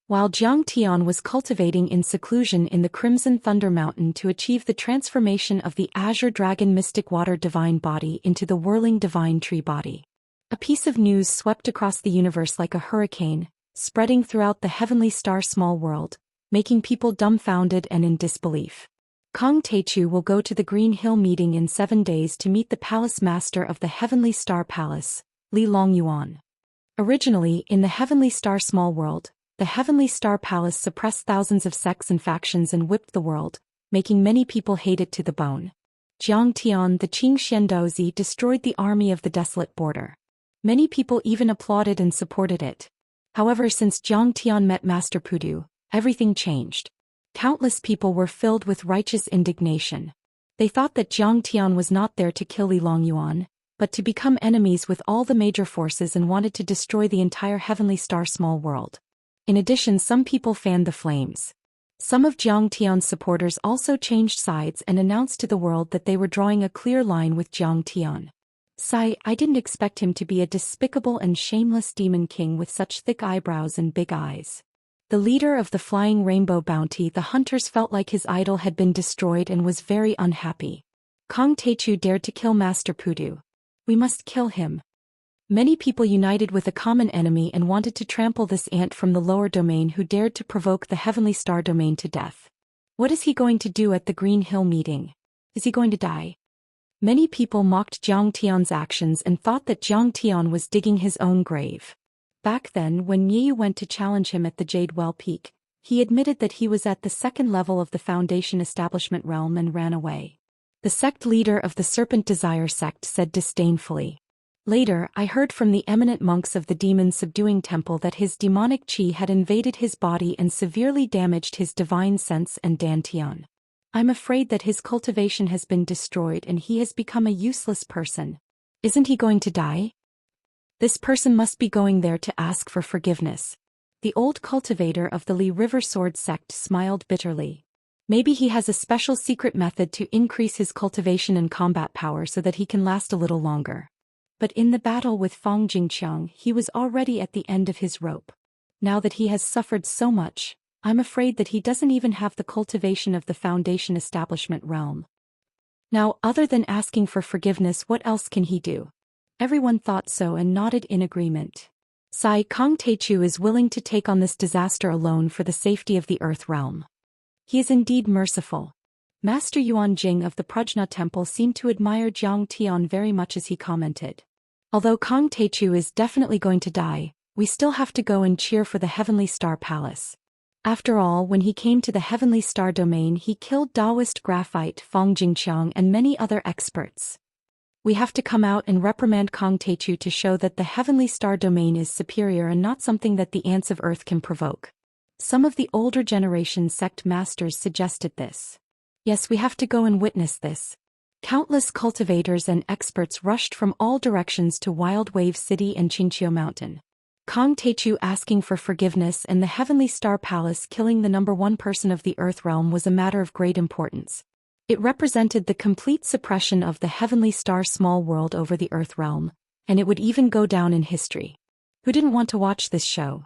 While Jiang Tian was cultivating in seclusion in the Crimson Thunder Mountain to achieve the transformation of the Azure Dragon Mystic Water Divine Body into the Whirling Divine Tree Body, a piece of news swept across the universe like a hurricane, spreading throughout the heavenly star small world, making people dumbfounded and in disbelief. Kong Teichu will go to the Green Hill meeting in 7 days to meet the Palace Master of the Heavenly Star Palace, Li Longyuan. Originally, in the Heavenly Star small world, the Heavenly Star Palace suppressed thousands of sects and factions and whipped the world, making many people hate it to the bone. Zhang Tian, the Qing Xiandozi, destroyed the army of the desolate border. Many people even applauded and supported it. However, since Zhang Tian met Master Pudu, everything changed. Countless people were filled with righteous indignation. They thought that Zhang Tian was not there to kill Li Longyuan, but to become enemies with all the major forces and wanted to destroy the entire Heavenly Star small world. In addition, some people fanned the flames. Some of Zhang Tian's supporters also changed sides and announced to the world that they were drawing a clear line with Zhang Tian. I didn't expect him to be a despicable and shameless demon king with such thick eyebrows and big eyes. The leader of the Flying Rainbow Bounty, the hunters, felt like his idol had been destroyed and was very unhappy. Kong Teichu dared to kill Master Pudu. We must kill him. Many people united with a common enemy and wanted to trample this ant from the lower domain who dared to provoke the Heavenly Star domain to death. What is he going to do at the Green Hill meeting? Is he going to die? Many people mocked Zhang Tian's actions and thought that Zhang Tian was digging his own grave. Back then, when Niu went to challenge him at the Jade Well Peak, he admitted that he was at the second level of the Foundation establishment realm and ran away. The sect leader of the Serpent Desire sect said disdainfully. Later, I heard from the eminent monks of the Demon Subduing Temple that his demonic qi had invaded his body and severely damaged his divine sense and dantian. I'm afraid that his cultivation has been destroyed and he has become a useless person. Isn't he going to die? This person must be going there to ask for forgiveness. The old cultivator of the Li River Sword sect smiled bitterly. Maybe he has a special secret method to increase his cultivation and combat power so that he can last a little longer. But in the battle with Fang Jingqiang, he was already at the end of his rope. Now that he has suffered so much, I'm afraid that he doesn't even have the cultivation of the Foundation establishment realm. Now, other than asking for forgiveness, what else can he do? Everyone thought so and nodded in agreement. Kong Teichu is willing to take on this disaster alone for the safety of the Earth realm. He is indeed merciful. Master Yuan Jing of the Prajna Temple seemed to admire Zhang Tian very much as he commented. Although Kong Teichu is definitely going to die, we still have to go and cheer for the Heavenly Star Palace. After all, when he came to the Heavenly Star domain, he killed Daoist Graphite, Fang Jingqiang, and many other experts. We have to come out and reprimand Kong Teichu to show that the Heavenly Star domain is superior and not something that the ants of Earth can provoke. Some of the older generation sect masters suggested this. Yes, we have to go and witness this. Countless cultivators and experts rushed from all directions to Wild Wave City and Qingqiu Mountain. Kong Teichu asking for forgiveness and the Heavenly Star Palace killing the #1 person of the Earth realm was a matter of great importance. It represented the complete suppression of the Heavenly Star small world over the Earth realm, and it would even go down in history. Who didn't want to watch this show?